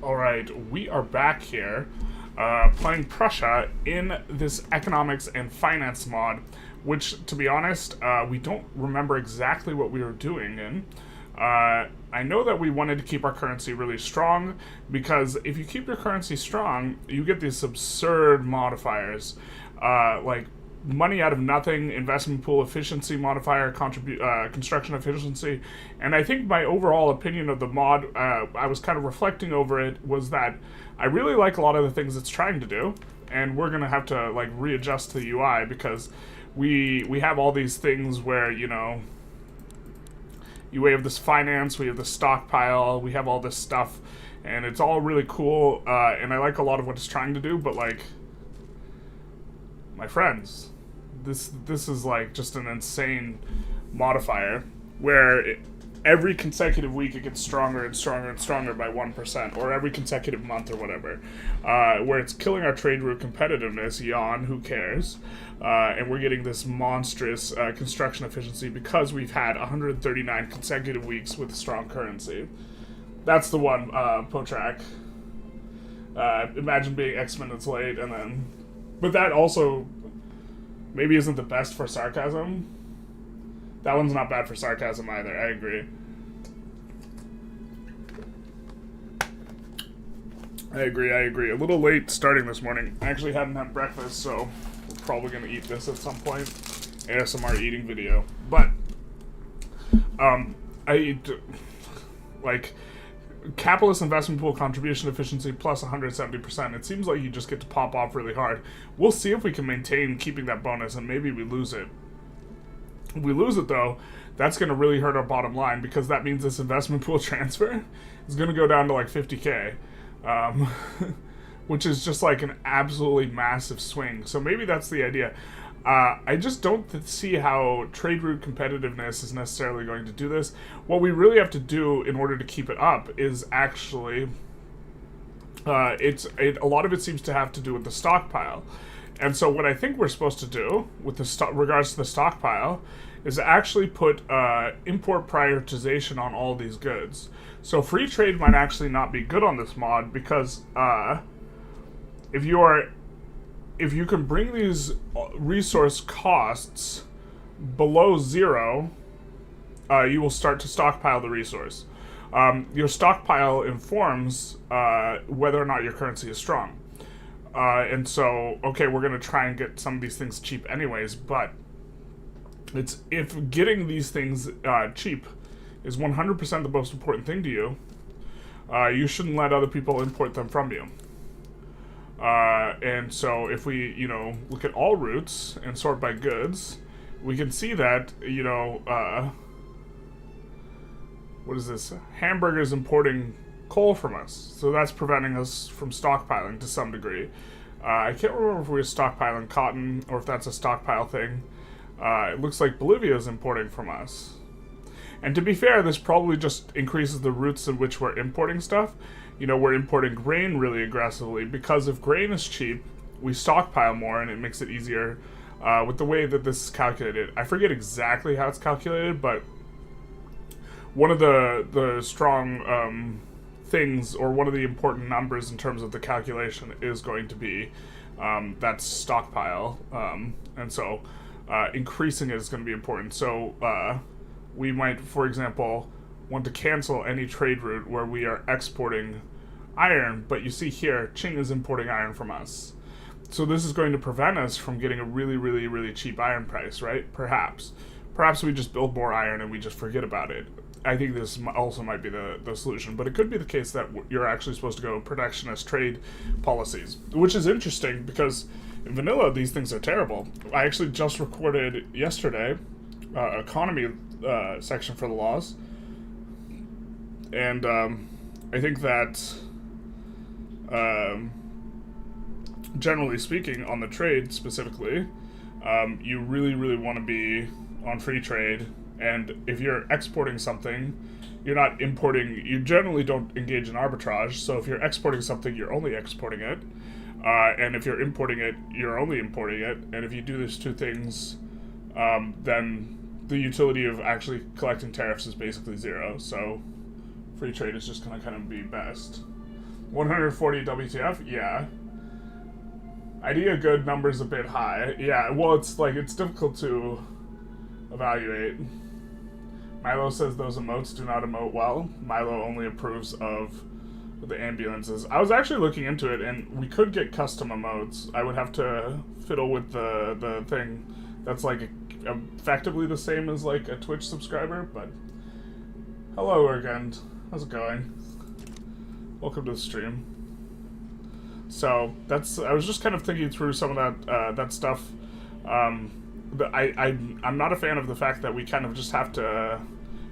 Alright, we are back here playing Prussia in this economics and finance mod, which, to be honest, we don't remember exactly what we were doing in. I know that we wanted to keep our currency really strong, because if you keep your currency strong, you get these absurd modifiers, like money out of nothing, investment pool efficiency modifier, construction efficiency, and I think my overall opinion of the mod, I was kind of reflecting over it, was that I really like a lot of the things it's trying to do, and we're gonna have to like readjust the UI because we have all these things where, you know, we have this finance, we have the stockpile, we have all this stuff, and it's all really cool, and I like a lot of what it's trying to do, but like, my friends, this is like just an insane modifier where every consecutive week it gets stronger and stronger and stronger by 1%, or every consecutive month or whatever, where it's killing our trade route competitiveness, yawn, who cares, and we're getting this monstrous construction efficiency because we've had 139 consecutive weeks with strong currency. That's the one, Potrak. Imagine being X minutes late, and then... But that also maybe isn't the best for sarcasm. That one's not bad for sarcasm either, I agree. I agree. A little late starting this morning. I actually hadn't had breakfast, so we're probably going to eat this at some point. ASMR eating video. But, capitalist investment pool contribution efficiency plus 170%. It seems like you just get to pop off really hard. We'll see if we can maintain keeping that bonus, and maybe we lose it. If we lose it, though, that's going to really hurt our bottom line, because that means this investment pool transfer is going to go down to like 50k, which is just like an absolutely massive swing. So maybe that's the idea. I just don't see how trade route competitiveness is necessarily going to do this. What we really have to do in order to keep it up is actually, a lot of it seems to have to do with the stockpile. And so what I think we're supposed to do with regards to the stockpile is actually put import prioritization on all these goods. So free trade might actually not be good on this mod, because if you can bring these resource costs below zero, you will start to stockpile the resource. Your stockpile informs whether or not your currency is strong. And so, okay, we're going to try and get some of these things cheap anyways, but if getting these things cheap is 100% the most important thing to you, you shouldn't let other people import them from you. And so if we, look at all routes and sort by goods, we can see that, what is this? Hamburger's importing coal from us. So that's preventing us from stockpiling to some degree. I can't remember if we were stockpiling cotton or if that's a stockpile thing. It looks like Bolivia's importing from us. And to be fair, this probably just increases the routes in which we're importing stuff. We're importing grain really aggressively, because if grain is cheap, we stockpile more, and it makes it easier with the way that this is calculated. I forget exactly how it's calculated, but one of the strong things, or one of the important numbers in terms of the calculation, is going to be that stockpile. And so increasing it is going to be important. So we might, for example, want to cancel any trade route where we are exporting iron, but you see here, Qing is importing iron from us. So this is going to prevent us from getting a really, really, really cheap iron price, right? Perhaps. Perhaps we just build more iron and we just forget about it. I think this also might be the solution, but it could be the case that you're actually supposed to go protectionist trade policies, which is interesting because in vanilla, these things are terrible. I actually just recorded yesterday economy section for the laws, and I think that generally speaking, on the trade specifically, you really, really want to be on free trade. And if you're exporting something, you're not importing, you generally don't engage in arbitrage. So if you're exporting something, you're only exporting it. And if you're importing it, you're only importing it. And if you do these two things, then the utility of actually collecting tariffs is basically zero. So free trade is just going to kind of be best. 140 WTF? Yeah. Idea good, numbers a bit high. Yeah, well, it's difficult to evaluate. Milo says those emotes do not emote well. Milo only approves of the ambulances. I was actually looking into it, and we could get custom emotes. I would have to fiddle with the thing that's like effectively the same as like a Twitch subscriber, but hello again. How's it going? Welcome to the stream. So I was just kind of thinking through some of that stuff. I'm not a fan of the fact that we kind of just have to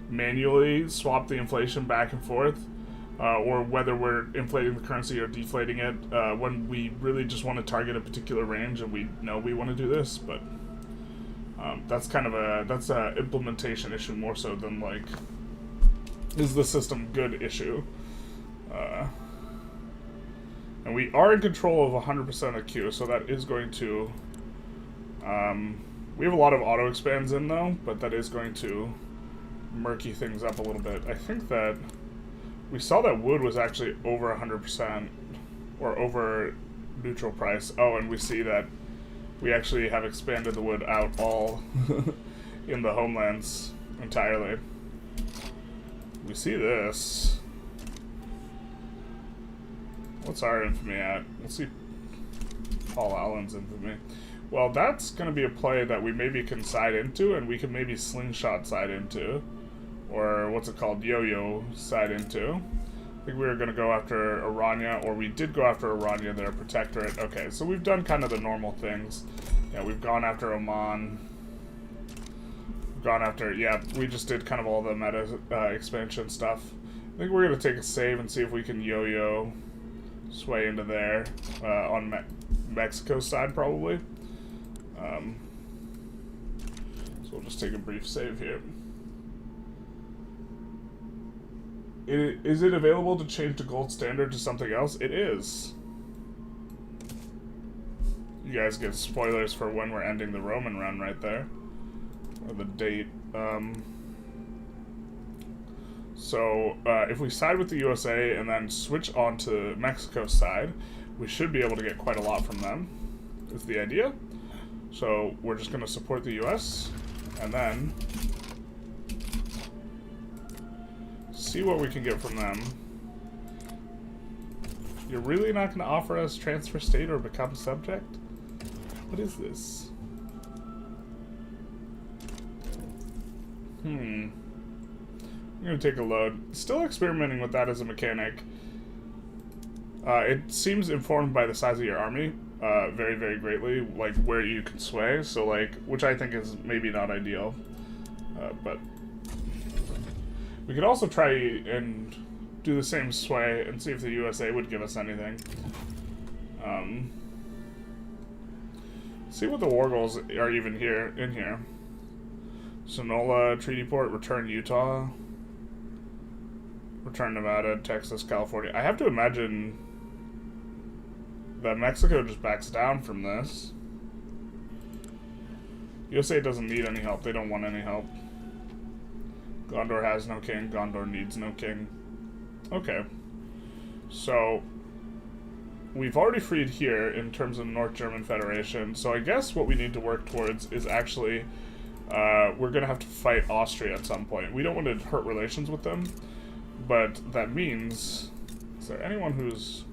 manually swap the inflation back and forth, or whether we're inflating the currency or deflating it when we really just want to target a particular range and we know we want to do this. But that's kind of a implementation issue more so than like is the system good issue. And we are in control of 100% of Q, so that is going to... we have a lot of auto expands in, though, but that is going to murky things up a little bit. I think that we saw that wood was actually over 100%, or over neutral price. Oh, and we see that we actually have expanded the wood out all in the homelands entirely. We see this... What's our infamy at? Let's see Paul Allen's infamy. Well, that's going to be a play that we maybe can side into, and we can maybe slingshot side into. Or what's it called? Yo-yo side into. I think we were going to go after Aranya, or we did go after Aranya, their protectorate. Okay, so we've done kind of the normal things. Yeah, we've gone after Oman. We've gone after... Yeah, we just did kind of all the meta expansion stuff. I think we're going to take a save and see if we can yo-yo... sway into there on Mexico's side, probably. So we'll just take a brief save here. Is it available to change the gold standard to something else? It is. You guys get spoilers for when we're ending the Roman run right there. Or the date. So, if we side with the USA and then switch on to Mexico's side, we should be able to get quite a lot from them, is the idea. So, we're just going to support the US, and then see what we can get from them. You're really not going to offer us transfer state or become subject? What is this? I'm going to take a load. Still experimenting with that as a mechanic. It seems informed by the size of your army very, very greatly, like where you can sway, so like, which I think is maybe not ideal. But we could also try and do the same sway and see if the USA would give us anything. See what the war goals are even in here. Sonola, Treaty Port, return Utah. Return Nevada, Texas, California. I have to imagine that Mexico just backs down from this. USA doesn't need any help. They don't want any help. Gondor has no king. Gondor needs no king. Okay. So, we've already freed here in terms of North German Federation. So I guess what we need to work towards is actually... we're going to have to fight Austria at some point. We don't want to hurt relations with them. But that means, is there anyone who's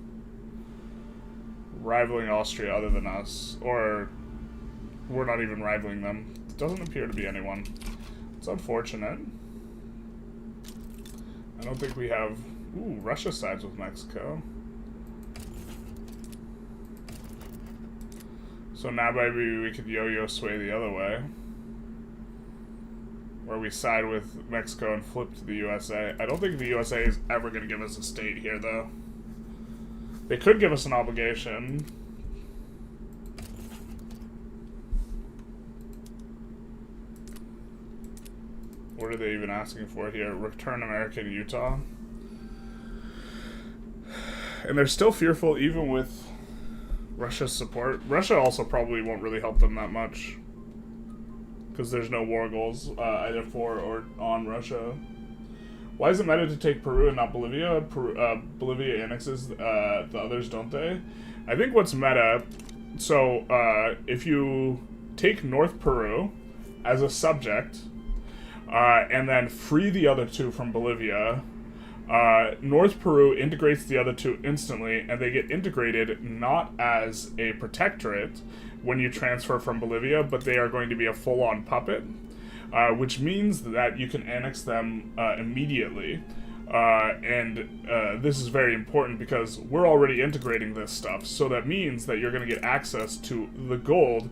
rivaling Austria other than us? Or we're not even rivaling them? It doesn't appear to be anyone. It's unfortunate. I don't think we have... Ooh, Russia sides with Mexico. So now maybe we could yo-yo sway the other way. Where we side with Mexico and flip to the USA. I don't think the USA is ever going to give us a state here, though. They could give us an obligation. What are they even asking for here? Return America to Utah. And they're still fearful even with Russia's support. Russia also probably won't really help them that much. Because there's no war goals either for or on Russia. Why is it meta to take Peru and not Bolivia? Bolivia annexes the others, don't they? I think what's meta... So, if you take North Peru as a subject, and then free the other two from Bolivia, North Peru integrates the other two instantly, and they get integrated not as a protectorate when you transfer from Bolivia, but they are going to be a full-on puppet, which means that you can annex them immediately. And this is very important because we're already integrating this stuff, so that means that you're going to get access to the gold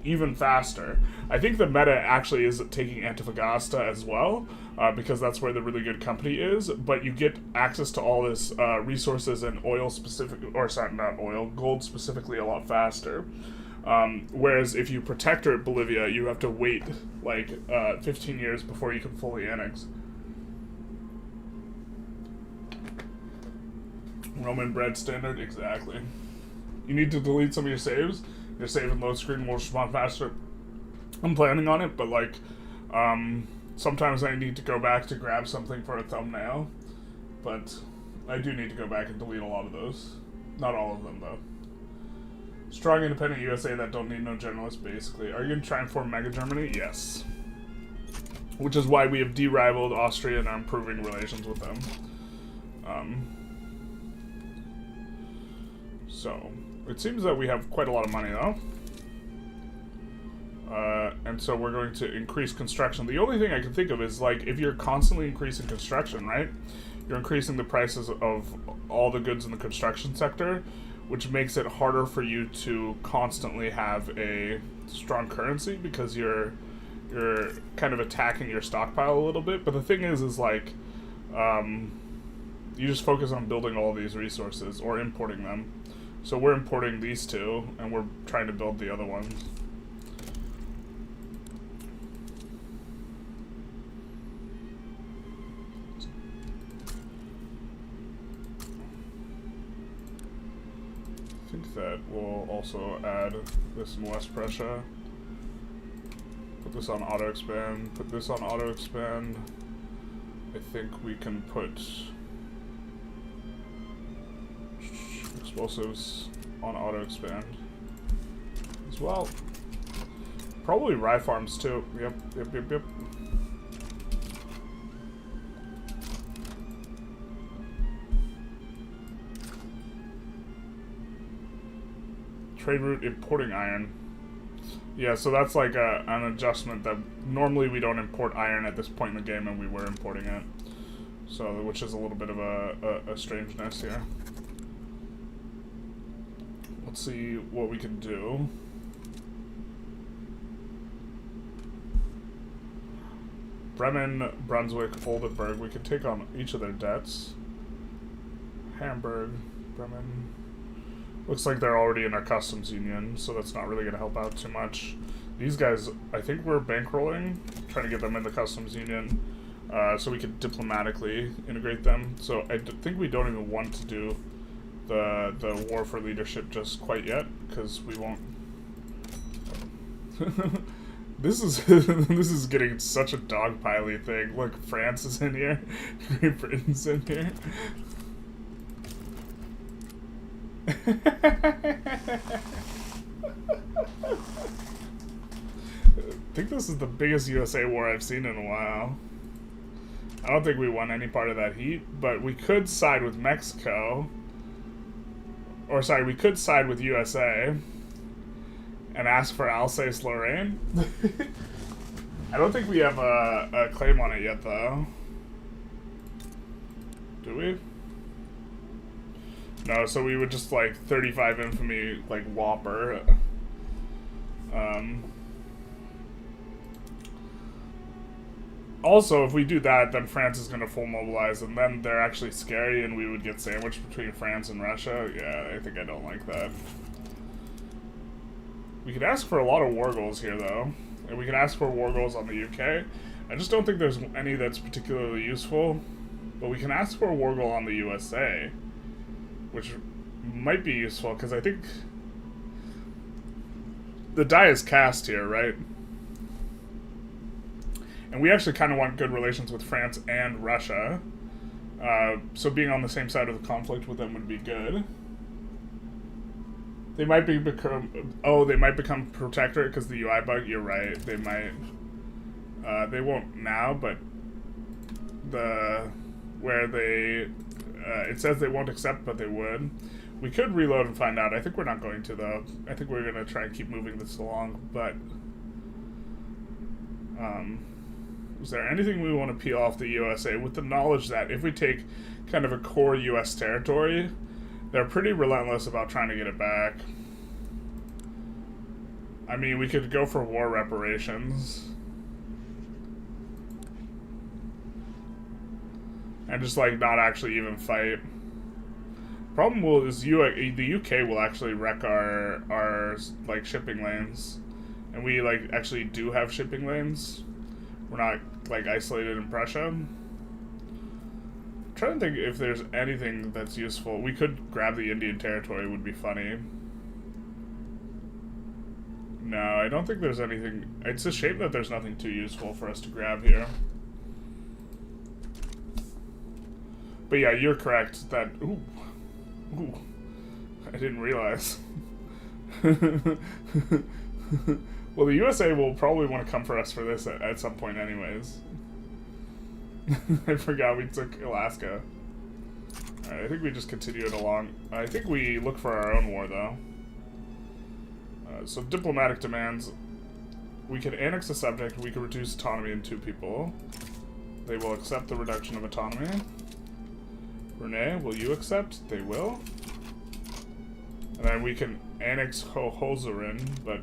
even faster. I think the meta actually is taking Antofagasta as well, because that's where the really good company is, but you get access to all this resources and oil specific, or sorry, not oil, gold specifically a lot faster. Whereas if you protectorate Bolivia, you have to wait like 15 years before you can fully annex. Roman bread standard, exactly. You need to delete some of your saves. Your save and load screen will respond faster. I'm planning on it, but like, sometimes I need to go back to grab something for a thumbnail. But I do need to go back and delete a lot of those. Not all of them, though. Strong independent USA that don't need no generalists, basically. Are you going to try and form Mega Germany? Yes. Which is why we have de-rivaled Austria and are improving relations with them. So, it seems that we have quite a lot of money, though. And so we're going to increase construction. The only thing I can think of is, like, if you're constantly increasing construction, right? You're increasing the prices of all the goods in the construction sector, which makes it harder for you to constantly have a strong currency because you're kind of attacking your stockpile a little bit. But the thing is like, you just focus on building all these resources or importing them. So we're importing these two, and we're trying to build the other ones. I think that we'll also add this in West Prussia. Put this on auto expand. Put this on auto expand. I think we can put explosives on auto expand as well. Probably rye farms too. Yep. Trade route importing iron. Yeah, so that's like an adjustment that normally we don't import iron at this point in the game, and we were importing it. So, which is a little bit of a strangeness here. Let's see what we can do. Bremen, Brunswick, Oldenburg. We can take on each of their debts. Hamburg, Bremen. Looks like they're already in our customs union, so that's not really going to help out too much. These guys, I think we're bankrolling, trying to get them in the customs union, so we could diplomatically integrate them. So I think we don't even want to do the war for leadership just quite yet, because we won't. This is getting such a dogpile-y thing. Look, France is in here, Great Britain's in here. I think this is the biggest USA war I've seen in a while. I don't think we won any part of that heat, but we could side with Mexico. Or sorry, we could side with USA and ask for Alsace-Lorraine. I don't think we have a claim on it yet, though. Do we? No, so we would just, like, 35 infamy, like, whopper. Also, if we do that, then France is going to full mobilize, and then they're actually scary, and we would get sandwiched between France and Russia. Yeah, I think I don't like that. We could ask for a lot of war goals here, though. And we can ask for war goals on the UK. I just don't think there's any that's particularly useful. But we can ask for a war goal on the USA, which might be useful, because I think the die is cast here, right? And we actually kind of want good relations with France and Russia. So being on the same side of the conflict with them would be good. They might become protectorate because the UI bug. You're right. They might. They won't now, but it says they won't accept, but they would. We could reload and find out. I think we're not going to, though. I think we're going to try and keep moving this along, but is there anything we want to peel off the USA with the knowledge that if we take kind of a core US territory, they're pretty relentless about trying to get it back. I mean, we could go for war reparations. And just, like, not actually even fight. Problem is the UK will actually wreck our like, shipping lanes. And we, like, actually do have shipping lanes. We're not, like, isolated in Prussia. I'm trying to think if there's anything that's useful. We could grab the Indian territory, would be funny. No, I don't think there's anything. It's a shame that there's nothing too useful for us to grab here. But yeah, you're correct that... Ooh. I didn't realize. Well, the USA will probably want to come for us for this at some point anyways. I forgot we took Alaska. Alright, I think we just continue it along. I think we look for our own war, though. So diplomatic demands. We could annex the subject. We could reduce autonomy in 2 people. They will accept the reduction of autonomy. Renee, will you accept? They will. And then we can annex Hohenzollern, but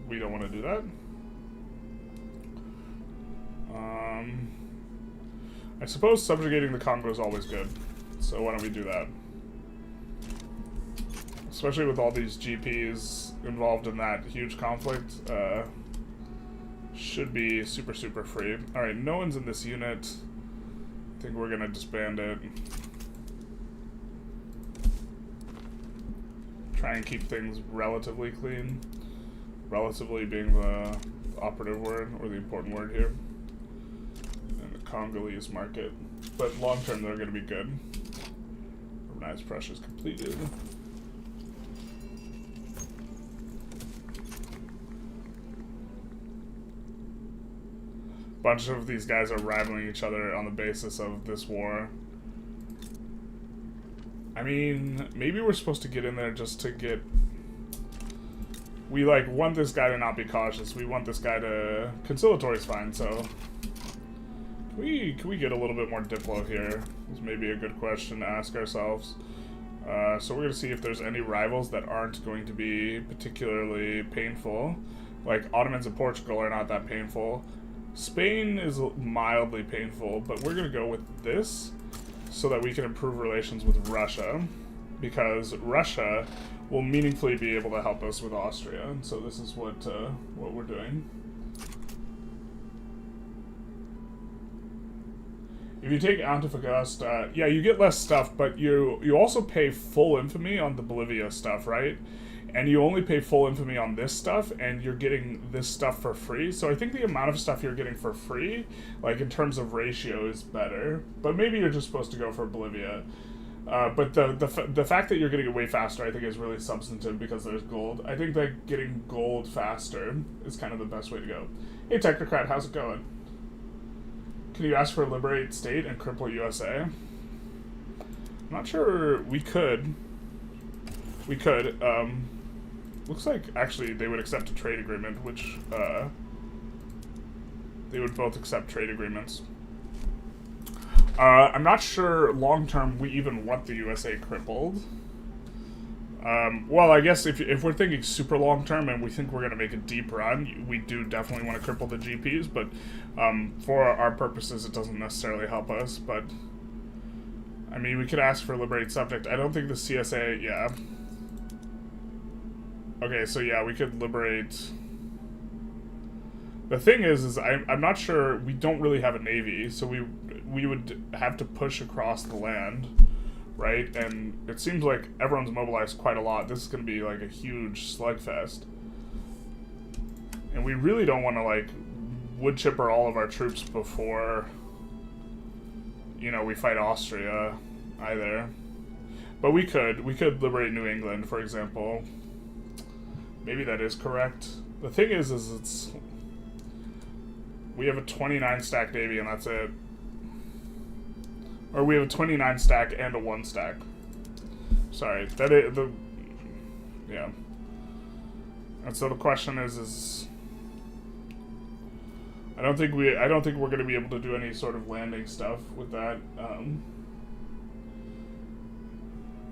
we don't want to do that. I suppose subjugating the Congo is always good, so why don't we do that? Especially with all these GPs involved in that huge conflict, should be super, super free. Alright, no one's in this unit. I think we're gonna disband it. Try and keep things relatively clean. Relatively being the operative word, or the important word here. And the Congolese market. But long term, they're going to be good. Urbanized Prussia is completed. Bunch of these guys are rivaling each other on the basis of this war. I mean, maybe we're supposed to get in there just to get... We, like, want this guy to not be cautious. We want this guy to... Conciliatory's fine, so... Can we get a little bit more diplo here? This may be a good question to ask ourselves. So we're going to see if there's any rivals that aren't going to be particularly painful. Like, Ottomans and Portugal are not that painful. Spain is mildly painful, but we're going to go with this so that we can improve relations with Russia, because Russia will meaningfully be able to help us with Austria, and so this is what we're doing. If you take Antofagasta, yeah, you get less stuff, but you also pay full infamy on the Bolivia stuff, right? And you only pay full infamy on this stuff, and you're getting this stuff for free. So I think the amount of stuff you're getting for free, like in terms of ratio, is better. But maybe you're just supposed to go for Bolivia. But the fact that you're getting it way faster, I think, is really substantive because there's gold. I think that getting gold faster is kind of the best way to go. Hey, Technocrat, how's it going? Can you ask for a liberate state and cripple USA? I'm not sure we could. We could. Looks like, actually, they would accept a trade agreement, which, they would both accept trade agreements. I'm not sure long-term we even want the USA crippled. Well, I guess if we're thinking super long-term and we think we're going to make a deep run, we do definitely want to cripple the GPs, but for our purposes, it doesn't necessarily help us, but... I mean, we could ask for liberate subject. I don't think the CSA, yeah... Okay, so yeah, we could liberate... The thing is I'm not sure, we don't really have a navy, so we would have to push across the land, right? And it seems like everyone's mobilized quite a lot. This is going to be like a huge slugfest. And we really don't want to, like, wood chipper all of our troops before, you know, we fight Austria either. But we could liberate New England, for example. Maybe that is correct. The thing is it's... We have a 29 stack navy and that's it. Or we have a 29 stack and a 1 stack. Sorry, that is the... Yeah. And so the question is I don't think we're going to be able to do any sort of landing stuff with that.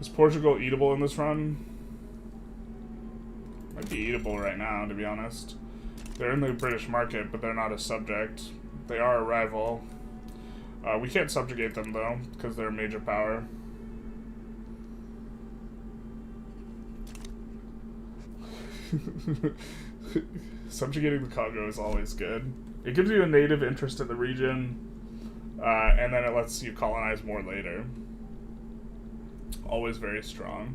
Is Portugal eatable in this run? Might be eatable right now, to be honest. They're in the British market, but they're not a subject. They are a rival. We can't subjugate them, though, because they're a major power. Subjugating the Congo is always good. It gives you a native interest in the region, and then it lets you colonize more later. Always very strong.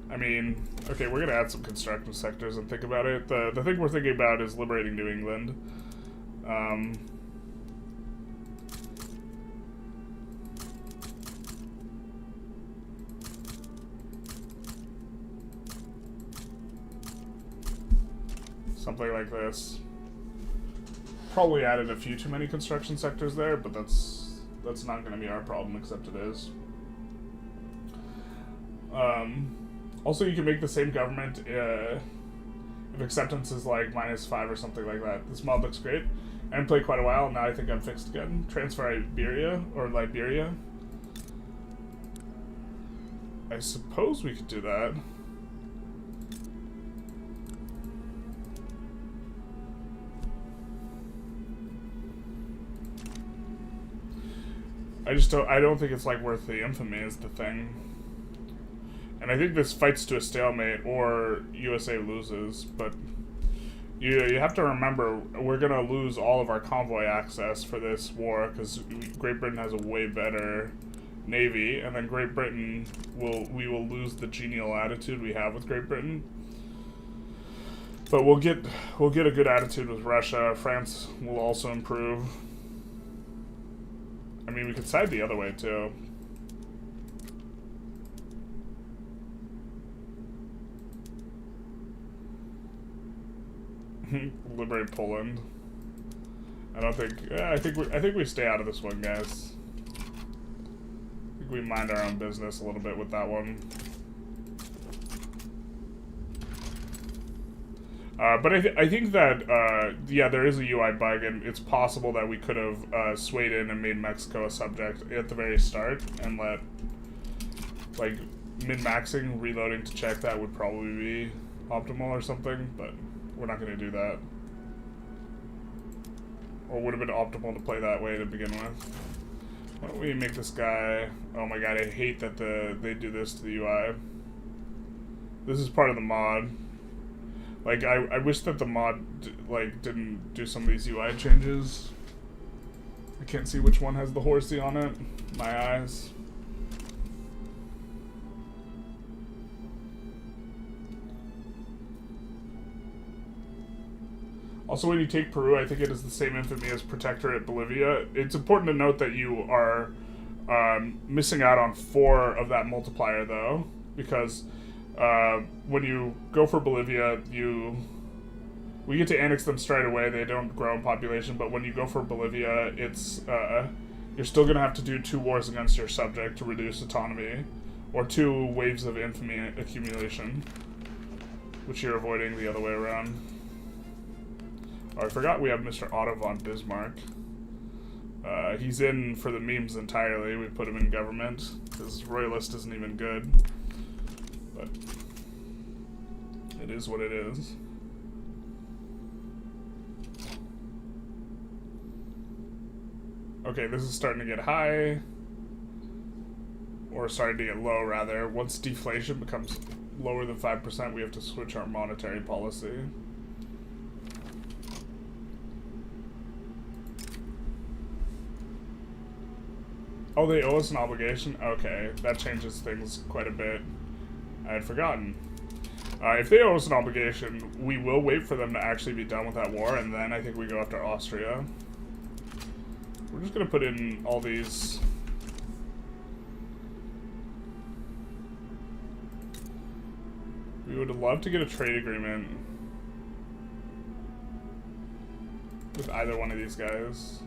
I mean, okay, we're gonna add some constructive sectors and think about it. The thing we're thinking about is liberating New England. Something like this. Probably added a few too many construction sectors there, but that's not going to be our problem, except it is. Also, you can make the same government if acceptance is like -5 or something like that. This mod looks great. I haven't played quite a while, now I think I'm fixed again. Transfer Iberia, or Liberia. I suppose we could do that. I don't think it's like worth the infamy is the thing. And I think this fights to a stalemate or USA loses, but you have to remember we're gonna lose all of our convoy access for this war because Great Britain has a way better navy, and then Great Britain we will lose the genial attitude we have with Great Britain. But we'll get a good attitude with Russia. France will also improve. I mean, we could side the other way, too. Liberate Poland. I think we stay out of this one, guys. I think we mind our own business a little bit with that one. But I think that, yeah, there is a UI bug, and it's possible that we could have swayed in and made Mexico a subject at the very start, and let, like, min-maxing, reloading to check that would probably be optimal or something, but we're not going to do that. Or would have been optimal to play that way to begin with. Why don't we make this guy... Oh my god, I hate that they do this to the UI. This is part of the mod. Like, I wish that the mod, like, didn't do some of these UI changes. I can't see which one has the horsey on it. My eyes. Also, when you take Peru, I think it is the same infamy as Protectorate Bolivia. It's important to note that you are missing out on 4 of that multiplier, though, because... when you go for Bolivia, we get to annex them straight away. They don't grow in population, but when you go for Bolivia, it's you're still gonna have to do 2 wars against your subject to reduce autonomy, or 2 waves of infamy accumulation, which you're avoiding the other way around. Oh, I forgot we have Mr. Otto von Bismarck. He's in for the memes entirely. We put him in government because royalist isn't even good. But it is what it is. Okay, this is starting to get high. Or starting to get low, rather. Once deflation becomes lower than 5%, we have to switch our monetary policy. Oh, they owe us an obligation? Okay, that changes things quite a bit. I had forgotten. If they owe us an obligation, we will wait for them to actually be done with that war, and then I think we go after Austria. We're just going to put in all these... We would love to get a trade agreement with either one of these guys.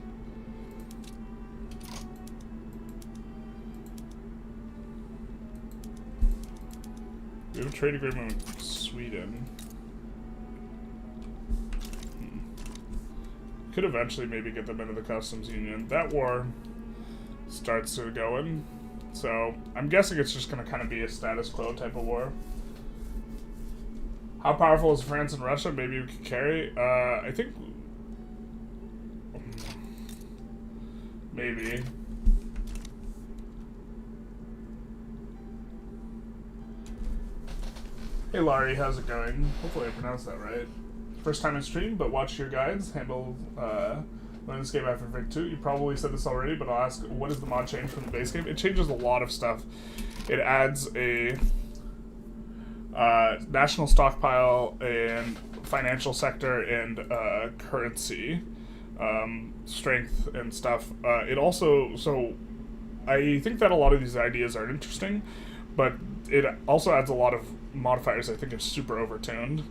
We have a trade agreement with Sweden. Could eventually maybe get them into the customs union. That war starts to go in. So I'm guessing it's just going to kind of be a status quo type of war. How powerful is France and Russia? Maybe we could carry. I think... Maybe. Hey Laurie, how's it going? Hopefully I pronounced that right. First time in stream, but watch your guides. Handle learn this game after Vic 2. You probably said this already, but I'll ask, what does the mod change from the base game? It changes a lot of stuff. It adds a national stockpile and financial sector and currency strength and stuff. It also, so I think that a lot of these ideas are interesting, but it also adds a lot of modifiers I think are super overtuned,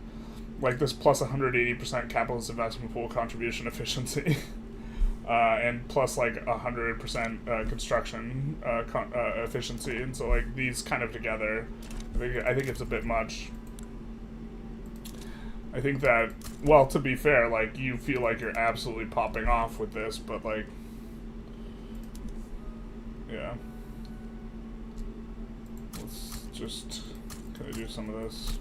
like this plus 180% capitalist investment pool contribution efficiency, and plus like 100% construction efficiency, and so like these kind of together, I think it's a bit much. I think that, well, to be fair, like you feel like you're absolutely popping off with this, but like, yeah. Let's just kind of do some of this.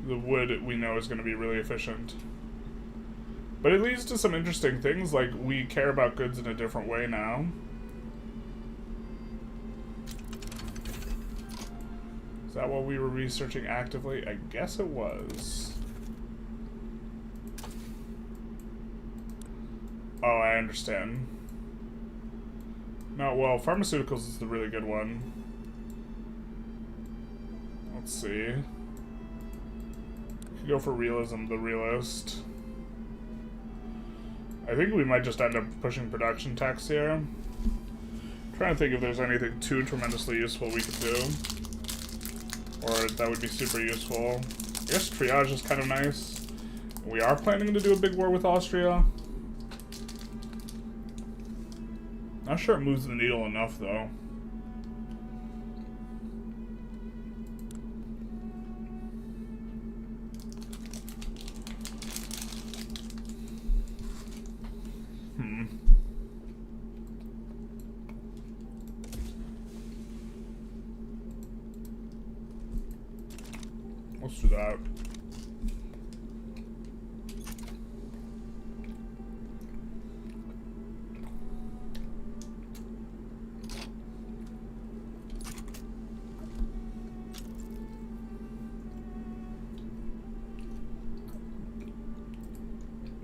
The wood we know is going to be really efficient. But it leads to some interesting things, like we care about goods in a different way now. Is that what we were researching actively? I guess it was. Oh, I understand. No, well, pharmaceuticals is the really good one. Let's see. Could go for realism, the realist. I think we might just end up pushing production tax here. I'm trying to think if there's anything too tremendously useful we could do. Or that would be super useful. I guess triage is kind of nice. We are planning to do a big war with Austria. Not sure it moves the needle enough, though. Let's do that.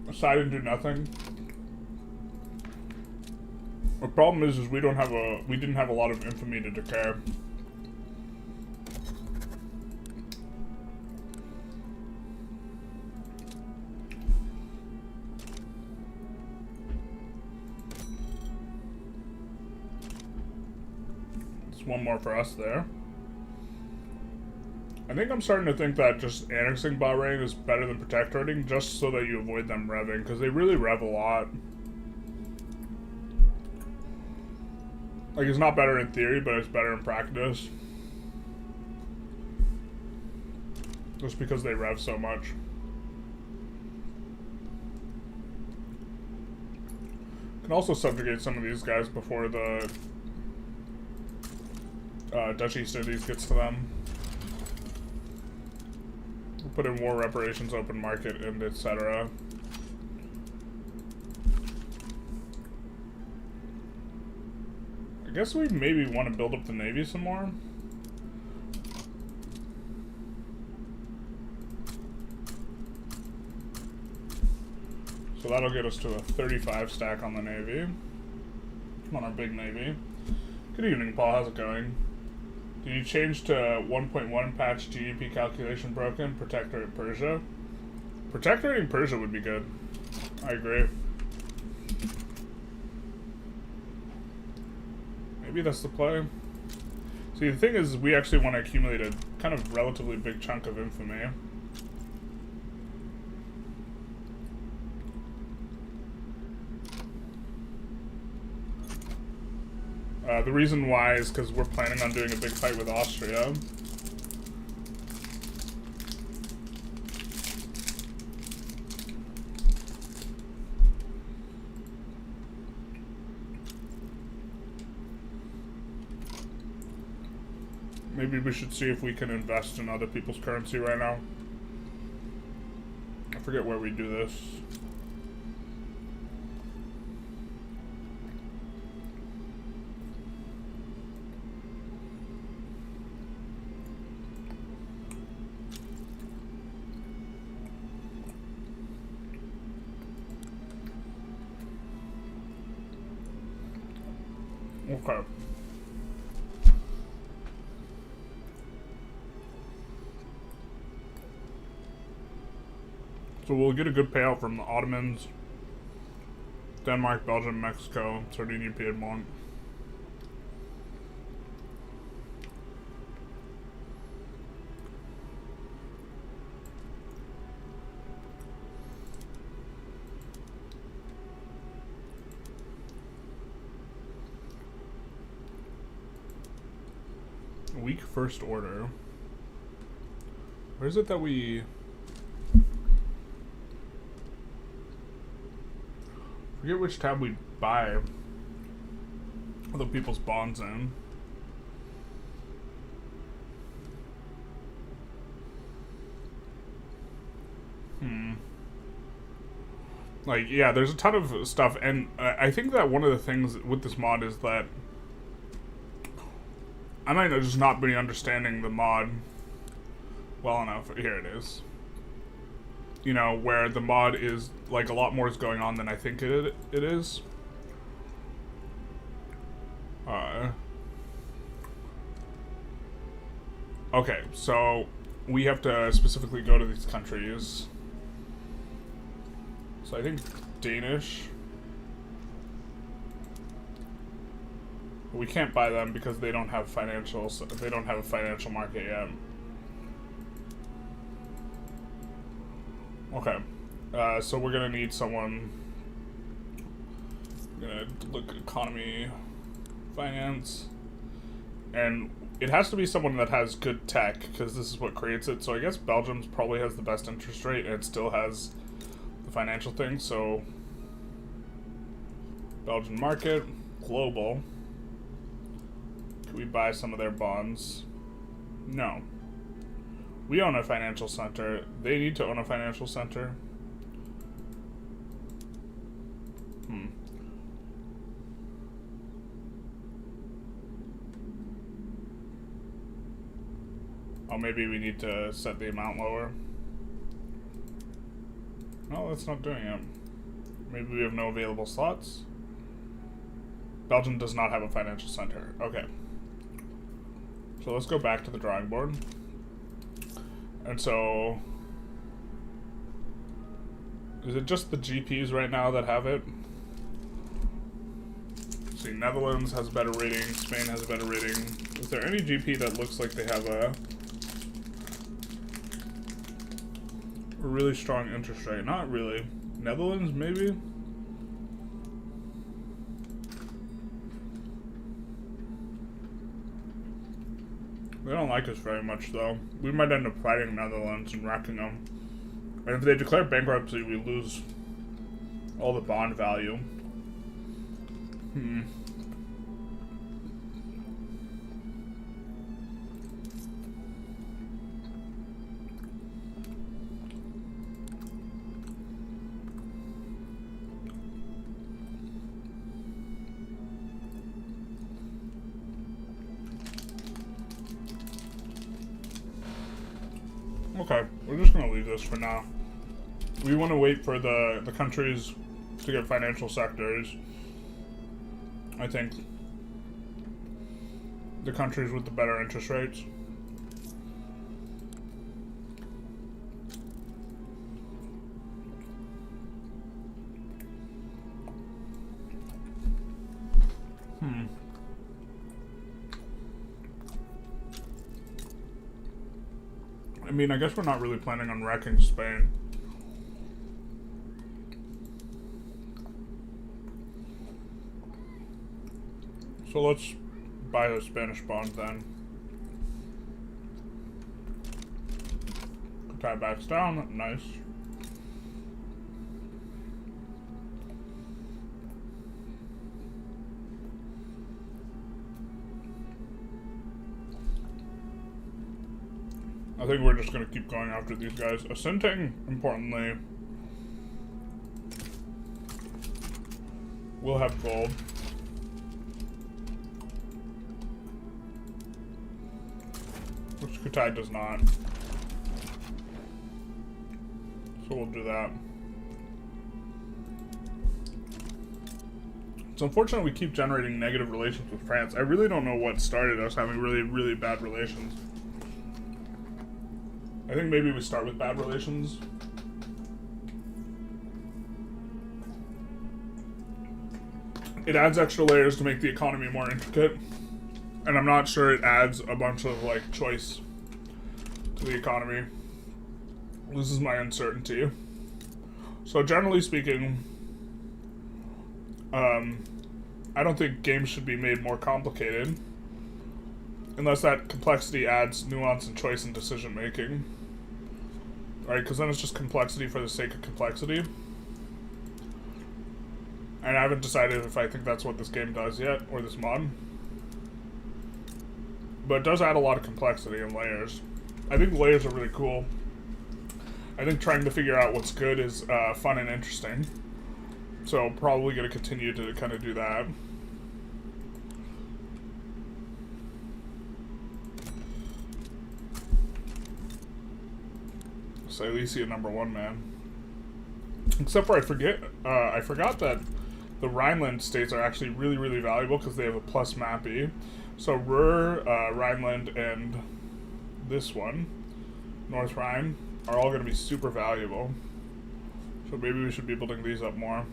Aside and do nothing. The problem is we don't have we didn't have a lot of infamy to declare. One more for us there. I think I'm starting to think that just annexing Bahrain is better than protectorating, just so that you avoid them revving, because they really rev a lot. Like, it's not better in theory, but it's better in practice. Just because they rev so much. Can also subjugate some of these guys before the Dutch East Indies gets to them. We'll put in war reparations, open market, and etc. I guess we maybe want to build up the Navy some more. So that'll get us to a 35 stack on the Navy. on our big navy. Good evening, Paul. How's it going? Did you change to 1.1 patch GDP calculation broken? Protectorate Persia? Protectorating Persia would be good. I agree. Maybe that's the play. See, the thing is, we actually want to accumulate a kind of relatively big chunk of infamy. The reason why is because we're planning on doing a big fight with Austria. Maybe we should see if we can invest in other people's currency right now. I forget where we do this. Okay. So we'll get a good payout from the Ottomans, Denmark, Belgium, Mexico, Sardinia, Piedmont. Weak first order. Where is it that we... forget which tab we buy other people's bonds in. Like, yeah, there's a ton of stuff, and I think that one of the things with this mod is that I might just not be understanding the mod well enough. Here it is. You know, where the mod is, like, a lot more is going on than I think it is. Okay, so we have to specifically go to these countries. So I think Danish. We can't buy them because they don't have financials. They don't have a financial market yet. Okay, so we're gonna need someone. I'm gonna look at economy, finance, and it has to be someone that has good tech because this is what creates it. So I guess Belgium's probably has the best interest rate and it still has the financial thing. So Belgian market, global. Can we buy some of their bonds? No. We own a financial center. They need to own a financial center. Oh, maybe we need to set the amount lower. No, that's not doing it. Maybe we have no available slots. Belgium does not have a financial center. Okay. So let's go back to the drawing board. And so, is it just the GPs right now that have it? Let's see, Netherlands has a better rating, Spain has a better rating. Is there any GP that looks like they have a really strong interest rate? Not really. Netherlands, maybe? They don't like us very much, though. We might end up fighting Netherlands and wrecking them. And if they declare bankruptcy, we lose all the bond value. Okay, we're just gonna leave this for now. We want to wait for the countries to get financial sectors. I think the countries with the better interest rates. I mean, I guess we're not really planning on wrecking Spain. So let's buy a Spanish bond then. Tie backs down, nice. I think we're just going to keep going after these guys. Assenting, importantly, will have gold. Which Carthage does not. So we'll do that. It's unfortunate we keep generating negative relations with France. I really don't know what started us having really, really bad relations. I think maybe we start with bad relations. It adds extra layers to make the economy more intricate. And I'm not sure it adds a bunch of, like, choice to the economy. This is my uncertainty. So generally speaking, I don't think games should be made more complicated. Unless that complexity adds nuance and choice in decision making. Right, because then it's just complexity for the sake of complexity. And I haven't decided if I think that's what this game does yet, or this mod. But it does add a lot of complexity and layers. I think layers are really cool. I think trying to figure out what's good is fun and interesting. So I'm probably going to continue to kind of do that. Silesia #1, man. Except for I forgot that the Rhineland states are actually really, really valuable because they have a plus mappy. So Ruhr, Rhineland, and this one, North Rhine, are all going to be super valuable. So maybe we should be building these up more.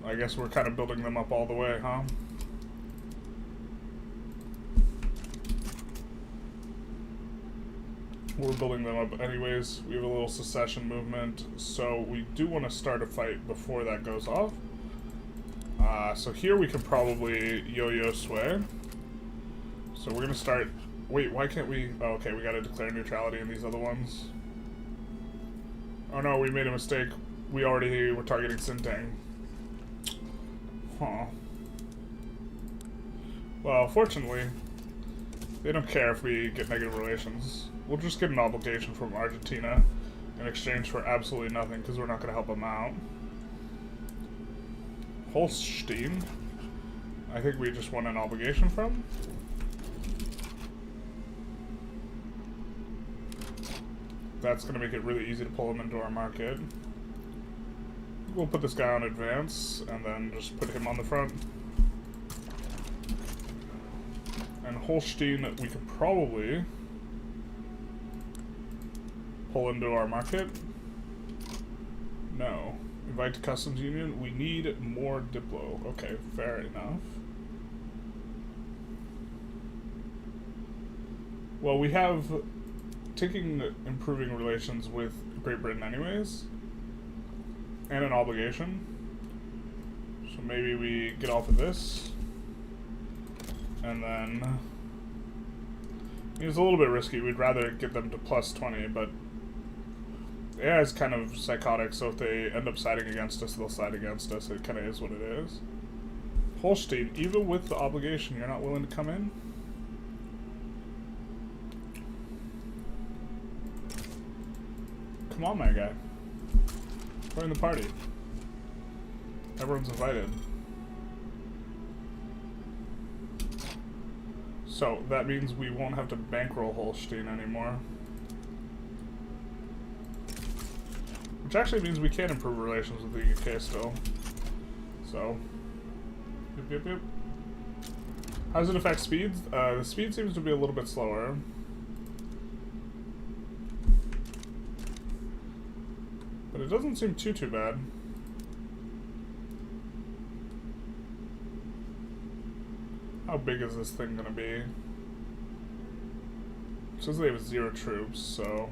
I guess we're kind of building them up all the way, huh? We're building them up anyways. We have a little secession movement, so we do want to start a fight before that goes off. So here we can probably yo-yo sway. So we're gonna start. Wait, why can't we? Oh, okay, we gotta declare neutrality in these other ones. Oh no, we made a mistake. We already were targeting Sintang. Huh. Well, fortunately, they don't care if we get negative relations. We'll just get an obligation from Argentina in exchange for absolutely nothing, because we're not going to help them out. Holstein, I think we just won an obligation from. That's going to make it really easy to pull them into our market. We'll put this guy on advance, and then just put him on the front. And Holstein, we could probably pull into our market. No. Invite to customs union. We need more Diplo. Okay, fair enough. Well, we have improving relations with Great Britain anyways. And an obligation. So maybe we get off of this. And then I mean, it's a little bit risky. We'd rather get them to +20, but yeah, it's kind of psychotic, so if they end up siding against us, they'll side against us. It kind of is what it is. Holstein, even with the obligation, you're not willing to come in? Come on, my guy. Join the party. Everyone's invited. So, that means we won't have to bankroll Holstein anymore. Which Which actually means we can improve relations with the UK still. So, yep. How does it affect speeds? The speed seems to be a little bit slower. But it doesn't seem too bad. How big is this thing gonna be? It says they have 0 troops, so...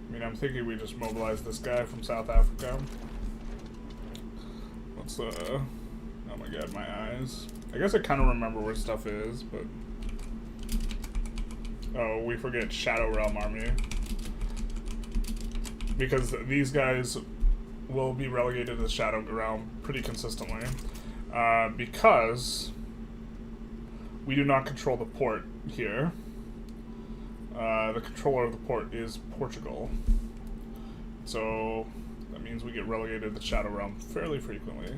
I mean, I'm thinking we just mobilize this guy from South Africa. Let's, oh my god, my eyes. I guess I kind of remember where stuff is, but... Oh, we forget Shadow Realm Army. Because these guys will be relegated to the Shadow Realm pretty consistently. Because we do not control the port here. The controller of the port is Portugal. So that means we get relegated to the Shadow Realm fairly frequently.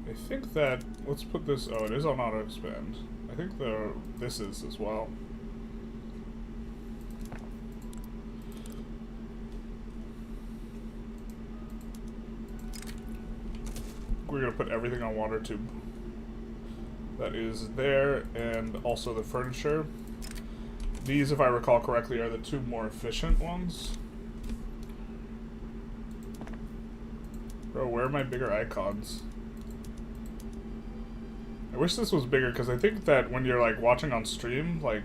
I think that, let's put this, oh, it is on auto expand. I think this is as well. We're going to put everything on water tube. That is there, and also the furniture. These, if I recall correctly, are the 2 more efficient ones. Bro, where are my bigger icons? I wish this was bigger, because I think that when you're, like, watching on stream, like,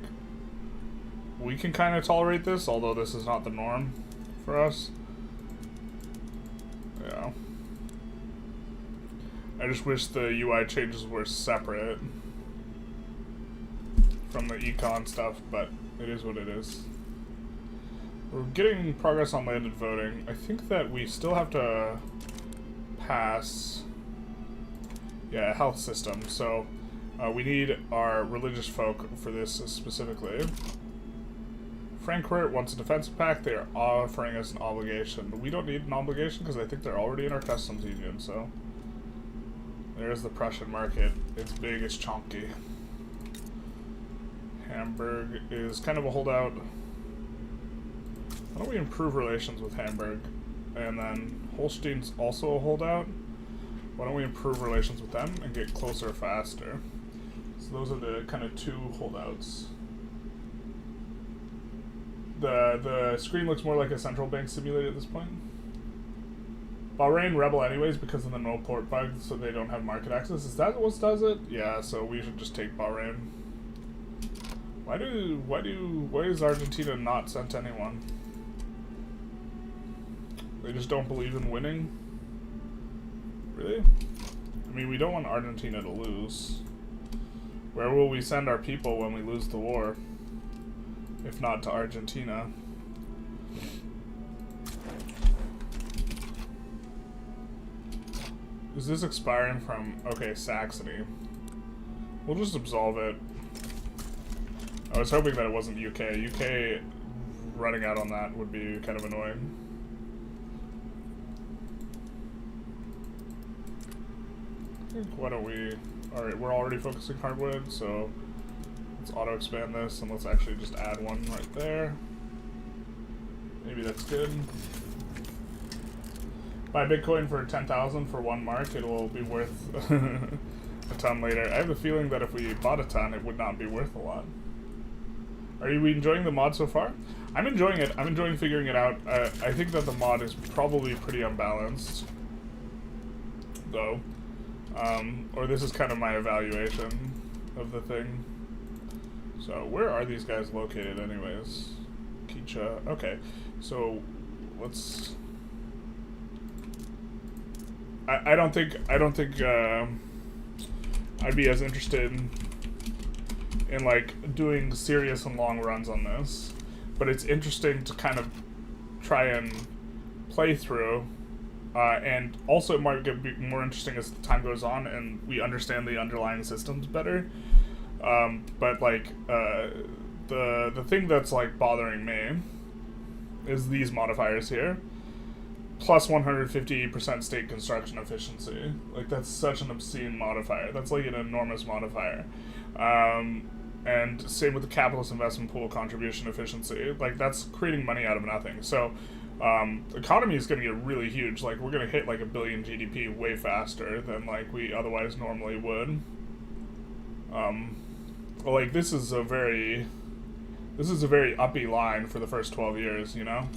we can kind of tolerate this, although this is not the norm for us. Yeah. I just wish the UI changes were separate from the econ stuff, but it is what it is. We're getting progress on landed voting. I think that we still have to pass, yeah, a health system. So we need our religious folk for this specifically. Frankfurt wants a defensive pact. They are offering us an obligation. We don't need an obligation because I think they're already in our customs union, so... There's the Prussian market. It's big, it's chunky. Hamburg is kind of a holdout. Why don't we improve relations with Hamburg? And then Holstein's also a holdout. Why don't we improve relations with them and get closer faster? So those are the kind of 2 holdouts. The screen looks more like a central bank simulator at this point. Bahrain rebel anyways because of the no port bug, so they don't have market access. Is that what does it? Yeah, so we should just take Bahrain. Why is Argentina not sent anyone? They just don't believe in winning? Really? I mean, we don't want Argentina to lose. Where will we send our people when we lose the war? If not to Argentina. Is this expiring from... Okay, Saxony. We'll just absolve it. I was hoping that it wasn't UK. UK running out on that would be kind of annoying. I think, why don't we... Alright, we're already focusing hardwood, so let's auto-expand this, and let's actually just add one right there. Maybe that's good. Buy Bitcoin for 10,000 for 1 mark, it will be worth a ton later. I have a feeling that if we bought a ton, it would not be worth a lot. Are you enjoying the mod so far? I'm enjoying it. I'm enjoying figuring it out. I think that the mod is probably pretty unbalanced, though. Or this is kind of my evaluation of the thing. So where are these guys located anyways? Kicha. Okay, so let's... I don't think I'd be as interested in like doing serious and long runs on this, but it's interesting to kind of try and play through, and also it might get more interesting as time goes on and we understand the underlying systems better. But like the thing that's like bothering me is these modifiers here. Plus 150% state construction efficiency. Like, that's such an obscene modifier. That's like an enormous modifier. And same with the capitalist investment pool contribution efficiency. Like, that's creating money out of nothing. So, economy is going to get really huge. Like, we're going to hit like 1 billion GDP way faster than like we otherwise normally would. Like, this is a very uppy line for the first 12 years, you know?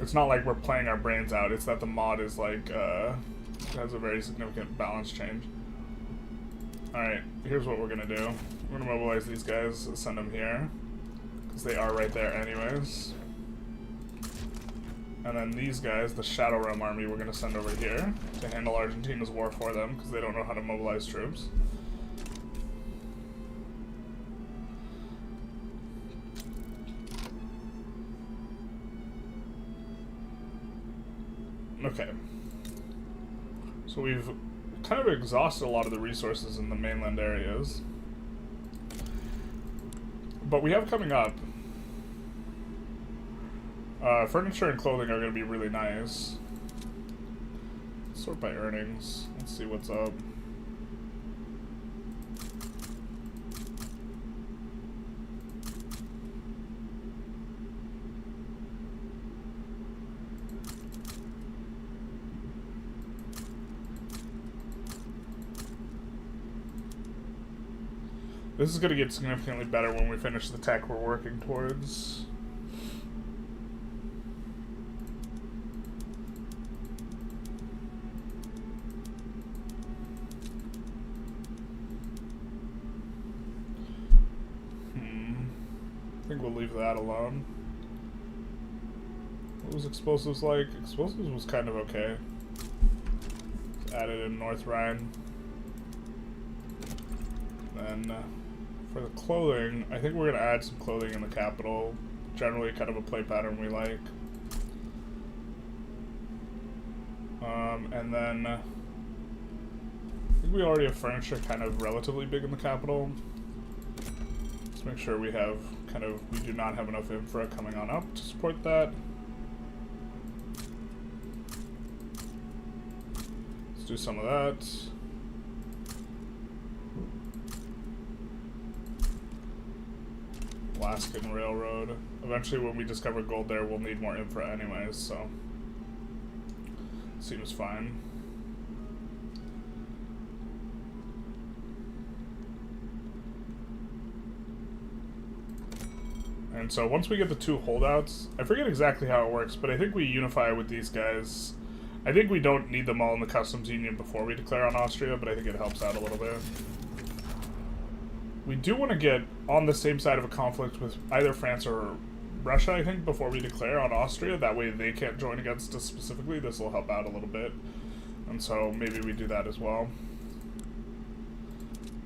It's not like we're playing our brains out. It's that the mod is like, has a very significant balance change. Alright, here's what we're gonna do. We're gonna mobilize these guys, send them here, because they are right there anyways. And then these guys, the Shadow Realm army, we're gonna send over here to handle Argentina's war for them, because they don't know how to mobilize troops. Okay. So we've kind of exhausted a lot of the resources in the mainland areas. But we have coming up, furniture and clothing are going to be really nice. Sort by earnings. Let's see what's up. This is going to get significantly better when we finish the tech we're working towards. I think we'll leave that alone. What was explosives like? Explosives was kind of okay. Added in North Rhine. Then for the clothing, I think we're going to add some clothing in the capital. Generally kind of a play pattern we like. And then I think we already have furniture kind of relatively big in the capital. Let's make sure we have we do not have enough infra coming on up to support that. Let's do some of that. Alaskan Railroad. Eventually when we discover gold there, we'll need more infra anyways, so seems fine. And so once we get the 2 holdouts, I forget exactly how it works, but I think we unify with these guys. I think we don't need them all in the customs union before we declare on Austria, but I think it helps out a little bit. We do want to get on the same side of a conflict with either France or Russia, I think, before we declare on Austria. That way they can't join against us specifically. This will help out a little bit. And so maybe we do that as well.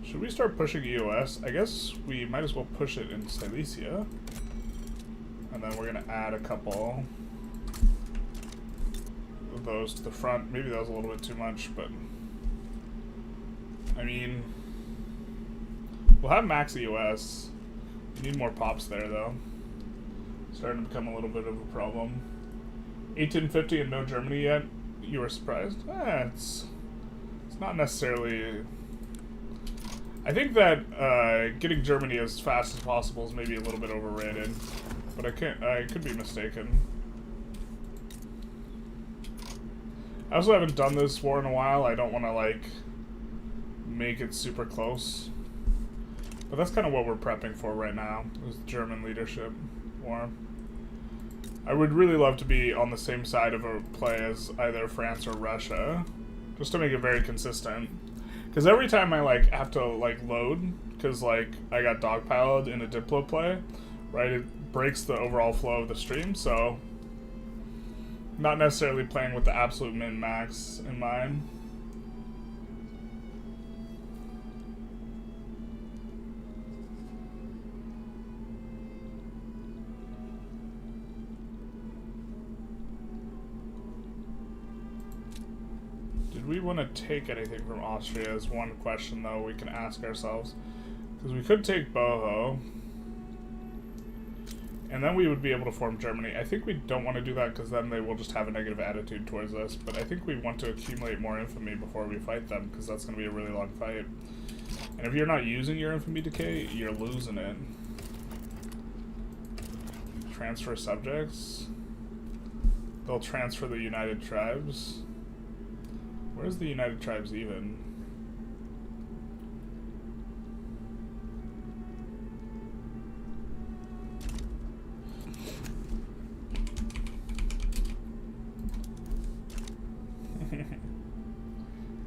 Should we start pushing EOS? I guess we might as well push it in Silesia. And then we're going to add a couple of those to the front. Maybe that was a little bit too much, but I mean, we'll have max EOS. We need more pops there, though. Starting to become a little bit of a problem. 1850 and no Germany yet. You were surprised? It's not necessarily. I think that getting Germany as fast as possible is maybe a little bit overrated, but I could be mistaken. I also haven't done this war in a while. I don't want to like make it super close, but that's kind of what we're prepping for right now. Is German leadership war. I would really love to be on the same side of a play as either France or Russia, just to make it very consistent. Because every time I like have to like load, because like I got dogpiled in a Diplo play, right? It breaks the overall flow of the stream. So not necessarily playing with the absolute min max in mind. Did we want to take anything from Austria is one question, though, we can ask ourselves. Because we could take Boho. And then we would be able to form Germany. I think we don't want to do that because then they will just have a negative attitude towards us. But I think we want to accumulate more infamy before we fight them, because that's going to be a really long fight. And if you're not using your infamy decay, you're losing it. Transfer subjects. They'll transfer the United Tribes. Where's the United Tribes even?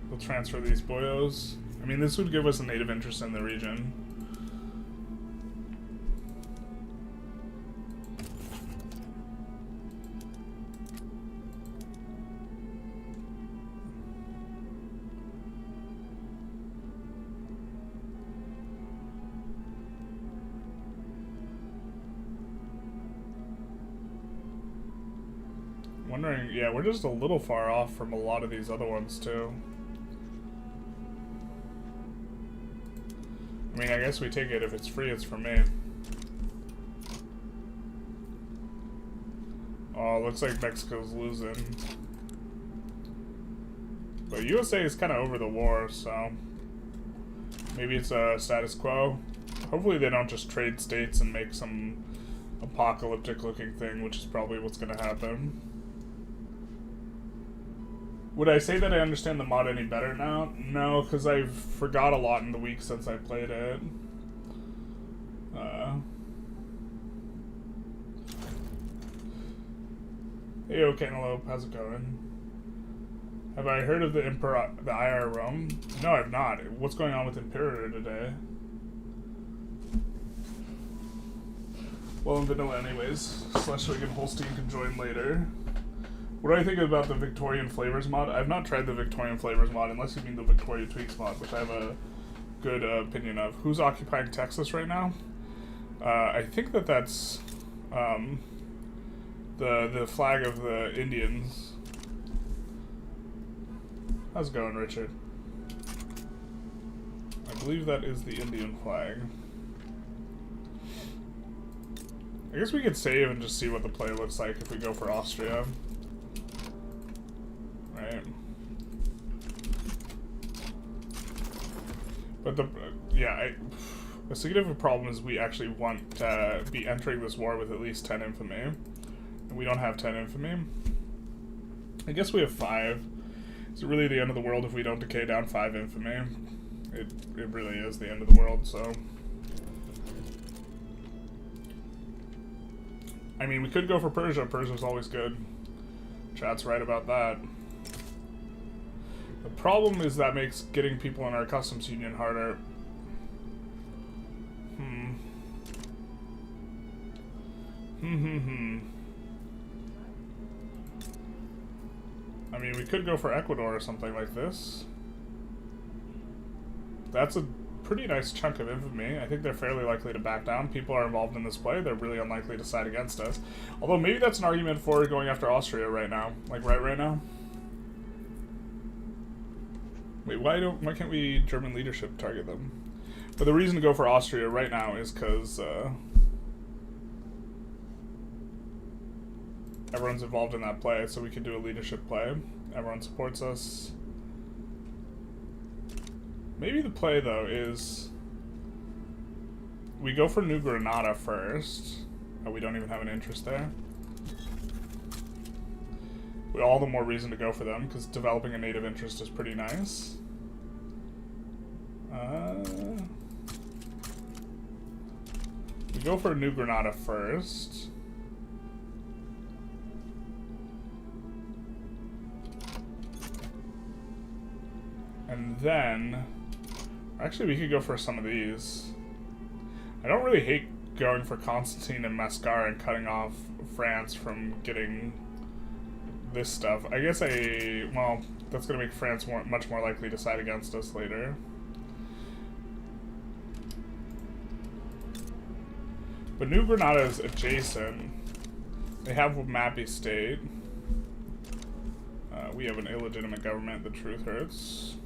We'll transfer these boyos. I mean, this would give us a native interest in the region. Wondering, yeah, we're just a little far off from a lot of these other ones too. I mean, I guess we take it. If it's free, it's for me. Oh, looks like Mexico's losing. But USA is kind of over the war, so maybe it's a status quo. Hopefully they don't just trade states and make some apocalyptic looking thing, which is probably what's going to happen. Would I say that I understand the mod any better now? No, because I've forgot a lot in the week since I played it. Hey, Cantaloupe, how's it going? Have I heard of the IR Rome? No, I've not. What's going on with Imperator today? Well, in vanilla anyways. Schleswig and Holstein can join later. What do I think about the Victorian Flavors mod? I've not tried the Victorian Flavors mod, unless you mean the Victoria Tweaks mod, which I have a good opinion of. Who's occupying Texas right now? I think that's the flag of the Indians. How's it going, Richard? I believe that is the Indian flag. I guess we could save and just see what the play looks like if we go for Austria. Right. But the significant problem is we actually want to be entering this war with at least 10 infamy. And we don't have 10 infamy. I guess we have 5. Is it really the end of the world if we don't decay down 5 infamy? It really is the end of the world, so. I mean, we could go for Persia. Persia's always good. Chat's right about that. The problem is that makes getting people in our customs union harder. I mean, we could go for Ecuador or something like this. That's a pretty nice chunk of infamy. I think they're fairly likely to back down. People are involved in this play. They're really unlikely to side against us. Although maybe that's an argument for going after Austria right now. Like right now. Wait, why can't we German leadership target them? But the reason to go for Austria right now is because everyone's involved in that play, so we can do a leadership play. Everyone supports us. Maybe the play, though, is we go for New Granada first. Oh, we don't even have an interest there. But all the more reason to go for them, because developing a native interest is pretty nice. We go for New Granada first. And then, actually we could go for some of these. I don't really hate going for Constantine and Mascar and cutting off France from getting this stuff. I guess well, that's going to make France much more likely to side against us later. But New Granada is adjacent. They have a mappy state. We have an illegitimate government. The truth hurts.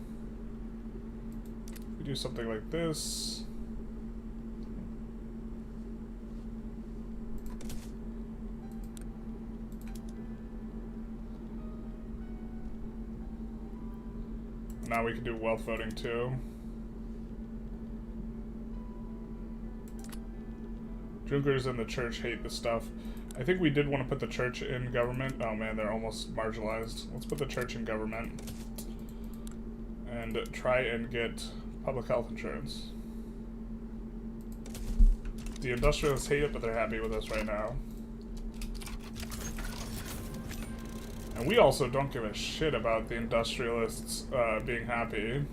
We do something like this. now we can do wealth voting too. Drinkers and the church hate this stuff. I think we did want to put the church in government. Oh man, they're almost marginalized. Let's put the church in government. And try and get public health insurance. The industrialists hate it, but they're happy with us right now. And we also don't give a shit about the industrialists being happy.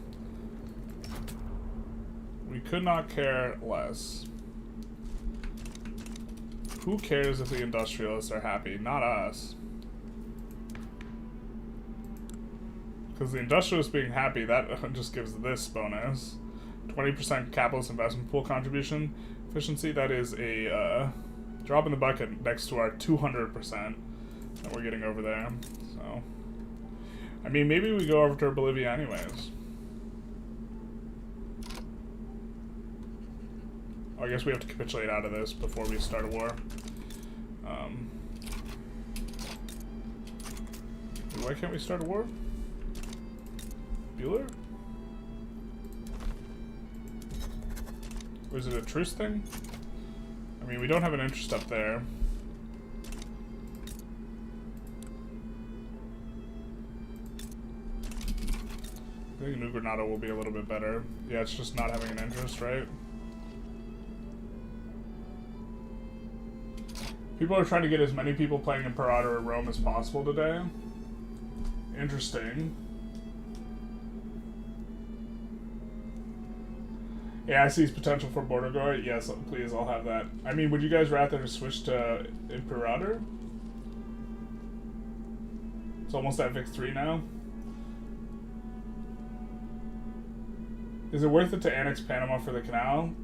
We could not care less. Who cares if the industrialists are happy? Not us. Because the industrialists being happy, that just gives this bonus. 20% capitalist investment pool contribution efficiency. That is a drop in the bucket next to our 200% that we're getting over there. So, I mean, maybe we go over to Bolivia anyways. I guess we have to capitulate out of this before we start a war. Why can't we start a war? Bueller? Or is it a truce thing? I mean, we don't have an interest up there. I think New Granada will be a little bit better. Yeah, it's just not having an interest, right? People are trying to get as many people playing Imperata or Rome as possible today. Interesting. Yeah, I see potential for border guard. Yes, please, I'll have that. I mean, would you guys rather switch to Imperator? It's almost at Vic 3 now. Is it worth it to annex Panama for the Canal?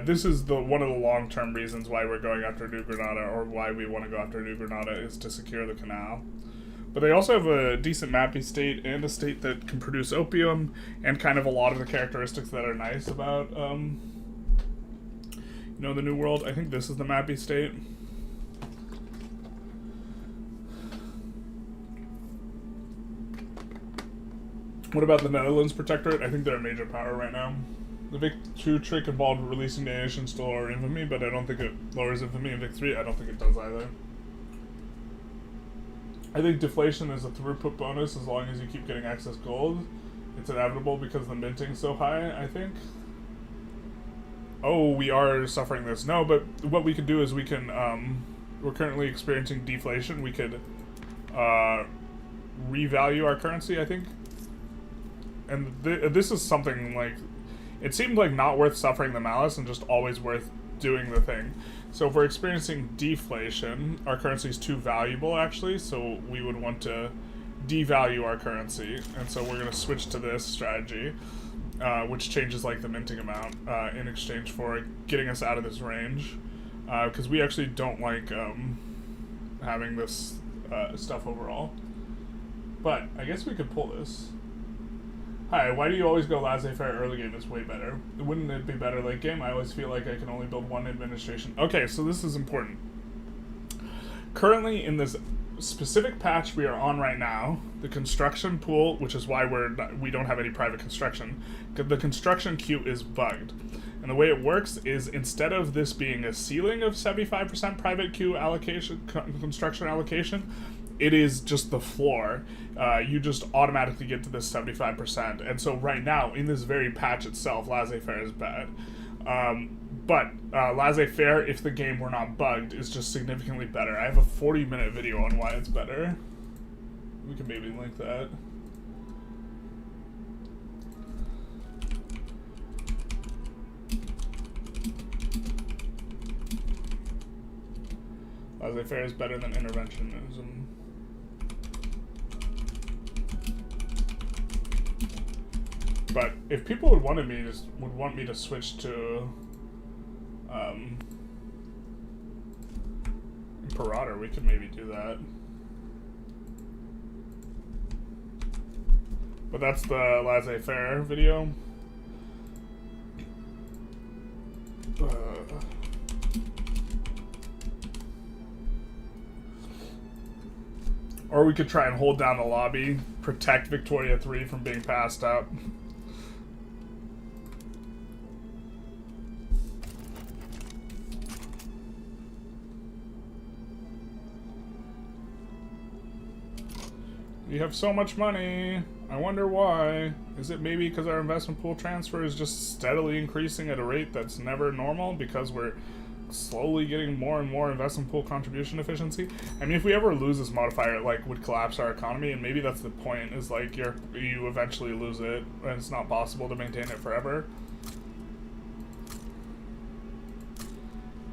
This is one of the long-term reasons why we're going after New Granada, or why we want to go after New Granada, is to secure the Canal. But they also have a decent mappy state, and a state that can produce opium, and kind of a lot of the characteristics that are nice about, you know, the New World. I think this is the mappy state. What about the Netherlands Protectorate? I think they're a major power right now. The Vic 2 trick involved releasing nations to lower infamy, but I don't think it lowers infamy. In Vic 3, I don't think it does either. I think deflation is a throughput bonus as long as you keep getting excess gold. It's inevitable because the minting's so high, I think. Oh, we are suffering this. No, but what we could do is we can, we're currently experiencing deflation. We could revalue our currency, I think. And this is something like, it seemed like not worth suffering the malice and just always worth doing the thing. So if we're experiencing deflation, our currency is too valuable actually, so we would want to devalue our currency. And so we're going to switch to this strategy, which changes like the minting amount in exchange for getting us out of this range. Because we actually don't like having this stuff overall. But I guess we could pull this. Hi, why do you always go laissez-faire early game? It's way better. Wouldn't it be better late game? I always feel like I can only build one administration. Okay, so this is important. Currently, in this specific patch we are on right now, the construction pool, which is why we don't have any private construction, the construction queue is bugged. And the way it works is, instead of this being a ceiling of 75% private queue allocation, construction allocation, it is just the floor. You just automatically get to this 75%. And so right now, in this very patch itself, laissez-faire is bad. But laissez-faire, if the game were not bugged, is just significantly better. I have a 40-minute video on why it's better. We can maybe link that. Laissez-faire is better than interventionism. But if people would want me to switch to Imperator, we could maybe do that. But that's the laissez-faire video. Or we could try and hold down the lobby protect Victoria 3 from being passed up. We have so much money. I wonder why. Is it maybe because our investment pool transfer is just steadily increasing at a rate that's never normal because we're slowly getting more and more investment pool contribution efficiency? I mean, if we ever lose this modifier, it like would collapse our economy, and maybe that's the point, is like you eventually lose it and it's not possible to maintain it forever.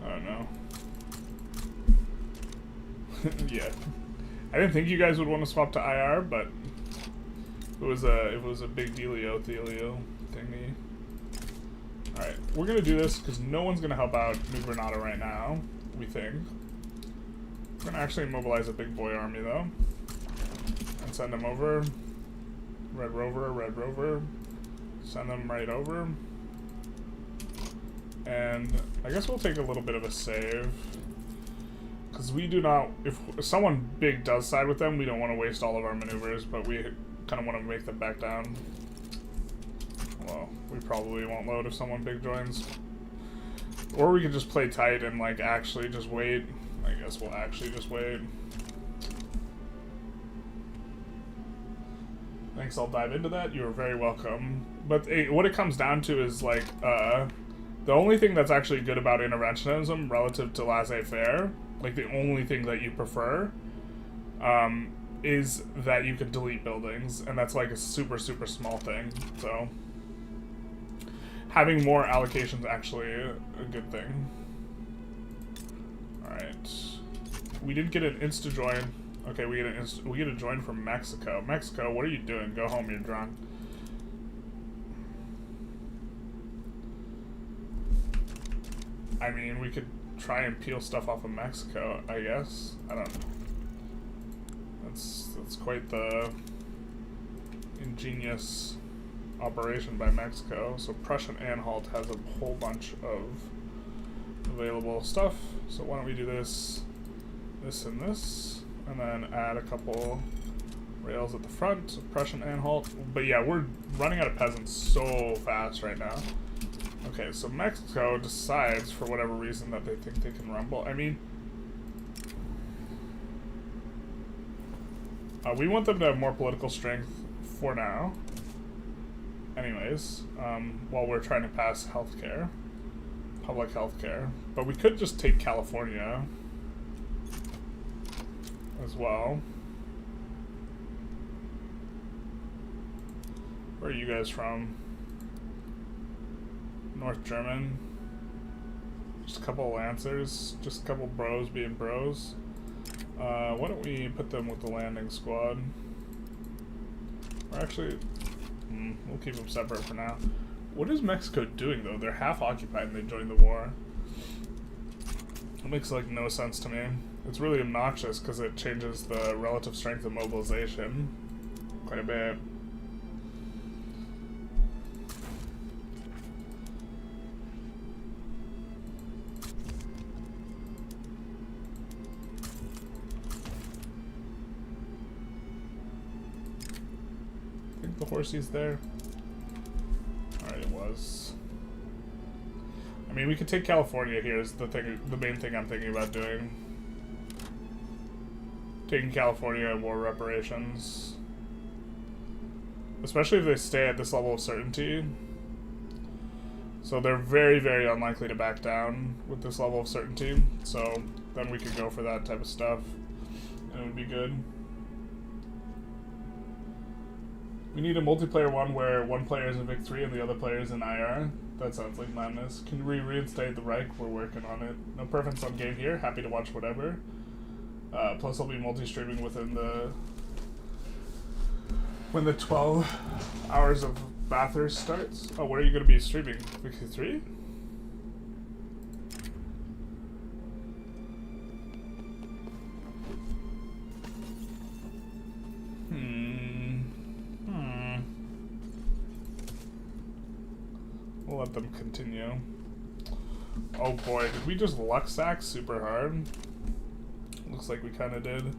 I don't know. Yeah. I didn't think you guys would want to swap to IR, but it was a big dealio thingy. Alright, we're gonna do this because no one's gonna help out New Granada right now, we think. We're gonna actually mobilize a big boy army though. And send them over. Red Rover. Send them right over. And I guess we'll take a little bit of a save. Because we do not, if someone big does side with them, we don't want to waste all of our maneuvers, but we kind of want to make them back down. Well, we probably won't load if someone big joins. Or we could just play tight and like actually just wait. I guess we'll actually just wait. Thanks, I'll dive into that. You're very welcome. But what it comes down to is like, the only thing that's actually good about interventionism relative to laissez-faire, like the only thing that you prefer, is that you can delete buildings, and that's like a super, super small thing, so having more allocations is actually a good thing. Alright. We didn't get an insta-join. Okay, we get a join from Mexico. Mexico, what are you doing? Go home, you're drunk. I mean, we could try and peel stuff off of Mexico, I guess. I don't know. That's quite the ingenious operation by Mexico. So Prussian Anhalt has a whole bunch of available stuff. So why don't we do this, and this, and then add a couple rails at the front. Prussian Anhalt. But yeah, we're running out of peasants so fast right now. Okay, so Mexico decides, for whatever reason, that they think they can rumble. I mean, we want them to have more political strength for now. Anyways, while we're trying to pass healthcare, public healthcare. But we could just take California as well. Where are you guys from? North German. Just a couple of Lancers. Just a couple bros being bros. Why don't we put them with the landing squad? Or actually, we'll keep them separate for now. What is Mexico doing though? They're half occupied and they joined the war. It makes like no sense to me. It's really obnoxious because it changes the relative strength of mobilization quite a bit. The horsey's there. Alright, it was. I mean, we could take California here is the main thing I'm thinking about doing. Taking California and war reparations. Especially if they stay at this level of certainty. So they're very, very unlikely to back down with this level of certainty. So then we could go for that type of stuff. And it would be good. We need a multiplayer one where one player is in Vic 3 and the other player is in IR. That sounds like madness. Can we reinstate the Reich? We're working on it. No preference on game here. Happy to watch whatever. Plus I'll be multi-streaming within when the 12 hours of Bathurst starts. Oh, where are you going to be streaming? Vic 3? We'll let them continue. Oh boy, did we just luck sack super hard? Looks like we kind of did.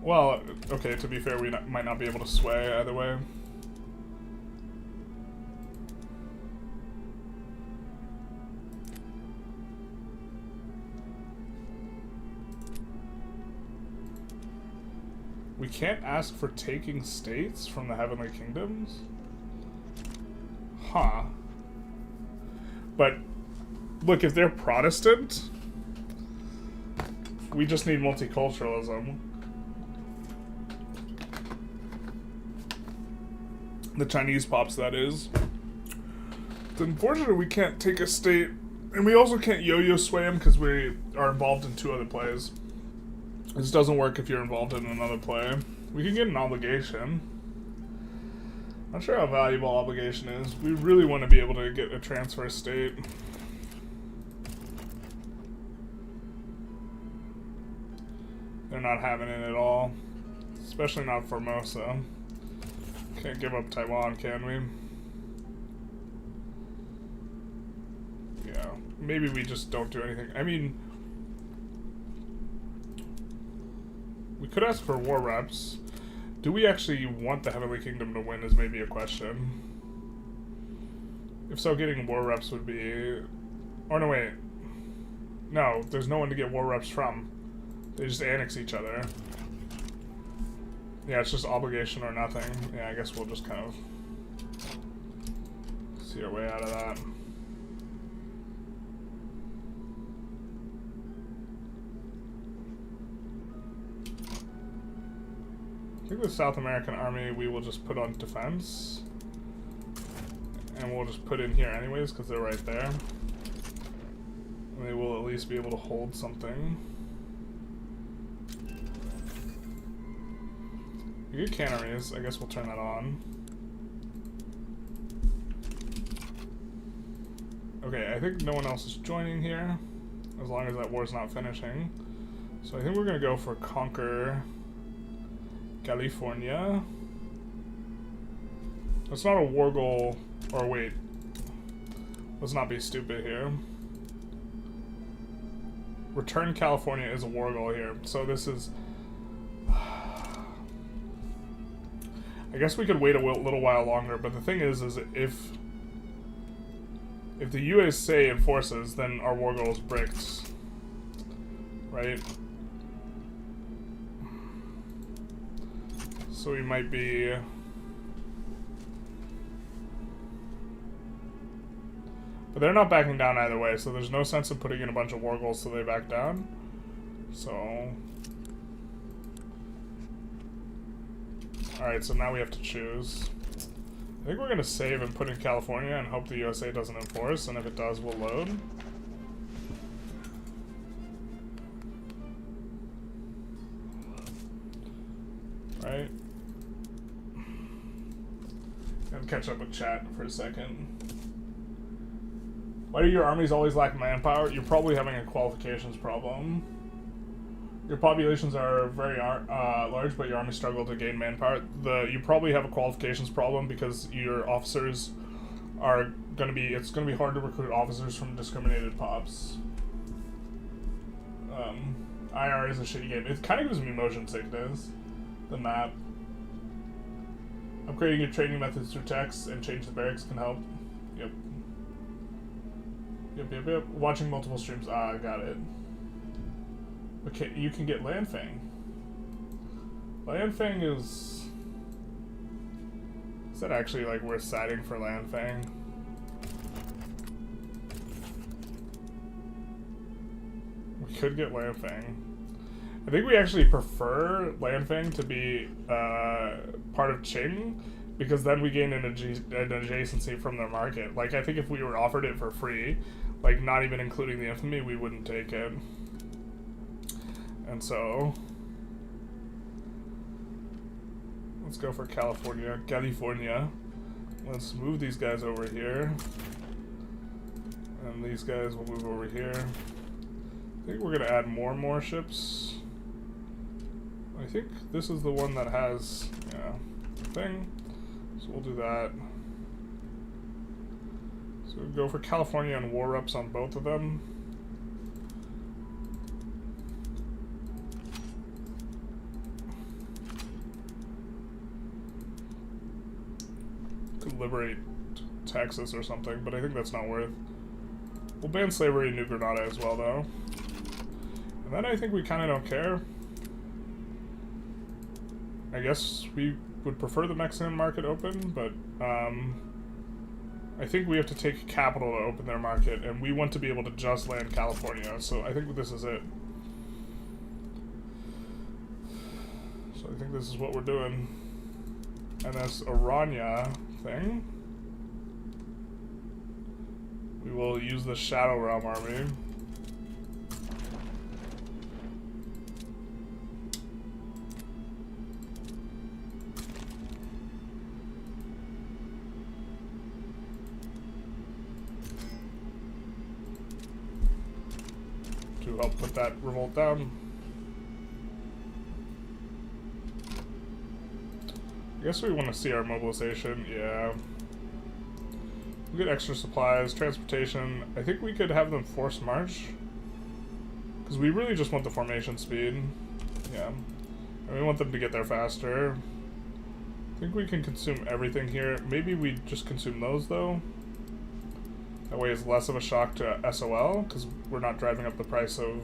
Well, okay, to be fair, we might not be able to sway either way. We can't ask for taking states from the Heavenly Kingdoms? Huh. But, look, if they're Protestant, we just need multiculturalism. The Chinese pops, that is. It's unfortunate we can't take a state, and we also can't yo-yo sway them because we are involved in 2 other plays. This doesn't work if you're involved in another play. We can get an obligation. Not sure how valuable obligation is. We really want to be able to get a transfer state. They're not having it at all. Especially not Formosa. Can't give up Taiwan, can we? Yeah. Maybe we just don't do anything. I mean, we could ask for war reps. Do we actually want the Heavenly Kingdom to win is maybe a question. If so, getting war reps would be... Oh, no, wait. No, there's no one to get war reps from. They just annex each other. Yeah, it's just obligation or nothing. Yeah, I guess we'll just kind of see our way out of that. I think the South American army we will just put on defense. And we'll just put in here anyways, because they're right there. And they will at least be able to hold something. Good canneries, I guess we'll turn that on. Okay, I think no one else is joining here, as long as that war's not finishing. So I think we're gonna go for conquer California. That's not a war goal, or wait, let's not be stupid here. Return California is a war goal here, so this is... I guess we could wait a little while longer, but the thing is if the USA enforces, then our war goal is bricked, right? So we might be... But they're not backing down either way, so there's no sense in putting in a bunch of war goals so they back down. So... Alright, so now we have to choose. I think we're going to save and put in California and hope the USA doesn't enforce, and if it does, we'll load. Right? And catch up with chat for a second. Why do your armies always lack manpower? You're probably having a qualifications problem. Your populations are very large, but your army struggle to gain manpower. You probably have a qualifications problem because your officers are going to be... It's going to be hard to recruit officers from discriminated pops. IR is a shitty game. It kind of gives me motion sickness. The map. Upgrading your training methods through text and change the barracks can help. Yep. Yep. Watching multiple streams. I got it. Okay, you can get Landfang. Landfang is... Is that actually, like, worth siding for Landfang? We could get Landfang. I think we actually prefer Landfang to be part of Qing, because then we gain an adjacency from their market. Like, I think if we were offered it for free, like, not even including the infamy, we wouldn't take it. And so, let's go for California. Let's move these guys over here. And these guys will move over here. I think we're going to add more and more ships. I think this is the one that has, thing. So we'll do that. So we'll go for California and war reps on both of them. liberate Texas or something, but I think that's not worth. We'll ban slavery in New Granada as well, though. And then I think we kind of don't care. I guess we would prefer the Mexican market open, but I think we have to take capital to open their market, and we want to be able to just land California, so I think this is it. So I think this is what we're doing. And this Aranya thing, we will use the Shadow Realm army. To help put that revolt down. I guess we want to see our mobilization, yeah. We get extra supplies, transportation. I think we could have them force march. Because we really just want the formation speed. Yeah. And we want them to get there faster. I think we can consume everything here. Maybe we just consume those, though. That way it's less of a shock to SOL, because we're not driving up the price of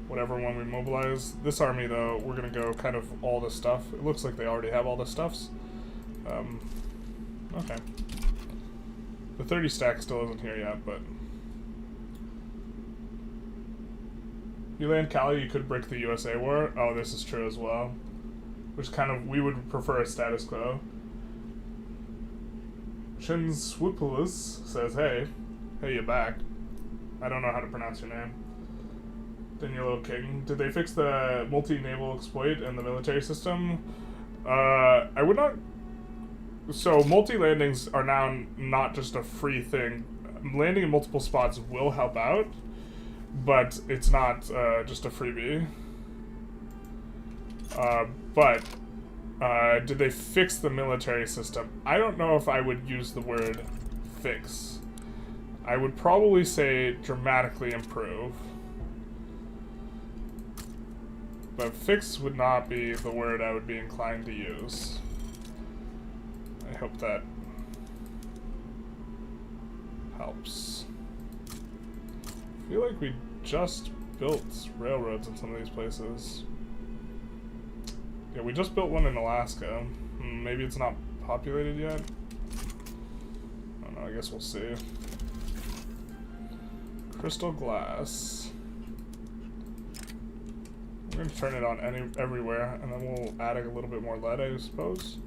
whatever when we mobilize. This army, though, we're going to go kind of all this stuff. It looks like they already have all the stuffs. Okay. The 30 stack still isn't here yet, but... You land Cali, you could brick the USA war. Oh, this is true as well. Which kind of, we would prefer a status quo. Chinswipulus says, hey, you back. I don't know how to pronounce your name. Daniel King. Did they fix the multi-naval exploit and the military system? I would not... So, multi-landings are now not just a free thing. Landing in multiple spots will help out, but it's not just a freebie. Did they fix the military system? I don't know if I would use the word fix. I would probably say dramatically improve. But fix would not be the word I would be inclined to use. I hope that helps. I feel like we just built railroads in some of these places. Yeah, we just built one in Alaska. Maybe it's not populated yet? I don't know, I guess we'll see. Crystal glass. We're going to turn it on everywhere, and then we'll add a little bit more lead, I suppose.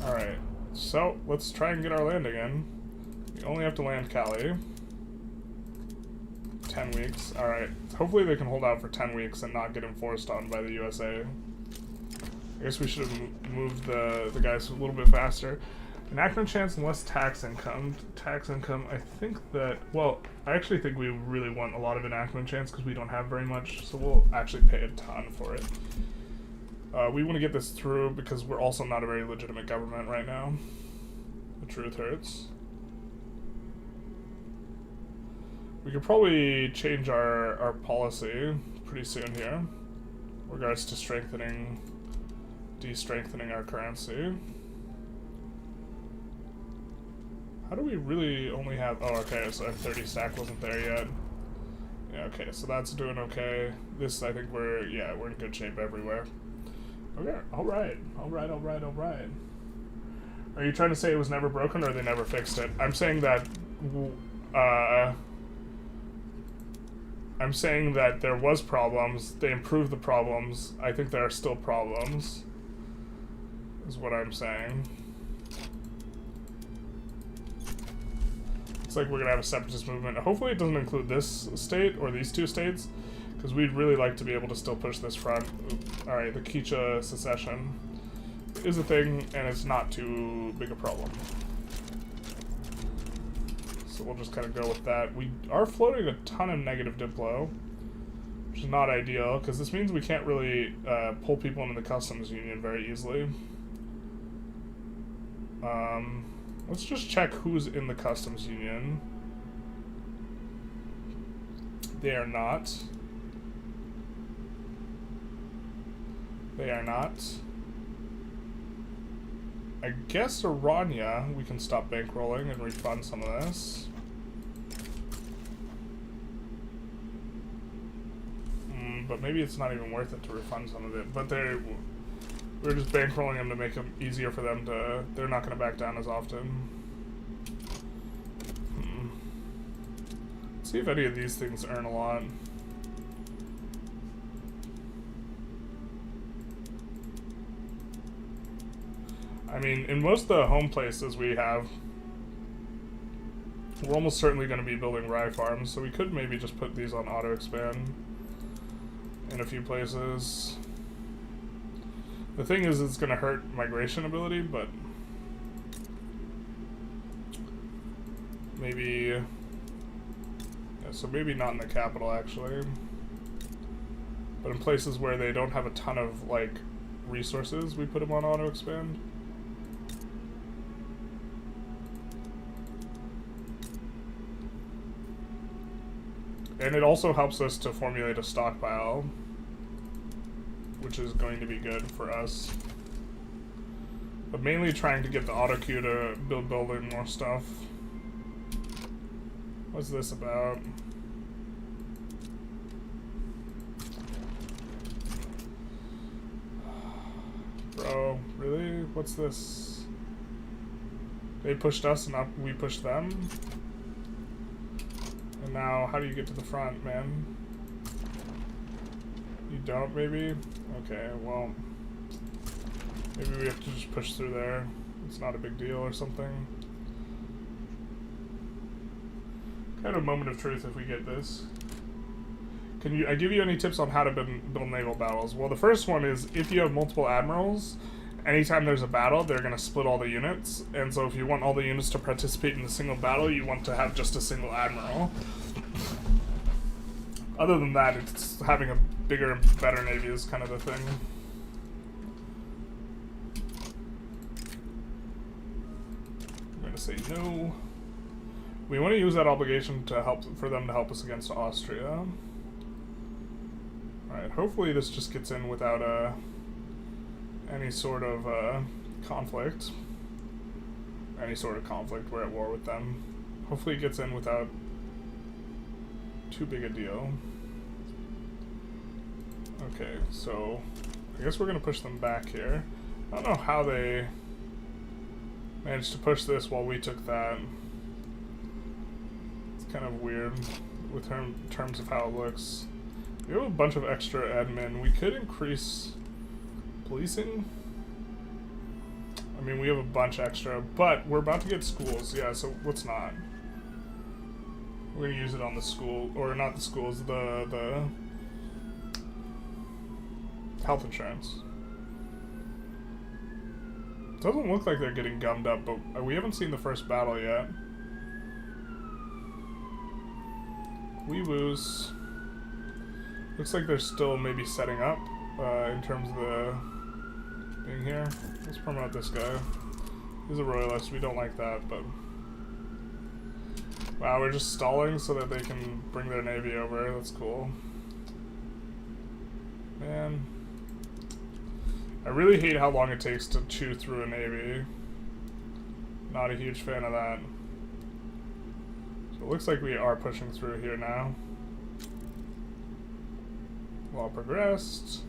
Alright, so let's try and get our land again. We only have to land Cali. 10 weeks. Alright, hopefully they can hold out for 10 weeks and not get enforced on by the USA. I guess we should have moved the guys a little bit faster. Enactment chance and less tax income. Tax income, I think that... Well, I actually think we really want a lot of enactment chance because we don't have very much, so we'll actually pay a ton for it. We want to get this through because we're also not a very legitimate government right now. The truth hurts. We could probably change our policy pretty soon here in regards to strengthening, de-strengthening our currency. How do we really only have... Oh, okay, so our 30 stack wasn't there yet. Yeah, okay, so that's doing okay. This, I think we're in good shape everywhere. Okay, alright. Are you trying to say it was never broken or they never fixed it? I'm saying that... I'm saying that there was problems, they improved the problems, I think there are still problems, is what I'm saying. It's like we're gonna have a separatist movement. Hopefully it doesn't include this state, or these two states, because we'd really like to be able to still push this front. Alright, the Quichua secession is a thing, and it's not too big a problem. So we'll just kind of go with that. We are floating a ton of negative diplo, which is not ideal, because this means we can't really pull people into the customs union very easily. Let's just check who's in the customs union. They are not. They are not. I guess Aranya, we can stop bankrolling and refund some of this. But maybe it's not even worth it to refund some of it. But we're just bankrolling them to make them easier for them to... They're not going to back down as often. Let's see if any of these things earn a lot. I mean, in most of the home places we have, we're almost certainly going to be building rye farms, so we could maybe just put these on auto expand in a few places. The thing is, it's going to hurt migration ability, but maybe, yeah, so maybe not in the capital actually, but in places where they don't have a ton of like resources, we put them on auto expand. And it also helps us to formulate a stockpile, which is going to be good for us. But mainly trying to get the auto queue to building more stuff. What's this about? Bro, really? What's this? They pushed us and we pushed them? And now, how do you get to the front, man? You don't, maybe? Okay, well, maybe we have to just push through there. It's not a big deal or something. Kind of a moment of truth if we get this. Can I give you any tips on how to build naval battles? Well, the first one is if you have multiple admirals, anytime there's a battle, they're going to split all the units. And so if you want all the units to participate in the single battle, you want to have just a single admiral. Other than that, it's having a bigger and better navy is kind of the thing. I'm going to say no. We want to use that obligation to for them to help us against Austria. Alright, hopefully this just gets in without any sort of conflict. Any sort of conflict, we're at war with them. Hopefully it gets in without too big a deal. Okay, so I guess we're going to push them back here. I don't know how they managed to push this while we took that. It's kind of weird with terms of how it looks. We have a bunch of extra admin. We could increase policing. I mean, we have a bunch extra, but we're about to get schools. Yeah, so let's not. We're going to use it on the school, or not the schools, the health insurance. Doesn't look like they're getting gummed up, but we haven't seen the first battle yet. Weeboos. Looks like they're still maybe setting up in terms of the being here. Let's promote this guy. He's a royalist. We don't like that, but wow, we're just stalling so that they can bring their navy over. That's cool. Man, I really hate how long it takes to chew through a navy. Not a huge fan of that. So it looks like we are pushing through here now. Well progressed.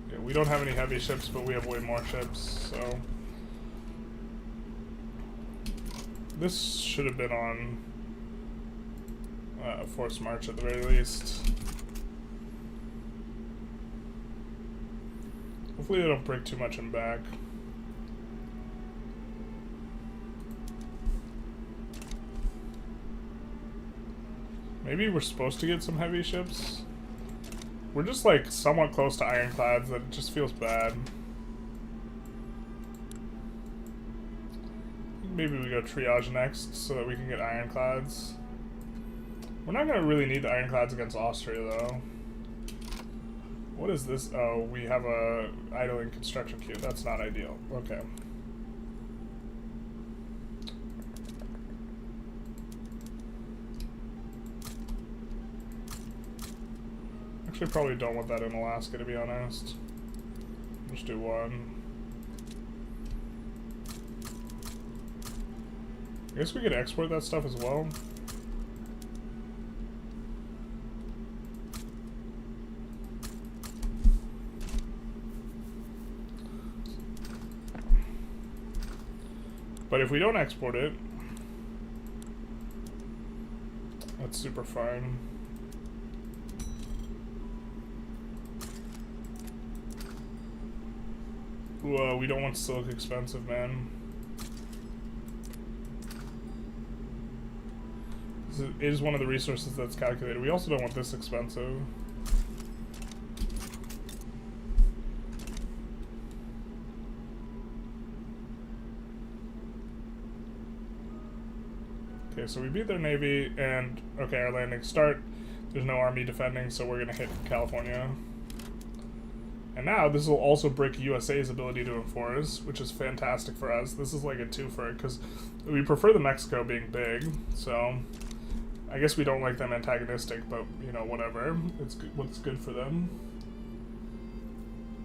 Yeah, we don't have any heavy ships, but we have way more ships, so this should have been on forced march at the very least. Hopefully they don't break too much in back. Maybe we're supposed to get some heavy ships. We're just like somewhat close to ironclads that it just feels bad. Maybe we go triage next so that we can get ironclads. We're not going to really need the ironclads against Austria though. What is this? Oh, we have a idling construction queue. That's not ideal. Okay. Actually, probably don't want that in Alaska, to be honest. Just do one. I guess we could export that stuff as well. But if we don't export it, that's super fine. Whoa, we don't want silk expensive, man. This is one of the resources that's calculated. We also don't want this expensive. Okay, so we beat their navy, and okay, our landing start. There's no army defending, so we're gonna hit California. And now this will also break USA's ability to enforce, which is fantastic for us. This is like a twofer, because we prefer the Mexico being big, so I guess we don't like them antagonistic, but you know, whatever. It's what's good for them.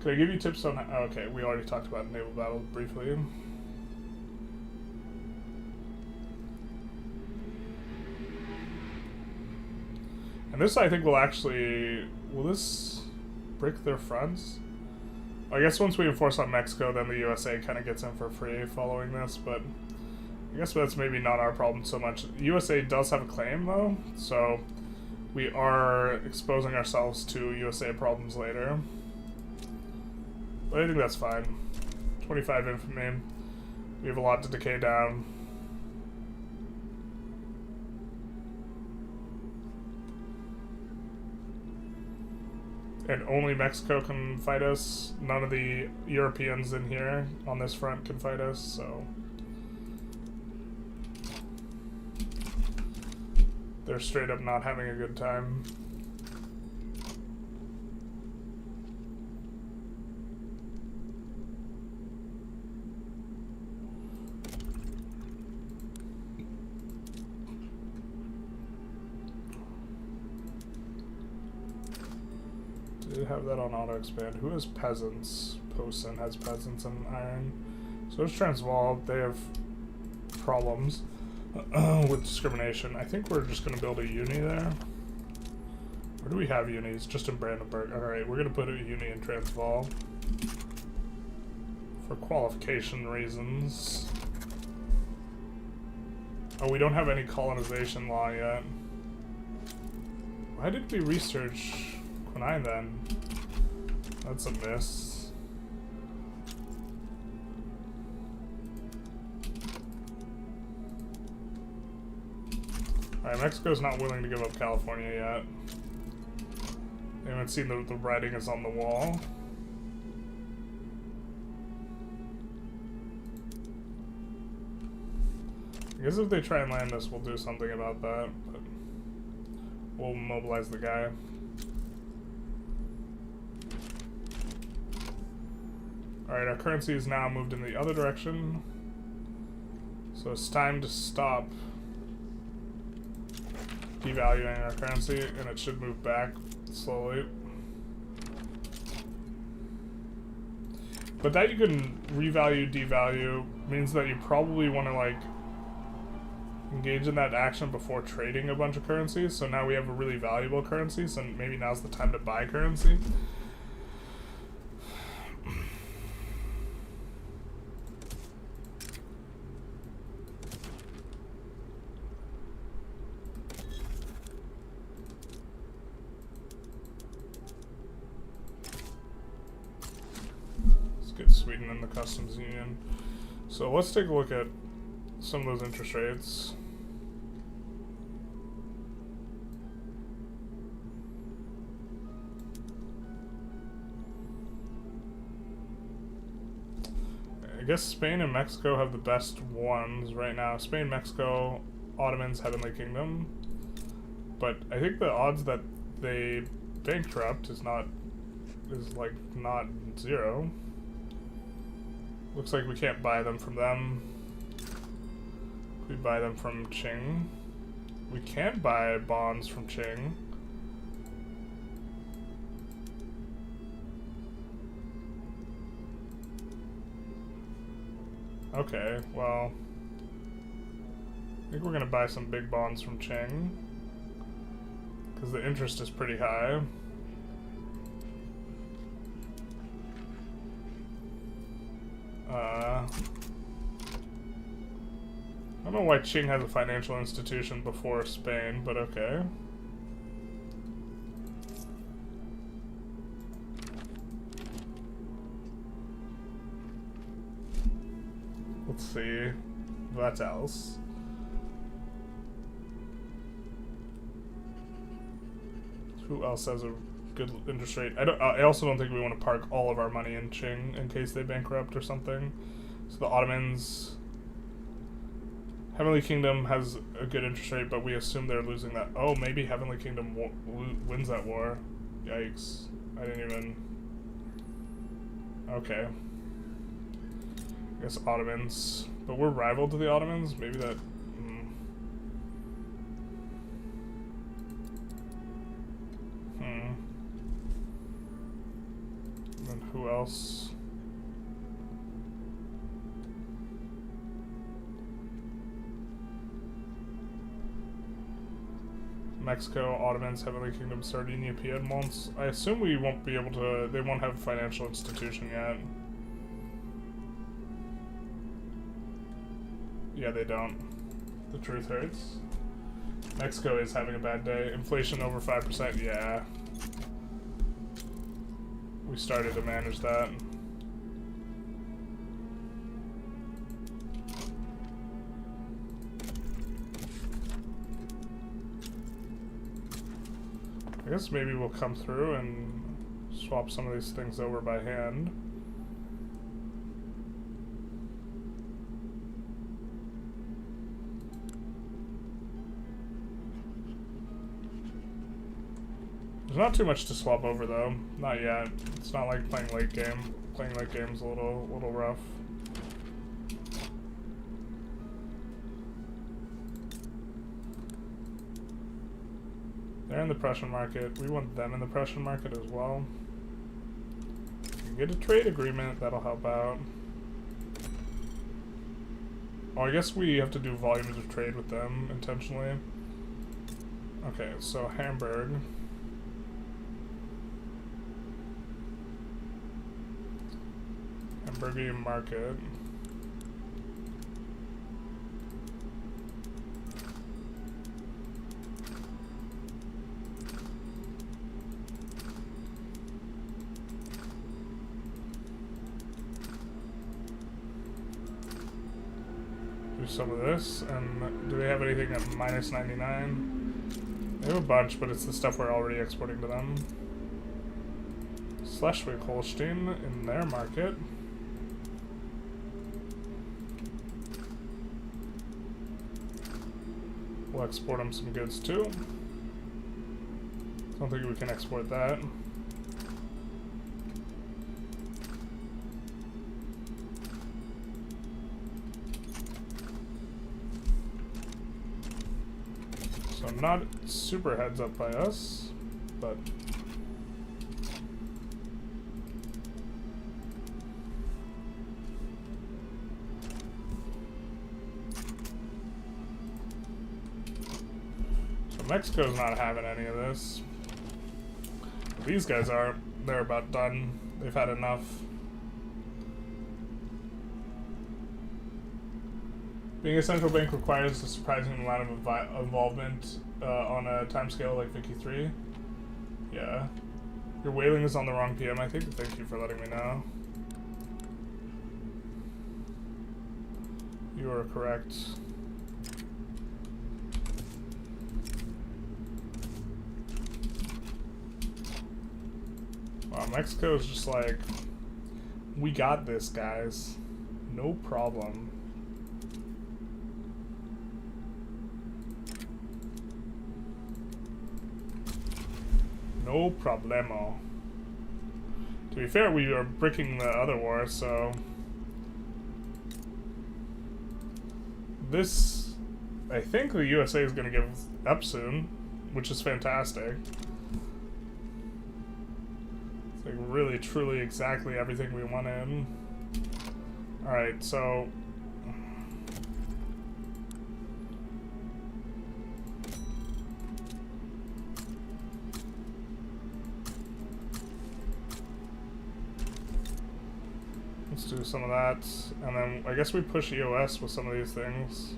Could I give you tips on? Oh, okay, we already talked about naval battle briefly. And this, I think, will actually... Will this break their fronts? I guess once we enforce on Mexico, then the USA kind of gets in for free following this, but I guess that's maybe not our problem so much. USA does have a claim, though, so we are exposing ourselves to USA problems later. But I think that's fine. 25 infamy. We have a lot to decay down. And only Mexico can fight us. None of the Europeans in here on this front can fight us, so they're straight up not having a good time. Did have that on auto expand. Who has peasants? Posen has peasants and iron. So does Transvaal. They have problems with discrimination. I think we're just going to build a uni there. Where do we have unis? Just in Brandenburg. Alright, we're going to put a uni in Transvaal for qualification reasons. Oh, we don't have any colonization law yet. Why did we research Quinine then? That's a miss. Alright, Mexico's not willing to give up California yet. They haven't seen the writing is on the wall. I guess if they try and land us, we'll do something about that, but we'll mobilize the guy. Alright, our currency is now moved in the other direction. So it's time to stop devaluing our currency, and it should move back slowly. But that you can revalue, devalue, means that you probably want to, like, engage in that action before trading a bunch of currencies. So now we have a really valuable currency, so maybe now's the time to buy currency. Sweden and the customs union. So let's take a look at some of those interest rates. I guess Spain and Mexico have the best ones right now. Spain, Mexico, Ottomans, Heavenly Kingdom. But I think the odds that they bankrupt is not is like not 0. Looks like we can't buy them from them. We buy them from Qing. We can buy bonds from Qing. Okay, well, I think we're gonna buy some big bonds from Qing because the interest is pretty high. I don't know why Qing has a financial institution before Spain, but okay. Let's see what else. Who else has a good interest rate? I also don't think we want to park all of our money in Qing in case they bankrupt or something. So the Ottomans, Heavenly Kingdom has a good interest rate, but we assume they're losing that. Oh, maybe Heavenly Kingdom wins that war. Yikes! I didn't even. Okay. I guess Ottomans, but we're rival to the Ottomans. Maybe that. And who else? Mexico, Ottomans, Heavenly Kingdom, Sardinia, Piedmont. I assume we won't be able to. They won't have a financial institution yet. Yeah, they don't. The truth hurts. Mexico is having a bad day. Inflation over 5%. Yeah. We started to manage that. I guess maybe we'll come through and swap some of these things over by hand. There's not too much to swap over though. Not yet. It's not like playing late game. Playing late game's a little rough. They're in the Prussian market. We want them in the Prussian market as well. We get a trade agreement, that'll help out. Oh, I guess we have to do volumes of trade with them intentionally. Okay, so Hamburg. Hamburgian market. Do some of this, and do they have anything at minus 99? They have a bunch, but it's the stuff we're already exporting to them. Schleswig-Holstein in their market. We'll export them some goods too. Don't think we can export that. So not super heads up by us, but Mexico's not having any of this. These guys are. They're about done. They've had enough. Being a central bank requires a surprising amount of involvement on a timescale like Vicky 3. Yeah. Your whaling is on the wrong PM, I think. Thank you for letting me know. You are correct. Wow, Mexico is just like, we got this, guys. No problem. No problemo. To be fair, we are bricking the other war, so... This... I think the USA is going to give up soon, which is fantastic. It's like really, truly exactly everything we wanted. Alright, so... Let's do some of that, and then I guess we push EOS with some of these things.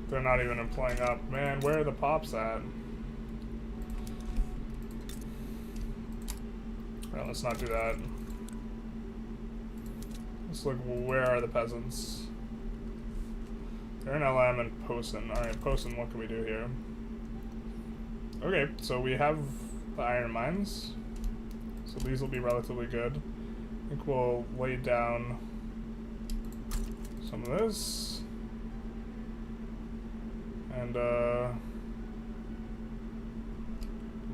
They're not even employing up. Man, where are the pops at? Well, let's not do that. Let's look, where are the peasants? They're in LM and Posen. Alright, Posen, what can we do here? Okay, so we have the iron mines. So these will be relatively good. I think we'll lay down some of this. And,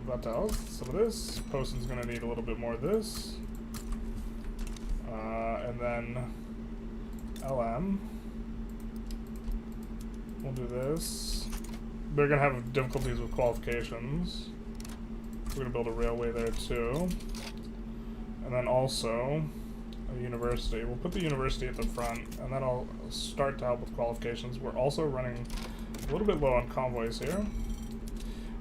Vatel, some of this. Posen's gonna need a little bit more of this. And then LM. We'll do this. They're gonna have difficulties with qualifications. We're gonna build a railway there too. And then also a university. We'll put the university at the front, and then I'll start to help with qualifications. We're also running a little bit low on convoys here.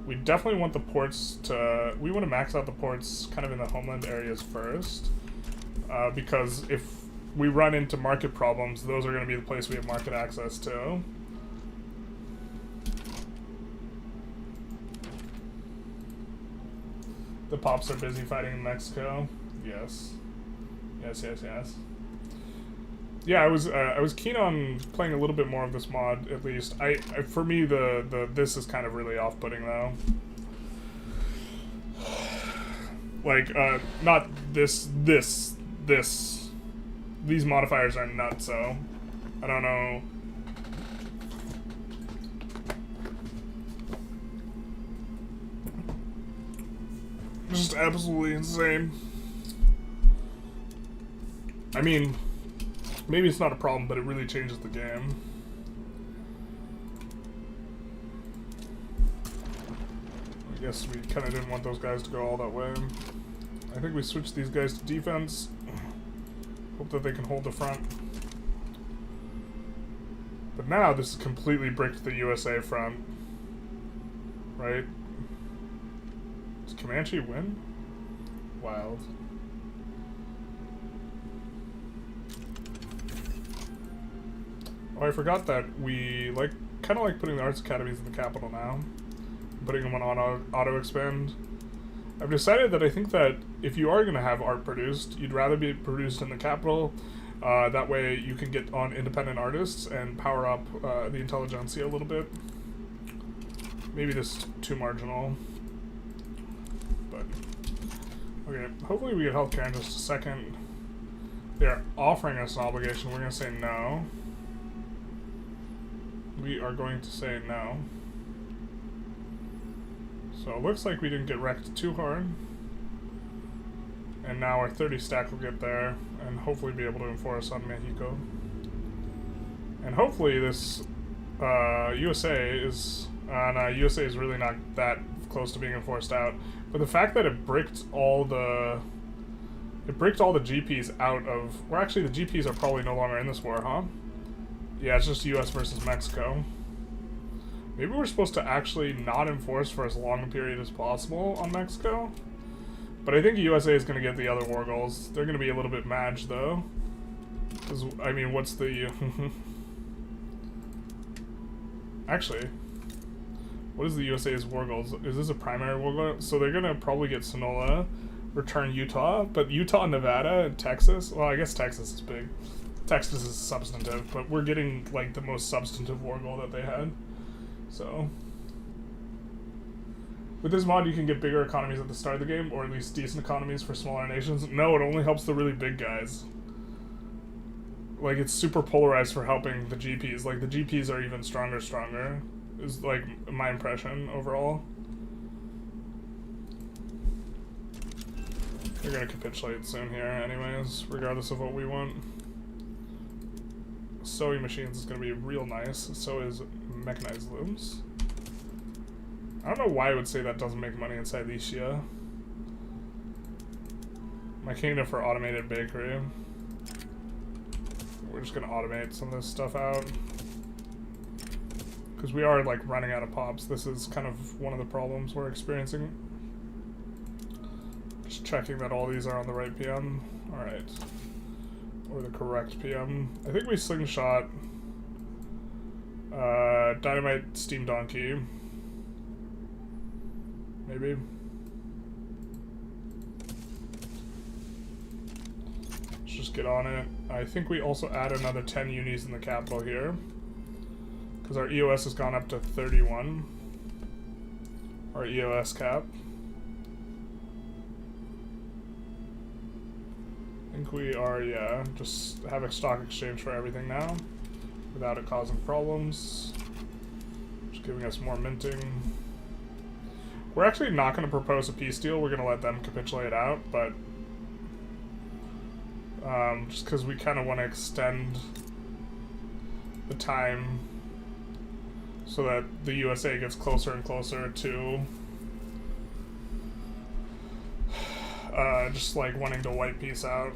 We definitely want the ports to... We want to max out the ports kind of in the homeland areas first. Because if we run into market problems, those are going to be the place we have market access to. The pops are busy fighting in Mexico. Yes. Yes, yes, yes. Yeah, I was keen on playing a little bit more of this mod, at least. For me, this is kind of really off-putting, though. Like, not this. These modifiers are nuts, so I don't know. Just absolutely insane. I mean, maybe it's not a problem, but it really changes the game. I guess we kind of didn't want those guys to go all that way. I think we switched these guys to defense. Hope that they can hold the front. But now this has completely bricked the USA front. Right? Does Comanche win? Wild. Oh, I forgot that we kind of like putting the arts academies in the capital now. Putting them on auto expand. I've decided that I think that if you are going to have art produced, you'd rather be produced in the capital. That way you can get on independent artists and power up the Intelligentsia a little bit. Maybe this is too marginal. But, okay, hopefully we get healthcare in just a second. They're offering us an obligation. We're going to say no. We are going to say no. So it looks like we didn't get wrecked too hard. And now our 30 stack will get there and hopefully be able to enforce on Mexico. And hopefully this USA is USA is really not that close to being enforced out. But the fact that it bricked all the GPs out of... Well, actually the GPs are probably no longer in this war, huh? Yeah, it's just US versus Mexico. Maybe we're supposed to actually not enforce for as long a period as possible on Mexico. But I think USA is going to get the other war goals. They're going to be a little bit matched, though. Because, I mean, what's the... Actually, what is the USA's war goals? Is this a primary war goal? So they're going to probably get Sonora, return Utah, but Utah, Nevada, and Texas? Well, I guess Texas is big. Texas is substantive, but we're getting, like, the most substantive war goal that they had. So, with this mod, you can get bigger economies at the start of the game, or at least decent economies for smaller nations. No, it only helps the really big guys. Like, it's super polarized for helping the GPs. Like, the GPs are even stronger, is, like, my impression overall. We're gonna capitulate soon here anyways, regardless of what we want. Sewing machines is gonna be real nice. So is mechanized looms. I don't know why I would say that doesn't make money in Silesia. My kingdom for automated bakery. We're just gonna automate some of this stuff out. Because we are like running out of pops. This is kind of one of the problems we're experiencing. Just checking that all these are on the right PM. Alright. Or the correct PM. I think we slingshot dynamite steam donkey. Maybe. Let's just get on it. I think we also add another 10 unis in the capital here. Because our EOS has gone up to 31. Our EOS cap. I think we are, yeah, just have a stock exchange for everything now. Without it causing problems. Just giving us more minting. We're actually not going to propose a peace deal. We're going to let them capitulate out, but just because we kind of want to extend the time so that the USA gets closer and closer to just like wanting to wipe peace out.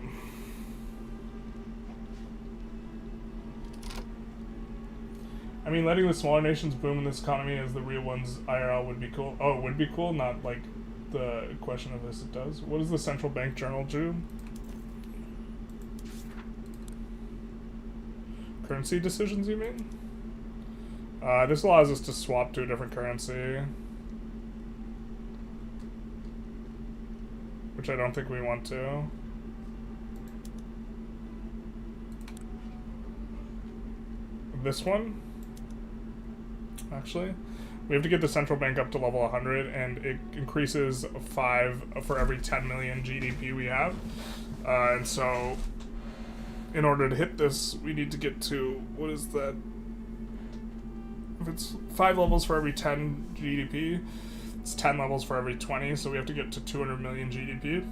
I mean, letting the smaller nations boom in this economy as the real ones IRL would be cool. Oh, it would be cool? Not like the question of this it does. What does the central bank journal do? Currency decisions, you mean? This allows us to swap to a different currency. Which I don't think we want to. This one? Actually, we have to get the central bank up to level 100, and it increases 5 for every 10 million GDP we have. And so, in order to hit this, we need to get to, what is that? If it's 5 levels for every 10 GDP, it's 10 levels for every 20, so we have to get to 200 million GDP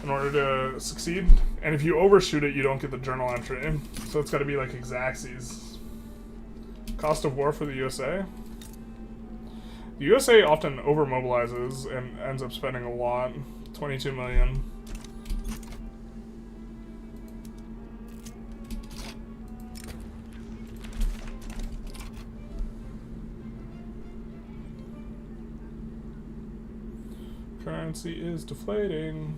in order to succeed. And if you overshoot it, you don't get the journal entry. So it's got to be like exactsies. Cost of war for the USA. The USA often over-mobilizes and ends up spending a lot. 22 million. Currency is deflating.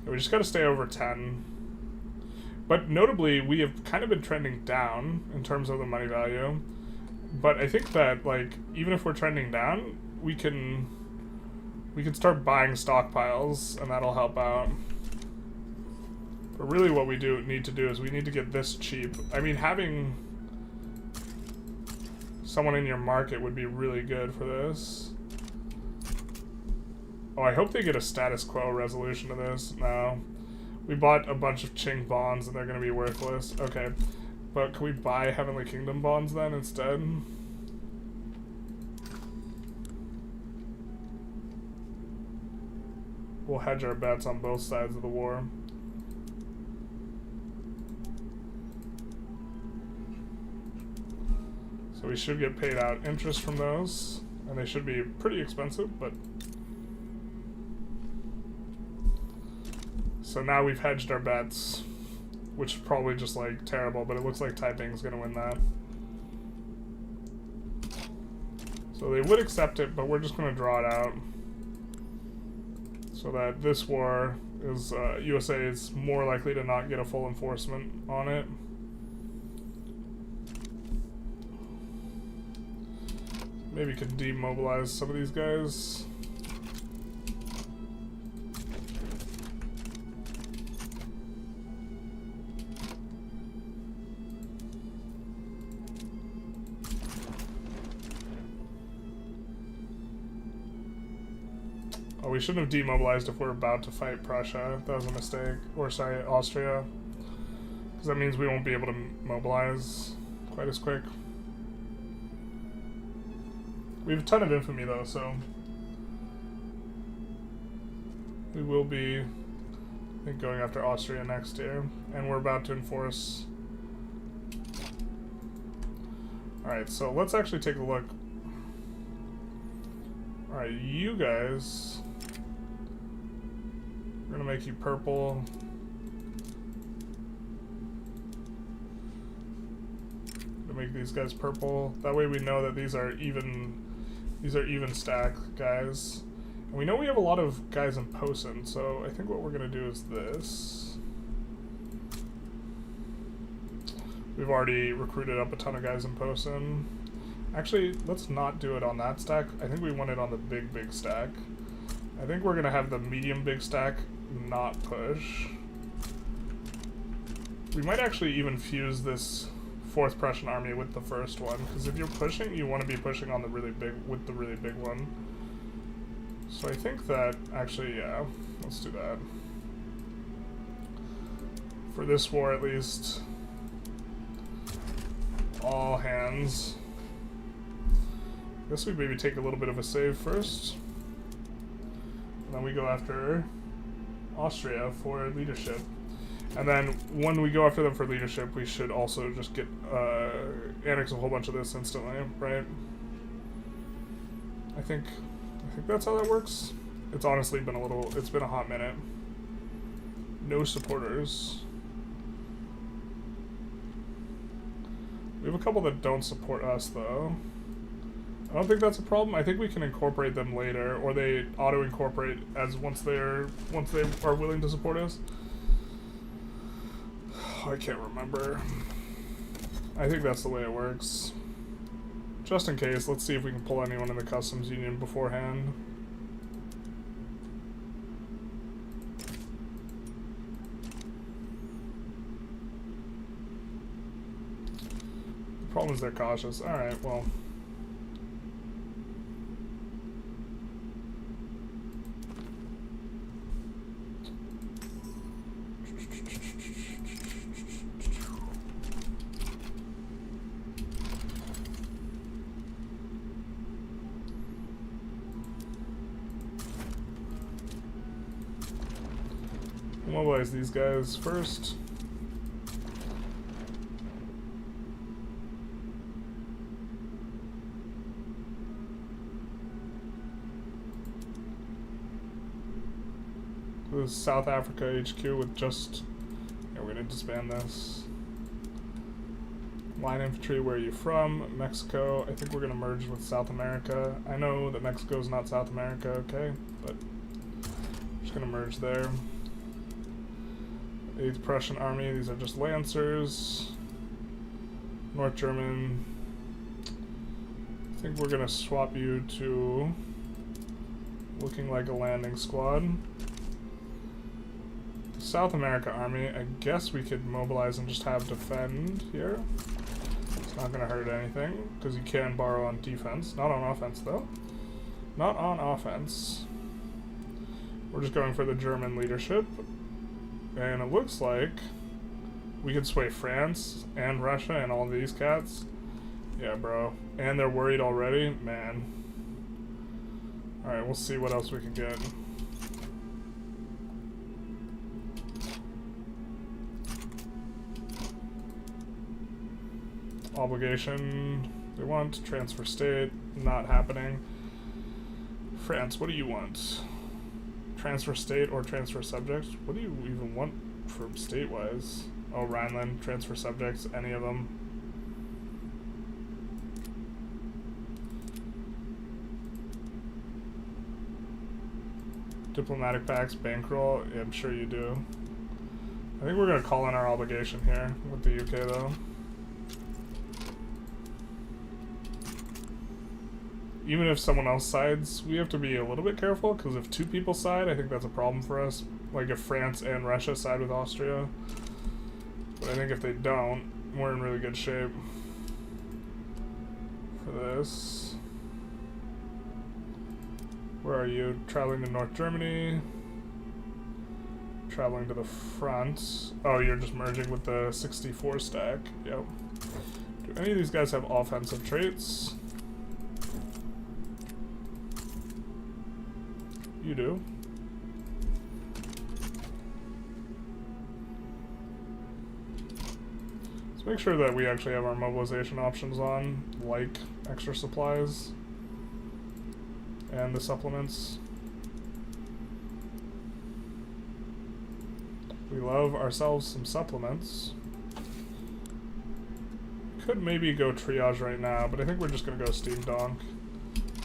We just gotta stay over 10. But notably, we have kind of been trending down in terms of the money value. But I think that, like, even if we're trending down, we can start buying stockpiles, and that'll help out. But really what we need to do is we need to get this cheap. I mean, having someone in your market would be really good for this. Oh, I hope they get a status quo resolution to this. No. We bought a bunch of Qing bonds and they're going to be worthless. Okay. But can we buy Heavenly Kingdom bonds then instead? We'll hedge our bets on both sides of the war. So we should get paid out interest from those. And they should be pretty expensive, but... So now we've hedged our bets, which is probably just like terrible, but it looks like Taiping's gonna win that. So they would accept it, but we're just gonna draw it out. So that this war is, USA is more likely to not get a full enforcement on it. Maybe could demobilize some of these guys. Oh, we shouldn't have demobilized if we're about to fight Prussia. That was a mistake. Or, sorry, Austria. Because that means we won't be able to mobilize quite as quick. We have a ton of infamy, though, so... We will be, I think, going after Austria next year, and we're about to enforce. Alright, so let's actually take a look. Alright, you guys, we're gonna make you purple. Gonna make these guys purple. That way we know that these are even stack guys. And we know we have a lot of guys in Posen, so I think what we're gonna do is this. We've already recruited up a ton of guys in Posen. Actually, let's not do it on that stack. I think we want it on the big stack. I think we're gonna have the medium big stack not push. We might actually even fuse this 4th Prussian army with the first one, because if you're pushing, you want to be pushing on the really big one. So I think that actually, yeah, let's do that. For this war, at least, all hands. I guess we maybe take a little bit of a save first, and then we go after Austria for leadership. And then when we go after them for leadership, we should also just get annex a whole bunch of this instantly, right? I think that's how that works. It's honestly been it's been a hot minute. No supporters. We have a couple that don't support us though. I don't think that's a problem. I think we can incorporate them later, or they auto-incorporate as once they are willing to support us. I can't remember. I think that's the way it works. Just in case, let's see if we can pull anyone in the customs union beforehand. The problem is they're cautious. Alright, well. Mobilize these guys first. This is South Africa HQ with just... Yeah, we're gonna disband this. Line infantry, where are you from? Mexico. I think we're gonna merge with South America. I know that Mexico is not South America, okay, but I'm just gonna merge there. 8th Prussian Army, these are just Lancers. North German. I think we're gonna swap you to looking like a landing squad. The South America Army, I guess we could mobilize and just have defend here. It's not gonna hurt anything, because you can borrow on defense. Not on offense, though. Not on offense. We're just going for the German leadership. And it looks like we could sway France and Russia and all these cats. Yeah, bro. And they're worried already? Man. Alright, we'll see what else we can get. Obligation. They want transfer state. Not happening. France, what do you want? Transfer state or transfer subjects? What do you even want from state-wise? Oh, Rhineland, transfer subjects, any of them. Diplomatic pacts, bankroll, yeah, I'm sure you do. I think we're gonna call in our obligation here with the UK though. Even if someone else sides, we have to be a little bit careful, because if 2 people side, I think that's a problem for us. Like if France and Russia side with Austria. But I think if they don't, we're in really good shape for this. Where are you? Traveling to North Germany. Traveling to the front. Oh, you're just merging with the 64 stack. Yep. Do any of these guys have offensive traits? You do. Let's make sure that we actually have our mobilization options on, like extra supplies and the supplements. We love ourselves some supplements. Could maybe go triage right now, but I think we're just going to go steam donk.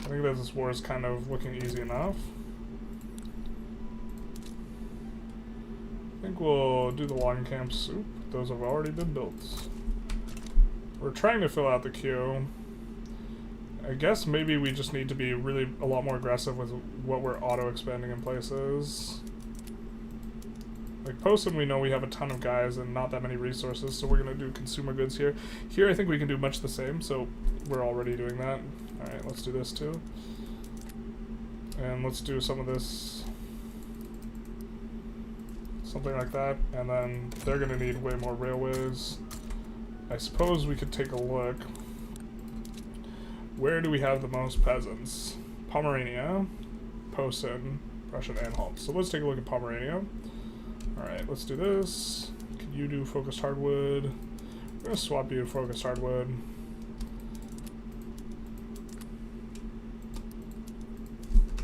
I think that this war is kind of looking easy enough. I think we'll do the logging camp soup. Those have already been built. We're trying to fill out the queue. I guess maybe we just need to be really a lot more aggressive with what we're auto-expanding in places. Like Poston, we know we have a ton of guys and not that many resources, so we're going to do consumer goods here. Here I think we can do much the same, so we're already doing that. Alright, let's do this too. And let's do some of this. Something like that, and then they're going to need way more railways. I suppose we could take a look. Where do we have the most peasants? Pomerania, Posen, Prussia, and Anhalt. So let's take a look at Pomerania. Alright, let's do this. Can you do focused hardwood? We're going to swap you to focused hardwood.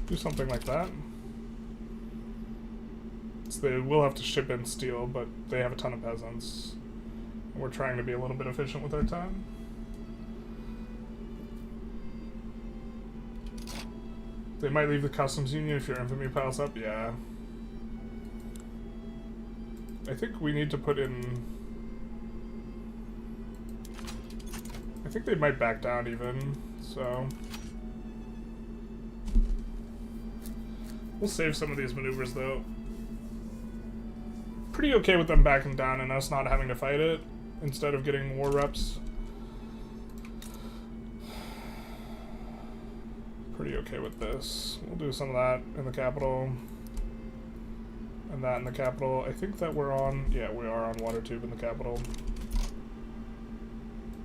Do something like that. So they will have to ship in steel, but they have a ton of peasants. We're trying to be a little bit efficient with our time. They might leave the customs union if your infamy piles up, yeah. I think we need to put in... I think they might back down even, so... We'll save some of these maneuvers though. Pretty okay with them backing down and us not having to fight it instead of getting war reps. Pretty okay with this. We'll do some of that in the capital. And that in the capital. I think that we're on... Yeah, we are on water tube in the capital.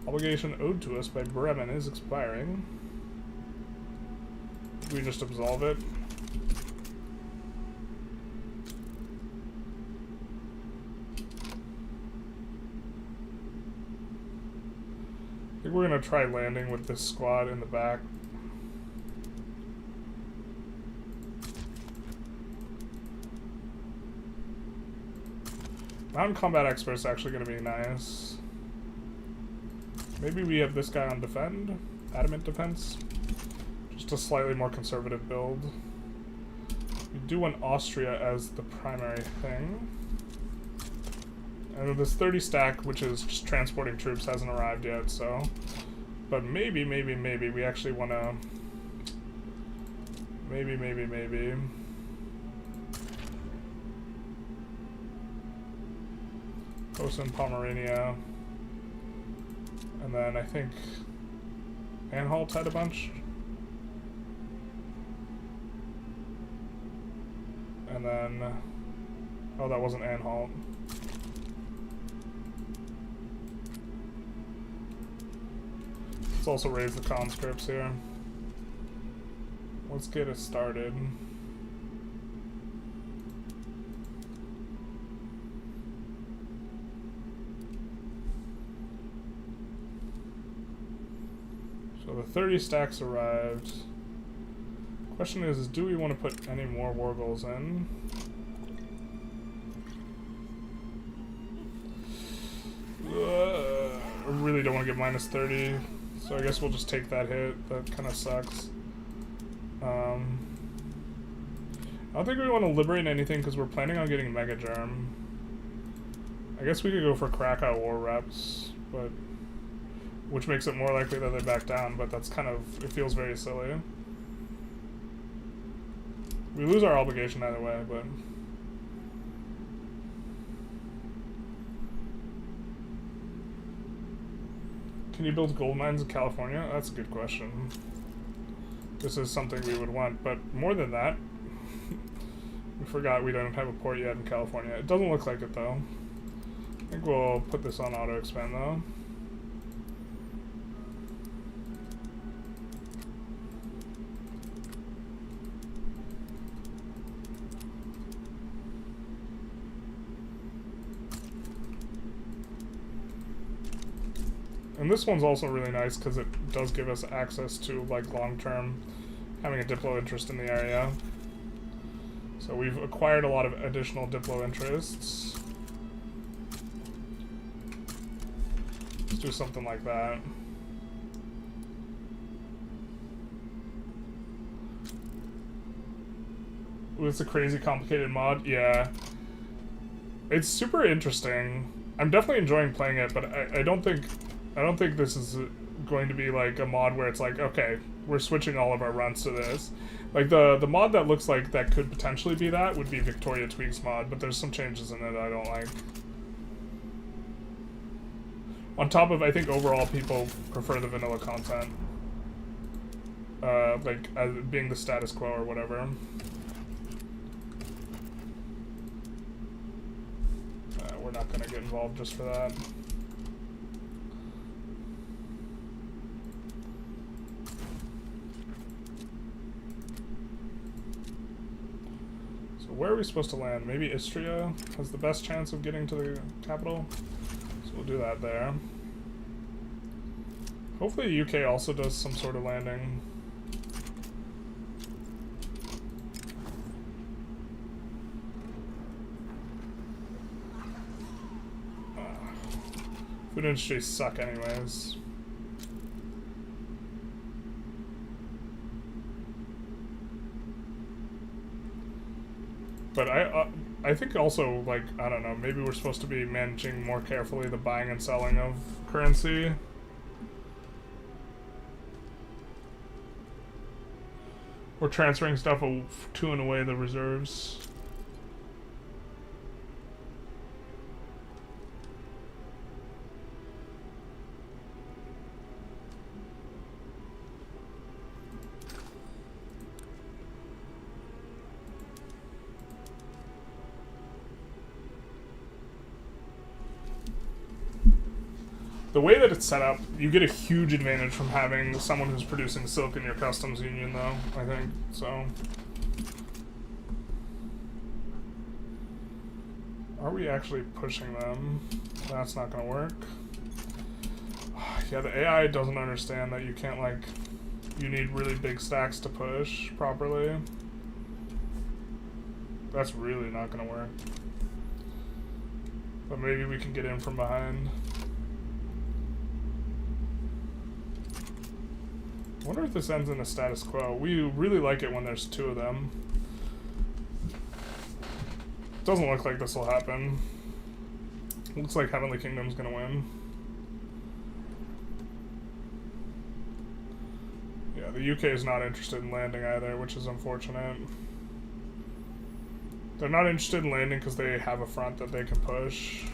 Obligation owed to us by Bremen is expiring. We just absolve it. I think we're going to try landing with this squad in the back. Mountain combat expert's actually going to be nice. Maybe we have this guy on defend, adamant defense. Just a slightly more conservative build. We do want Austria as the primary thing. And this 30 stack, which is just transporting troops, hasn't arrived yet, so... But maybe we actually want to... Maybe... Post in Pomerania. And then I think... Anhalt had a bunch. And then... Oh, that wasn't Anhalt. Let's also raise the conscripts here. Let's get it started. So the 30 stacks arrived. Question is do we want to put any more war goals in? I really don't want to get minus 30. So I guess we'll just take that hit. That kind of sucks. I don't think we want to liberate anything because we're planning on getting Mega Germ. I guess we could go for Krakow war reps, but which makes it more likely that they back down, but that's kind of, it feels very silly. We lose our obligation either way, but... Can you build gold mines in California? That's a good question. This is something we would want, but more than that, we forgot we don't have a port yet in California. It doesn't look like it though. I think we'll put this on auto expand though. And this one's also really nice because it does give us access to, like, long-term having a diplo interest in the area. So we've acquired a lot of additional diplo interests. Let's do something like that. Ooh, it's a crazy complicated mod. Yeah. It's super interesting. I'm definitely enjoying playing it, but I don't think this is going to be like a mod where it's like, okay, we're switching all of our runs to this. Like the mod that looks like that could potentially be that would be Victoria Tweaks mod, but there's some changes in it I don't like. On top of, I think overall people prefer the vanilla content. Like as being the status quo or whatever. We're not gonna get involved just for that. So where are we supposed to land? Maybe Istria has the best chance of getting to the capital. So we'll do that there. Hopefully the UK also does some sort of landing. Food industries suck anyways. But I think also, like, I don't know, maybe we're supposed to be managing more carefully the buying and selling of currency. We're transferring stuff to and away the reserves. The way that it's set up, you get a huge advantage from having someone who's producing silk in your customs union, though, I think, so. Are we actually pushing them? That's not gonna work. Yeah, the AI doesn't understand that you can't, like, you need really big stacks to push properly. That's really not gonna work. But maybe we can get in from behind. I wonder if this ends in a status quo. We really like it when there's two of them. Doesn't look like this will happen. Looks like Heavenly Kingdom's gonna win. Yeah, the UK is not interested in landing either, which is unfortunate. They're not interested in landing because they have a front that they can push.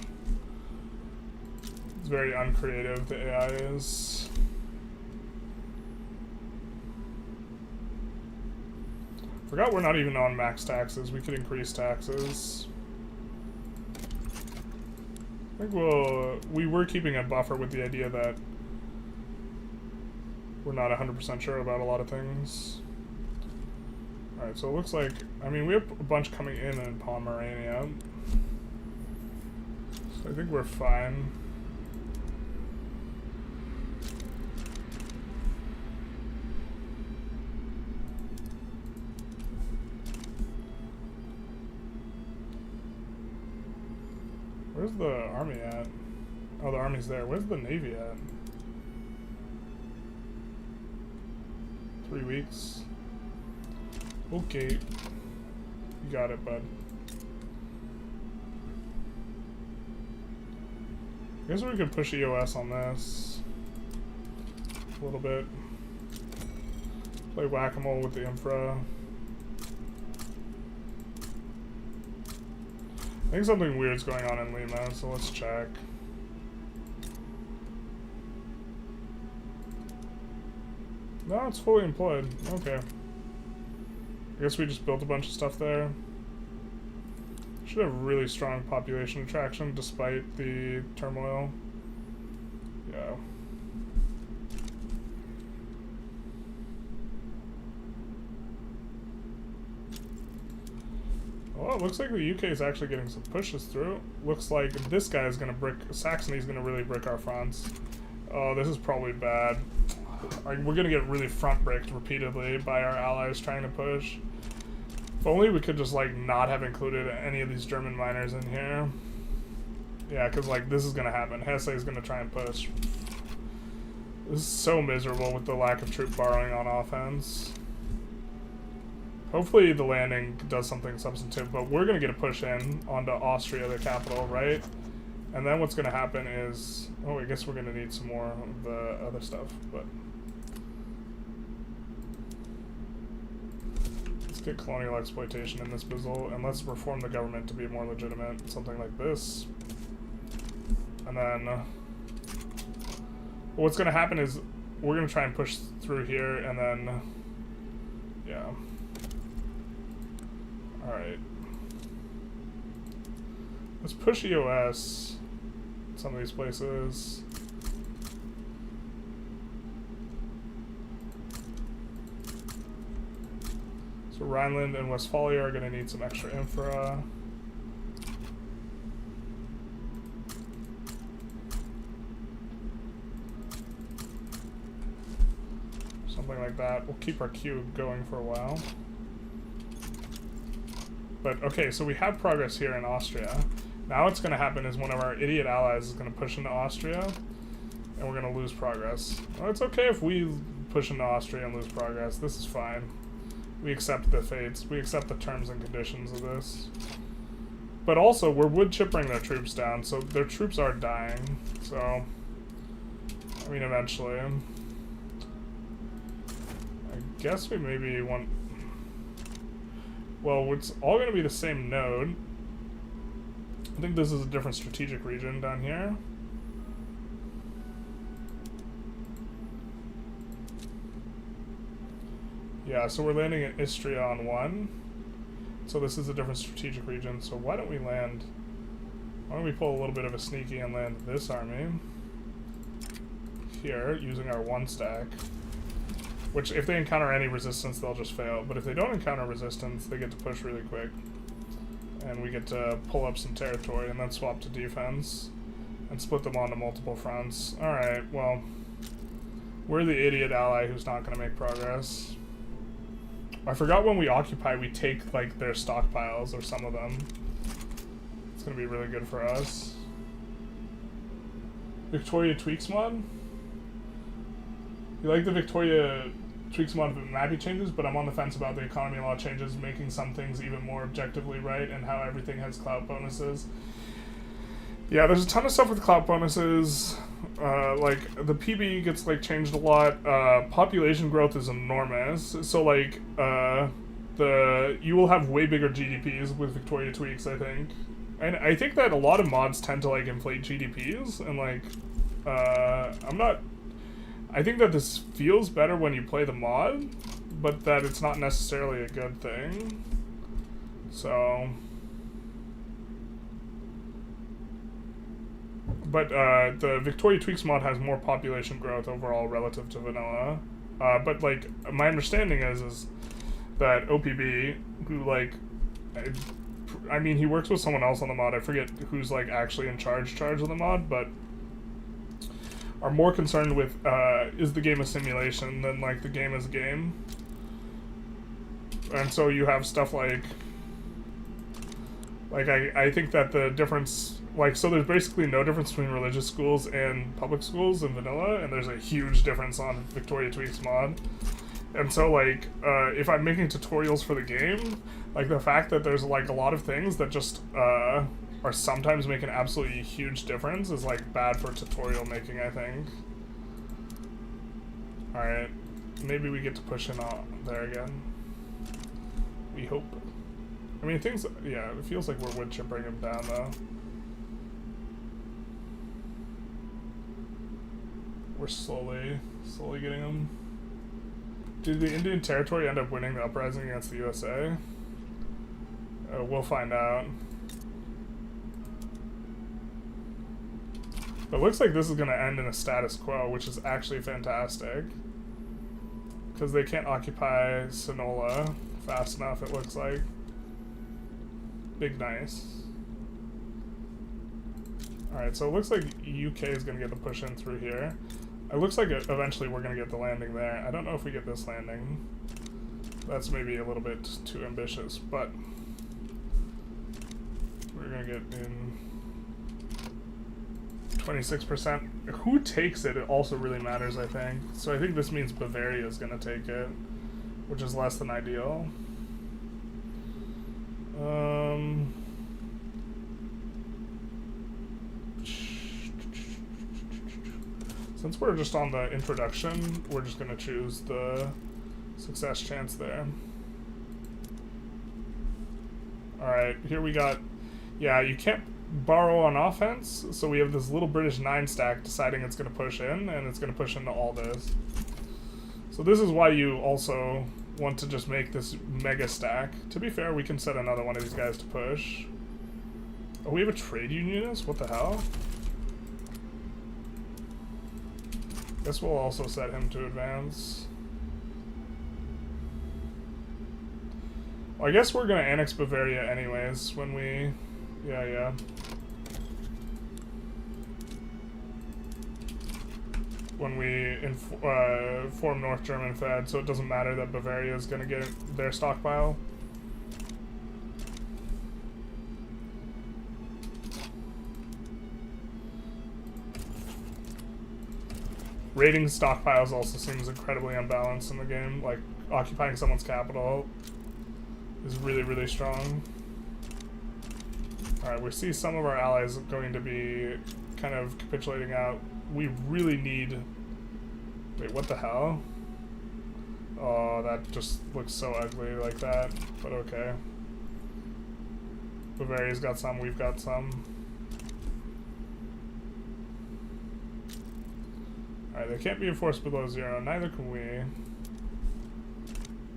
It's very uncreative, the AI is. Forgot we're not even on max taxes. We could increase taxes. I think we were keeping a buffer with the idea that we're not 100% sure about a lot of things. Alright, so it looks like, I mean, we have a bunch coming in Pomerania. So I think we're fine. Where's the army at? Oh, the army's there. Where's the navy at? 3 weeks. Okay. You got it, bud. I guess we could push EOS on this. A little bit. Play whack-a-mole with the infra. I think something weird's going on in Lima, so let's check. No, it's fully employed. Okay. I guess we just built a bunch of stuff there. Should have really strong population attraction despite the turmoil. Yeah. Well, it looks like the UK is actually getting some pushes through. Looks like this guy is going to brick... Saxony's going to really brick our fronts. Oh, this is probably bad. Like, we're gonna get really front bricked repeatedly by our allies trying to push. If only we could just, like, not have included any of these German miners in here. Yeah, because, like, this is gonna happen. Hesse is gonna try and push. This is so miserable with the lack of troop borrowing on offense. Hopefully the landing does something substantive, but we're gonna get a push in onto Austria, the capital, right? And then what's gonna happen is... Oh, I guess we're gonna need some more of the other stuff, but... Get colonial exploitation in this bizzle, and let's reform the government to be more legitimate, something like this. And then what's going to happen is we're going to try and push through here, and then yeah. Alright, let's push EOS some of these places. So Rhineland and Westphalia are going to need some extra infra. Something like that. We'll keep our queue going for a while. But okay, so we have progress here in Austria. Now what's going to happen is one of our idiot allies is going to push into Austria, and we're going to lose progress. Well, it's okay if we push into Austria and lose progress. This is fine. We accept the fates. We accept the terms and conditions of this. But also, we're wood chipping their troops down, so their troops are dying. So, I mean, eventually. I guess we maybe want... Well, it's all going to be the same node. I think this is a different strategic region down here. Yeah, so we're landing at Istria on 1. So this is a different strategic region. So why don't we land... Why don't we pull a little bit of a sneaky and land this army here, using our 1 stack. Which, if they encounter any resistance, they'll just fail. But if they don't encounter resistance, they get to push really quick. And we get to pull up some territory and then swap to defense. And split them onto multiple fronts. Alright, well... We're the idiot ally who's not going to make progress. I forgot when we occupy, we take, like, their stockpiles, or some of them. It's gonna be really good for us. Victoria Tweaks mod? You like the Victoria Tweaks mod mappy changes, but I'm on the fence about the economy law changes, making some things even more objectively right, and how everything has clout bonuses. Yeah, there's a ton of stuff with clout bonuses. Like, the PB gets, like, changed a lot. Population growth is enormous. So, like, you will have way bigger GDPs with Victoria Tweaks, I think. And I think that a lot of mods tend to, like, inflate GDPs. And, like, I think that this feels better when you play the mod, but that it's not necessarily a good thing. So... But the Victoria Tweaks mod has more population growth overall relative to vanilla. But, like, my understanding is that OPB, who, like, I mean, he works with someone else on the mod. I forget who's, like, actually in charge of the mod, but are more concerned with, is the game a simulation than, like, the game is a game. And so you have stuff like I think that the difference... Like, so there's basically no difference between religious schools and public schools in vanilla, and there's a huge difference on Victoria Tweaks mod. And so, like, if I'm making tutorials for the game, like, the fact that there's, like, a lot of things that just, are sometimes make an absolutely huge difference is, like, bad for tutorial making, I think. Alright, maybe we get to push in there again. We hope. I mean, things, yeah, it feels like we're wood chipping him down, though. We're slowly getting them. Did the Indian Territory end up winning the uprising against the USA? We'll find out. But it looks like this is going to end in a status quo, which is actually fantastic. Because they can't occupy Sonola fast enough, it looks like. Big nice. Alright, so it looks like UK is going to get the push in through here. It looks like eventually we're going to get the landing there. I don't know if we get this landing. That's maybe a little bit too ambitious, but we're going to get in 26%. Who takes it also really matters, I think. So I think this means Bavaria is going to take it, which is less than ideal. Since we're just on the introduction, we're just going to choose the success chance there. Alright, here we got... Yeah, you can't borrow on offense, so we have this little British 9 stack deciding it's going to push in, and it's going to push into all this. So this is why you also want to just make this mega stack. To be fair, we can set another one of these guys to push. Oh, we have a trade unionist? What the hell? This will also set him to advance. Well, I guess we're going to annex Bavaria anyways when we... Yeah. When we form North German Fed, so it doesn't matter that Bavaria is going to get their stockpile. Raiding stockpiles also seems incredibly unbalanced in the game. Like, occupying someone's capital is really, really strong. Alright, we see some of our allies going to be kind of capitulating out. We really need... Wait, what the hell? Oh, that just looks so ugly like that, but okay. Bavaria's got some, we've got some. Alright, they can't be a force below 0, neither can we.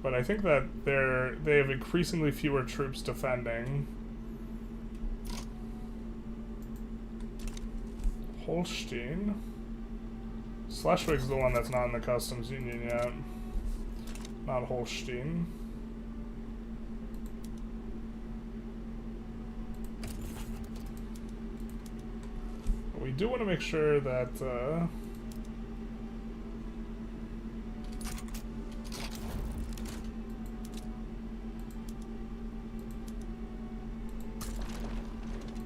But I think that they have increasingly fewer troops defending. Holstein. Schleswig's the one that's not in the customs union yet. Not Holstein. But we do want to make sure that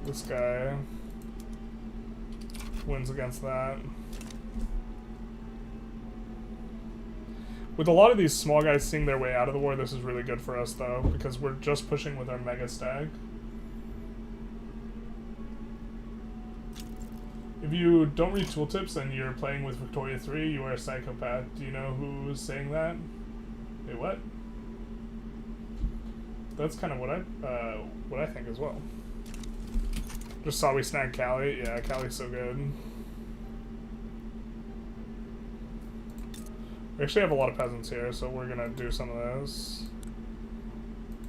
this guy wins against that. With a lot of these small guys seeing their way out of the war, this is really good for us, though, because we're just pushing with our mega stag. If you don't read tooltips and you're playing with Victoria 3, you are a psychopath. Do you know who's saying that? Wait, what? That's kind of what I think as well. Just saw we snagged Cali. Yeah, Cali's so good. We actually have a lot of peasants here, so we're gonna do some of those.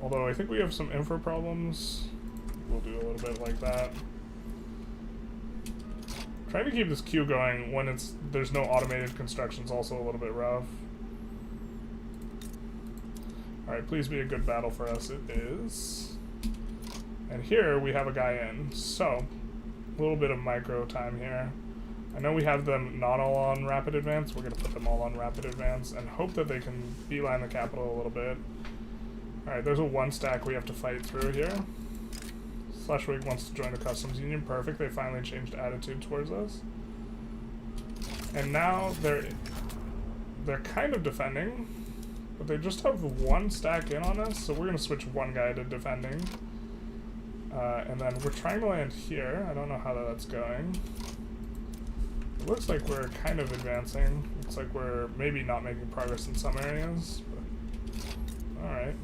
Although I think we have some infra problems. We'll do a little bit like that. Trying to keep this queue going when there's no automated construction is also a little bit rough. Alright, please be a good battle for us. It is. And here we have a guy in. So, a little bit of micro time here. I know we have them not all on rapid advance. We're going to put them all on rapid advance and hope that they can beeline the capital a little bit. Alright, there's a 1 stack we have to fight through here. Schleswig wants to join the customs union. Perfect. They finally changed attitude towards us. And now they're kind of defending, but they just have 1 stack in on us, so we're going to switch 1 guy to defending. And then we're trying to land here. I don't know how that's going. It looks like we're kind of advancing. Looks like we're maybe not making progress in some areas. But alright.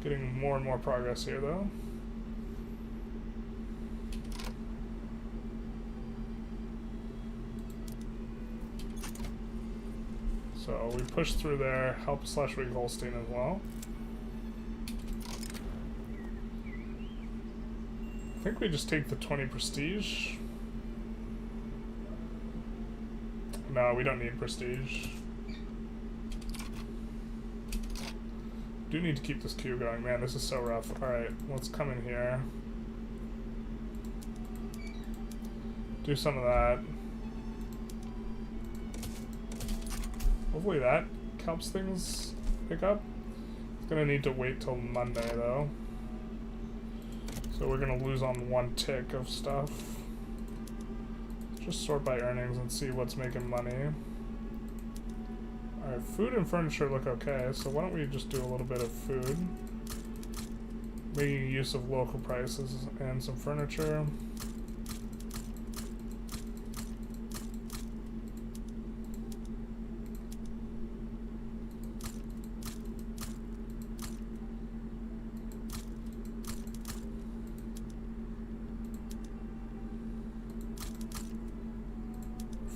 Getting more and more progress here, though. So we push through there, help Schleswig Holstein as well. I think we just take the 20 prestige. No, we don't need prestige. Do need to keep this queue going. Man, this is so rough. Alright, let's come in here. do some of that. Hopefully that helps things pick up. It's gonna need to wait till Monday though. So we're gonna lose on one tick of stuff. Just sort by earnings and see what's making money. Alright, food and furniture look okay, so why don't we just do a little bit of food. Making use of local prices and some furniture.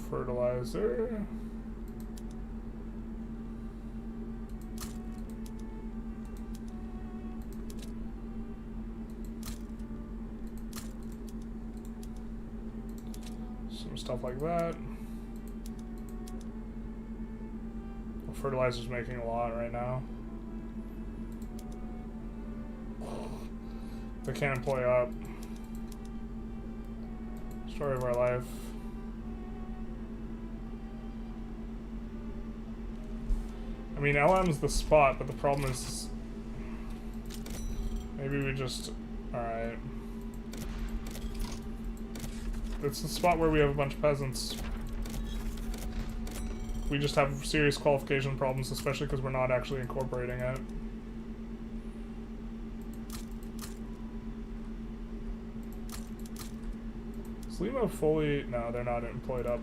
Fertilizer. Some stuff like that. Well, fertilizer's making a lot right now. They can't employ up. Story of our life. I mean, LM's the spot, but the problem is... Maybe we just... Alright. It's the spot where we have a bunch of peasants. We just have serious qualification problems, especially because we're not actually incorporating it. Is Lima fully... No, they're not employed up.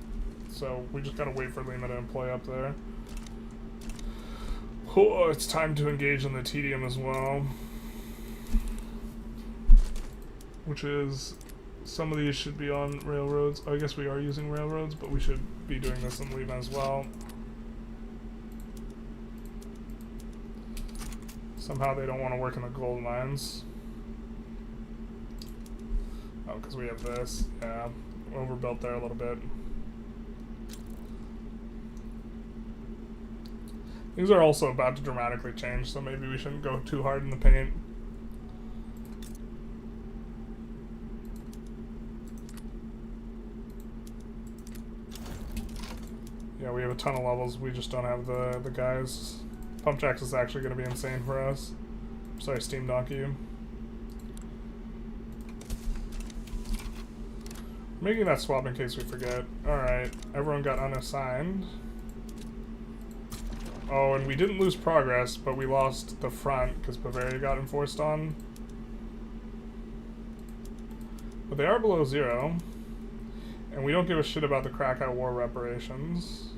So we just gotta wait for Lima to employ up there. Oh, it's time to engage in the tedium as well. Which is, some of these should be on railroads. Oh, I guess we are using railroads, but we should be doing this in Lima as well. Somehow they don't want to work in the gold mines. Oh, because we have this. Yeah, overbuilt there a little bit. Things are also about to dramatically change, so maybe we shouldn't go too hard in the paint. Yeah, we have a ton of levels, we just don't have the guys. Pump jacks is actually going to be insane for us. Sorry, Steam Donkey. Making that swap in case we forget. Alright, everyone got unassigned. Oh, and we didn't lose progress, but we lost the front because Bavaria got enforced on. But they are below 0. And we don't give a shit about the Krakow War reparations.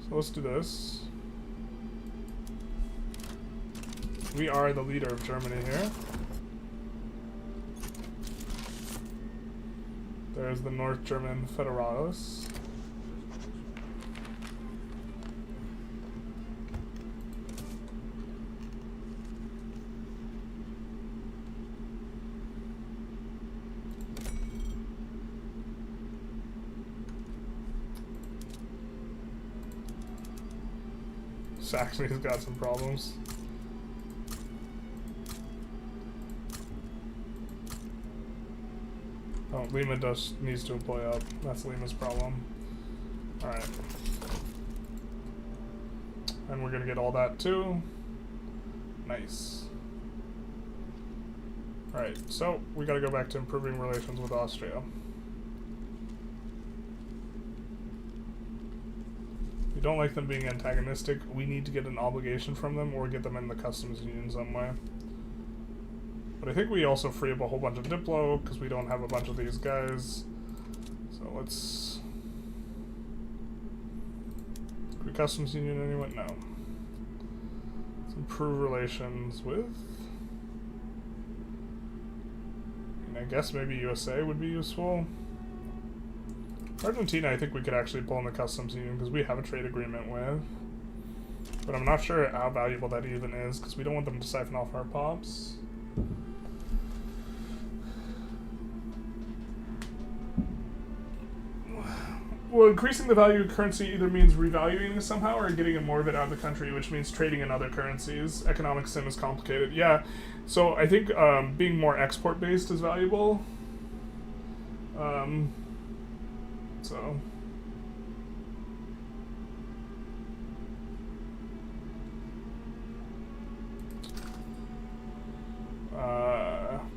So let's do this. We are the leader of Germany here. There's the North German Federalists. Saxony's got some problems. Oh, Lima needs to employ up. That's Lima's problem. Alright. And we're gonna get all that too. Nice. Alright, so we gotta go back to improving relations with Austria. We don't like them being antagonistic. We need to get an obligation from them or get them in the customs union some way. But I think we also free up a whole bunch of Diplo because we don't have a bunch of these guys. So let's... Can we customs union anyone? No. Let's improve relations with... I guess maybe USA would be useful. Argentina, I think we could actually pull in the customs union because we have a trade agreement with. But I'm not sure how valuable that even is because we don't want them to siphon off our pops. Well, increasing the value of currency either means revaluing it somehow or getting more of it out of the country, which means trading in other currencies. Economic sim is complicated. Yeah, so I think being more export-based is valuable. So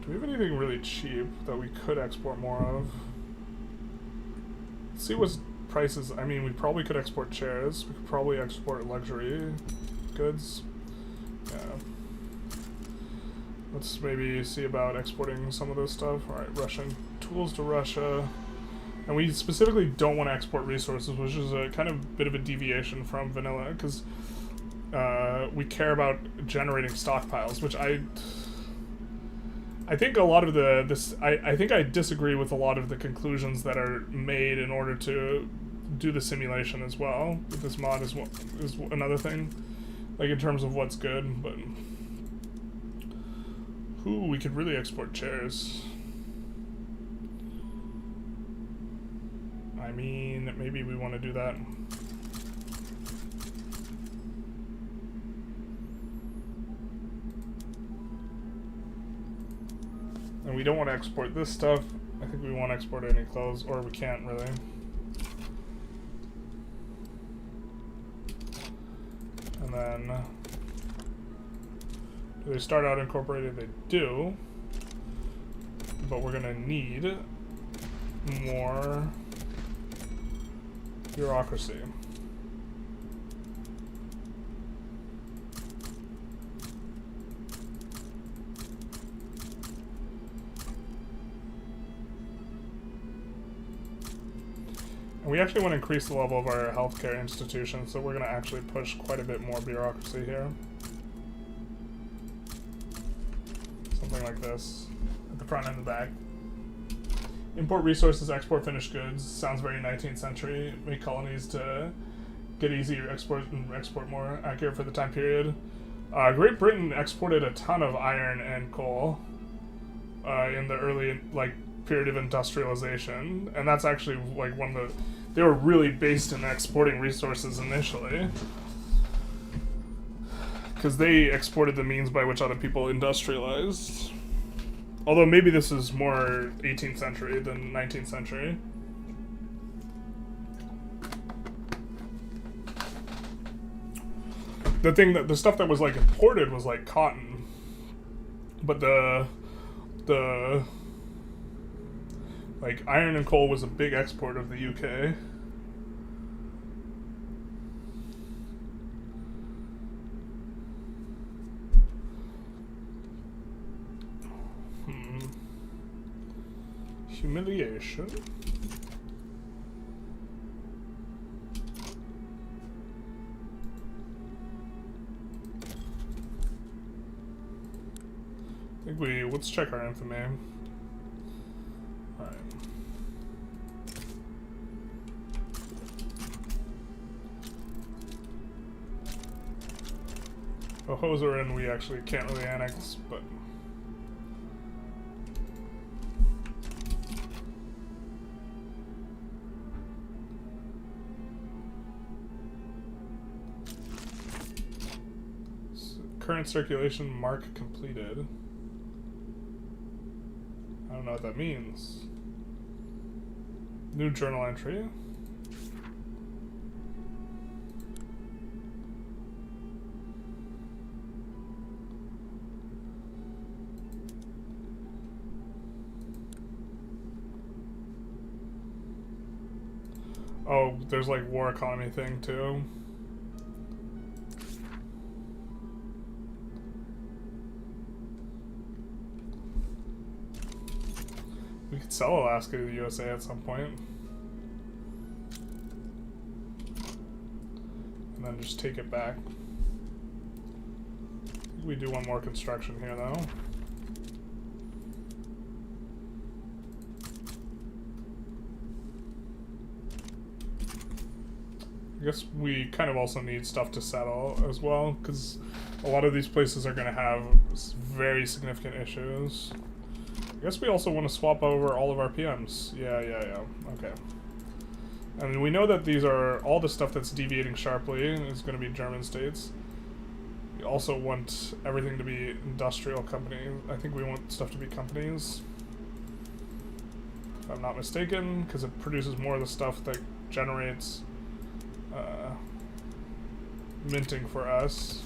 do we have anything really cheap that we could export more of? Let's see what's prices. I mean, we probably could export chairs. We could probably export luxury goods. Yeah. Let's maybe see about exporting some of this stuff. Alright, Russian tools to Russia. And we specifically don't want to export resources, which is a kind of bit of a deviation from vanilla, because we care about generating stockpiles, which I think a lot of I think I disagree with a lot of the conclusions that are made in order to do the simulation as well. This mod is another thing, like in terms of what's good, but ooh, we could really export chairs. I mean, maybe we want to do that. And we don't want to export this stuff. I think we want to export any clothes, or we can't really. And then, do they start out incorporated? They do. But we're gonna need more bureaucracy. And we actually want to increase the level of our healthcare institutions, so we're going to actually push quite a bit more bureaucracy here. Something like this, at the front and the back. Import resources, export finished goods. Sounds very 19th century. Make colonies to get easier export and export more accurate for the time period. Great Britain exported a ton of iron and coal in the early period of industrialization, and that's actually like one of the. They were really based in exporting resources initially, because they exported the means by which other people industrialized. Although maybe this is more 18th century than 19th century. The stuff that was like imported was like cotton, but the like iron and coal was a big export of the UK. Humiliation. I think let's check our infamy. Alright. Hohenzollerns we actually can't really annex, but current circulation mark completed. I don't know what that means. New journal entry. Oh, there's like war economy thing too. We could sell Alaska to the USA at some point. And then just take it back. We do one more construction here though. I guess we kind of also need stuff to settle as well, because a lot of these places are going to have very significant issues. I guess we also want to swap over all of our PMs. Yeah. Okay. And we know that these are all the stuff that's deviating sharply is going to be German states. We also want everything to be industrial companies. I think we want stuff to be companies. if I'm not mistaken, because it produces more of the stuff that generates minting for us.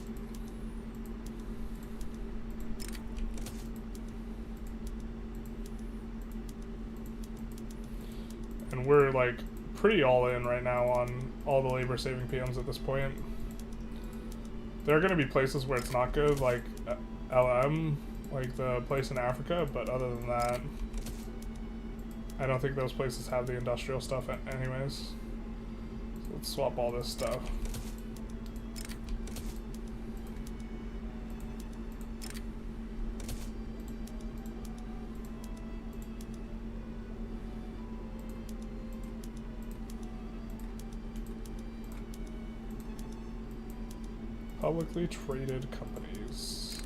And we're like pretty all in right now on all the labor saving PMs at this point. There are going to be places where it's not good, like LM, like the place in Africa, but other than that, I don't think those places have the industrial stuff anyways. So let's swap all this stuff. Publicly traded companies.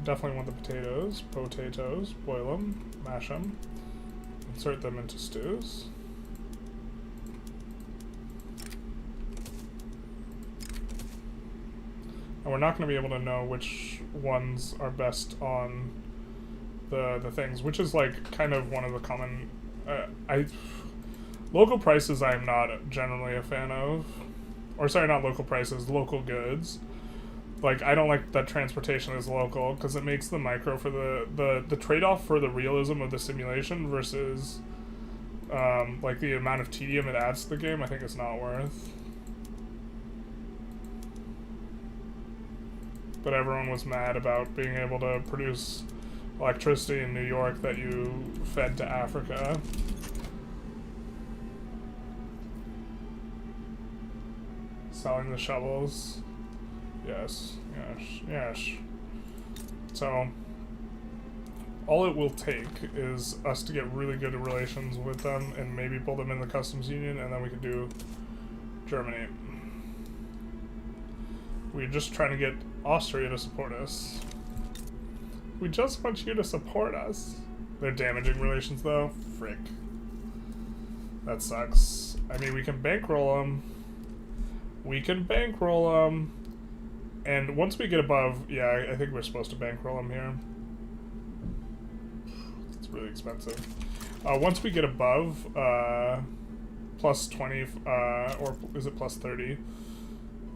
Definitely want the potatoes. Potatoes. Boil them. Mash them. Insert them into stews. And we're not going to be able to know which ones are best on the things, which is like kind of one of the common... local prices I am not generally a fan of. Or sorry, not local prices, local goods. Like, I don't like that transportation is local, because it makes the micro for the trade-off for the realism of the simulation versus like the amount of tedium it adds to the game, I think it's not worth. But everyone was mad about being able to produce electricity in New York that you fed to Africa. Selling the shovels. Yes, yes, yes. So, all it will take is us to get really good relations with them and maybe pull them in the customs union, and then we can do Germany. We're just trying to get Austria to support us. We just want you to support us. They're damaging relations, though. Frick. That sucks. I mean, we can bankroll them. We can bankroll them. And once we get above... Yeah, I think we're supposed to bankroll them here. It's really expensive. Once we get above plus 20, or is it plus 30?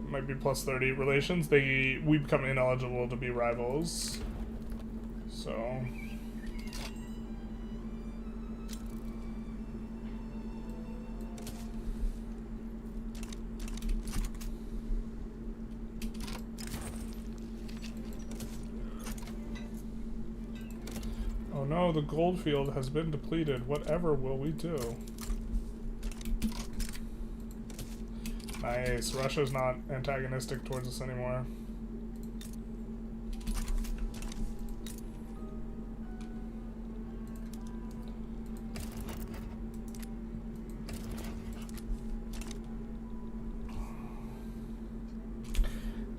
Might be plus 30 relations, we become ineligible to be rivals. So oh no, the gold field has been depleted. Whatever will we do? Nice. Russia's not antagonistic towards us anymore.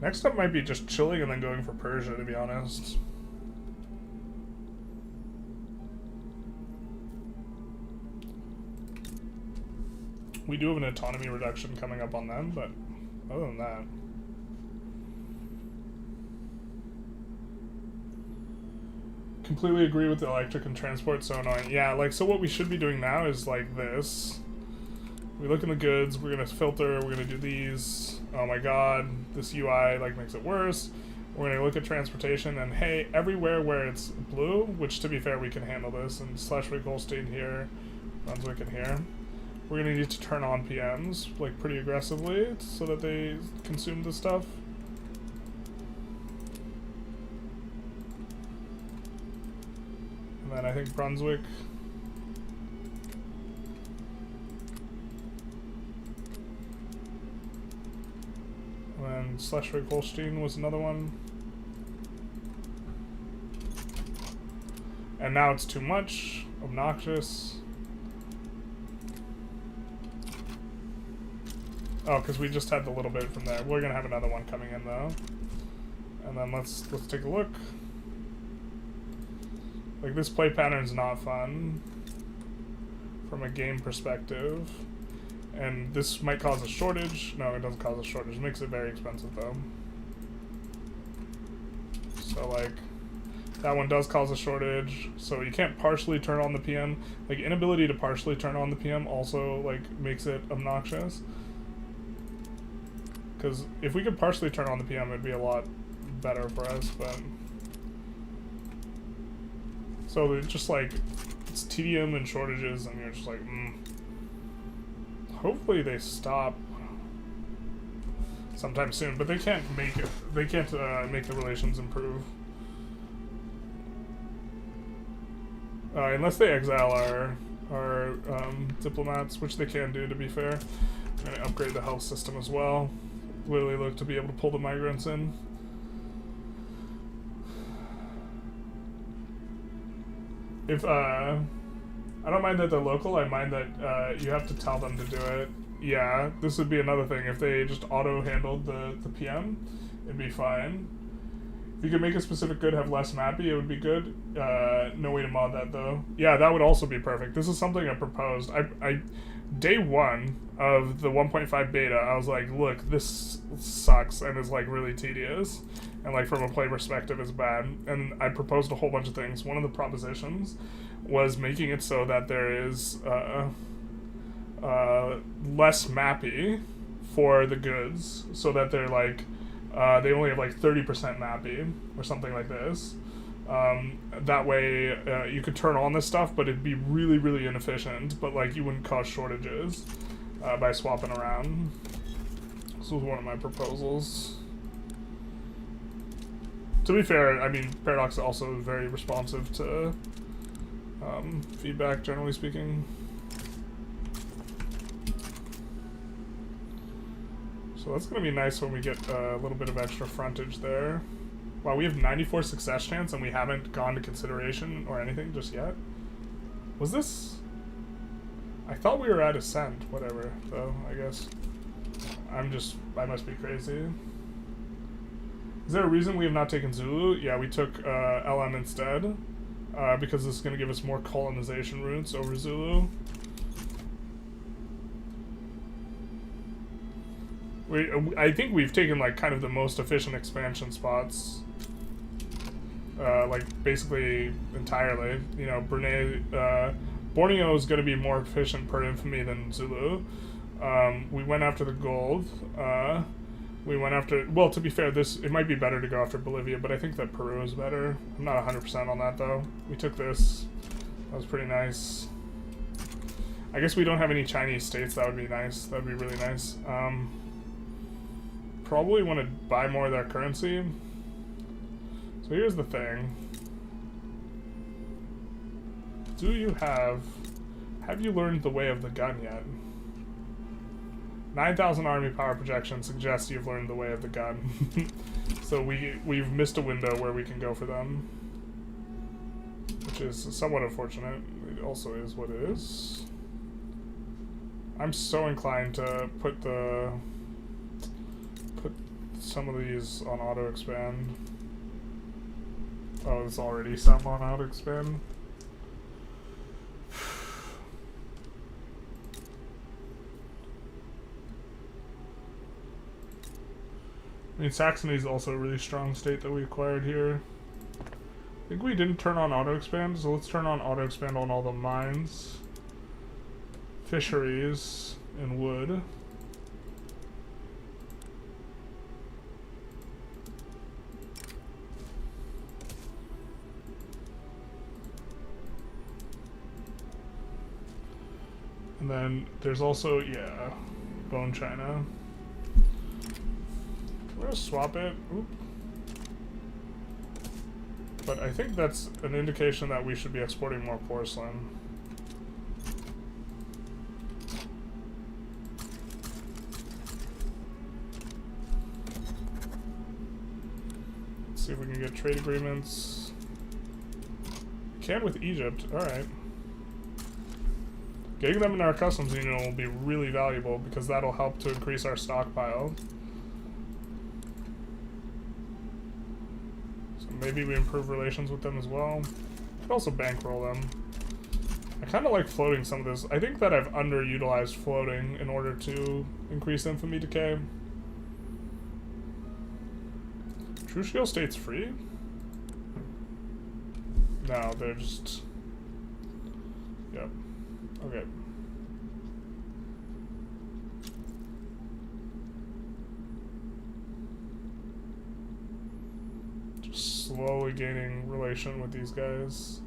Next up might be just chilling and then going for Persia, to be honest. We do have an autonomy reduction coming up on them, but other than that... Completely agree with the electric and transport, so annoying. Yeah, like, so what we should be doing now is like this. We look in the goods, we're gonna filter, we're gonna do these. Oh my god, this UI like makes it worse. We're gonna look at transportation, and hey, everywhere where it's blue, which to be fair we can handle this, and Schleswig-Holstein here, Brunswick in here. We're gonna need to turn on PMs, like, pretty aggressively, so that they consume the stuff. And then I think Brunswick. And then Schleswig-Holstein was another one. And now it's too much, obnoxious. Oh, because we just had the little bit from there. We're gonna have another one coming in though. And then let's take a look. Like, this play pattern's not fun. from a game perspective. And this might cause a shortage. No, it doesn't cause a shortage. It makes it very expensive, though. So, like, that one does cause a shortage. So you can't partially turn on the PM. Like, inability to partially turn on the PM also, like, makes it obnoxious. Because if we could partially turn on the PM, it'd be a lot better for us, but... So it's just like, it's tedium and shortages, and you're just like, Hopefully they stop sometime soon, but they can't make it. They can't make the relations improve. Unless they exile our diplomats, which they can do, to be fair. I'm going to upgrade the health system as well. Literally look to be able to pull the migrants in. If, I don't mind that they're local, I mind that you have to tell them to do it. Yeah, this would be another thing. If they just auto-handled the PM, it'd be fine. If you could make a specific good have less mappy, it would be good. No way to mod that, though. Yeah, that would also be perfect. This is something I proposed. Day one of the 1.5 beta, I was like, look, this sucks and is, like, really tedious. And, like, from a play perspective is bad. And I proposed a whole bunch of things. One of the propositions was making it so that there is less mappy for the goods, so that they're, like, they only have, like, 30% mappy, or something like this. That way, you could turn on this stuff, but it'd be really, really inefficient, but, like, you wouldn't cause shortages by swapping around. This was one of my proposals. To be fair, I mean, Paradox is also very responsive to feedback, generally speaking. So that's going to be nice when we get a little bit of extra frontage there. Wow, we have 94 success chance and we haven't gone to consideration or anything just yet. Was this... I thought we were at ascent, whatever, though, I guess. I must be crazy. Is there a reason we have not taken Zulu? Yeah, we took LM instead, because this is going to give us more colonization routes over Zulu. I think we've taken, like, kind of the most efficient expansion spots. Like, basically entirely. You know, Borneo is going to be more efficient per infamy than Zulu. We went after the gold. We went after... Well, to be fair, it might be better to go after Bolivia, but I think that Peru is better. I'm not 100% on that, though. We took this. That was pretty nice. I guess we don't have any Chinese states. That would be nice. That would be really nice. Probably want to buy more of their currency. So here's the thing. Have you learned the way of the gun yet? 9,000 army power projection suggests you've learned the way of the gun. So we've missed a window where we can go for them. Which is somewhat unfortunate. It also is what it is. I'm so inclined to put some of these on auto expand. Oh, there's already some on auto expand. I mean, Saxony is also a really strong state that we acquired here. I think we didn't turn on auto expand, so let's turn on auto expand on all the mines, fisheries, and wood. And then there's also, yeah, Bone China. We're gonna swap it. Oop. But I think that's an indication that we should be exporting more porcelain. Let's see if we can get trade agreements. Can with Egypt, alright. Getting them in our customs union will be really valuable because that'll help to increase our stockpile. So maybe we improve relations with them as well. Could also bankroll them. I kind of like floating some of this. I think that I've underutilized floating in order to increase infamy decay. True Shield states free? No, they're just... Yep. Okay. Just slowly gaining relation with these guys.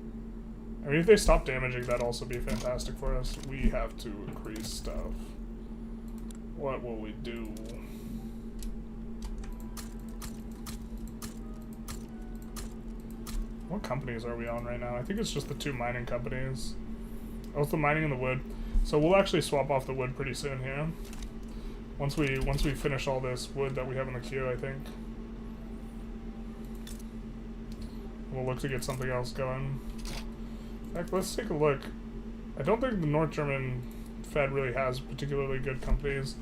I mean, if they stop damaging, that'd also be fantastic for us. We have to increase stuff. What will we do? What companies are we on right now? I think it's just the 2 mining companies. Oh, it's the mining and the wood. So we'll actually swap off the wood pretty soon here. Once we finish all this wood that we have in the queue, I think. We'll look to get something else going. In fact, let's take a look. I don't think the North German Fed really has particularly good companies.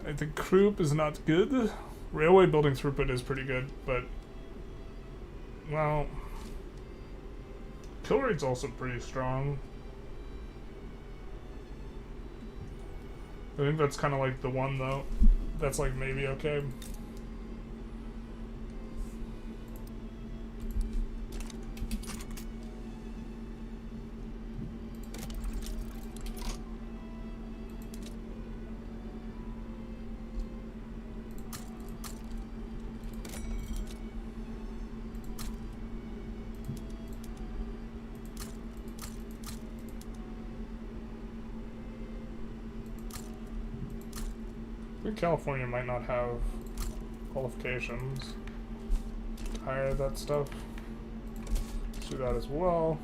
I think Krupp is not good. Railway building throughput is pretty good, but... Well... Kill rate's also pretty strong. I think that's kind of like the one, though. That's like maybe okay. I think California might not have qualifications to hire that stuff. Let's do that as well.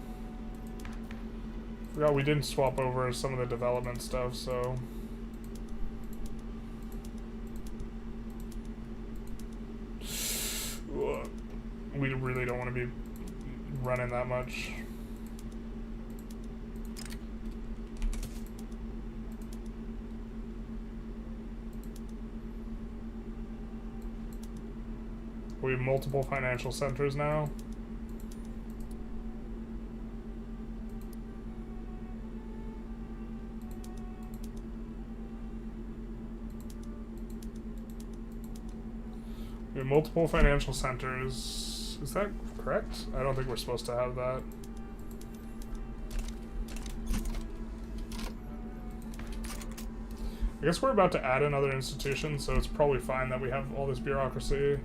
Forgot we didn't swap over some of the development stuff, so... We really don't want to be running that much. We have multiple financial centers now. We have multiple financial centers. Is that correct? I don't think we're supposed to have that. I guess we're about to add another institution, so it's probably fine that we have all this bureaucracy.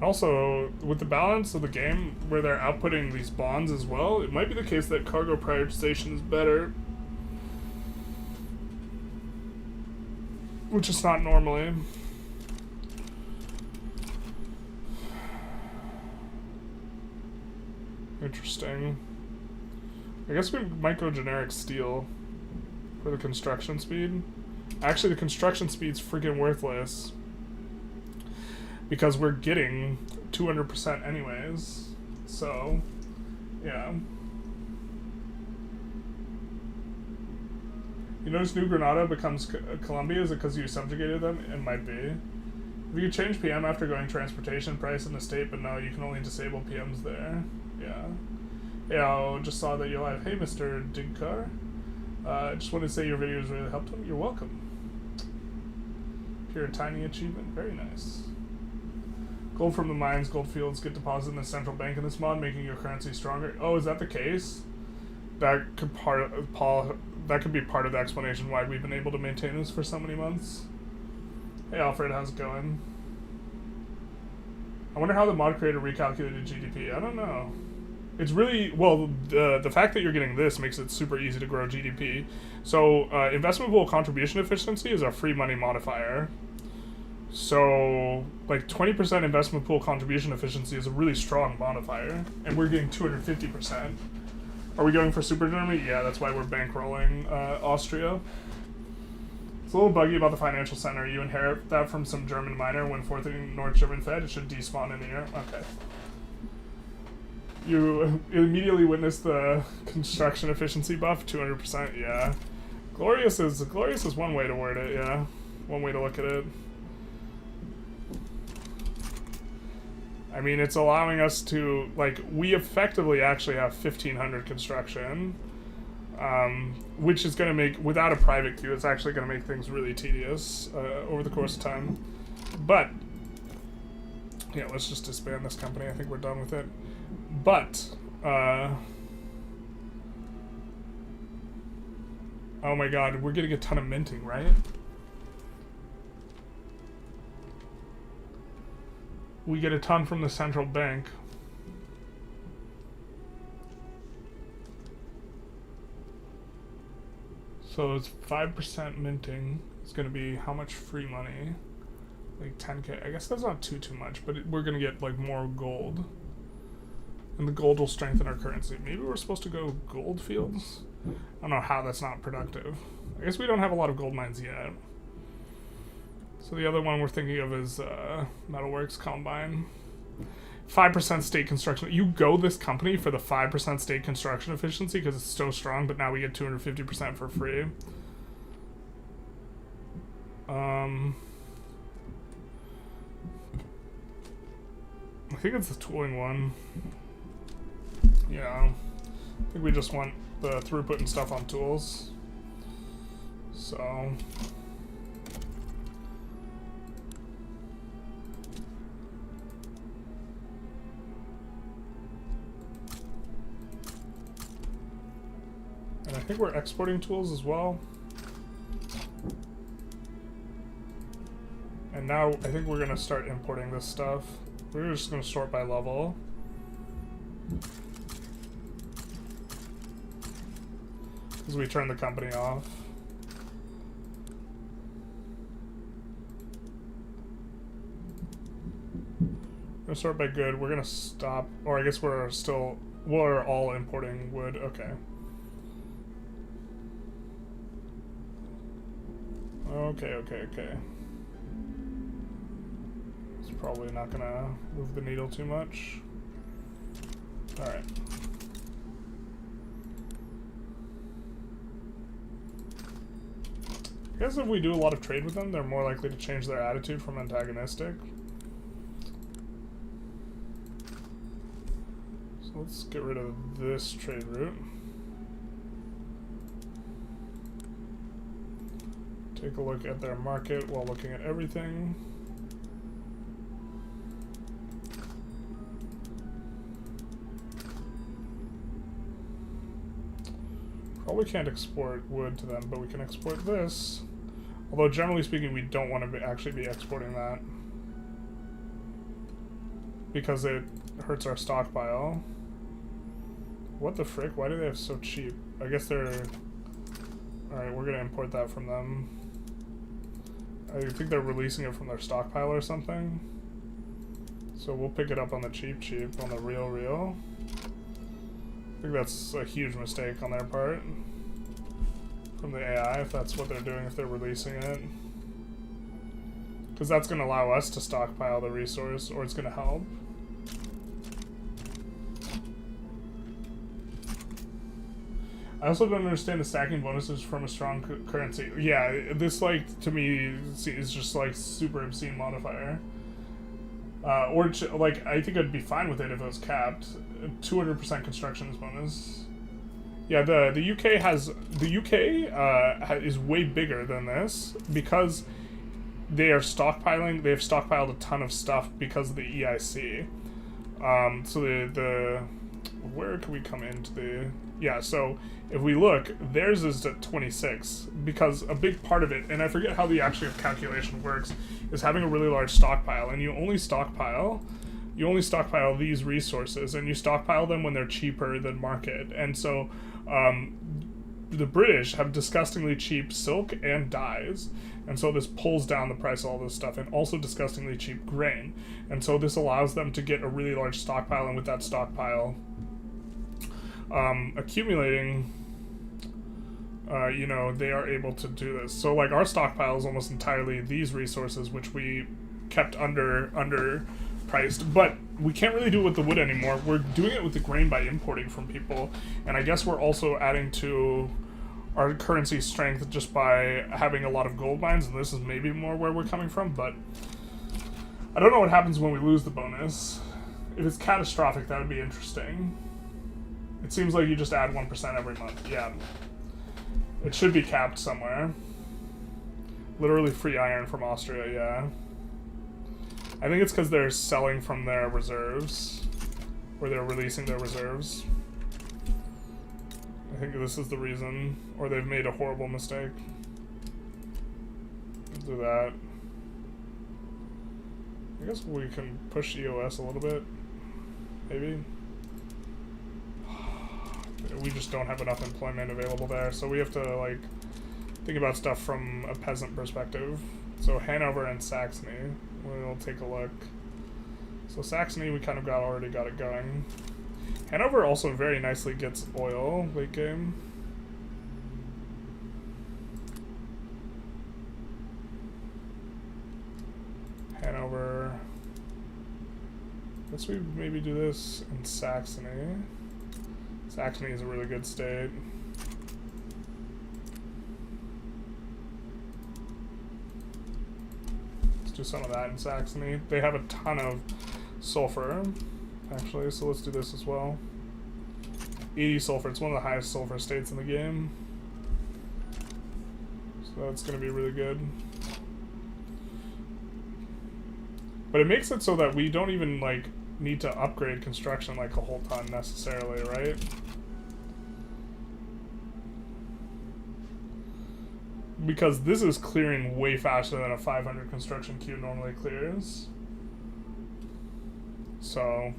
Also, with the balance of the game where they're outputting these bonds as well, it might be the case that cargo prioritization is better. Which is not normally. Interesting. I guess we might go generic steel for the construction speed. Actually, the construction speed's freaking worthless. Because we're getting 200% anyways, so, yeah. You notice New Granada becomes Colombia? Is it because you subjugated them? It might be. If you change PM after going transportation price in the state, but no, you can only disable PMs there. Yeah. Yeah, I just saw that you're live. Hey, Mr. Digcar. Just wanted to say your videos really helped him. You're welcome. Pure tiny achievement. Very nice. Gold from the mines, gold fields get deposited in the central bank in this mod, making your currency stronger. Oh, is that the case? That could that could be part of the explanation why we've been able to maintain this for so many months. Hey Alfred, how's it going? I wonder how the mod creator recalculated GDP. I don't know. It's really, well, the fact that you're getting this makes it super easy to grow GDP. So, investment pool contribution efficiency is a free money modifier. So, like 20% investment pool contribution efficiency is a really strong modifier, and we're getting 250%. Are we going for Super Germany? Yeah, that's why we're bankrolling Austria. It's a little buggy about the financial center. You inherit that from some German miner when forthing North German Fed. It should despawn in the year. Okay. You immediately witnessed the construction efficiency buff, 200%. Yeah. Glorious is one way to word it, yeah. One way to look at it. I mean, it's allowing us to, like, we effectively actually have 1,500 construction, which is going to make, without a private queue, it's actually going to make things really tedious over the course of time. But, yeah, let's just disband this company. I think we're done with it. But, oh my god, we're getting a ton of minting, right? We get a ton from the central bank. So it's 5% minting. It's going to be how much free money? Like 10k. I guess that's not too much, but we're going to get like more gold. And the gold will strengthen our currency. Maybe we're supposed to go gold fields? I don't know how that's not productive. I guess we don't have a lot of gold mines yet. So the other one we're thinking of is Metalworks Combine. 5% state construction. You go this company for the 5% state construction efficiency because it's so strong, but now we get 250% for free. I think it's the tooling one. Yeah. I think we just want the throughput and stuff on tools. So... I think we're exporting tools as well. And now I think we're going to start importing this stuff. We're just going to sort by level. Because we turned the company off. We're going to sort by good. We're going to stop. Or I guess we're all importing wood. Okay. Okay. It's probably not gonna move the needle too much. Alright. I guess if we do a lot of trade with them, they're more likely to change their attitude from antagonistic. So let's get rid of this trade route. Take a look at their market while looking at everything. Probably can't export wood to them, but we can export this. Although generally speaking, we don't want to actually be exporting that because it hurts our stockpile. What the frick? Why do they have so cheap? I guess they're... Alright, we're gonna import that from them. I think they're releasing it from their stockpile or something. So we'll pick it up on the cheap, on the real. I think that's a huge mistake on their part. From the AI, if that's what they're doing, if they're releasing it. Because that's going to allow us to stockpile the resource, or it's going to help. I also don't understand the stacking bonuses from a strong currency. Yeah, this, like, to me, is just, like, super obscene modifier. Or, like, I think I'd be fine with it if it was capped. 200% constructions bonus. Yeah, the UK has... The UK is way bigger than this because they are stockpiling... They've stockpiled a ton of stuff because of the EIC. So the... Where can we come into the... Yeah, so if we look, theirs is at 26 because a big part of it, and I forget how the actual calculation works, is having a really large stockpile, and you only stockpile these resources, and you stockpile them when they're cheaper than market. And so the British have disgustingly cheap silk and dyes, and so this pulls down the price of all this stuff, and also disgustingly cheap grain. And so this allows them to get a really large stockpile, and with that stockpile accumulating, you know, they are able to do this. So, like, our stockpile is almost entirely these resources, which we kept under priced, but we can't really do it with the wood anymore. We're doing it with the grain by importing from people, and I guess we're also adding to our currency strength just by having a lot of gold mines, and this is maybe more where we're coming from, but I don't know what happens when we lose the bonus. If it's catastrophic, that would be interesting. It seems like you just add 1% every month. Yeah. It should be capped somewhere. Literally free iron from Austria, yeah. I think it's because they're selling from their reserves. Or they're releasing their reserves. I think this is the reason. Or they've made a horrible mistake. Let's do that. I guess we can push EOS a little bit. Maybe. We just don't have enough employment available there, so we have to, like, think about stuff from a peasant perspective. So Hanover and Saxony, we'll take a look. So Saxony, we kind of already got it going. Hanover also very nicely gets oil late game. Hanover. Guess we maybe do this in Saxony. Saxony is a really good state. Let's do some of that in Saxony. They have a ton of sulfur, actually, so let's do this as well. 80 sulfur. It's one of the highest sulfur states in the game. So that's going to be really good. But it makes it so that we don't even, like, need to upgrade construction like a whole ton necessarily, right? Because this is clearing way faster than a 500 construction queue normally clears. So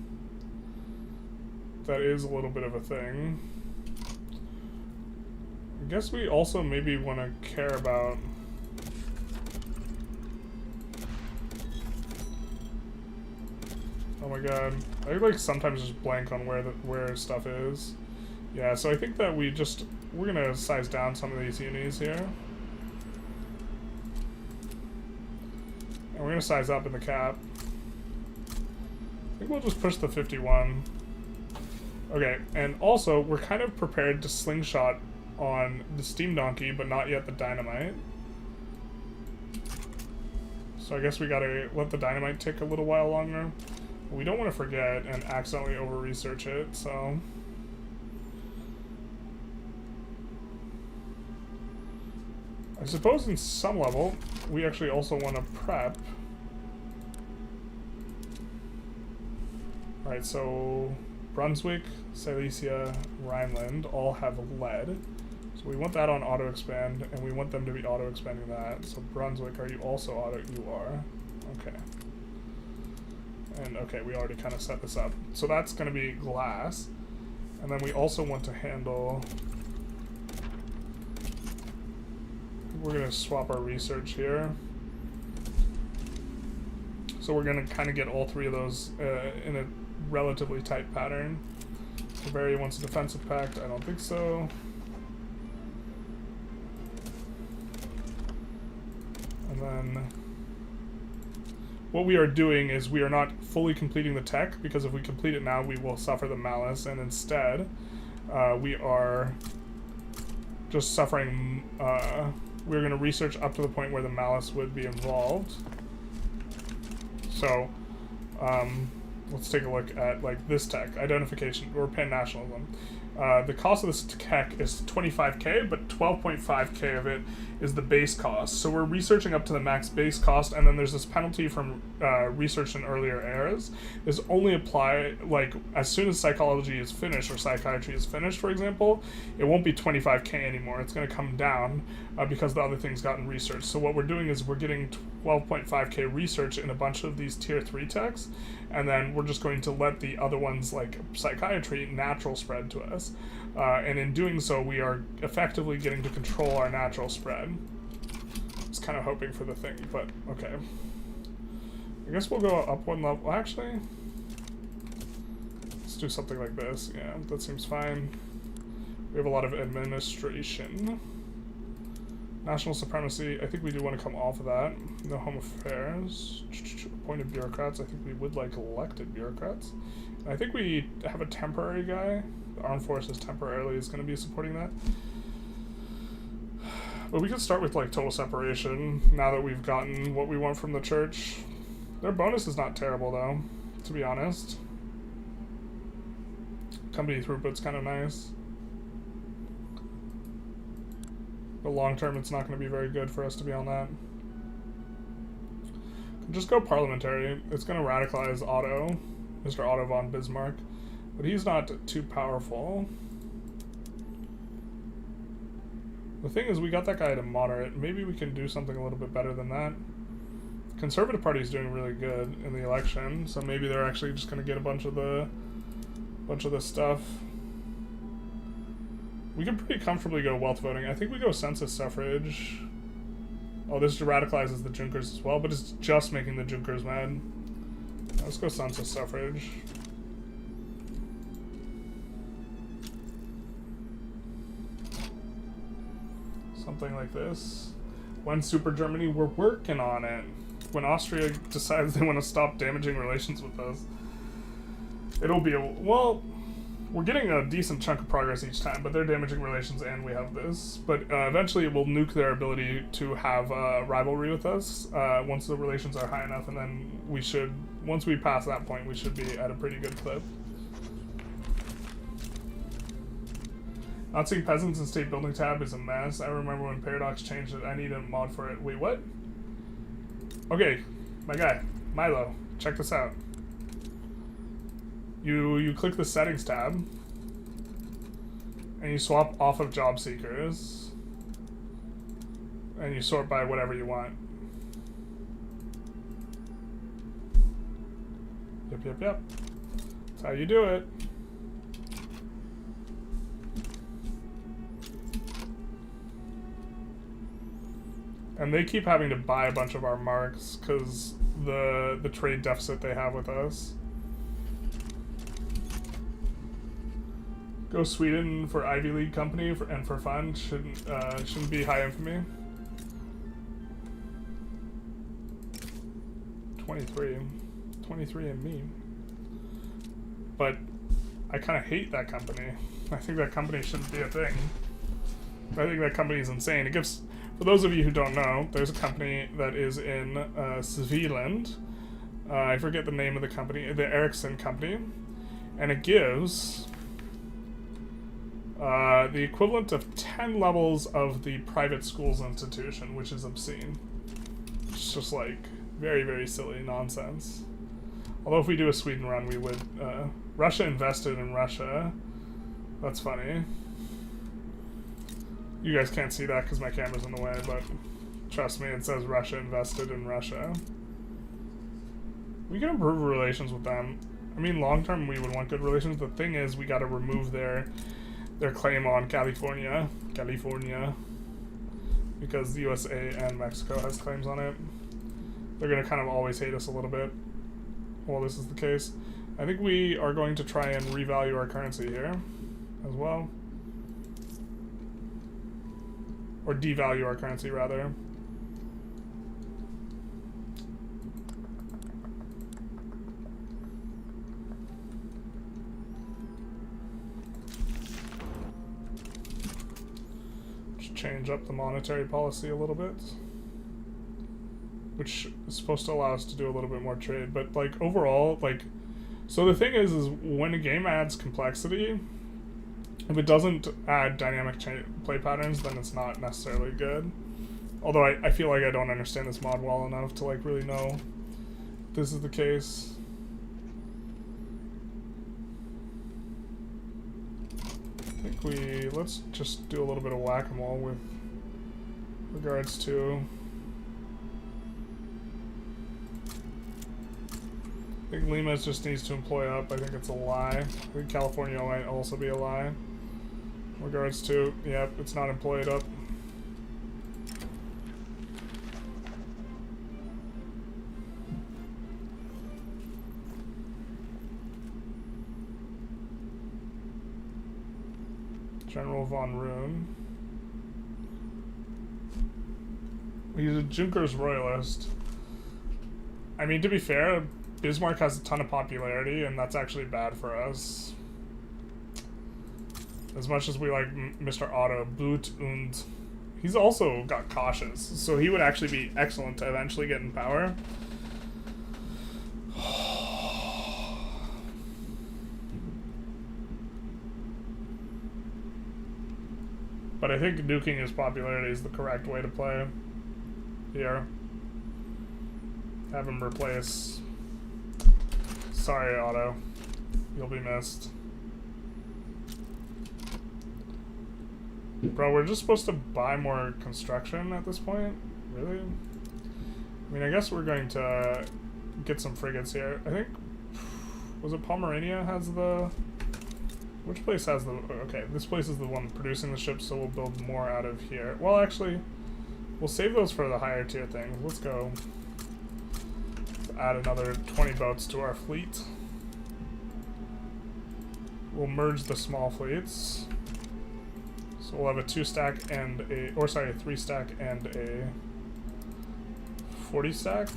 that is a little bit of a thing. I guess we also maybe want to care about oh my god, I like sometimes just blank on where stuff is. Yeah, so I think that we're gonna size down some of these unis here. And we're gonna size up in the cap. I think we'll just push the 51. Okay, and also we're kind of prepared to slingshot on the steam donkey, but not yet the dynamite. So I guess we gotta let the dynamite take a little while longer. We don't want to forget and accidentally over-research it, so... I suppose in some level, we actually also want to prep. Alright, so Brunswick, Silesia, Rhineland all have lead. So we want that on auto-expand, and we want them to be auto-expanding that. So Brunswick, are you also auto? You are. Okay. And okay, we already kind of set this up. So that's going to be glass. And then we also want to handle... We're going to swap our research here. So we're going to kind of get all three of those in a relatively tight pattern. Bavaria wants a defensive pact. I don't think so. And then... What we are doing is we are not fully completing the tech, because if we complete it now, we will suffer the malice, and instead, we are just suffering, we're going to research up to the point where the malice would be involved. So, let's take a look at, like, this tech, identification, or pan-nationalism. The cost of this tech is 25k, but 12.5k of it is the base cost. So we're researching up to the max base cost, and then there's this penalty from research in earlier eras. This only apply, like, as soon as psychology is finished, or psychiatry is finished, for example, it won't be 25k anymore. It's going to come down because the other things gotten researched. So what we're doing is we're getting 12.5k research in a bunch of these tier 3 techs, and then we're just going to let the other ones, like psychiatry, natural spread to us. And in doing so, we are effectively getting to control our natural spread. I was kind of hoping for the thing, but okay. I guess we'll go up one level. Actually, let's do something like this. Yeah, that seems fine. We have a lot of administration. National supremacy, I think we do want to come off of that. No home affairs. Appointed bureaucrats, I think we would like elected bureaucrats. And I think we have a temporary guy. The armed forces temporarily is going to be supporting that. But we could start with like total separation now that we've gotten what we want from the church. Their bonus is not terrible though, to be honest. Company throughput's kind of nice. But long term, it's not going to be very good for us to be on that. Just go parliamentary. It's going to radicalize Otto, Mr. Otto von Bismarck. But he's not too powerful. The thing is, we got that guy to moderate. Maybe we can do something a little bit better than that. Conservative Party is doing really good in the election, so maybe they're actually just going to get a bunch of the stuff. We can pretty comfortably go wealth voting. I think we go census suffrage. Oh, this radicalizes the Junkers as well, but it's just making the Junkers mad. Let's go census suffrage. Something like this. When Super Germany, we're working on it. When Austria decides they want to stop damaging relations with us, it'll be well, we're getting a decent chunk of progress each time, but they're damaging relations and we have this. But eventually it will nuke their ability to have rivalry with us once the relations are high enough, and then we should, once we pass that point, we should be at a pretty good clip. Not seeing peasants in state building tab is a mess. I remember when Paradox changed it. I need a mod for it. Wait, what? Okay, my guy, Milo, check this out. You click the settings tab and you swap off of job seekers and you sort by whatever you want. Yep. That's how you do it. And they keep having to buy a bunch of our marks because the trade deficit they have with us. Go Sweden for Ivy League company and for fun. Shouldn't be high infamy. 23 and me. But I kind of hate that company. I think that company shouldn't be a thing. I think that company is insane. It gives, for those of you who don't know, there's a company that is in Sviland. I forget the name of the company, the Ericsson company, and it gives the equivalent of 10 levels of the private schools institution, which is obscene. It's just like very, very silly nonsense. Although if we do a Sweden run, we would. Russia invested in Russia. That's funny. You guys can't see that because my camera's in the way, but trust me, it says Russia invested in Russia. We can improve relations with them. I mean, long term, we would want good relations. The thing is, we got to remove their claim on California, because the USA and Mexico has claims on it. They're going to kind of always hate us a little bit while this is the case. I think we are going to try and revalue our currency here as well. Or devalue our currency, rather. Just change up the monetary policy a little bit, which is supposed to allow us to do a little bit more trade. But, like, overall, like, so the thing is when a game adds complexity, if it doesn't add dynamic play patterns, then it's not necessarily good. Although I feel like I don't understand this mod well enough to like really know if this is the case. I think let's just do a little bit of whack-a-mole with regards to... I think Lima just needs to employ up. I think it's a lie. I think California might also be a lie. In regards to, yep, it's not employed up. General von Roon. He's a Junkers royalist. I mean, to be fair, Bismarck has a ton of popularity, and that's actually bad for us. As much as we like Mr. Otto, Blut und He's also got cautious, so he would actually be excellent to eventually get in power. But I think nuking his popularity is the correct way to play here. Have him replace... Sorry, Otto. You'll be missed. Bro, we're just supposed to buy more construction at this point? Really? I mean, I guess we're going to get some frigates here. I think... Was it Pomerania has the... Which place has the... Okay, this place is the one producing the ships, so we'll build more out of here. Well, actually, we'll save those for the higher tier things. Let's go. Let's add another 20 boats to our fleet. We'll merge the small fleets. So we'll have a 2-stack and a... Or sorry, a 3-stack and a 40-stack?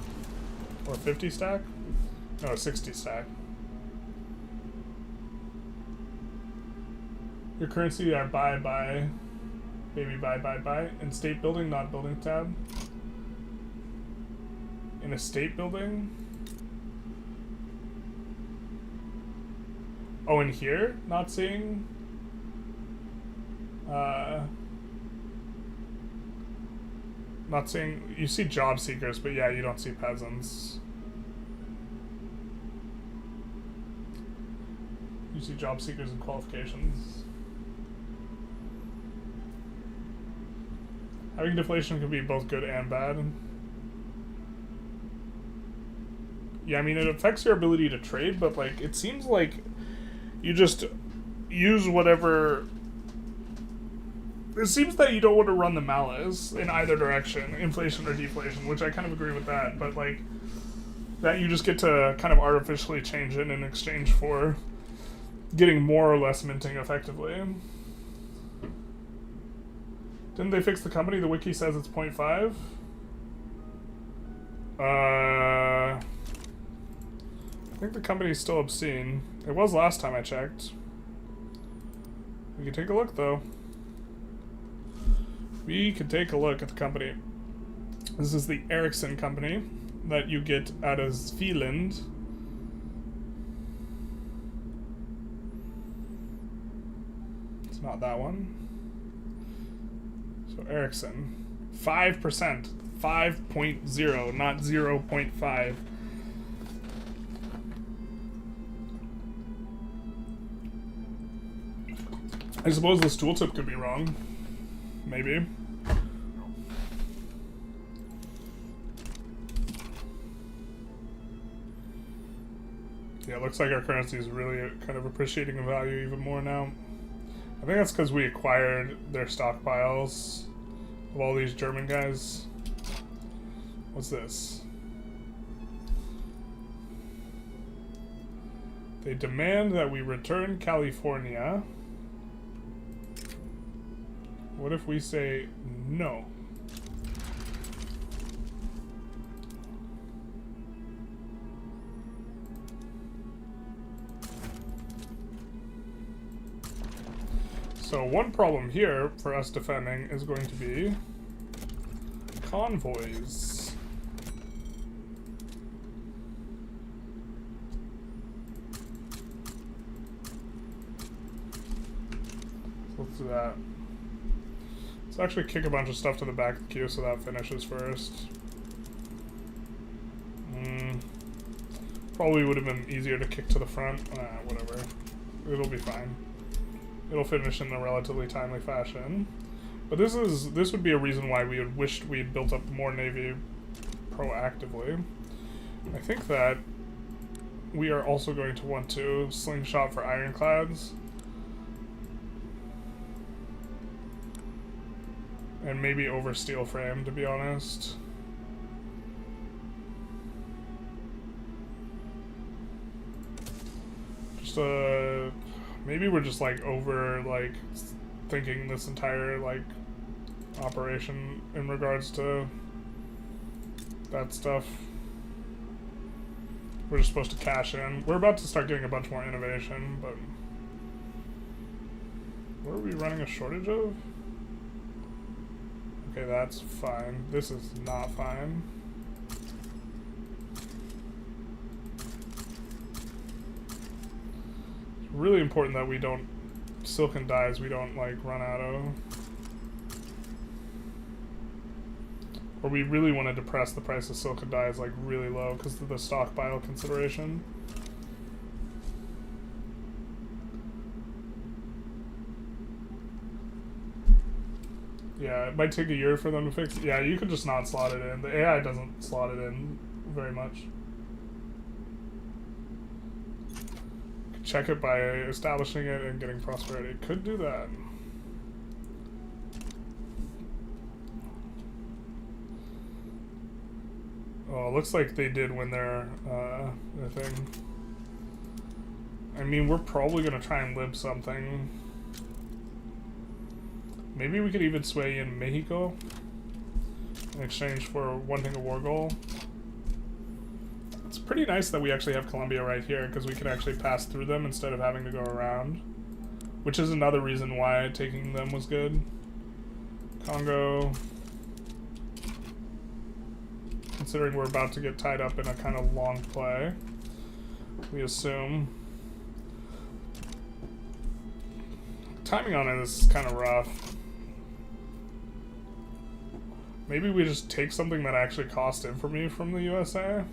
Or 50-stack? No, a 60-stack. Your currency are buy. Baby buy. In state building, not building tab. In estate building? Oh, in here? Not seeing? Not seeing... You see job seekers, but yeah, you don't see peasants. You see job seekers and qualifications. Having deflation can be both good and bad. Yeah, I mean, it affects your ability to trade, but, like, it seems like you just use whatever... It seems that you don't want to run the malice in either direction, inflation or deflation, which I kind of agree with that, but, like, that you just get to kind of artificially change it in exchange for getting more or less minting effectively. Didn't they fix the company? The wiki says it's 0.5. I think the company's still obscene. It was last time I checked. We can take a look, though. We can take a look at the company. This is the Ericsson company that you get out of Finland. It's not that one. So Ericsson, 5%, 5.0, not 0.5. I suppose this tooltip could be wrong. Maybe. Yeah, it looks like our currency is really kind of appreciating in value even more now. I think that's because we acquired their stockpiles of all these German guys. What's this? They demand that we return California. What if we say no? So one problem here for us defending is going to be convoys. So let's do that. Let's actually kick a bunch of stuff to the back of the queue so that finishes first. Probably would have been easier to kick to the front. Whatever. It'll be fine. It'll finish in a relatively timely fashion. But this would be a reason why we had wished we had built up more navy proactively. I think that we are also going to want to slingshot for ironclads. And maybe over steel frame, to be honest. Just maybe we're just like over like thinking this entire like operation in regards to that stuff. We're just supposed to cash in. We're about to start getting a bunch more innovation, but what are we running a shortage of? Okay, that's fine. This is not fine. It's really important that we don't... Silken dyes we don't, like, run out of. Or we really want to depress the price of silken dyes, like, really low because of the stockpile consideration. Yeah, it might take a year for them to fix it. Yeah, you could just not slot it in. The AI doesn't slot it in very much. Could check it by establishing it and getting prosperity. Could do that. Oh, it looks like they did win their thing. I mean, we're probably going to try and lib something. Maybe we could even sway in Mexico in exchange for wanting a war goal. It's pretty nice that we actually have Colombia right here because we can actually pass through them instead of having to go around. Which is another reason why taking them was good. Congo. Considering we're about to get tied up in a kind of long play, we assume. Timing on it is kind of rough. Maybe we just take something that actually cost infamy from the USA?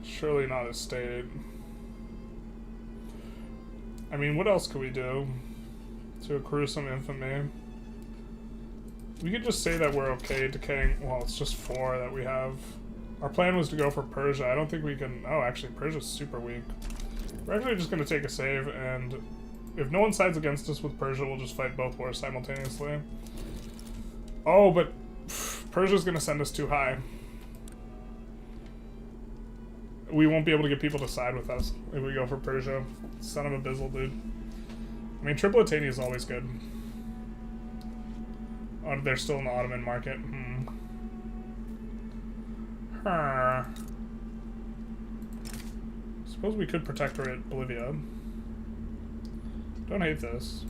Surely not a state. I mean, what else could we do to accrue some infamy? We could just say that we're okay decaying. Well, it's just 4 that we have. Our plan was to go for Persia. I don't think we can... Oh, actually, Persia's super weak. We're actually just going to take a save, and if no one sides against us with Persia, we'll just fight both wars simultaneously. Oh, but Persia's going to send us too high. We won't be able to get people to side with us if we go for Persia. Son of a bizzle, dude. I mean, Tripolitania is always good. Oh, they're still in the Ottoman market. Huh. Suppose we could protectorate Bolivia. Don't hate this.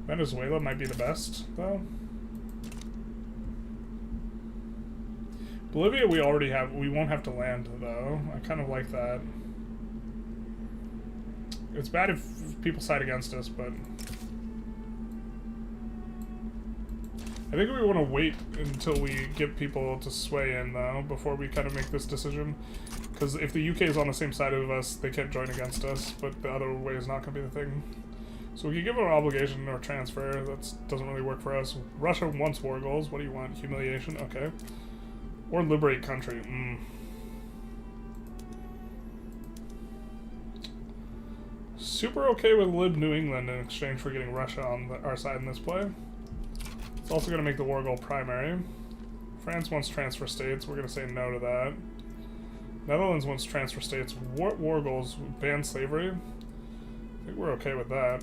Venezuela might be the best, though. Bolivia we already have. We won't have to land, though. I kind of like that. It's bad if people side against us, but... I think we want to wait until we get people to sway in, though, before we kind of make this decision. Because if the UK is on the same side of us, they can't join against us, but the other way is not going to be the thing. So we can give them an obligation or transfer. That doesn't really work for us. Russia wants war goals. What do you want? Humiliation? Okay. Or liberate country. Super okay with Lib New England in exchange for getting Russia on our side in this play. It's also going to make the war goal primary. France wants transfer states. We're going to say no to that. Netherlands wants transfer states. What war goals? Ban slavery? I think we're okay with that.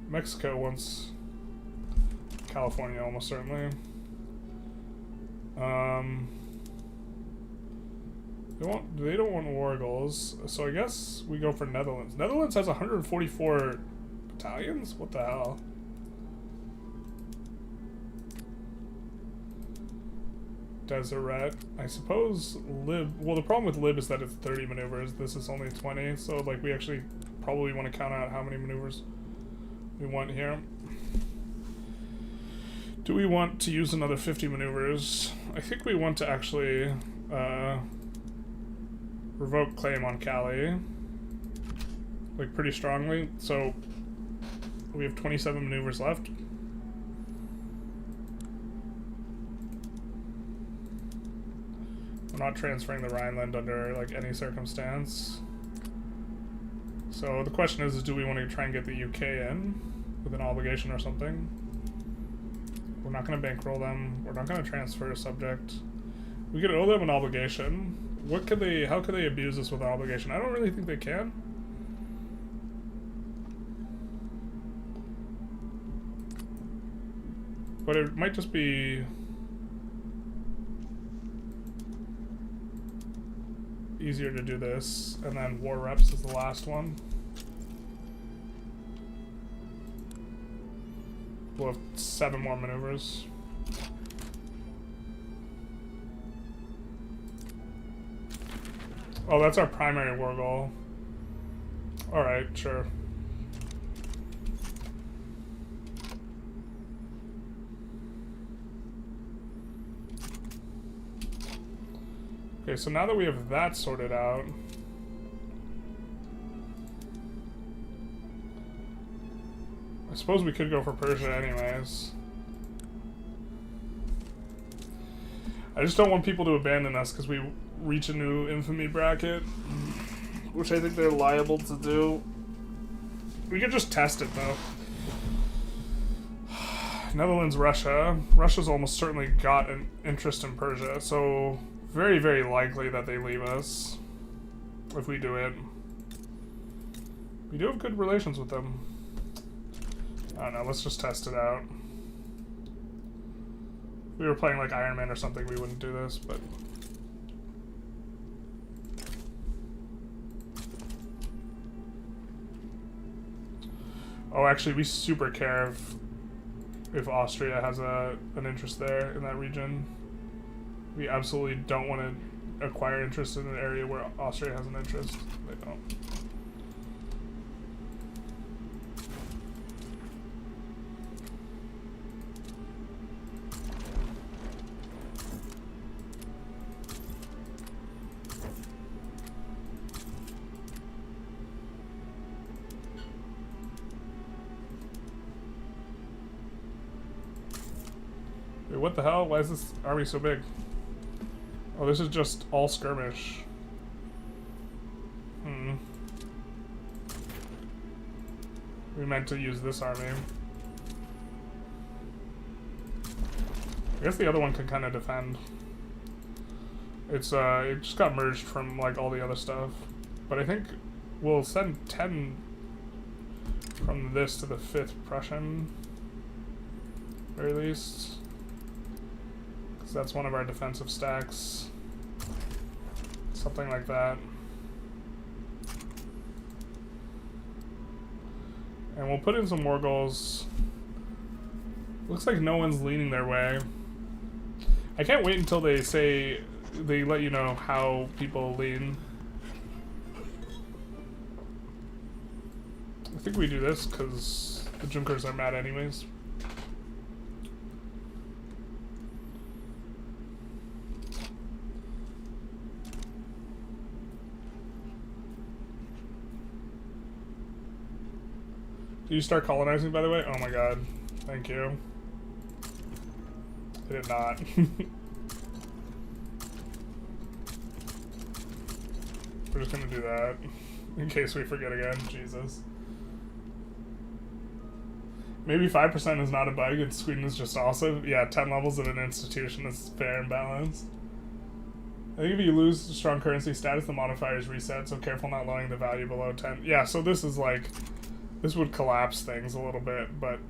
Mexico wants California almost certainly. They don't want war goals, so I guess we go for Netherlands. Netherlands has 144 battalions? What the hell? Deseret. I suppose Lib... Well, the problem with Lib is that it's 30 maneuvers. This is only 20, so like we actually probably want to count out how many maneuvers we want here. Do we want to use another 50 maneuvers? I think we want to actually revoke claim on Cali, like pretty strongly. So we have 27 maneuvers left. We're not transferring the Rhineland under like any circumstance. So the question is do we want to try and get the UK in with an obligation or something? We're not going to bankroll them. We're not going to transfer a subject. We could owe them an obligation. What could they? How could they abuse us with an obligation? I don't really think they can. But it might just be easier to do this, and then war reps is the last one. We'll have 7 more maneuvers. Oh, that's our primary war goal. Alright, sure. Okay, so now that we have that sorted out, I suppose we could go for Persia anyways. I just don't want people to abandon us because we reach a new infamy bracket, which I think they're liable to do. We could just test it though. Netherlands, Russia. Russia's almost certainly got an interest in Persia, so very, very likely that they leave us if we do it. We do have good relations with them. I don't know, let's just test it out. If we were playing like Iron Man or something, we wouldn't do this, but... Oh, actually, we super care if Austria has an interest there in that region. We absolutely don't want to acquire interest in an area where Austria has an interest. They don't. Wait, what the hell? Why is this army so big? Oh, this is just all skirmish. We meant to use this army. I guess the other one can kind of defend. It's it just got merged from like all the other stuff. But I think we'll send 10 from this to the 5th Prussian, very least. Because that's one of our defensive stacks. Something like that. And we'll put in some more goals. Looks like no one's leaning their way. I can't wait until they say, they let you know how people lean. I think we do this because the Junkers are mad anyways. Did you start colonizing, by the way? Oh my god. Thank you. I did not. We're just gonna do that. In case we forget again. Jesus. Maybe 5% is not a bug and Sweden is just awesome. Yeah, 10 levels of an institution is fair and balanced. I think if you lose strong currency status, the modifier is reset, so careful not lowering the value below 10. Yeah, so this is like... This would collapse things a little bit, but...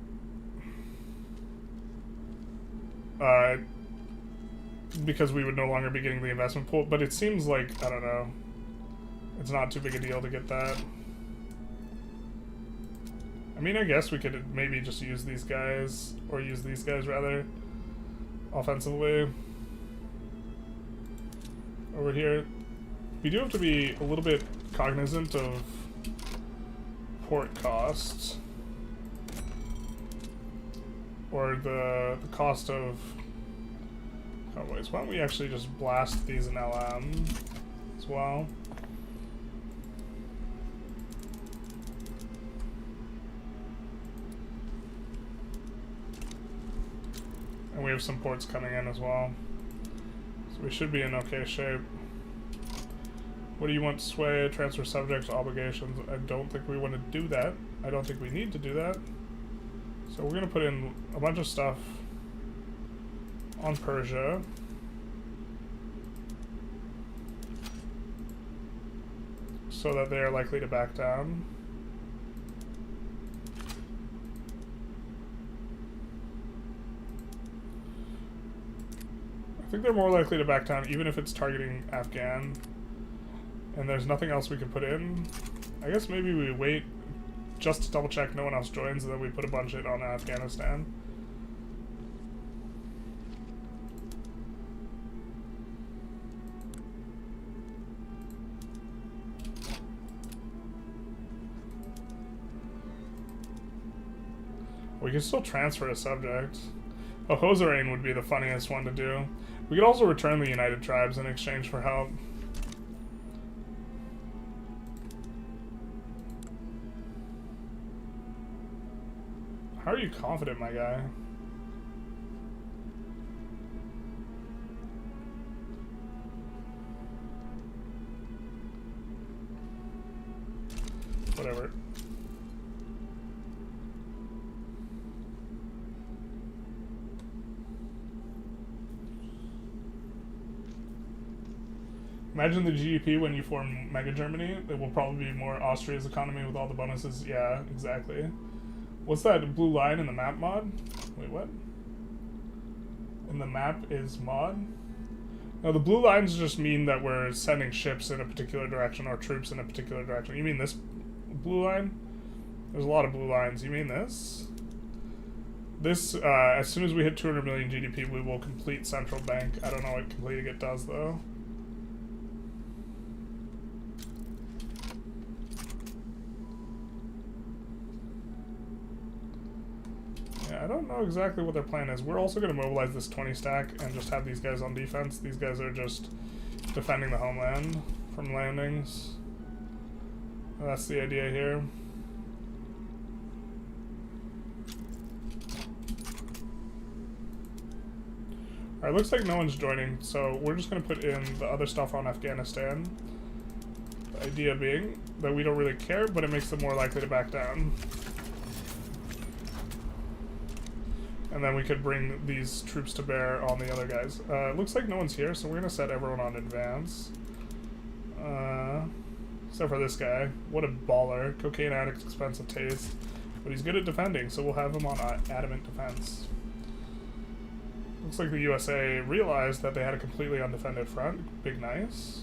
because we would no longer be getting the investment pool, but it seems like, I don't know, it's not too big a deal to get that. I mean, I guess we could maybe just use these guys, or use these guys rather, offensively. Over here, we do have to be a little bit cognizant of port costs, or the cost of convoys. Why don't we actually just blast these in LM as well? And we have some ports coming in as well, so we should be in okay shape. What do you want? Sway, transfer subjects, obligations. I don't think we want to do that. I don't think we need to do that. So we're going to put in a bunch of stuff on Persia. So that they are likely to back down. I think they're more likely to back down even if it's targeting Afghan. And there's nothing else we can put in. I guess maybe we wait just to double check no one else joins, and then we put a bunch in on Afghanistan. We can still transfer a subject. A Hoserain would be the funniest one to do. We could also return the United Tribes in exchange for help. How are you confident, my guy? Whatever. Imagine the GDP when you form Mega Germany. It will probably be more Austria's economy with all the bonuses. Yeah, exactly. What's that blue line in the map mod? Wait, what? In the map is mod? No, the blue lines just mean that we're sending ships in a particular direction or troops in a particular direction. You mean this blue line? There's a lot of blue lines. You mean this? This, as soon as we hit 200 million GDP, we will complete central bank. I don't know what completing it does, though. I don't know exactly what their plan is. We're also going to mobilize this 20 stack and just have these guys on defense. These guys are just defending the homeland from landings. That's the idea here. Alright, looks like no one's joining, so we're just going to put in the other stuff on Afghanistan. The idea being that we don't really care, but it makes them more likely to back down. And then we could bring these troops to bear on the other guys. Looks like no one's here, so we're going to set everyone on advance. Except for this guy. What a baller. Cocaine addict, expensive taste. But he's good at defending, so we'll have him on adamant defense. Looks like the USA realized that they had a completely undefended front. Big nice.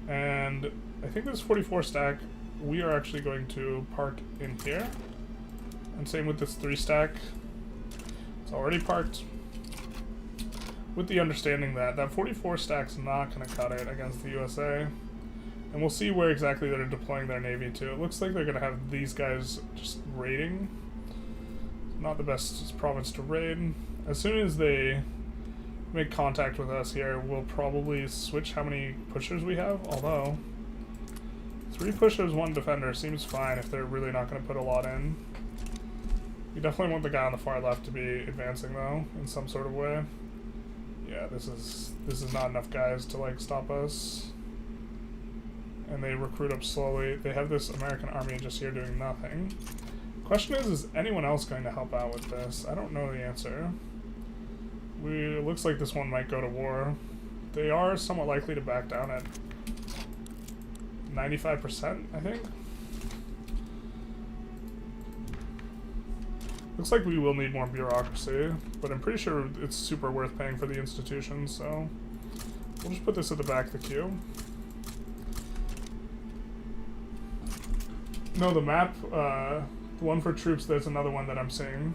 And I think this 44 stack... we are actually going to park in here. And same with this 3 stack. It's already parked. With the understanding that that 44 stack's not going to cut it against the USA. And we'll see where exactly they're deploying their navy to. It looks like they're going to have these guys just raiding. Not the best province to raid. As soon as they make contact with us here, we'll probably switch how many pushers we have. Although... 3 pushers, 1 defender seems fine if they're really not going to put a lot in. We definitely want the guy on the far left to be advancing though, in some sort of way. Yeah, this is not enough guys to like stop us. And they recruit up slowly. They have this American army just here doing nothing. Question is anyone else going to help out with this? I don't know the answer. It looks like this one might go to war. They are somewhat likely to back down at 95%, I think. Looks like we will need more bureaucracy, but I'm pretty sure it's super worth paying for the institutions, so we'll just put this at the back of the queue. No, the map, the one for troops, there's another one that I'm seeing.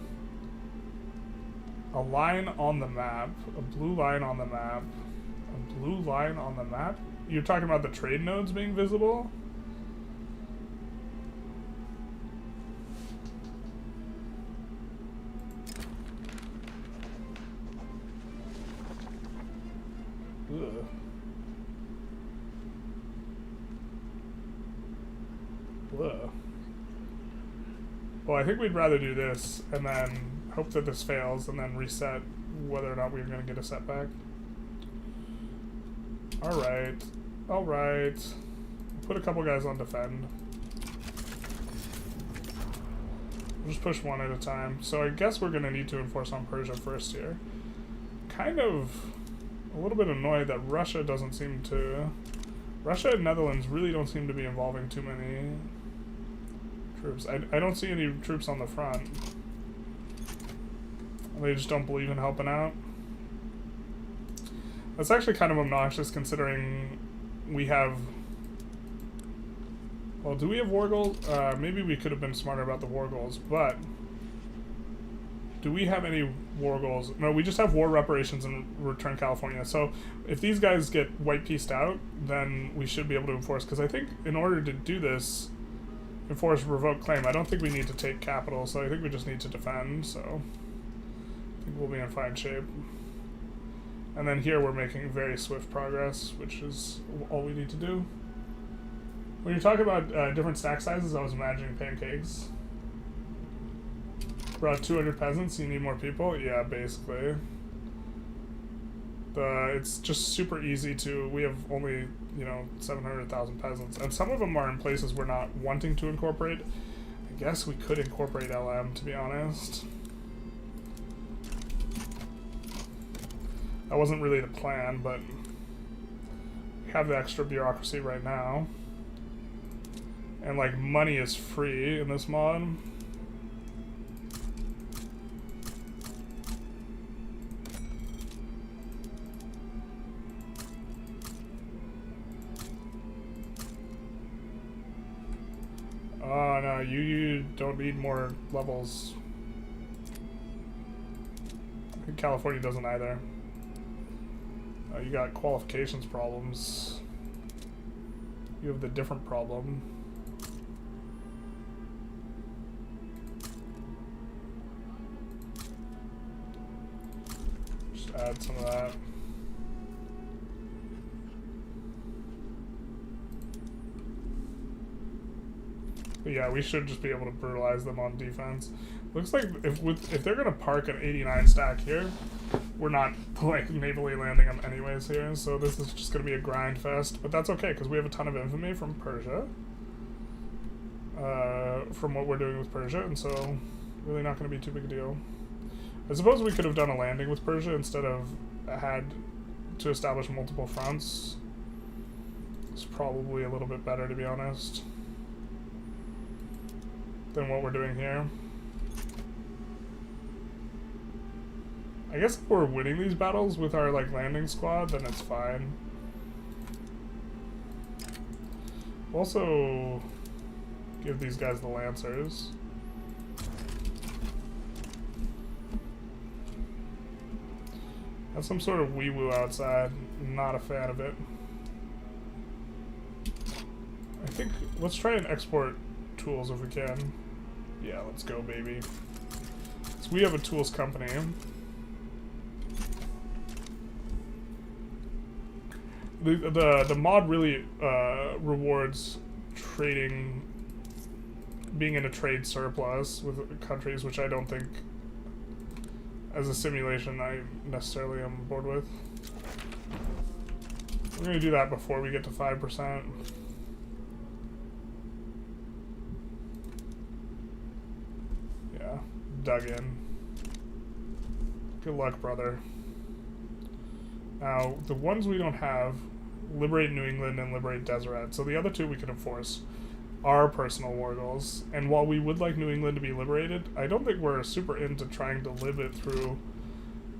A line on the map, a blue line on the map, a blue line on the map? You're talking about the trade nodes being visible? Ugh. Ugh. Well, I think we'd rather do this and then hope that this fails and then reset whether or not we're going to get a setback. Alright. Alright. Put a couple guys on defend. We'll just push one at a time. So I guess we're going to need to enforce on Persia first here. Kind of a little bit annoyed that Russia doesn't seem to... Russia and Netherlands really don't seem to be involving too many troops. I don't see any troops on the front. They just don't believe in helping out. That's actually kind of obnoxious considering we have Well, do we have war goals? Maybe we could have been smarter about the war goals, but do we have any war goals? No, we just have war reparations and return California. So if these guys get white pieced out, then we should be able to enforce. Because I think in order to do this, enforce revoke claim, I don't think we need to take capital. So I think we just need to defend. So I think we'll be in fine shape. And then here we're making very swift progress, which is all we need to do. When you're talking about different stack sizes, I was imagining pancakes. Brought 200 peasants, you need more people? Yeah, basically. It's just super easy to... We have only, 700,000 peasants. And some of them are in places we're not wanting to incorporate. I guess we could incorporate LM, to be honest. That wasn't really the plan, but... We have the extra bureaucracy right now. And, money is free in this mod. Oh, no, you don't need more levels. I think California doesn't either. You got qualifications problems. You have the different problem. Just add some of that. But yeah, we should just be able to brutalize them on defense. Looks like if they're gonna park an 89 stack here, we're not navally landing them anyways here. So this is just gonna be a grind fest, but that's okay because we have a ton of infamy from Persia, from what we're doing with Persia, and so really not gonna be too big a deal. I suppose we could have done a landing with Persia instead of had to establish multiple fronts. It's probably a little bit better, to be honest, than what we're doing here. I guess if we're winning these battles with our landing squad, then it's fine. Also, give these guys the Lancers. Have some sort of wee-woo outside. Not a fan of it. I think let's try and export tools if we can. Yeah, let's go, baby. So we have a tools company. The mod really rewards trading, being in a trade surplus with countries, which I don't think, as a simulation, I necessarily am on board with. We're going to do that before we get to 5%. Yeah, dug in. Good luck, brother. Now, the ones we don't have, liberate New England and liberate Deseret. So the other two we can enforce are personal war goals. And while we would like New England to be liberated, I don't think we're super into trying to live it through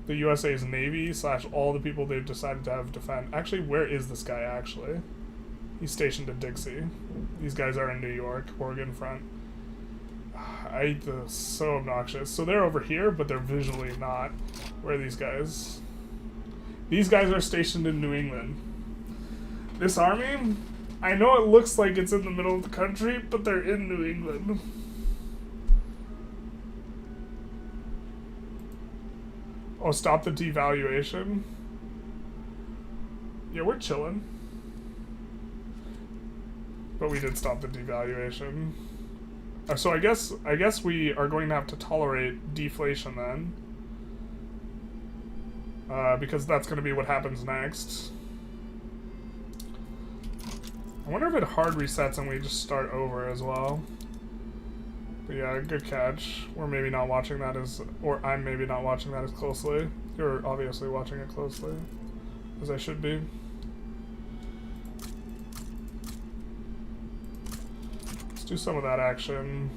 the USA's Navy / all the people they've decided to have defend. Actually, where is this guy actually? He's stationed in Dixie. These guys are in New York, Oregon front. So obnoxious. So they're over here, but they're visually not. Where are these guys? These guys are stationed in New England. This army, I know it looks like it's in the middle of the country, but they're in New England. Oh, stop the devaluation. Yeah, we're chilling. But we did stop the devaluation. So I guess we are going to have to tolerate deflation then. Because that's going to be what happens next. I wonder if it hard resets and we just start over as well. But yeah, good catch. We're maybe not watching that or I'm maybe not watching that as closely. You're obviously watching it closely, as I should be. Let's do some of that action.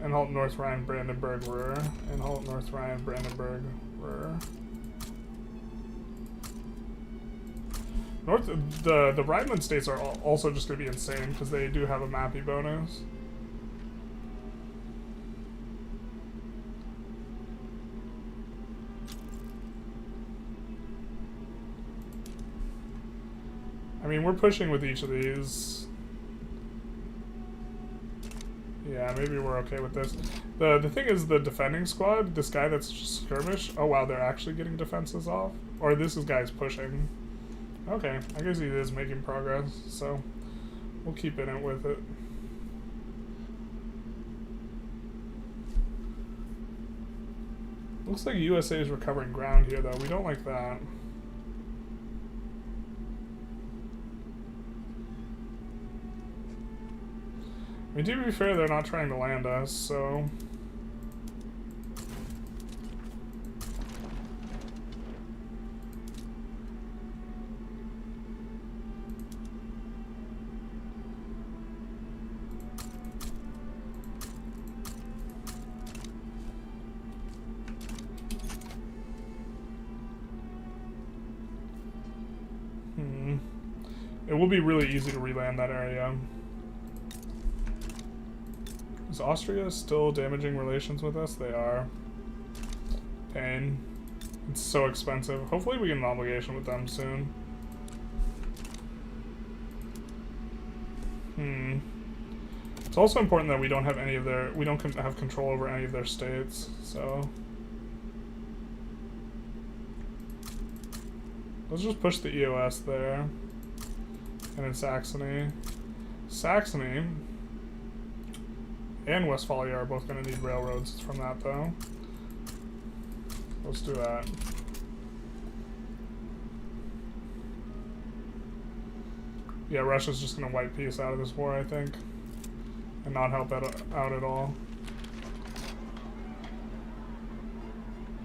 And halt North Rhine, Brandenburg, Ruhr. And halt North Rhine, Brandenburg, Ruhr. The Rhineland states are also just going to be insane because they do have a mappy bonus. I mean, we're pushing with each of these. Yeah, maybe we're okay with this. The thing is, the defending squad, this guy that's just skirmish, oh wow, they're actually getting defenses off? Or this is guy's pushing. Okay, I guess he is making progress, so we'll keep in it with it. Looks like USA is recovering ground here, though. We don't like that. I mean, to be fair, they're not trying to land us, so... It will be really easy to re-land that area. Is Austria still damaging relations with us? They are. Pain. It's so expensive. Hopefully we get an obligation with them soon. It's also important that we don't have any of their... We don't have control over any of their states, so... Let's just push the EOS there. And in Saxony. Saxony and Westphalia are both going to need railroads from that, though. Let's do that. Yeah, Russia's just going to wipe peace out of this war, I think. And not help out at all.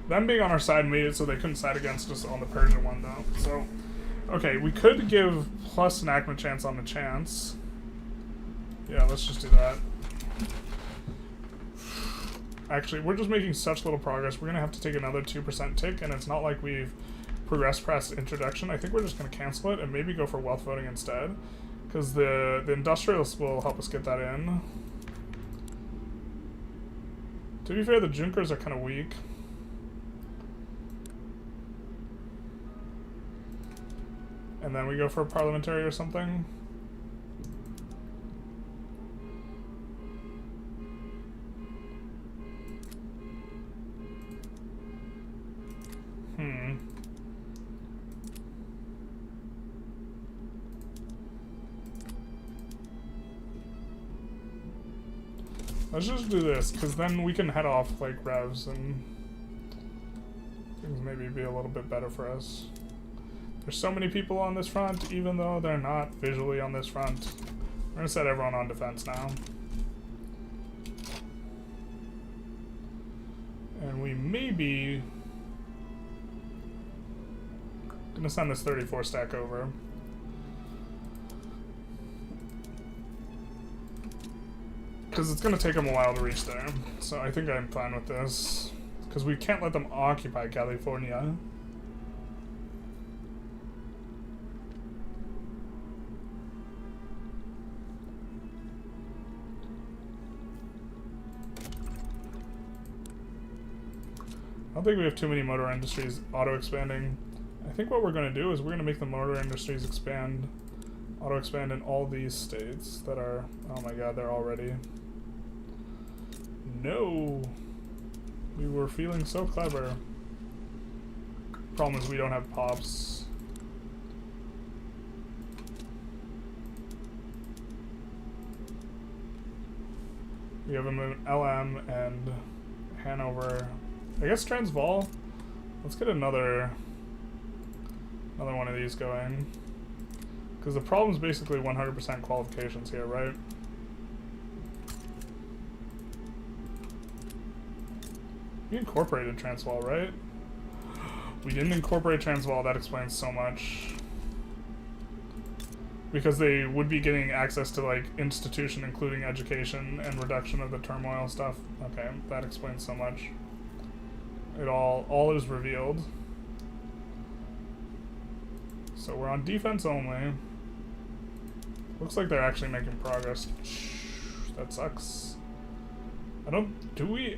Them being on our side made it so they couldn't side against us on the Persian one, though. So, okay, we could give plus enactment chance on the chance. Yeah, let's just do that. Actually, we're just making such little progress. We're going to have to take another 2% tick, and it's not like we've progressed past introduction. I think we're just going to cancel it and maybe go for wealth voting instead, because the Industrialists will help us get that in. To be fair, the Junkers are kind of weak. And then we go for a parliamentary or something. Let's just do this, because then we can head off like revs and things maybe be a little bit better for us. There's so many people on this front, even though they're not visually on this front. We're going to set everyone on defense now. And we may be going to send this 34 stack over. Because it's going to take them a while to reach there. So I think I'm fine with this. Because we can't let them occupy California. I don't think we have too many motor industries auto-expanding. I think what we're going to do is we're going to make the motor industries expand, auto-expand in all these states that are... Oh my god, they're all ready. No! We were feeling so clever. Problem is we don't have pops. We have them in LM and Hanover. I guess Transvaal. Let's get another one of these going. Because the problem is basically 100% qualifications here, right? We incorporated Transvaal, right? We didn't incorporate Transvaal, that explains so much. Because they would be getting access to, like, institution, including education and reduction of the turmoil stuff. Okay, that explains so much. It all is revealed. So we're on defense only. Looks like they're actually making progress. That sucks. I'm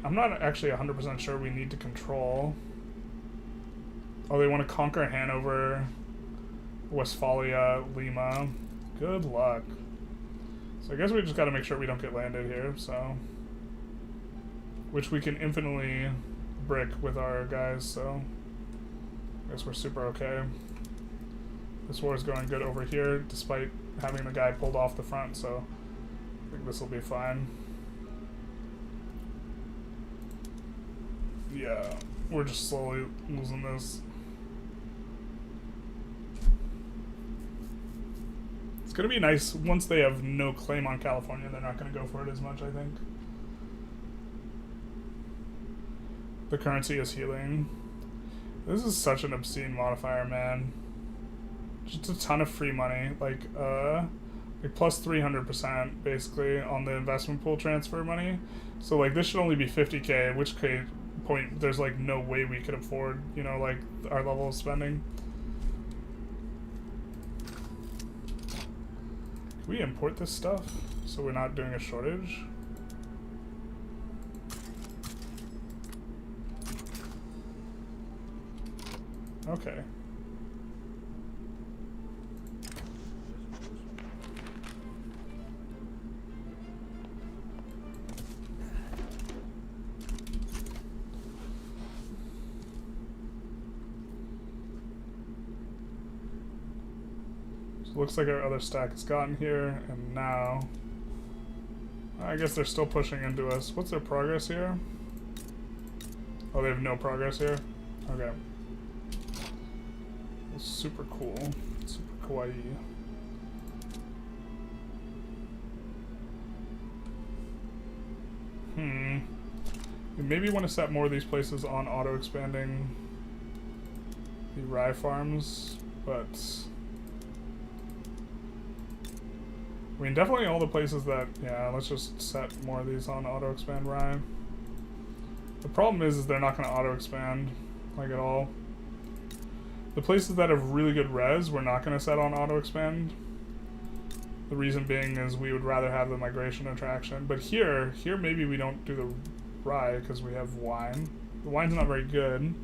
not actually 100% sure we need to control. Oh, they want to conquer Hanover, Westphalia, Lima. Good luck. So I guess we just got to make sure we don't get landed here, so. Which we can infinitely brick with our guys, so. I guess we're super okay. This war is going good over here, despite having the guy pulled off the front, so I think this will be fine. Yeah, we're just slowly losing this. It's gonna be nice once they have no claim on California. They're not gonna go for it as much, I think. The currency is healing. This is such an obscene modifier, man. Just a ton of free money, like plus 300% basically on the investment pool transfer money. So like this should only be 50k, at which point there's like no way we could afford, you know, like our level of spending. Can we import this stuff so we're not doing a shortage? Okay. Looks like our other stack has gotten here, and now I guess they're still pushing into us. What's their progress here? Oh, they have no progress here? Okay. That's super cool. Super kawaii. We maybe want to set more of these places on auto-expanding the rye farms, but I mean, definitely all the places that, yeah, let's just set more of these on auto-expand rye. The problem is they're not going to auto-expand, like, at all. The places that have really good res, we're not going to set on auto-expand. The reason being is we would rather have the migration attraction. But here maybe we don't do the rye because we have wine. The wine's not very good.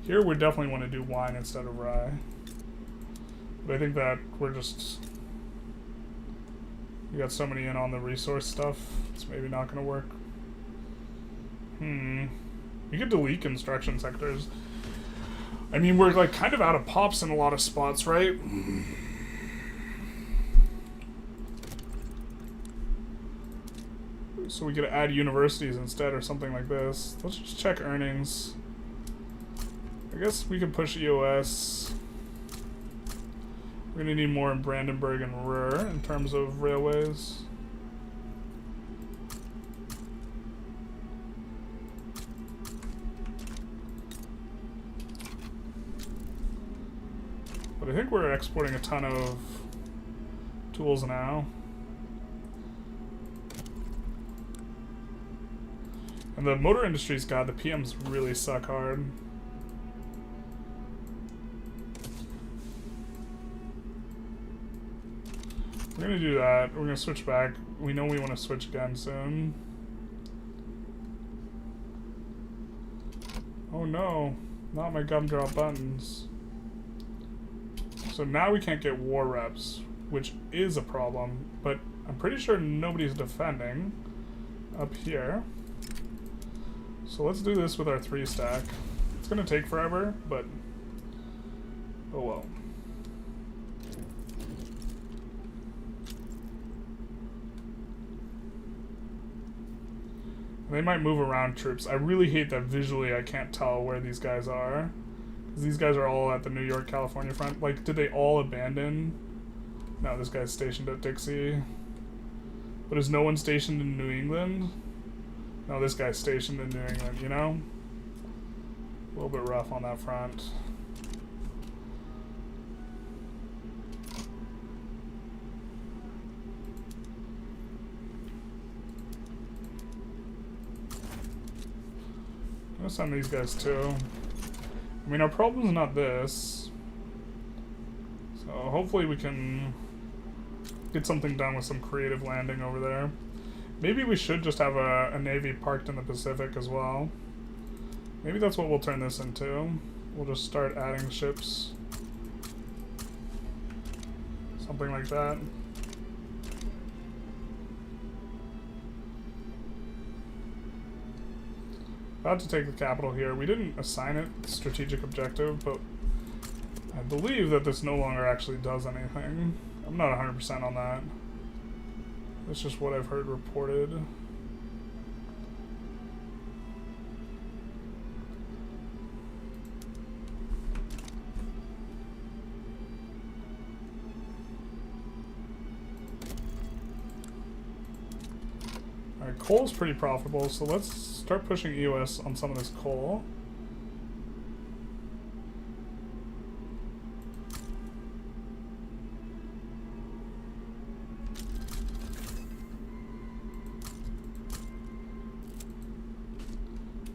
Here we definitely want to do wine instead of rye. But I think that we're just... We got so many in on the resource stuff, it's maybe not going to work. We could delete construction sectors. I mean, we're like kind of out of pops in a lot of spots, right? So we could add universities instead or something like this. Let's just check earnings. I guess we could push EOS. We're going to need more in Brandenburg and Ruhr in terms of railways. But I think we're exporting a ton of tools now. And the motor industries, God, the PMs really suck hard. We're gonna do that. We're gonna switch back. We know we want to switch again soon. Oh no, not my gumdrop buttons. So now we can't get war reps, which is a problem, but I'm pretty sure nobody's defending up here. So let's do this with our 3 stack. It's gonna take forever, but oh well. They might move around troops. I really hate that visually I can't tell where these guys are. Because these guys are all at the New York, California front. Like, did they all abandon? No, this guy's stationed at Dixie. But is no one stationed in New England? No, this guy's stationed in New England, you know? A little bit rough on that front. I'm gonna send these guys too. I mean, our problem's not this. hopefully we can get something done with some creative landing over there. Maybe we should just have a navy parked in the Pacific as well. Maybe that's what we'll turn this into. We'll just start adding ships. Something like that. About to take the capital here. We didn't assign it strategic objective, but I believe that this no longer actually does anything. I'm not 100% on that. That's just what I've heard reported. Alright, coal's pretty profitable, so let's start pushing EOS on some of this coal.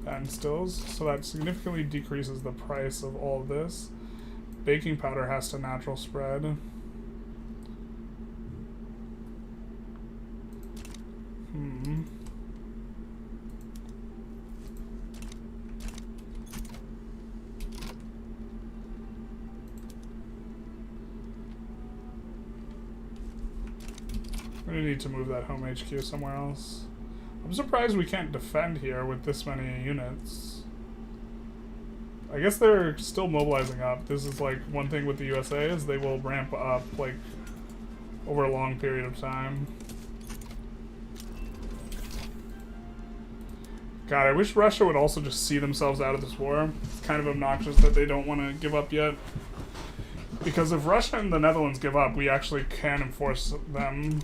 Patent stills, so that significantly decreases the price of all of this. Baking powder has to natural spread. I'm gonna need to move that home HQ somewhere else. I'm surprised we can't defend here with this many units. I guess they're still mobilizing up. This is like one thing with the USA is they will ramp up like over a long period of time. God, I wish Russia would also just see themselves out of this war. It's kind of obnoxious that they don't want to give up yet. Because if Russia and the Netherlands give up, we actually can enforce them.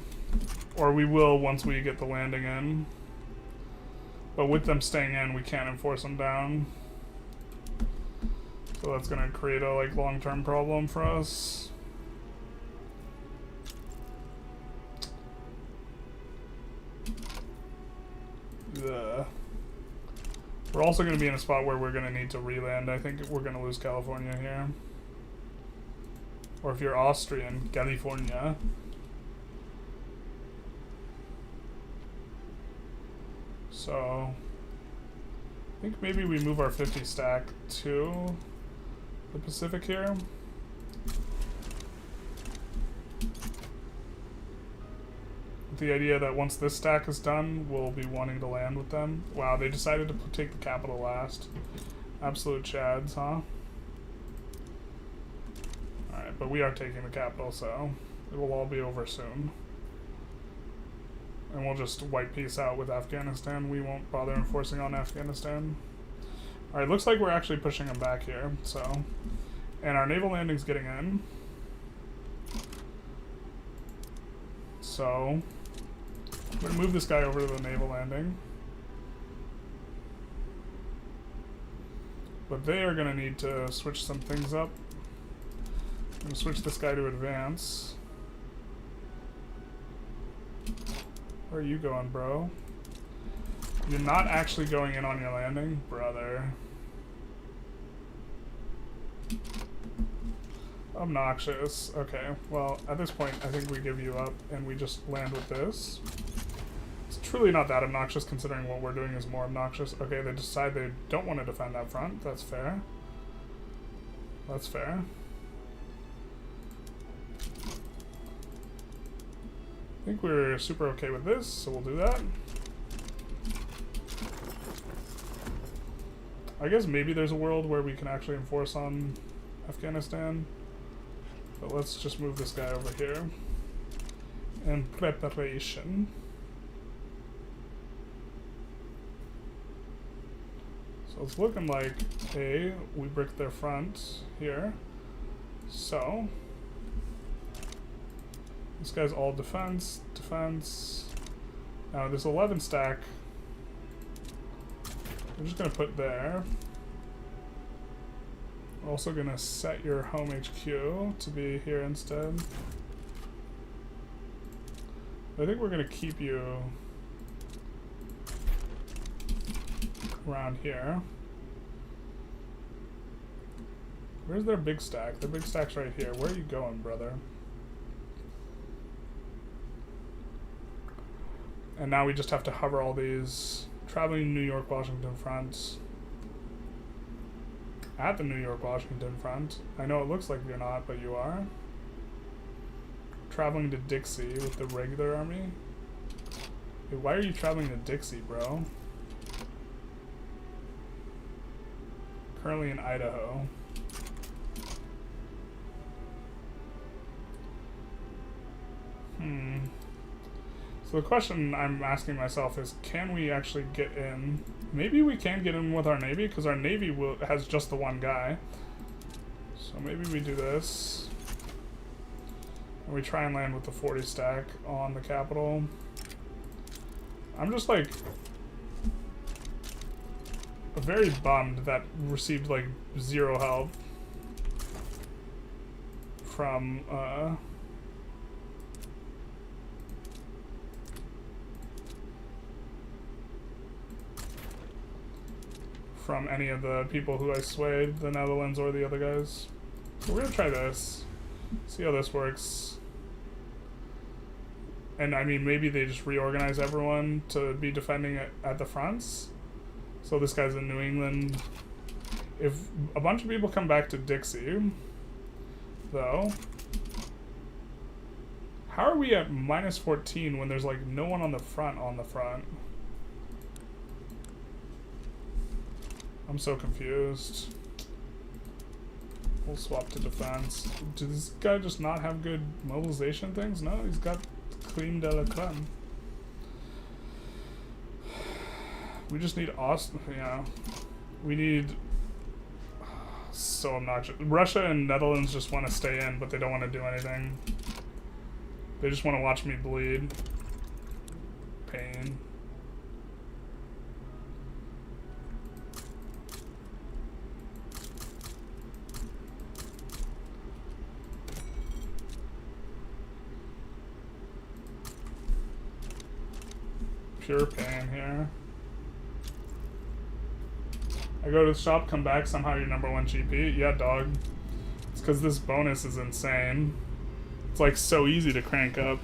Or we will once we get the landing in. But with them staying in, we can't enforce them down. So that's going to create a like long-term problem for us. Ugh. We're also going to be in a spot where we're going to need to re-land. I think we're going to lose California here. Or if you're Austrian, California. So, I think maybe we move our 50 stack to the Pacific here. With the idea that once this stack is done, we'll be wanting to land with them. Wow, they decided to take the capital last. Absolute chads, huh? Alright, but we are taking the capital, so it will all be over soon. And we'll just wipe peace out with Afghanistan. We won't bother enforcing on Afghanistan. Alright, looks like we're actually pushing them back here, so. And our naval landing's getting in. So, I'm going to move this guy over to the naval landing. But they are going to need to switch some things up. I'm going to switch this guy to advance. Where are you going, bro? You're not actually going in on your landing? Brother. Obnoxious. Okay, well, at this point, I think we give you up and we just land with this. It's truly not that obnoxious considering what we're doing is more obnoxious. Okay, they decide they don't want to defend that front. That's fair. That's fair. I think we're super okay with this, so we'll do that. I guess maybe there's a world where we can actually enforce on Afghanistan. But let's just move this guy over here. And preparation. So it's looking like, A, we brick their front here. So this guy's all defense, defense. Now this 11 stack, we're just gonna put there. We're also gonna set your home HQ to be here instead. I think we're gonna keep you around here. Where's their big stack? Their big stack's right here. Where are you going, brother? And now we just have to hover all these. Traveling New York, Washington front. At the New York, Washington front. I know it looks like you're not, but you are. Traveling to Dixie with the regular army. Wait, why are you traveling to Dixie, bro? Currently in Idaho. So the question I'm asking myself is, can we actually get in? Maybe we can get in with our navy, because our navy has just the one guy. So maybe we do this. And we try and land with the 40 stack on the capital. I'm just like very bummed that received like 0 help from any of the people who I swayed, the Netherlands or the other guys. So we're gonna try this, see how this works. And I mean, maybe they just reorganize everyone to be defending it at the fronts. So this guy's in New England. If a bunch of people come back to Dixie, though, how are we at -14 when there's like no one on the front I'm so confused. We'll swap to defense. Does this guy just not have good mobilization things? No, he's got Creme de la Creme. We just need Austin. Yeah. We need. So obnoxious. Russia and Netherlands just want to stay in, but they don't want to do anything. They just want to watch me bleed. Pain. Pure pain here. I go to the shop, come back, somehow you're #1 GP. Yeah, dog. It's because this bonus is insane. It's like so easy to crank up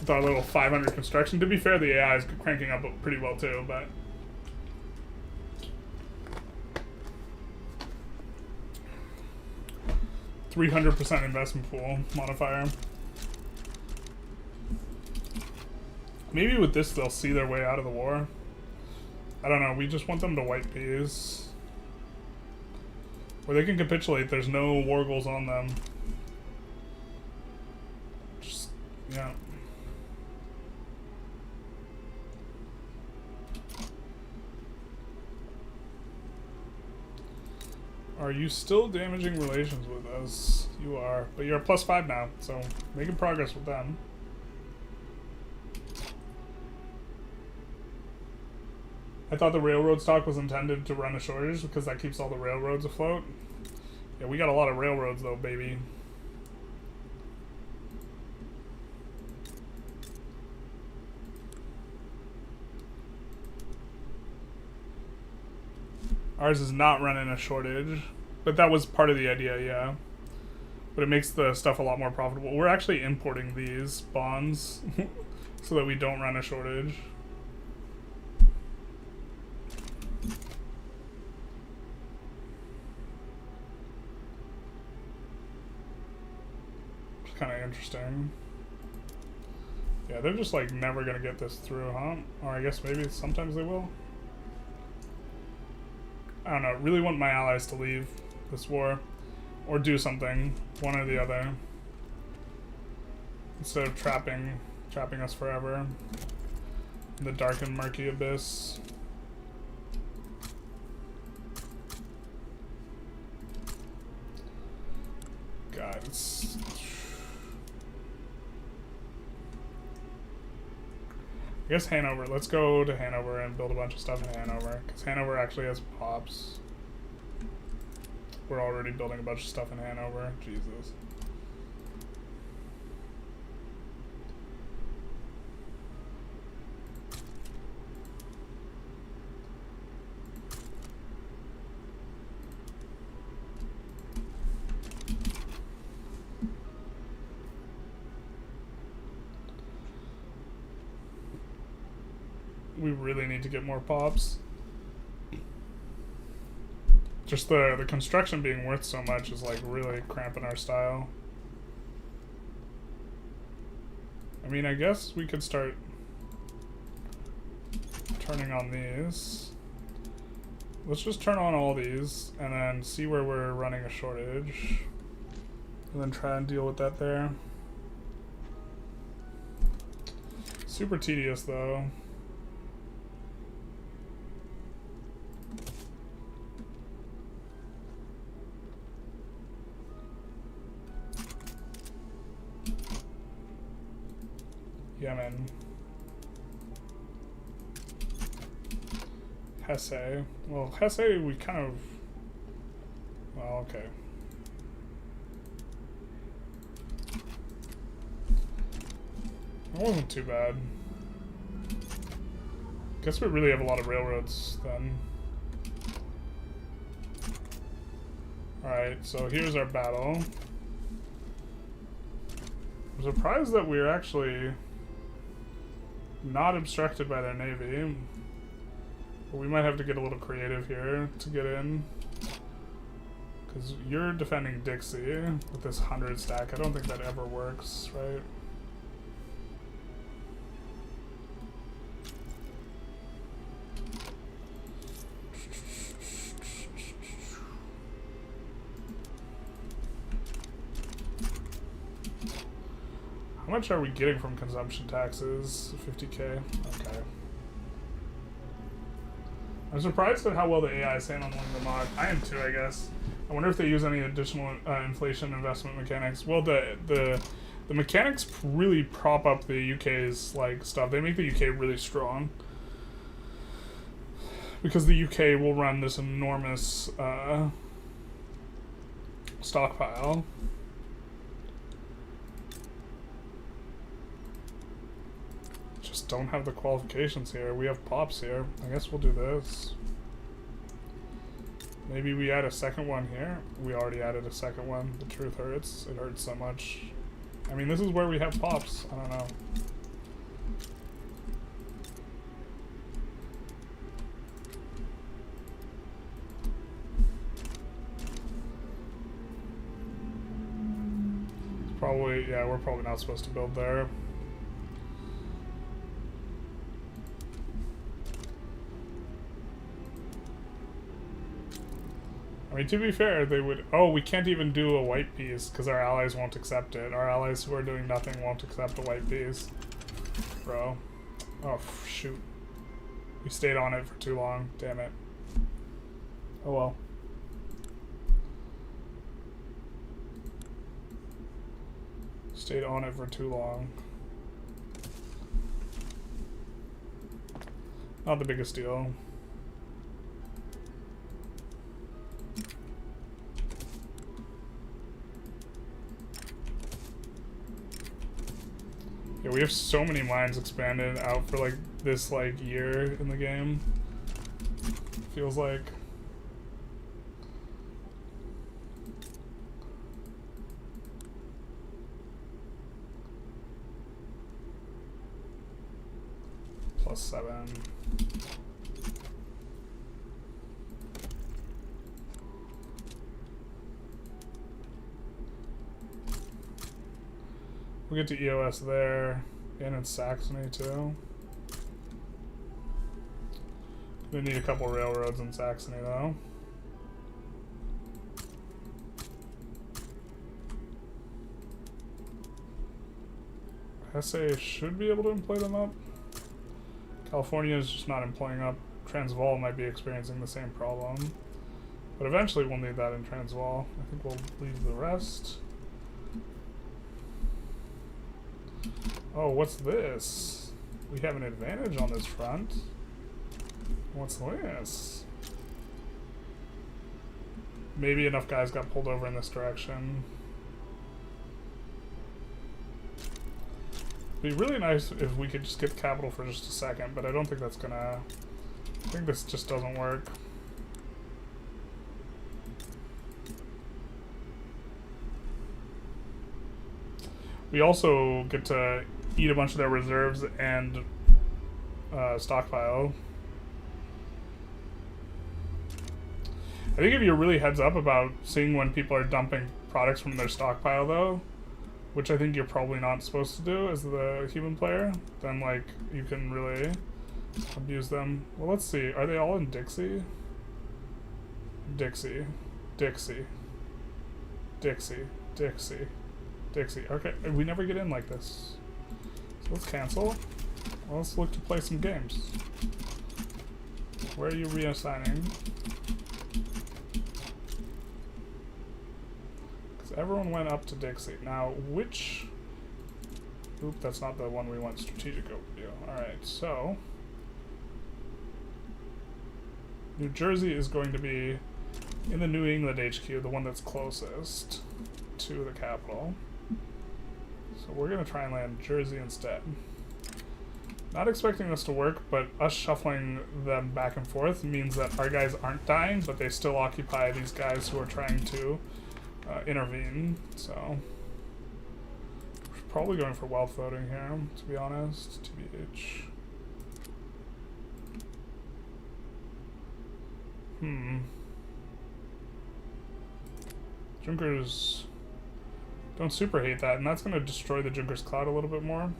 with our little 500 construction. To be fair, the AI is cranking up pretty well too, but 300% investment pool modifier. Maybe with this they'll see their way out of the war. I don't know, we just want them to white peas. Or they can capitulate, there's no war goals on them. Just, yeah. Are you still damaging relations with us? You are, but you're a +5 now, so making progress with them. I thought the railroad stock was intended to run a shortage because that keeps all the railroads afloat. Yeah, we got a lot of railroads though, baby. Ours is not running a shortage, but that was part of the idea, yeah. But it makes the stuff a lot more profitable. We're actually importing these bonds so that we don't run a shortage. Kind of interesting. Yeah, they're just like never gonna get this through, huh? Or I guess maybe sometimes they will. I don't know. Really want my allies to leave this war or do something, one or the other, instead of trapping us forever in the dark and murky abyss. God, it's... I guess Hanover. Let's go to Hanover and build a bunch of stuff in Hanover, because Hanover actually has pops. We're already building a bunch of stuff in Hanover. Jesus. we really need to get more pops. Just the construction being worth so much is like really cramping our style. I mean, I guess we could start turning on these. Let's just turn on all these and then see where we're running a shortage. And then try and deal with that there. Super tedious though. Yemen. Hesse. Well, Hesse we kind of... Well, okay. It wasn't too bad. Guess we really have a lot of railroads then. Alright, so here's our battle. I'm surprised that we're actually not obstructed by their navy. But we might have to get a little creative here to get in. Because you're defending Dixie with this 100 stack. I don't think that ever works, right? How much are we getting from consumption taxes? 50k? Okay. I'm surprised at how well the AI is handling the mod. I am too, I guess. I wonder if they use any additional inflation investment mechanics. Well, the mechanics really prop up the UK's like stuff. They make the UK really strong. Because the UK will run this enormous stockpile. Just don't have the qualifications here. We have pops here. I guess we'll do this. Maybe we add a second one here. We already added a second one. The truth hurts. It hurts so much. I mean, this is where we have pops. I don't know. It's probably, yeah, we're probably not supposed to build there. I mean, to be fair, they would... Oh, we can't even do a white piece because our allies won't accept it. Our allies who are doing nothing won't accept a white piece. Bro. Oh, shoot. We stayed on it for too long. Damn it. Oh well. Stayed on it for too long. Not the biggest deal. Yeah, we have so many mines expanded out for like this like year in the game. Feels like. +7. We'll get to EOS there, and in Saxony too. We need a couple railroads in Saxony though. Hesse should be able to employ them up. California is just not employing up. Transvaal might be experiencing the same problem. But eventually we'll need that in Transvaal. I think we'll leave the rest. Oh, what's this? We have an advantage on this front. What's this? Maybe enough guys got pulled over in this direction. It'd be really nice if we could just get the capital for just a second, but I don't think that's gonna... I think this just doesn't work. We also get to eat a bunch of their reserves and stockpile. I think if you're really heads up about seeing when people are dumping products from their stockpile, though, which I think you're probably not supposed to do as the human player, then, like, you can really abuse them. Well, let's see. Are they all in Dixie? Dixie. Dixie. Dixie. Dixie. Dixie. Okay, we never get in like this. So let's cancel. Well, let's look to play some games. Where are you reassigning? Because everyone went up to Dixie. Now, which... Oop, that's not the one we want strategic overview. Alright, so... New Jersey is going to be in the New England HQ, the one that's closest to the capital. So we're going to try and land Jersey instead. Not expecting this to work, but us shuffling them back and forth means that our guys aren't dying, but they still occupy these guys who are trying to intervene. So we're probably going for wealth voting here, to be honest. TBH. Junkers don't super hate that, and that's going to destroy the Junkers Cloud a little bit more.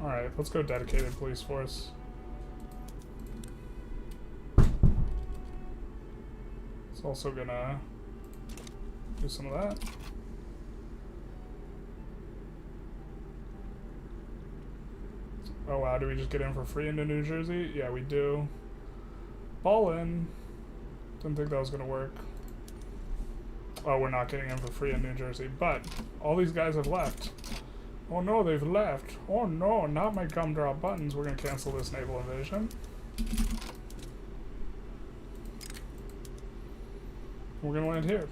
Alright, let's go dedicated police force. It's also going to do some of that. Oh wow, do we just get in for free into New Jersey? Yeah, we do. Ballin'. Didn't think that was gonna work. Oh, we're not getting in for free in New Jersey, but all these guys have left. Oh no, they've left. Oh no, not my gumdrop buttons. We're gonna cancel this naval invasion. We're gonna land here.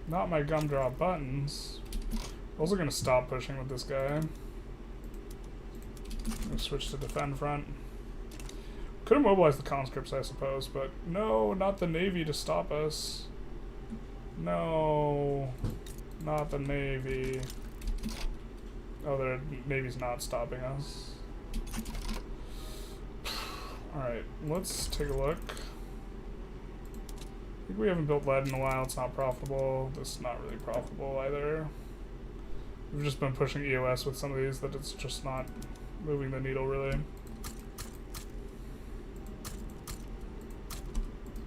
Not my gumdrop buttons. Also gonna stop pushing with this guy. I'm gonna switch to defend front. Could have mobilized the conscripts, I suppose, but no, not the Navy to stop us. No, not the Navy. Oh, the Navy's not stopping us. Alright, let's take a look. I think we haven't built lead in a while, it's not profitable. This is not really profitable either. We've just been pushing EOS with some of these that it's just not moving the needle really.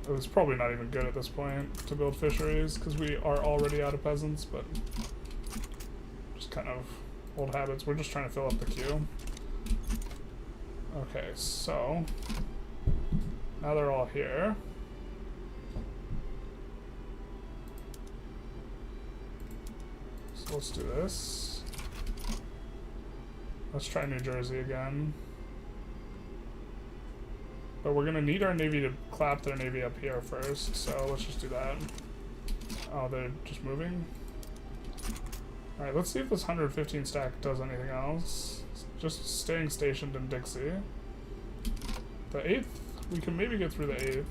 It's probably not even good at this point to build fisheries because we are already out of peasants, but just kind of old habits. We're just trying to fill up the queue. Okay, so now they're all here. So let's do this. Let's try New Jersey again. But we're gonna need our Navy to clap their Navy up here first, so let's just do that. Oh, they're just moving? Alright, let's see if this 115 stack does anything else. It's just staying stationed in Dixie. The 8th, we can maybe get through the 8th.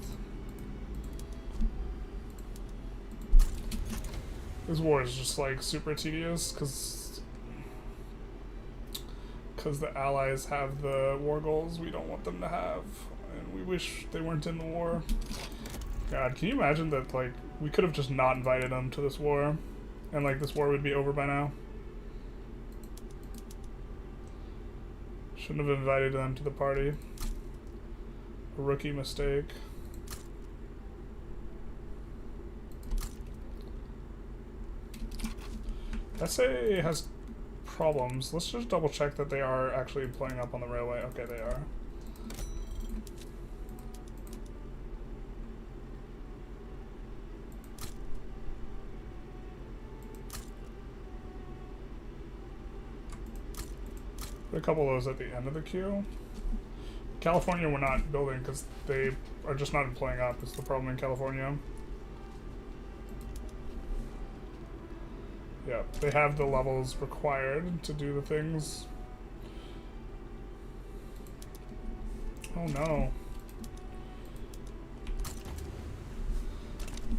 This war is just like super tedious because the Allies have the war goals we don't want them to have, and we wish they weren't in the war. God, can you imagine that, like, we could have just not invited them to this war, and like this war would be over by now? Shouldn't have invited them to the party. A rookie mistake. SA has problems. Let's just double check that they are actually playing up on the railway. Okay, they are. Put a couple of those at the end of the queue. California we're not building because they are just not playing up. It's the problem in California. Yeah, they have the levels required to do the things. Oh no.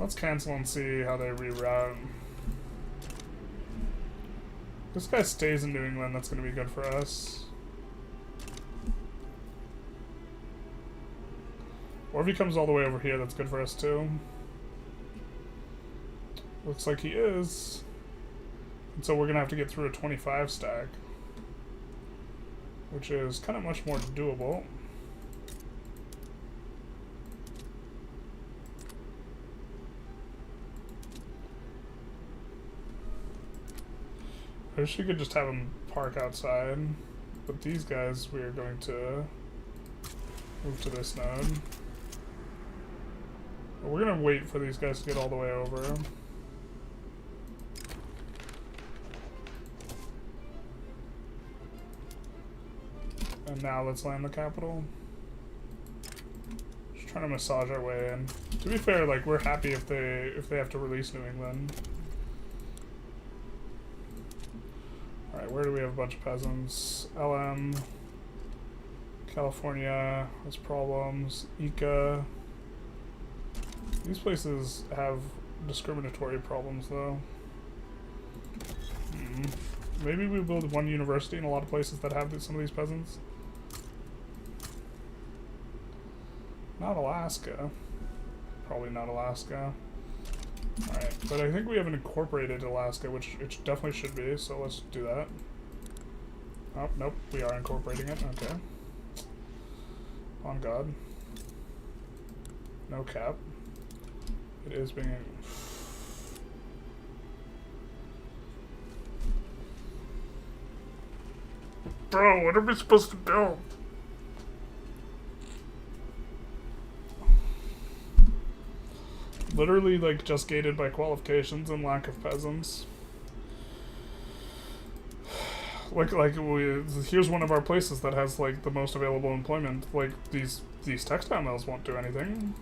Let's cancel and see how they reroute. This guy stays in New England, that's going to be good for us. Or if he comes all the way over here, that's good for us too. Looks like he is. And so we're going to have to get through a 25 stack. Which is kind of much more doable. I wish we could just have them park outside. But these guys, we are going to move to this node. We're going to wait for these guys to get all the way over. And now let's land the capital. Just trying to massage our way in. To be fair, like, we're happy if they have to release New England. Alright, where do we have a bunch of peasants? LM, California has problems, Ica. These places have discriminatory problems though. Maybe we build one university in a lot of places that have some of these peasants. Not Alaska. Probably not Alaska. Alright, but I think we have an incorporated Alaska, which it definitely should be, so let's do that. Oh, nope, we are incorporating it, okay. On God. No cap. It is being... Bro, what are we supposed to build? Literally, like, just gated by qualifications and lack of peasants. Here's one of our places that has, like, the most available employment. Like, these textile mills won't do anything.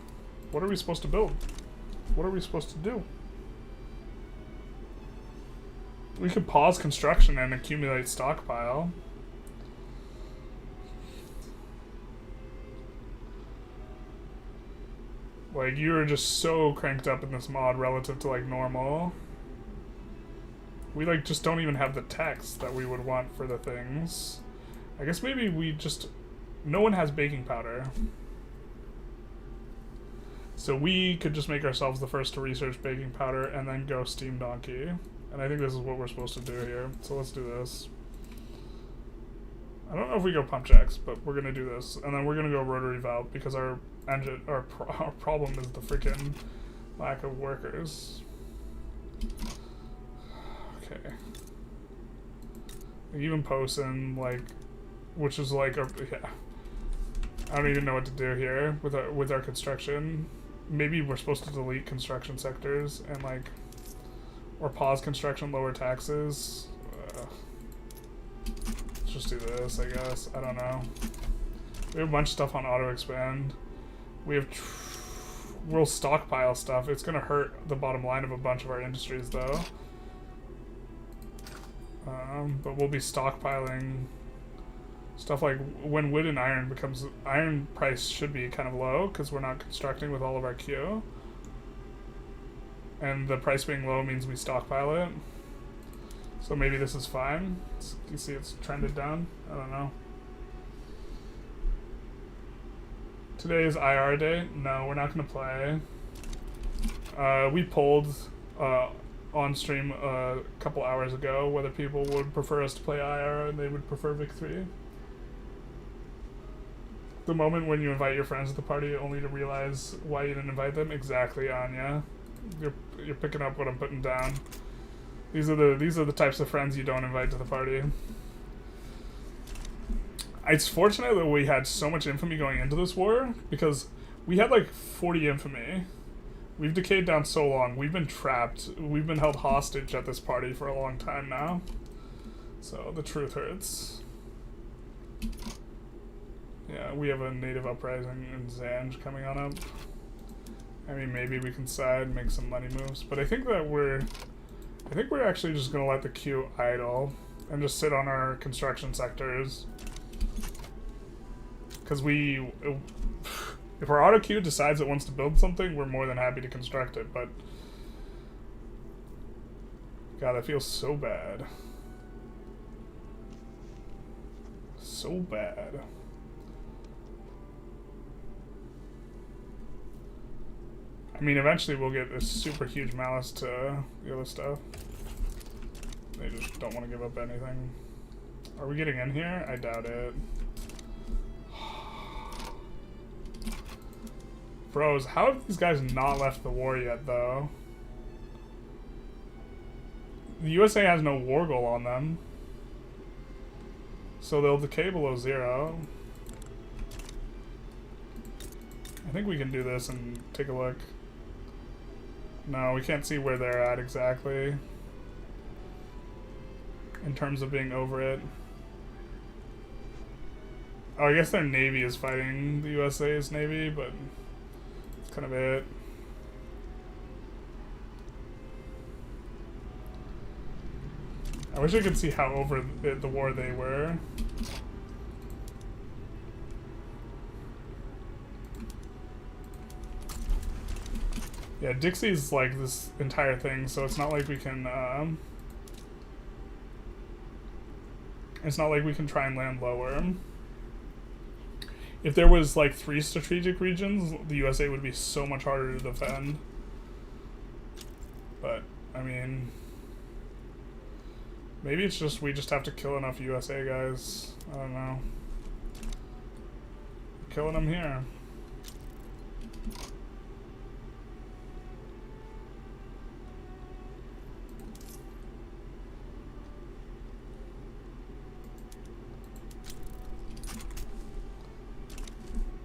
What are we supposed to build? What are we supposed to do? We could pause construction and accumulate stockpile. Like, you're just so cranked up in this mod relative to, like, normal. We, like, just don't even have the text that we would want for the things. I guess maybe we just... No one has baking powder. So we could just make ourselves the first to research baking powder and then go steam donkey. And I think this is what we're supposed to do here. So let's do this. I don't know if we go pump jacks, but we're gonna do this. And then we're gonna go rotary valve because our problem is the freaking lack of workers. Okay. Even Posen, like, which is like a, yeah. I don't even know what to do here with our construction. Maybe we're supposed to delete construction sectors and like, or pause construction, lower taxes. Let's just do this, I guess. I don't know. We have a bunch of stuff on auto expand. We have we'll stockpile stuff. It's gonna hurt the bottom line of a bunch of our industries though. But we'll be stockpiling stuff like when wood and iron becomes... Iron price should be kind of low because we're not constructing with all of our Q. And the price being low means we stockpile it. So maybe this is fine. You see it's trended down? I don't know. Today is IR day? No, we're not going to play. We polled on stream a couple hours ago whether people would prefer us to play IR and they would prefer Vic 3. The moment when you invite your friends to the party only to realize why you didn't invite them. Exactly, Anya. You're picking up what I'm putting down. These are the types of friends you don't invite to the party. It's fortunate that we had so much infamy going into this war, because we had like 40 infamy. We've decayed down so long. We've been trapped. We've been held hostage at this party for a long time now. So the truth hurts. Yeah, we have a native uprising in Zanj coming on up. I mean, maybe we can side, make some money moves, but I think we're actually just gonna let the queue idle and just sit on our construction sectors. Because If our auto queue decides it wants to build something, we're more than happy to construct it, but... God, that feels so bad. So bad. I mean, eventually we'll get a super huge malice to the other stuff. They just don't want to give up anything. Are we getting in here? I doubt it. Bros, how have these guys not left the war yet, though? The USA has no war goal on them. So they'll decay below 0. I think we can do this and take a look. No, we can't see where they're at exactly. In terms of being over it. Oh, I guess their navy is fighting the USA's navy, but that's kind of it. I wish I could see how over the war they were. Yeah, Dixie's like this entire thing, so it's not like we can, it's not like we can try and land lower. If there was like 3 strategic regions, the USA would be so much harder to defend. But, I mean... Maybe it's just we just have to kill enough USA guys. I don't know. We're killing them here.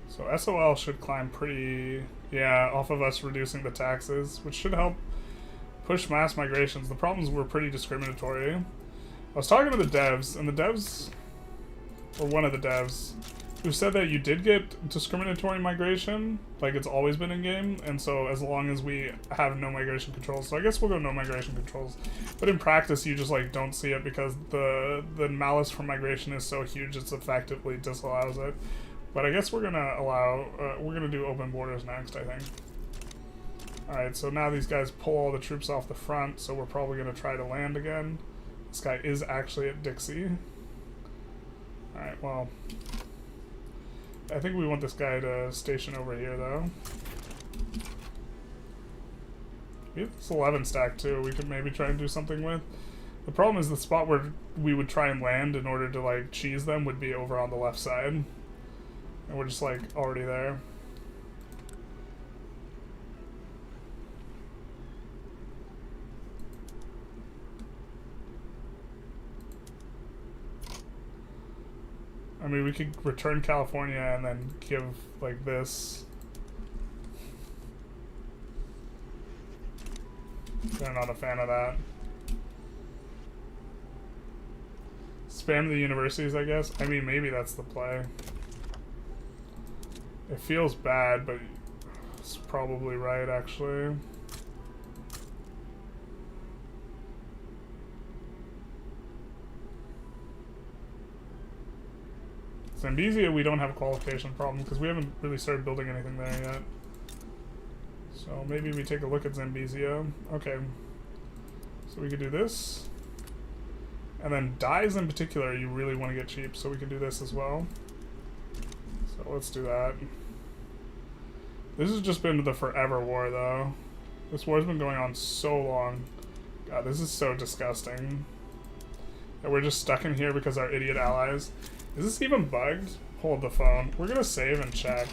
So SOL should climb pretty, yeah, off of us reducing the taxes, which should help push mass migrations. The problem is we're pretty discriminatory. I was talking to the devs, and the devs, or one of the devs, who said that you did get discriminatory migration, like it's always been in game, and so as long as we have no migration controls, so I guess we'll go no migration controls. But in practice, you just like don't see it because the malice for migration is so huge, it's effectively disallows it. But I guess we're gonna allow, we're gonna do open borders next, I think. Alright, so now these guys pull all the troops off the front, so we're probably gonna try to land again. This guy is actually at Dixie. Alright, well. I think we want this guy to station over here, though. We have this 11 stack, too, we could maybe try and do something with. The problem is the spot where we would try and land in order to, like, cheese them would be over on the left side. And we're just, like, already there. I mean, we could return California and then give, like, this. They're not a fan of that. Spam the universities, I guess. I mean, maybe that's the play. It feels bad, but it's probably right, actually. Zambezia, we don't have a qualification problem because we haven't really started building anything there yet. So maybe we take a look at Zambezia. Okay. So we could do this. And then dyes in particular, you really want to get cheap, so we can do this as well. So let's do that. This has just been the forever war, though. This war's been going on so long. God, this is so disgusting. That we're just stuck in here because our idiot allies. Is this even bugged? Hold the phone. We're gonna save and check.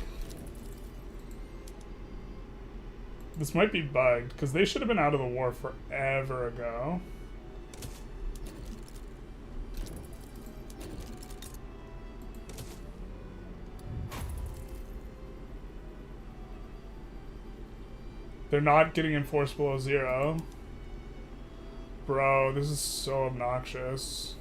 This might be bugged, because they should have been out of the war forever ago. They're not getting enforced below 0. Bro, this is so obnoxious.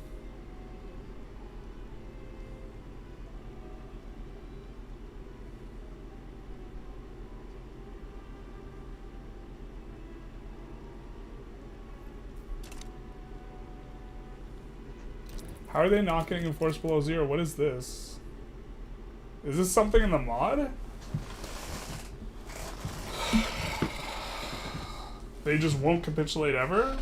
How are they not getting enforced below 0? What is this? Is this something in the mod? They just won't capitulate ever?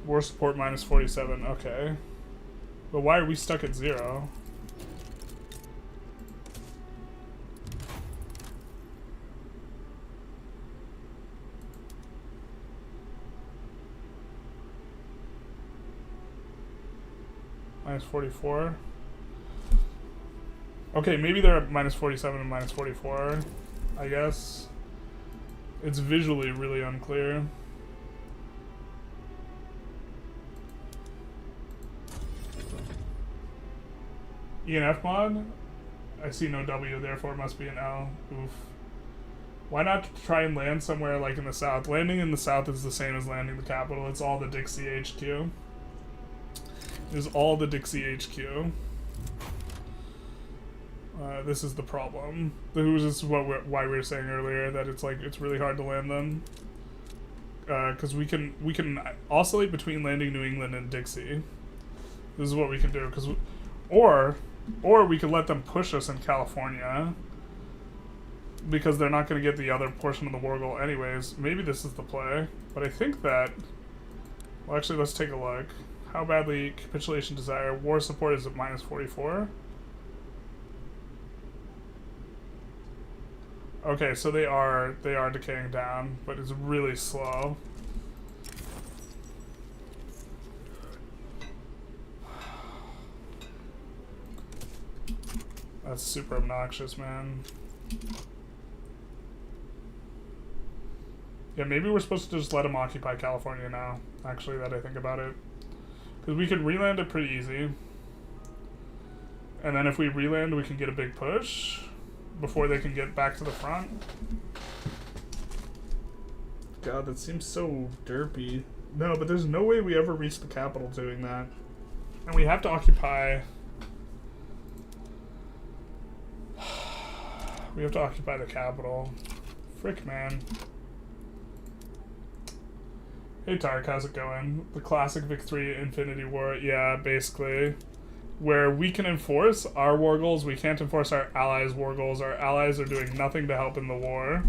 War support minus 47, okay. But why are we stuck at 0? Minus 44. Okay, maybe they're at minus 47 and minus 44, I guess. It's visually really unclear. ENF mod? I see no W, therefore it must be an L. Oof. Why not try and land somewhere like in the south? Landing in the south is the same as landing the capital. It's all the Dixie HQ. It is all the Dixie HQ. This is the problem. This is why we were saying earlier that it's like it's really hard to land them. Because we can oscillate between landing New England and Dixie. This is what we can do. Or we could let them push us in California, because they're not going to get the other portion of the war goal anyways. Maybe this is the play, but I think that... Well, actually, let's take a look. How badly capitulation desire? War support is at minus 44. Okay, so they are decaying down, but it's really slow. That's super obnoxious, man. Yeah, maybe we're supposed to just let them occupy California now, actually, that I think about it. Because we can reland it pretty easy. And then if we reland, we can get a big push before they can get back to the front. God, that seems so derpy. No, but there's no way we ever reach the capital doing that. And we have to occupy... We have to occupy the capital. Frick, man. Hey, Tark, how's it going? The classic Victory Infinity War. Yeah, basically. Where we can enforce our war goals, we can't enforce our allies' war goals. Our allies are doing nothing to help in the war.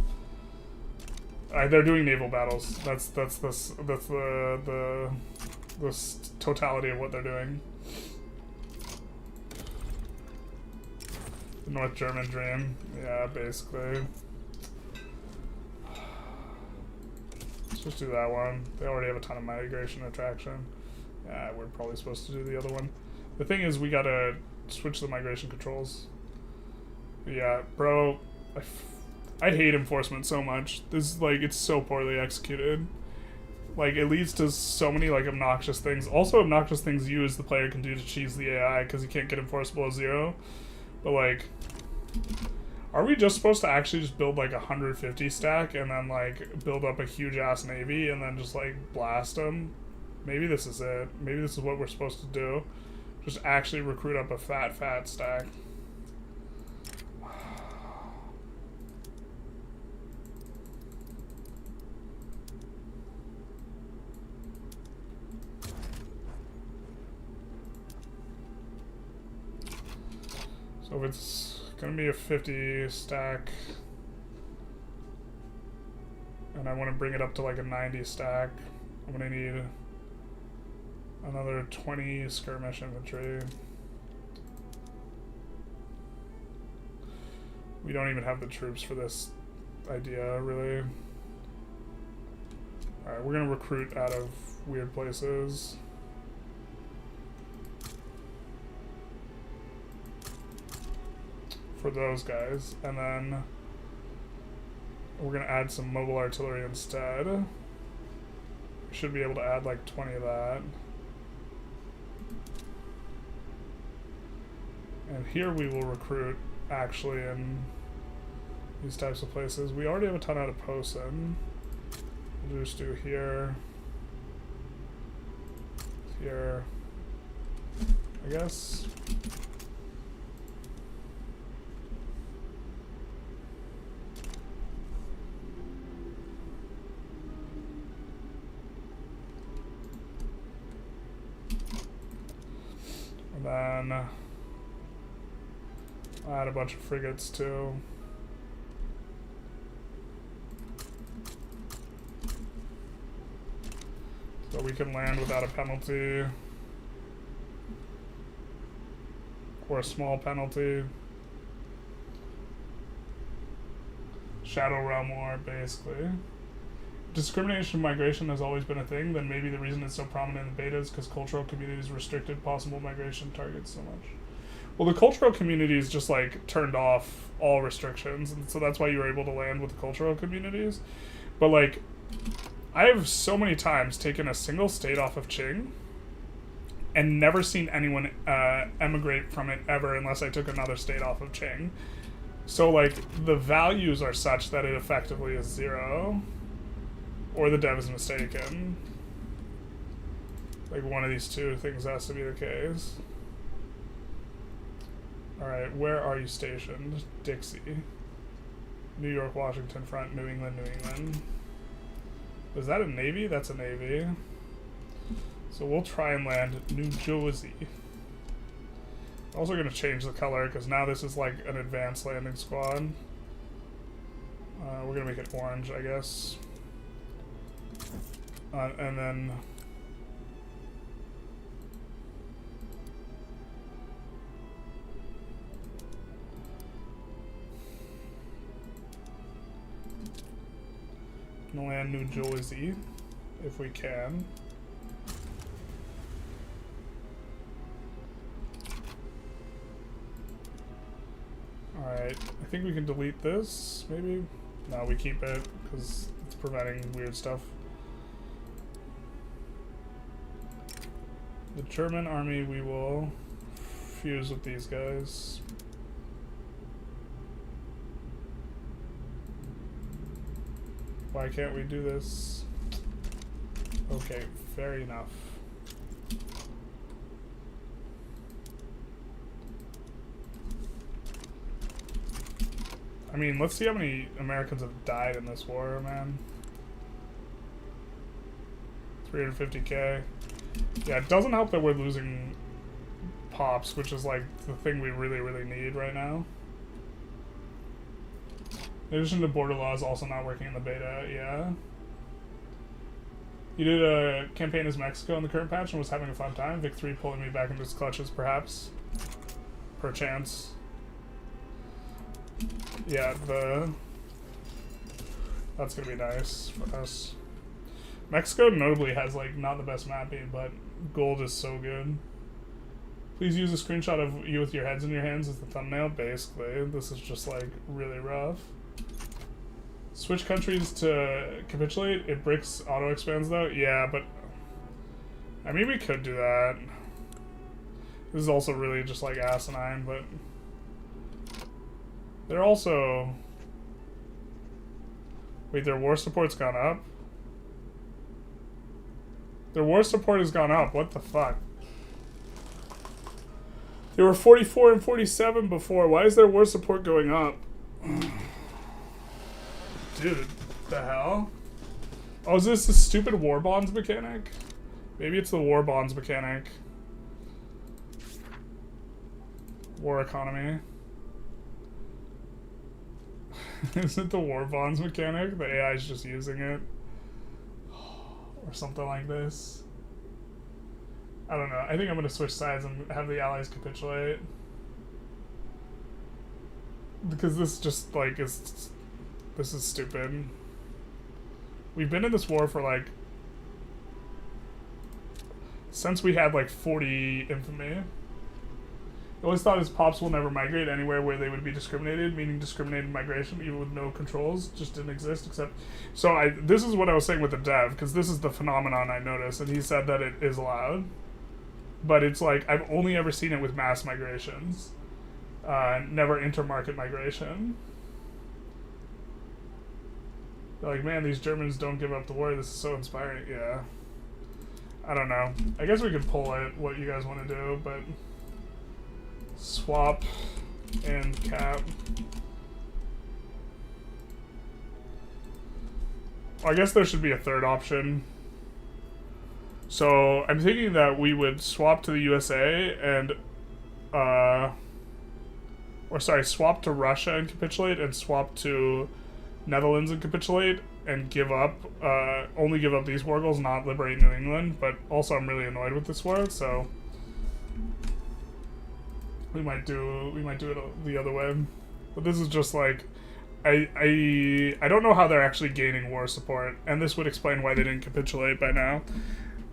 They're doing naval battles. That's the totality of what they're doing. The North German dream. Yeah, basically. Let's just do that one. They already have a ton of migration attraction. Yeah, we're probably supposed to do the other one. The thing is, we gotta switch the migration controls. Yeah, bro, I hate enforcement so much. This is like, it's so poorly executed. Like, it leads to so many like obnoxious things. Also obnoxious things you as the player can do to cheese the AI, because you can't get enforced below 0. But like, are we just supposed to actually just build like 150 stack and then like build up a huge ass navy and then just like blast them? Maybe this is it. Maybe this is what we're supposed to do. Just actually recruit up a fat stack. So if it's gonna be a 50 stack, and I want to bring it up to like a 90 stack, I'm gonna need another 20 skirmish infantry. We don't even have the troops for this idea, really. Alright, we're gonna recruit out of weird places. For those guys, and then we're gonna add some mobile artillery instead. We should be able to add like 20 of that. And here we will recruit actually in these types of places. We already have a ton out of Posen. We'll just do here, here, I guess. then I'll add a bunch of frigates too. So we can land without a penalty. Or a small penalty. Shadow Realm War, basically. Discrimination of migration has always been a thing, then maybe the reason it's so prominent in the beta is because cultural communities restricted possible migration targets so much. Well, the cultural communities just, like, turned off all restrictions, and so that's why you were able to land with the cultural communities. But, like, I have so many times taken a single state off of Qing and never seen anyone emigrate from it ever unless I took another state off of Qing. So, like, the values are such that it effectively is 0. Or the dev is mistaken. Like, one of these two things has to be the case. Alright, where are you stationed? Dixie. New York, Washington front, New England, New England. Is that a navy? That's a navy. So we'll try and land New Jersey. Also going to change the color because now this is like an advanced landing squad. We're going to make it orange, I guess. And then gonna land New Jersey if we can. Alright, I think we can delete this, maybe? No, we keep it because it's preventing weird stuff. The German army, we will fuse with these guys. Why can't we do this? Okay, fair enough. I mean, let's see how many Americans have died in this war, man. 350k. Yeah, it doesn't help that we're losing pops, which is like the thing we really, really need right now. In addition to border laws also not working in the beta, yeah. You did a campaign as Mexico in the current patch and was having a fun time. Vic 3 pulling me back into its clutches, perhaps. Perchance. Yeah, that's gonna be nice for us. Mexico notably has like not the best mapping, but gold is so good. Please use a screenshot of you with your heads in your hands as the thumbnail. Basically, this is just like really rough. Switch countries to capitulate. It bricks auto expands though. Yeah, but I mean we could do that. This is also really just like asinine, but they're also. Wait, their war support's gone up? Their war support has gone up. What the fuck? They were 44 and 47 before. Why is their war support going up? Dude, the hell? Oh, is this the stupid war bonds mechanic? Maybe it's the war bonds mechanic. War economy. Is it the war bonds mechanic? The AI is just using it. Or something like this. I don't know. I think I'm going to switch sides and have the allies capitulate. Because this just, like, is... This is stupid. We've been in this war for, like... Since we had, like, 40 infamy. I always thought his pops will never migrate anywhere where they would be discriminated, meaning discriminated migration, even with no controls, just didn't exist, except... So this is what I was saying with the dev, because this is the phenomenon I noticed, and he said that it is allowed. But it's like, I've only ever seen it with mass migrations. Never intermarket migration. They're like, man, these Germans don't give up the war, this is so inspiring. Yeah. I don't know. I guess we could pull it, what you guys want to do, but... Swap and cap. I guess there should be a third option. So I'm thinking that we would swap to the USA and swap to Russia and capitulate, and swap to Netherlands and capitulate, and give up, only give up these war goals, not liberate New England. But also I'm really annoyed with this war, so we might do it the other way. But this is just like, I don't know how they're actually gaining war support, and this would explain why they didn't capitulate by now.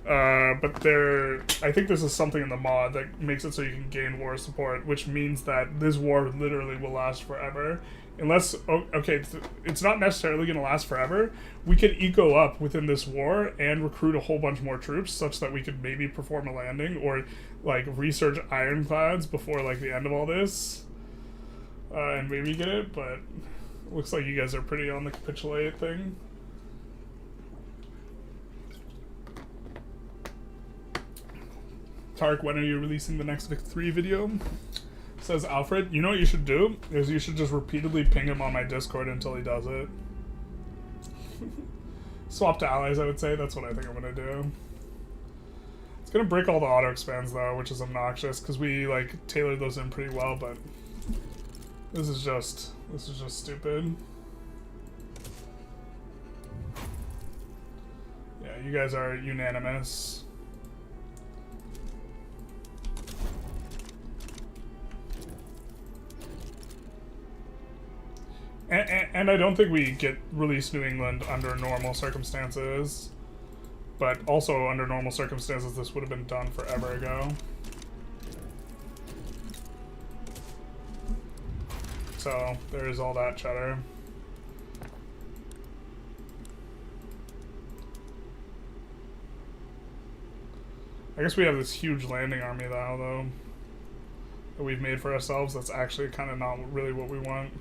But I think this is something in the mod that makes it so you can gain war support, which means that this war literally will last forever. Unless, okay, it's not necessarily going to last forever. We could eco up within this war and recruit a whole bunch more troops such that we could maybe perform a landing or, like, research ironclads before, like, the end of all this. And maybe get it, but looks like you guys are pretty on the capitulate thing. Tark, when are you releasing the next Vic 3 video? Says Alfred. You know what you should do? Is you should just repeatedly ping him on my Discord until he does it. Swap to allies, I would say. That's what I think I'm gonna do. It's gonna break all the auto expands though, which is obnoxious because we like tailored those in pretty well, but this is just stupid. Yeah, you guys are unanimous. And I don't think we get release New England under normal circumstances, but also under normal circumstances this would have been done forever ago. So there is all that cheddar. I guess we have this huge landing army now though that we've made for ourselves. That's actually kind of not really what we want.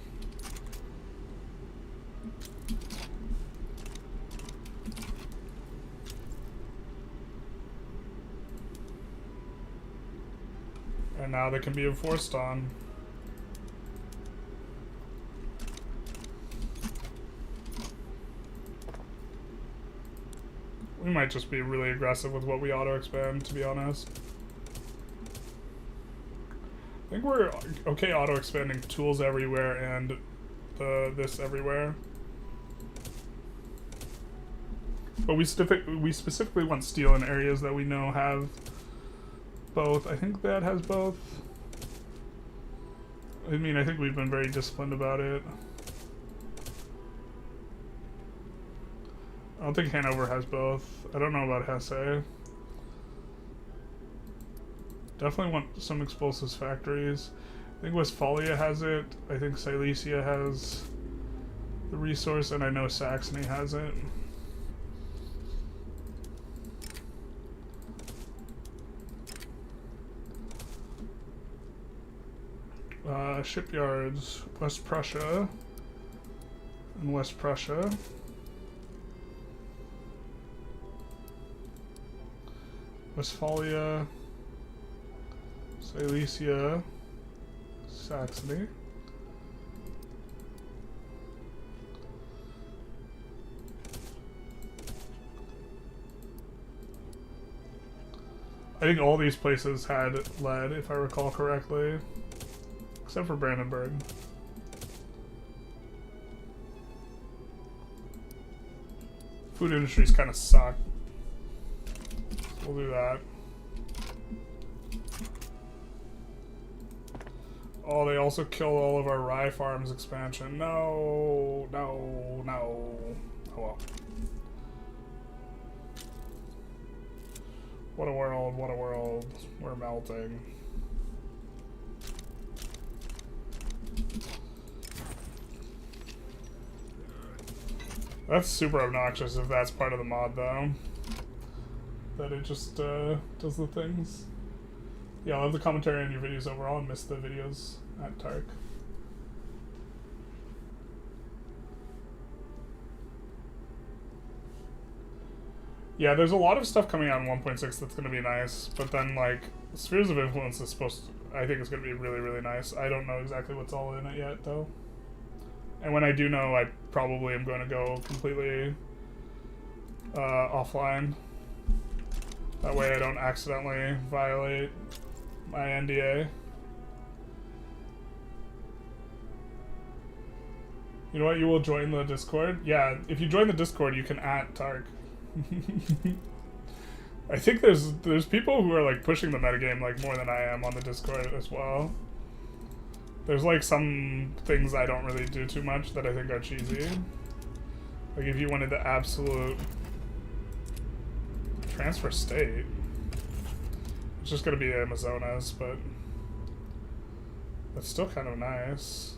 And now they can be enforced on. We might just be really aggressive with what we auto-expand, to be honest. I think we're okay auto-expanding tools everywhere and this everywhere. But we specifically want steel in areas that we know have both. I think that has both. I mean, I think we've been very disciplined about it. I don't think Hanover has both. I don't know about Hesse. Definitely want some explosives factories. I think Westphalia has it. I think Silesia has the resource, and I know Saxony has it. Shipyards, West Prussia and West Prussia. Westphalia, Silesia, Saxony. I think all these places had lead, if I recall correctly. Except for Brandenburg. Food industries kind of suck. We'll do that. Oh, they also killed all of our rye farms expansion. No, no, no. Oh well. What a world, what a world. We're melting. That's super obnoxious if that's part of the mod, though. That it just does the things. Yeah, I love the commentary on your videos overall and miss the videos at Tark. Yeah, there's a lot of stuff coming out in 1.6 that's going to be nice, but then, like, Spheres of Influence is supposed to, I think it's going to be really, really nice. I don't know exactly what's all in it yet, though. And when I do know, I probably am going to go completely offline. That way I don't accidentally violate my NDA. You know what? You will join the Discord? Yeah, if you join the Discord, you can @Tark. I think there's people who are like pushing the metagame like more than I am on the Discord as well. There's like some things I don't really do too much that I think are cheesy. Like if you wanted the absolute transfer state, it's just gonna be Amazonas, but that's still kind of nice.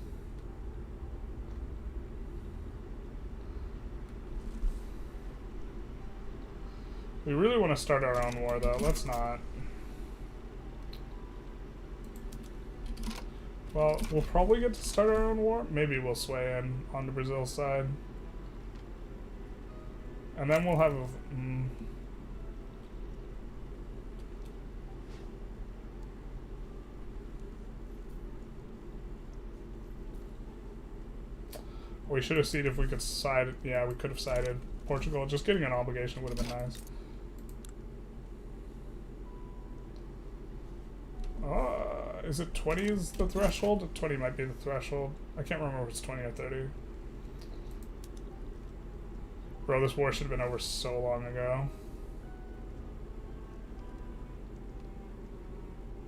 We really want to start our own war, though. Let's not. Well, we'll probably get to start our own war. Maybe we'll sway in on the Brazil side. And then we'll have... we should have seen if we could side... Yeah, we could have sided Portugal. Just getting an obligation would have been nice. Is it 20 is the threshold? 20 might be the threshold. I can't remember if it's 20 or 30. Bro, this war should have been over so long ago.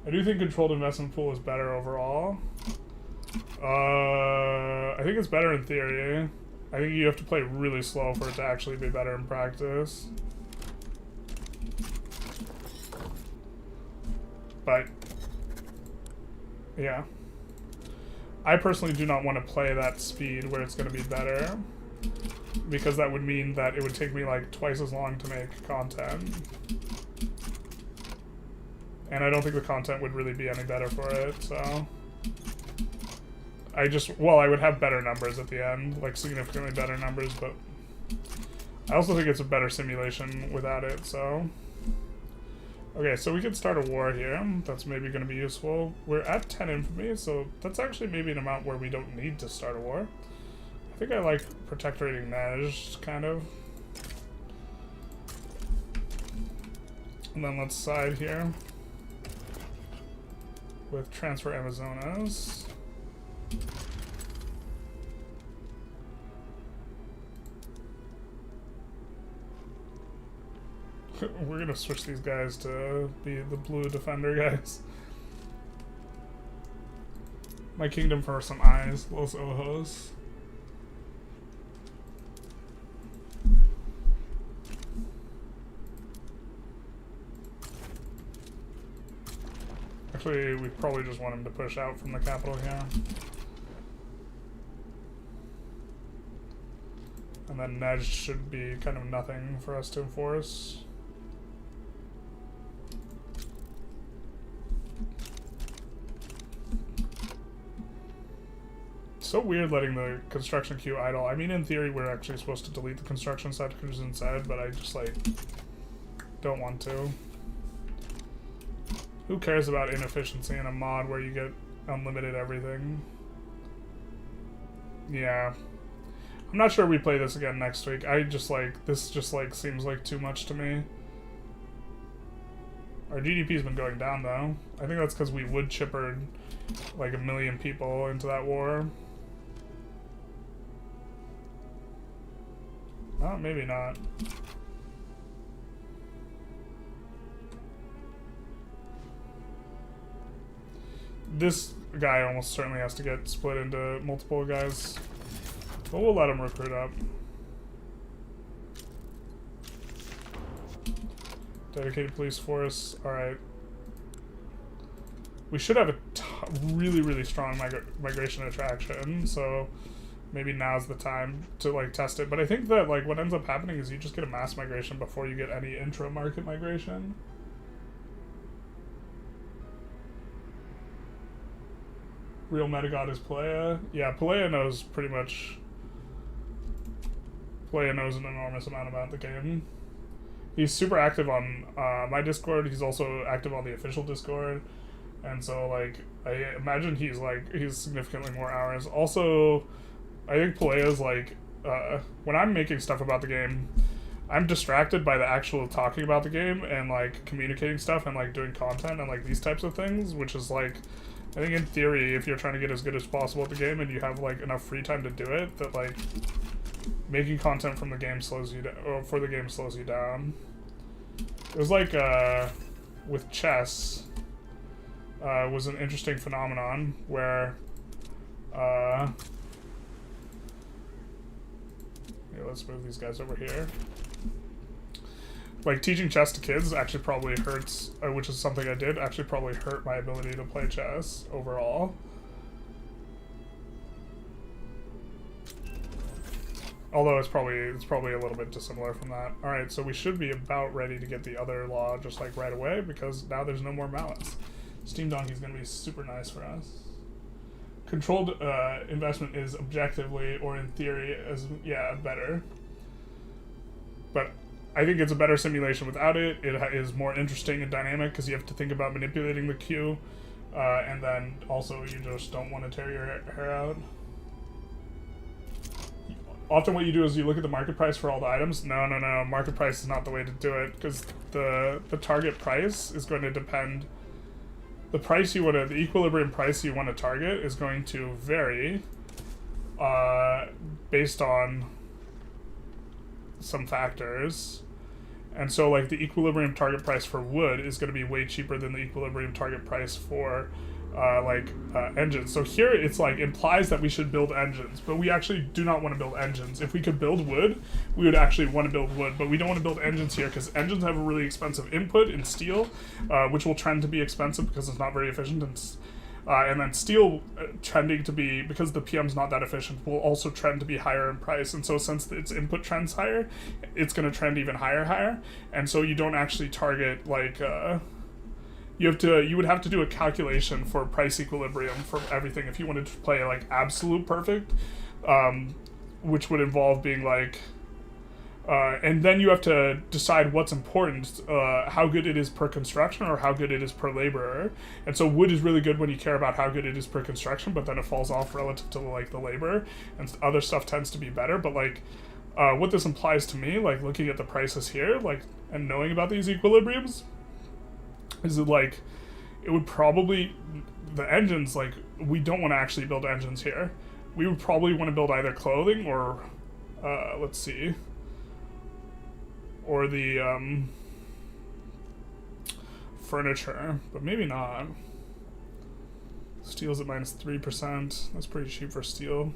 I do think controlled investment pool is better overall. I think it's better in theory. I think you have to play really slow for it to actually be better in practice. But yeah. I personally do not want to play that speed where it's going to be better, because that would mean that it would take me like twice as long to make content. And I don't think the content would really be any better for it, so... I would have better numbers at the end, like significantly better numbers, but I also think it's a better simulation without it, so... Okay, so we could start a war here. That's maybe going to be useful. We're at 10 infamy, so that's actually maybe an amount where we don't need to start a war. I think I like protectorating Nej, kind of. And then let's side here with transfer Amazonas. We're gonna switch these guys to be the blue defender guys. My kingdom for some eyes, Los Ojos. Actually, we probably just want him to push out from the capital here. And then Nej should be kind of nothing for us to enforce. So weird letting the construction queue idle. I mean, in theory, we're actually supposed to delete the construction sectors inside, but I just, like, don't want to. Who cares about inefficiency in a mod where you get unlimited everything? Yeah. I'm not sure we play this again next week. I just, like, this just, like, seems like too much to me. Our GDP's been going down, though. I think that's because we wood chippered, like, 1 million people into that war. Oh, maybe not. This guy almost certainly has to get split into multiple guys. But we'll let him recruit up. Dedicated police force. Alright. We should have a really, really strong migration attraction, so maybe now's the time to, like, test it. But I think that, like, what ends up happening is you just get a mass migration before you get any intra-market migration. Real metagod is Playa. Yeah, Playa knows pretty much... Playa knows an enormous amount about the game. He's super active on my Discord. He's also active on the official Discord. And so, like, I imagine he's significantly more hours. Also, I think Palaya's, like, when I'm making stuff about the game, I'm distracted by the actual talking about the game and, like, communicating stuff and, like, doing content and, like, these types of things, which is, like, I think in theory, if you're trying to get as good as possible at the game and you have like enough free time to do it, that like making content from the game slows you down, or for the game slows you down. It was like with chess, was an interesting phenomenon where here, let's move these guys over here. Like, teaching chess to kids actually probably hurts, which is something I did, actually probably hurt my ability to play chess overall. Although it's probably a little bit dissimilar from that. Alright, so we should be about ready to get the other law just like right away, because now there's no more mallets. Steam Donkey's gonna be super nice for us. Controlled investment is objectively, or in theory, better. But I think it's a better simulation without it. It is more interesting and dynamic because you have to think about manipulating the queue, and then also you just don't want to tear your hair out. Often what you do is you look at the market price for all the items. No, market price is not the way to do it, because the target price is going to depend. The equilibrium price you want to target is going to vary based on some factors. And so like the equilibrium target price for wood is going to be way cheaper than the equilibrium target price for engines. So here it's like implies that we should build engines, but we actually do not want to build engines. If we could build wood, we would actually want to build wood, but we don't want to build engines here because engines have a really expensive input in steel, which will trend to be expensive because it's not very efficient, and then steel trending to be, because the PM's not that efficient, will also trend to be higher in price. And so since its input trends higher, it's going to trend even higher. And so you don't actually target like you would have to do a calculation for price equilibrium for everything if you wanted to play like absolute perfect, which would involve being like and then you have to decide what's important, how good it is per construction or how good it is per laborer. And so wood is really good when you care about how good it is per construction, but then it falls off relative to like the labor, and other stuff tends to be better. But like what this implies to me, like looking at the prices here, like, and knowing about these equilibriums, is that like it would probably, the engines, like we don't want to actually build engines here. We would probably want to build either clothing or let's see, or the furniture, but maybe not. Steel's at -3%. That's pretty cheap for steel.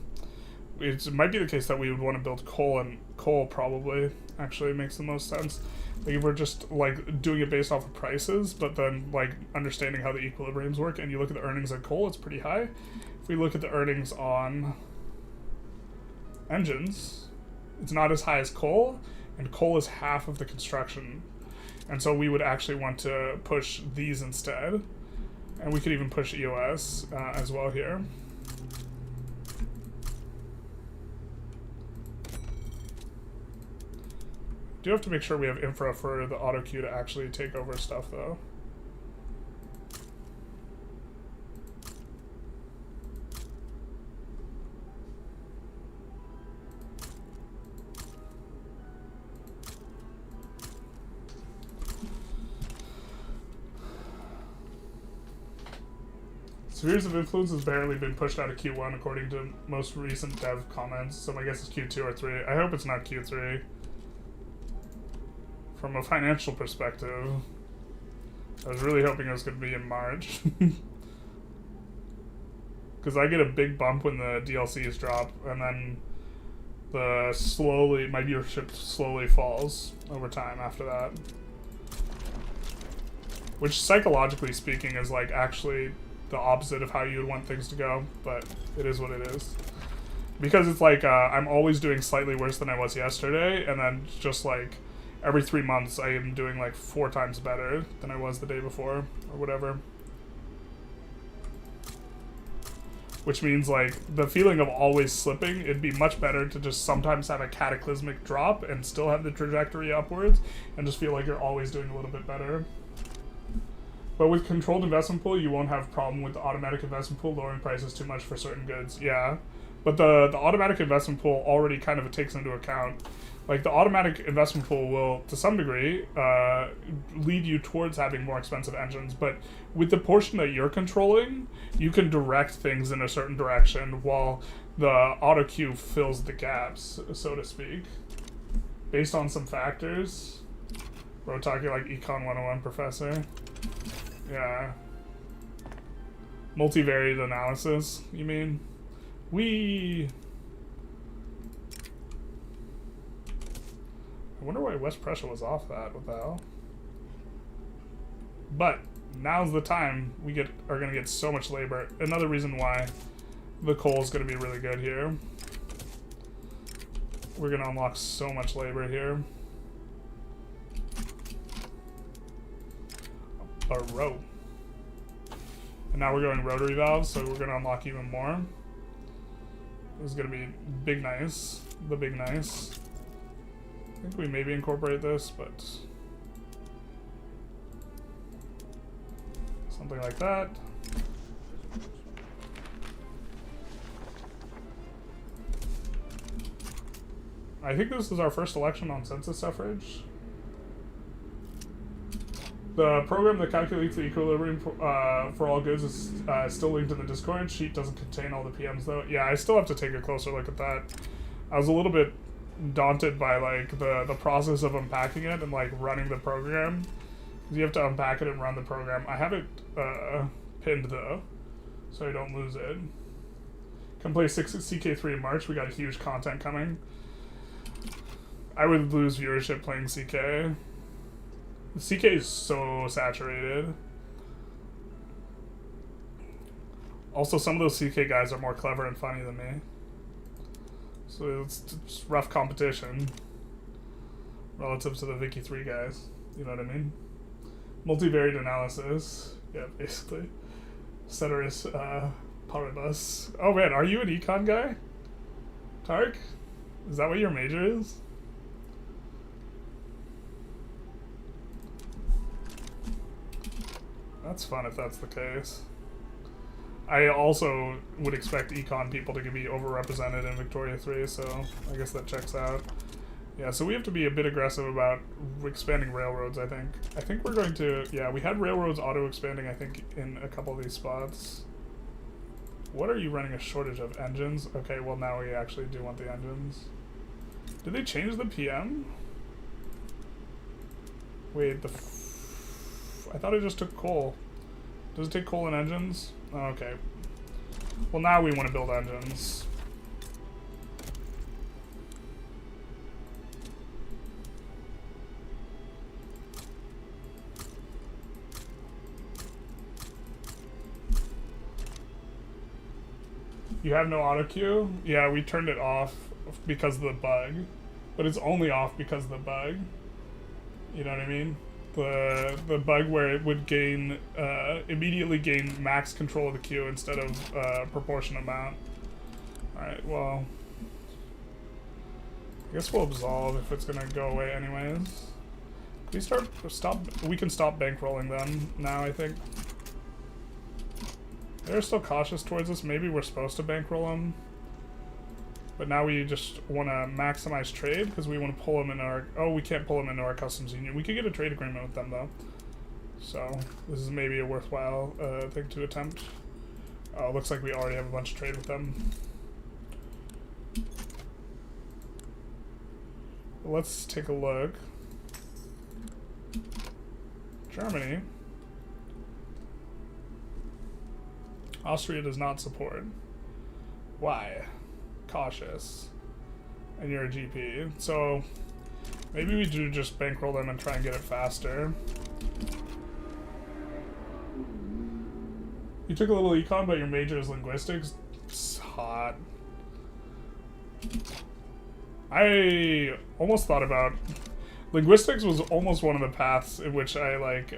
It might be the case that we would want to build coal, and coal probably actually makes the most sense. Like if we're just like doing it based off of prices, but then like understanding how the equilibriums work, and you look at the earnings on coal, it's pretty high. If we look at the earnings on engines, it's not as high as coal, and coal is half of the construction. And so we would actually want to push these instead. And we could even push EOS as well here. Do have to make sure we have infra for the auto queue to actually take over stuff though. Spheres of Influence has barely been pushed out of Q1 according to most recent dev comments, so my guess is Q2 or 3. I hope it's not Q3. From a financial perspective, I was really hoping it was going to be in March. Because I get a big bump when the DLCs drop, and then my viewership slowly falls over time after that. Which, psychologically speaking, is like actually the opposite of how you would want things to go, but it is what it is. Because it's like I'm always doing slightly worse than I was yesterday, and then just like every 3 months I am doing like 4 times better than I was the day before, or whatever. Which means like the feeling of always slipping, it'd be much better to just sometimes have a cataclysmic drop and still have the trajectory upwards, and just feel like you're always doing a little bit better. But with controlled investment pool, you won't have problem with the automatic investment pool lowering prices too much for certain goods. Yeah, but the automatic investment pool already kind of takes into account Like, the automatic investment pool will, to some degree, lead you towards having more expensive engines, but with the portion that you're controlling, you can direct things in a certain direction while the auto queue fills the gaps, so to speak, based on some factors. We're talking like Econ 101 professor. Yeah. Multivariate analysis, you mean? I wonder why West Prussia was off that. What the hell? But now's the time we are going to get so much labor. Another reason why the coal is going to be really good here. We're going to unlock so much labor here. A row. And now we're going rotary valves, so we're going to unlock even more. This is going to be big nice. The big nice. I think we maybe incorporate this, but something like that. I think this is our first election on census suffrage. The program that calculates the equilibrium for all goods is still linked in the Discord. Sheet doesn't contain all the PMs though. Yeah, I still have to take a closer look at that. I was a little bit daunted by like the process of unpacking it and like running the program. You have to unpack it and run the program. I have it pinned though, so I don't lose it. Come play CK3 in March. We got huge content coming. I would lose viewership playing CK. CK is so saturated. Also, some of those CK guys are more clever and funny than me. So it's rough competition relative to the Vicky 3 guys. You know what I mean? Multivariate analysis. Yeah, basically. Ceteris paribus. Oh man, are you an econ guy? Tark? Is that what your major is? That's fun if that's the case. I also would expect econ people to be overrepresented in Victoria 3, so I guess that checks out. Yeah, so we have to be a bit aggressive about expanding railroads, I think. I think we're going to... Yeah, we had railroads auto-expanding, I think, in a couple of these spots. What are you running a shortage of? Engines? Okay, well now we actually do want the engines. Did they change the PM? Wait, I thought it just took coal. Does it take coal and engines? Oh, okay. Well, now we want to build engines. You have no auto queue? Yeah, we turned it off because of the bug. But it's only off because of the bug. You know what I mean? The bug where it would gain immediately gain max control of the queue instead of proportion amount. Alright, well, I guess we'll absolve if it's gonna go away anyways. Can we can stop bankrolling them now, I think. They're still cautious towards us. Maybe we're supposed to bankroll them. But now we just want to maximize trade because we want to pull them in our... Oh, we can't pull them into our customs union. We could get a trade agreement with them, though. So, this is maybe a worthwhile thing to attempt. Oh, looks like we already have a bunch of trade with them. Let's take a look. Germany. Austria does not support. Why? Cautious. And you're a GP. So, maybe we do just bankroll them and try and get it faster. You took a little econ, but your major is linguistics? It's hot. I almost thought about... Linguistics was almost one of the paths in which I, like,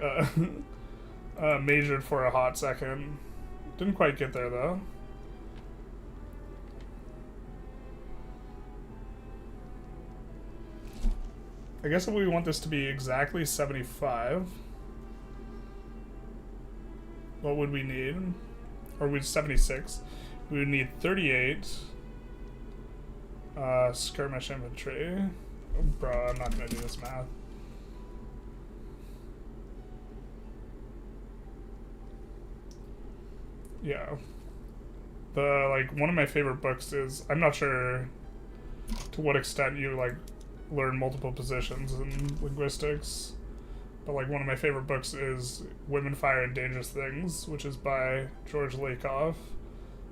majored for a hot second. Didn't quite get there, though. I guess if we want this to be exactly 75, what would we need? Or we'd 76. We would need 38 skirmish infantry. Bro, I'm not gonna do this math. Yeah. One of my favorite books is, I'm not sure to what extent you, learn multiple positions in linguistics, but, one of my favorite books is Women, Fire, and Dangerous Things, which is by George Lakoff,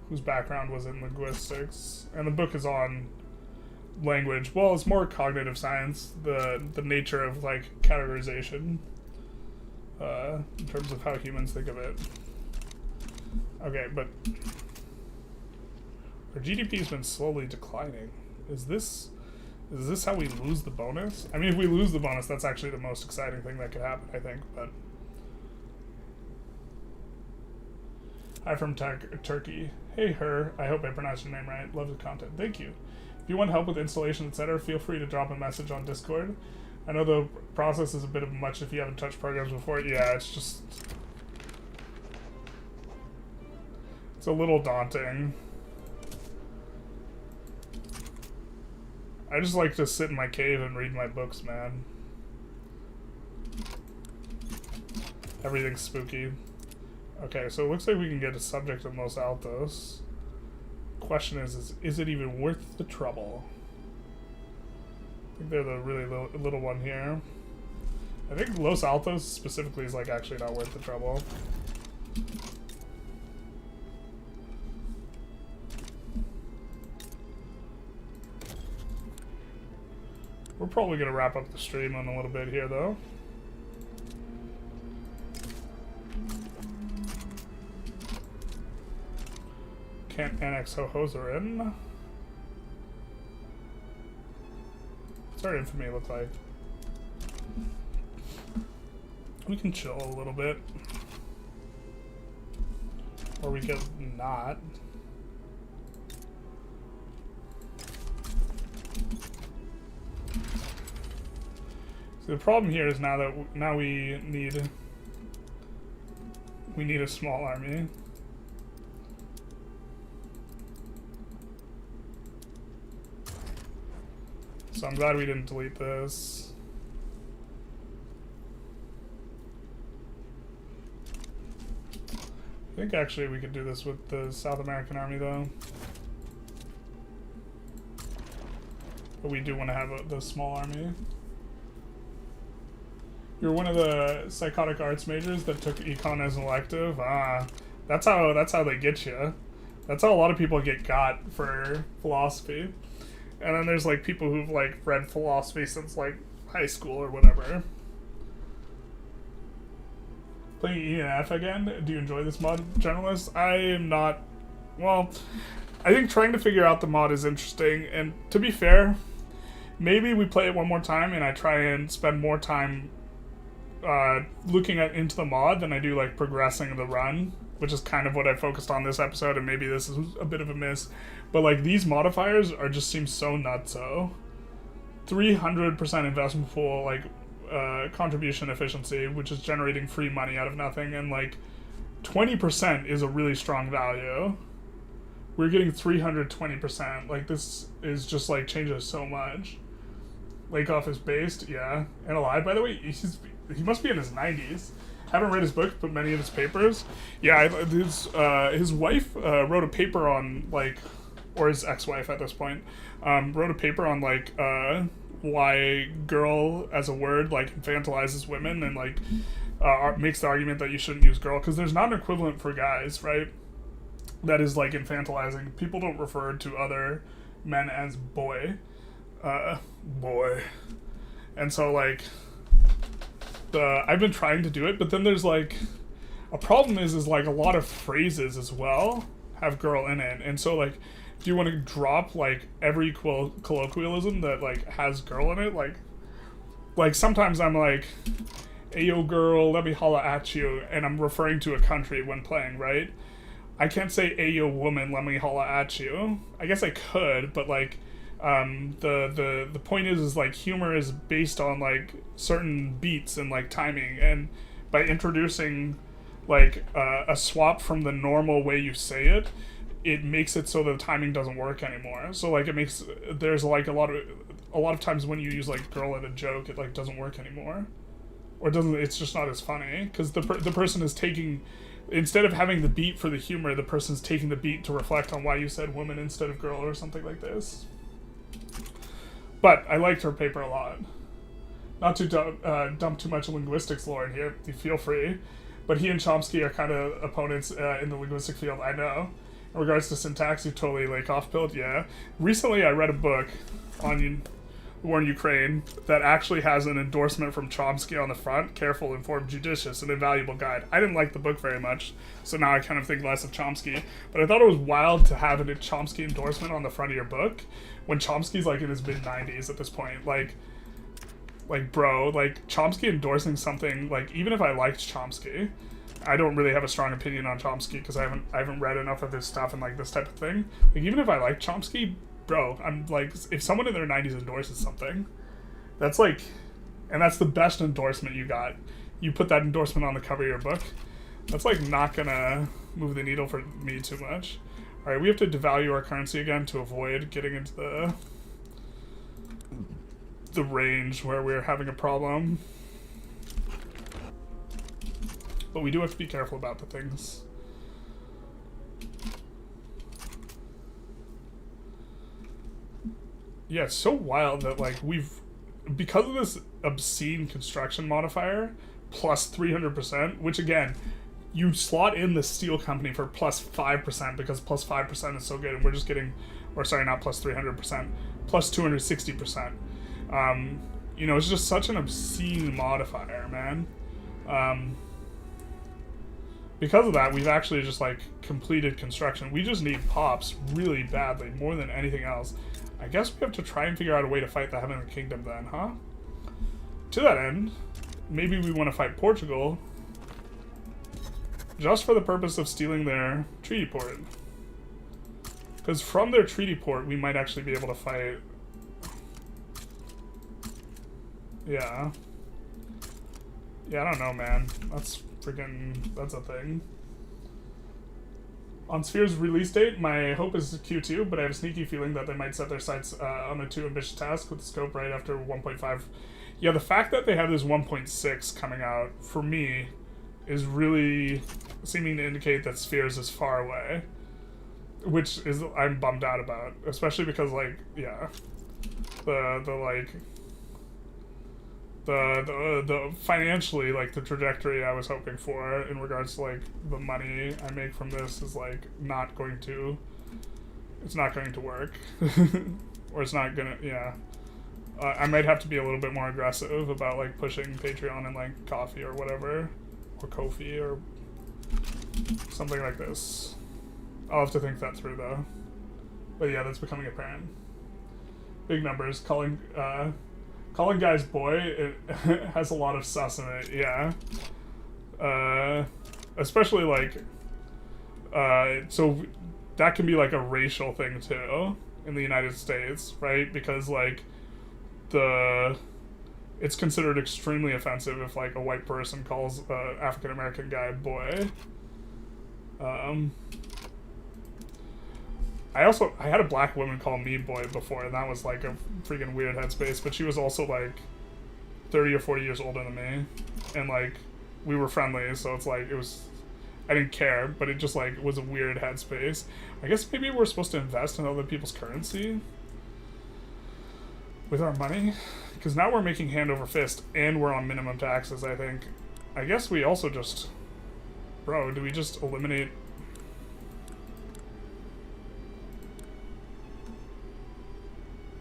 whose background was in linguistics. And the book is on language. Well, it's more cognitive science, the nature of, categorization, in terms of how humans think of it. Okay, but our GDP's been slowly declining. Is this how we lose the bonus? I mean, if we lose the bonus, that's actually the most exciting thing that could happen, I think, but... Hi from Turkey. Hey, her. I hope I pronounced your name right. Love the content. Thank you. If you want help with installation, etc., feel free to drop a message on Discord. I know the process is a bit of much if you haven't touched programs before. Yeah, it's just... It's a little daunting. I just like to sit in my cave and read my books, man. Everything's spooky. Okay, so it looks like we can get a subject of Los Altos. Question is it even worth the trouble? I think they're the really little one here. I think Los Altos specifically is actually not worth the trouble. We're probably going to wrap up the stream in a little bit here, though. Can't annex Hohozarin. What's our infamy look like? We can chill a little bit. Or we could not. So the problem here is now we need a small army. So I'm glad we didn't delete this. I think actually we could do this with the South American army though. But we do want to have the small army. You're one of the psychotic arts majors that took econ as an elective. Ah, that's how they get you. That's how a lot of people get got for philosophy. And then there's people who've read philosophy since high school or whatever. Playing E&F again? Do you enjoy this mod, Generalist? I am not. Well, I think trying to figure out the mod is interesting. And to be fair, maybe we play it one more time and I try and spend more time looking into the mod than I do progressing the run, which is kind of what I focused on this episode, and maybe this is a bit of a miss. But these modifiers just seem so nutso. 300% investment pool, contribution efficiency, which is generating free money out of nothing, and 20% is a really strong value. We're getting 320%. This is just changes so much. Lakoff is based, yeah, and alive, by the way. He must be in his 90s. Haven't read his book, but many of his papers. Yeah, his wife wrote a paper on or his ex-wife at this point, wrote a paper on why girl as a word infantilizes women and makes the argument that you shouldn't use girl because there's not an equivalent for guys, right? That is infantilizing. People don't refer to other men as boy, and so I've been trying to do it, but then there's a problem is a lot of phrases as well have girl in it, and so do you want to drop every colloquialism that has girl in it? Sometimes I'm ayo girl, let me holla at you, and I'm referring to a country when playing, right? I can't say ayo woman, let me holla at you. I guess I could, but the point is humor is based on certain beats and timing, and by introducing a swap from the normal way you say it, it makes it so the timing doesn't work anymore. So it makes there's a lot of a lot of times when you use like girl in a joke, it like doesn't work anymore, or it doesn't. It's just not as funny because the person is taking, instead of having the beat for the humor, the person's taking the beat to reflect on why you said woman instead of girl or something like this. But I liked her paper a lot. Not to dump too much linguistics lore in here, you feel free. But he and Chomsky are kind of opponents in the linguistic field, I know. In regards to syntax, you totally like off-pilled, yeah. Recently I read a book on the war in Ukraine that actually has an endorsement from Chomsky on the front, careful, informed, judicious, an invaluable guide. I didn't like the book very much, so now I kind of think less of Chomsky. But I thought it was wild to have a Chomsky endorsement on the front of your book when Chomsky's like in his mid-90s at this point. Like, bro, like, Chomsky endorsing something, like, even if I liked Chomsky, I don't really have a strong opinion on Chomsky because I haven't read enough of his stuff and, like, this type of thing. Like, even if I like Chomsky, bro, I'm, like, if someone in their 90s endorses something, that's, like, and that's the best endorsement you got. You put that endorsement on the cover of your book, that's, like, not gonna move the needle for me too much. Alright, we have to devalue our currency again to avoid getting into the range where we're having a problem. But we do have to be careful about the things. Yeah, it's so wild that, like, because of this obscene construction modifier, plus 300%, which again, you slot in the steel company for plus 5% because plus 5% is so good, and we're just getting, or sorry, not plus 300%, plus 260%. You know, it's just such an obscene modifier, man. Because of that, we've actually just, like, completed construction. We just need pops really badly, more than anything else. I guess we have to try and figure out a way to fight the Heavenly Kingdom then, huh? To that end, maybe we want to fight Portugal just for the purpose of stealing their treaty port. Because from their treaty port, we might actually be able to fight. Yeah. Yeah, I don't know, man. That's a thing. On Sphere's release date, my hope is Q2, but I have a sneaky feeling that they might set their sights on a too ambitious task with the scope right after 1.5. Yeah, the fact that they have this 1.6 coming out, for me, is really seeming to indicate that Spheres is far away. Which is, I'm bummed out about. Especially because, like, yeah. The financially, like, the trajectory I was hoping for in regards to, like, the money I make from this is, like, not going to, it's not going to work. Or it's not gonna, yeah. I might have to be a little bit more aggressive about, like, pushing Patreon and, like, coffee or whatever. Or Ko-fi or something like this. I'll have to think that through, though. But yeah, that's becoming apparent. Big numbers. Calling guys boy, it has a lot of sus in it, yeah. Especially, like, so that can be, like, a racial thing, too, in the United States, right? Because, like, it's considered extremely offensive if, like, a white person calls an African-American guy boy. I had a black woman call me boy before, and that was, like, a freaking weird headspace, but she was also, like, 30 or 40 years older than me, and, like, we were friendly, so it's, like, I didn't care, but it just, like, was a weird headspace. I guess maybe we're supposed to invest in other people's currency with our money, because now we're making hand over fist, and we're on minimum taxes, I think. I guess we also just, bro, do we just eliminate...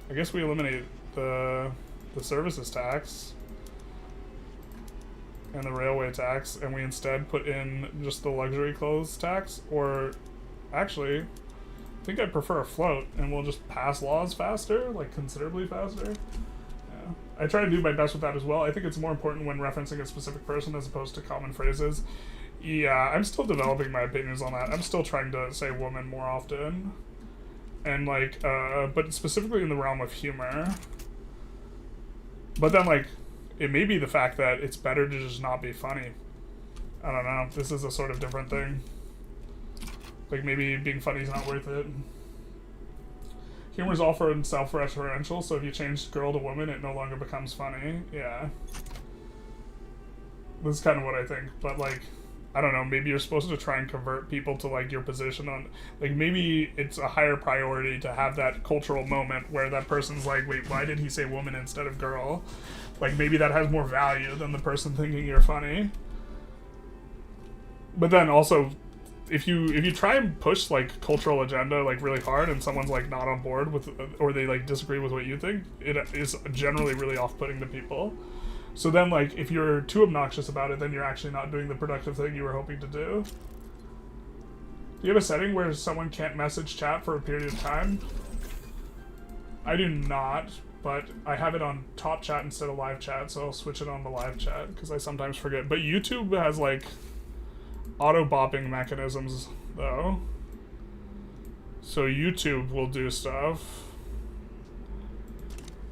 I guess we eliminate the services tax and the railway tax, and we instead put in just the luxury clothes tax, or actually, I think I'd prefer a float, and we'll just pass laws faster, like considerably faster. Yeah. I try to do my best with that as well. I think it's more important when referencing a specific person as opposed to common phrases. Yeah, I'm still developing my opinions on that. I'm still trying to say woman more often. And, like, but specifically in the realm of humor. But then, like, it may be the fact that it's better to just not be funny. I don't know. This is a sort of different thing. Like, maybe being funny is not worth it. Humor is often self-referential, so if you change girl to woman, it no longer becomes funny. Yeah. This is kind of what I think, but, like, I don't know, maybe you're supposed to try and convert people to, like, your position on, like, maybe it's a higher priority to have that cultural moment where that person's like, wait, why did he say woman instead of girl? Like, maybe that has more value than the person thinking you're funny. But then also, if you try and push, like, cultural agenda, like, really hard and someone's, like, not on board with, or they, like, disagree with what you think, it is generally really off-putting to people. So then, like, if you're too obnoxious about it, then you're actually not doing the productive thing you were hoping to do. Do you have a setting where someone can't message chat for a period of time? I do not, but I have it on top chat instead of live chat, so I'll switch it on to live chat, because I sometimes forget. But YouTube has, like, auto-bopping mechanisms, though. So YouTube will do stuff.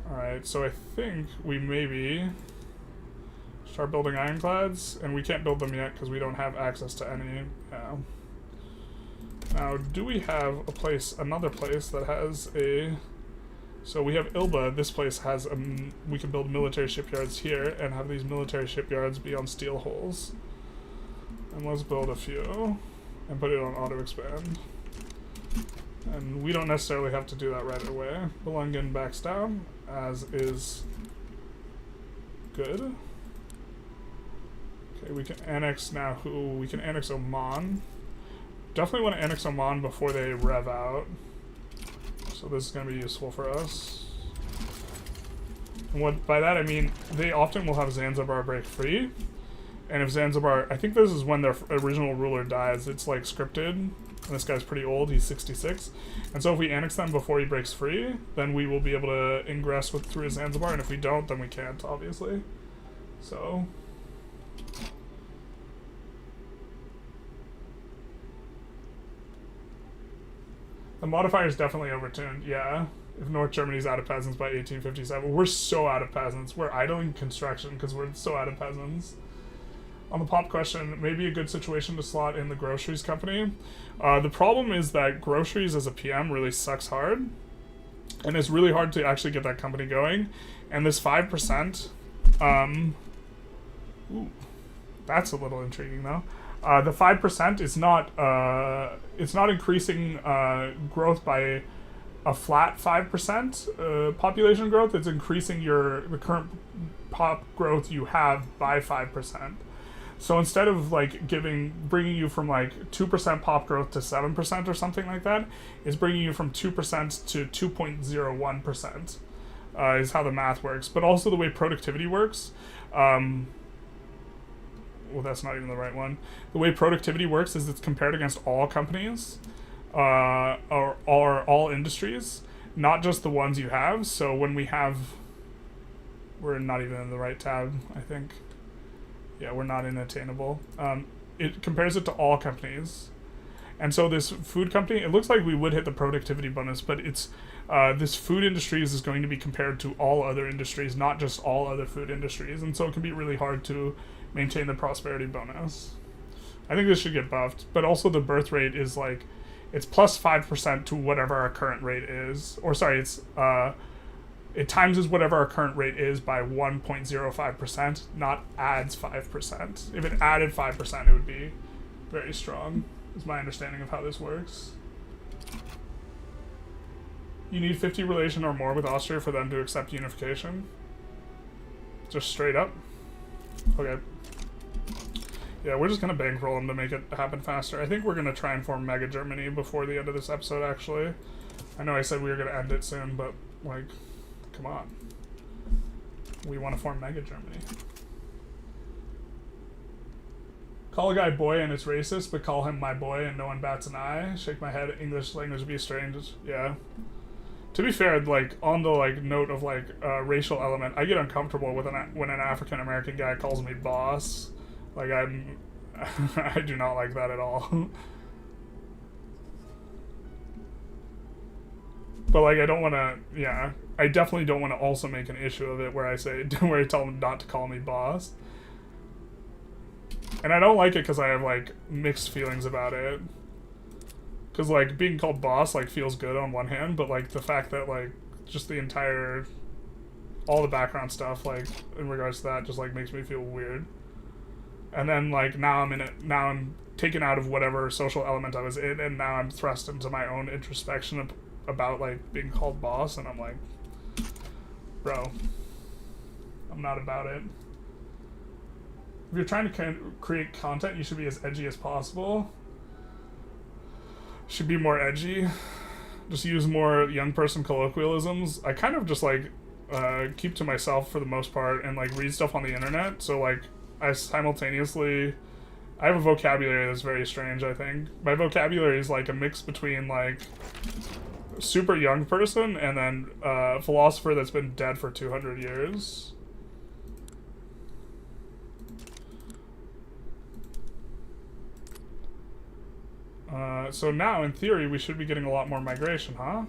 Alright, so I think we maybe start building ironclads, and we can't build them yet because we don't have access to any. Now, do we have a place, another place that has a... So we have Ilba. This place has a... We can build military shipyards here and have these military shipyards be on steel holes. And let's build a few and put it on auto-expand. And we don't necessarily have to do that right away. Belungen backs down, as is good. Okay, we can annex now who? We can annex Oman. Definitely want to annex Oman before they rev out. So this is going to be useful for us. And what by that I mean, they often will have Zanzibar break free. And if Zanzibar, I think this is when their original ruler dies, it's like scripted. And this guy's pretty old, he's 66. And so if we annex them before he breaks free, then we will be able to ingress through Zanzibar, and if we don't, then we can't, obviously. So... The modifier is definitely overtuned, yeah. If North Germany's out of peasants by 1857. We're so out of peasants. We're idling construction because we're so out of peasants. On the pop question, maybe a good situation to slot in the groceries company. The problem is that groceries as a PM really sucks hard. And it's really hard to actually get that company going. And this 5%, ooh, that's a little intriguing though. The 5% is not, it's not increasing growth by a flat 5% population growth. It's increasing the current pop growth you have by 5%. So instead of like bringing you from like 2% pop growth to 7% or something like that, it's bringing you from 2% to 2.01%, is how the math works. But also the way productivity works, well, that's not even the right one. The way productivity works is it's compared against all companies, or all industries, not just the ones you have. So when we're not even in the right tab, I think. Yeah, we're not in attainable. It compares it to all companies. And so this food company, it looks like we would hit the productivity bonus, but it's this food industries is going to be compared to all other industries, not just all other food industries. And so it can be really hard to maintain the prosperity bonus. I think this should get buffed, but also the birth rate is like, it's plus 5% to whatever our current rate is. Or sorry, it times whatever our current rate is by 1.05%, not adds 5%. If it added 5%, it would be very strong, is my understanding of how this works. You need 50 relation or more with Austria for them to accept unification? Just straight up? Okay. Yeah, we're just going to bankroll them to make it happen faster. I think we're going to try and form Mega Germany before the end of this episode, actually. I know I said we were going to end it soon, but, like, come on. We want to form Mega Germany. Call a guy boy and it's racist, but call him my boy and no one bats an eye. Shake my head, English language be strange. Yeah. To be fair, like, on the, like, note of, like, racial element, I get uncomfortable with when an African-American guy calls me boss. Like, I do not like that at all. But, like, I don't want to, yeah, I definitely don't want to also make an issue of it where I tell them not to call me boss. And I don't like it because I have, like, mixed feelings about it. Because, like, being called boss, like, feels good on one hand, but, like, the fact that, like, just the entire, all the background stuff, like, in regards to that, just, like, makes me feel weird. And then, like, now I'm taken out of whatever social element I was in, and now I'm thrust into my own introspection about, like, being called boss, and I'm like, bro, I'm not about it. If you're trying to create content, you should be as edgy as possible. Should be more edgy. Just use more young person colloquialisms. I kind of just, like, keep to myself for the most part and, like, read stuff on the internet. So, like, I have a vocabulary that's very strange, I think. My vocabulary is, like, a mix between, like, super young person and then philosopher that's been dead for 200 years. So now, in theory, we should be getting a lot more migration, huh?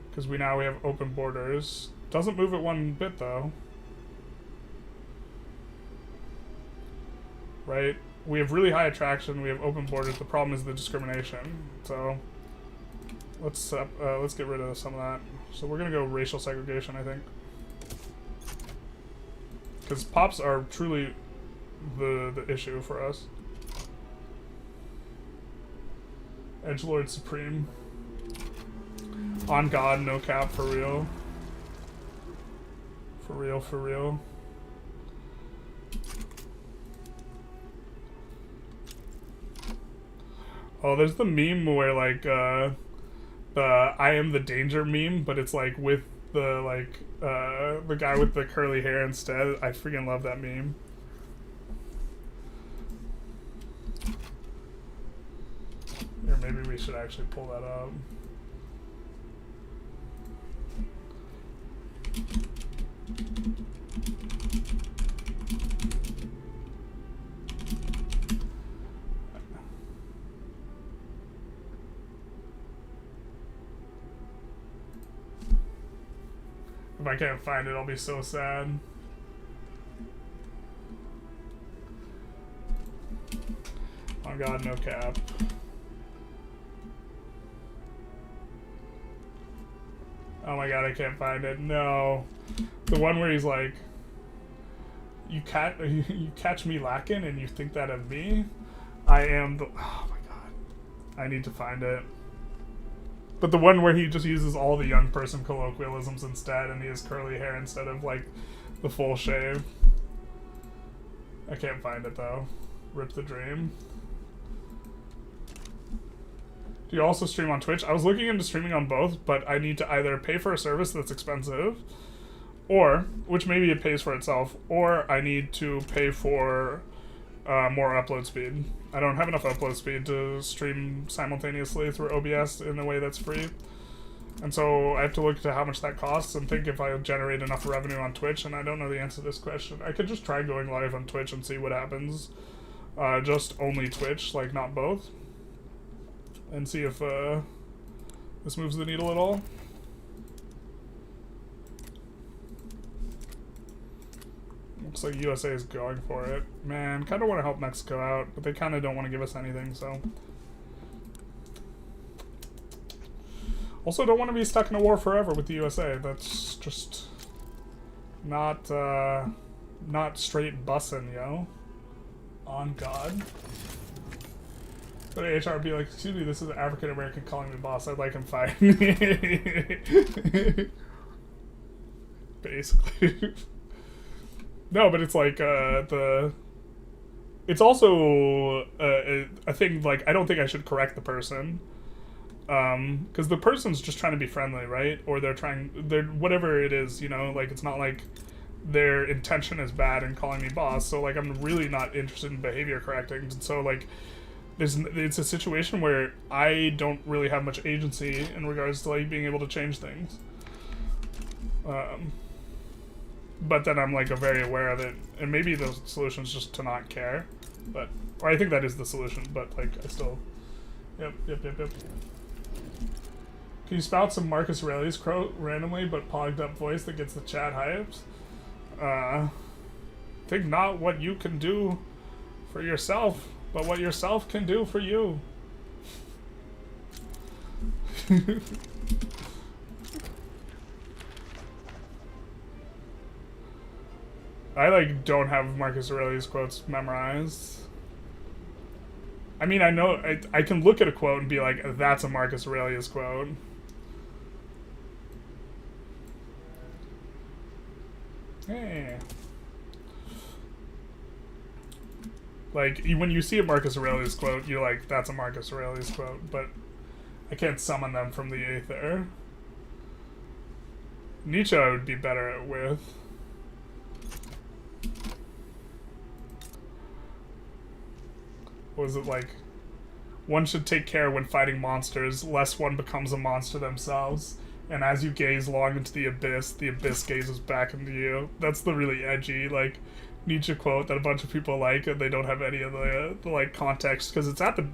Because we have open borders. Doesn't move it one bit, though. Right? We have really high attraction, we have open borders. The problem is the discrimination. So let's get rid of some of that. So we're gonna go racial segregation, I think, because pops are truly the issue for us. Edgelord Supreme. On God, no cap, for real. For real, for real. Oh, there's the meme where, like, the I am the danger meme, but it's, like, with the, like, the guy with the curly hair instead. I freaking love that meme. Or maybe we should actually pull that up. If I can't find it, I'll be so sad. Oh God, no cap. Oh my God, I can't find it. No. The one where he's like, you catch me lacking and you think that of me? I am the... Oh my God. I need to find it. But the one where he just uses all the young person colloquialisms instead, and he has curly hair instead of, like, the full shave. I can't find it, though. Rip the dream. Do you also stream on Twitch? I was looking into streaming on both, but I need to either pay for a service that's expensive, or, which maybe it pays for itself, or I need to pay for more upload speed. I don't have enough upload speed to stream simultaneously through OBS in a way that's free. And so I have to look to how much that costs and think if I'll generate enough revenue on Twitch, and I don't know the answer to this question. I could just try going live on Twitch and see what happens. Just only Twitch, like not both. And see if this moves the needle at all. Looks like USA is going for it. Man, kind of want to help Mexico out, but they kind of don't want to give us anything, so. Also don't want to be stuck in a war forever with the USA. That's just not straight bussin', yo. On God. But HR be like, excuse me, this is an African American calling me boss. I'd like him fired. Basically. No, but it's like, it's also a thing, like, I don't think I should correct the person. Because the person's just trying to be friendly, right? Or they're whatever it is, you know? Like, it's not like their intention is bad in calling me boss. So, like, I'm really not interested in behavior correcting. So, like, it's a situation where I don't really have much agency in regards to, like, being able to change things. But then I'm, like, very aware of it. And maybe the solution is just to not care. But, or I think that is the solution, but, like, I still... Yep. Can you spout some Marcus Aurelius quote randomly but pogged up voice that gets the chat hyped? Think not what you can do for yourself, but what yourself can do for you. I like don't have Marcus Aurelius quotes memorized. I mean, I know I can look at a quote and be like, that's a Marcus Aurelius quote. Hey. Like, when you see a Marcus Aurelius quote, you're like, that's a Marcus Aurelius quote, but I can't summon them from the aether. Nietzsche I would be better at with. What was it like? One should take care when fighting monsters, lest one becomes a monster themselves. And as you gaze long into the abyss gazes back into you. That's the really edgy, like, Nietzsche quote that a bunch of people like, and they don't have any of the like, context, because it's at the...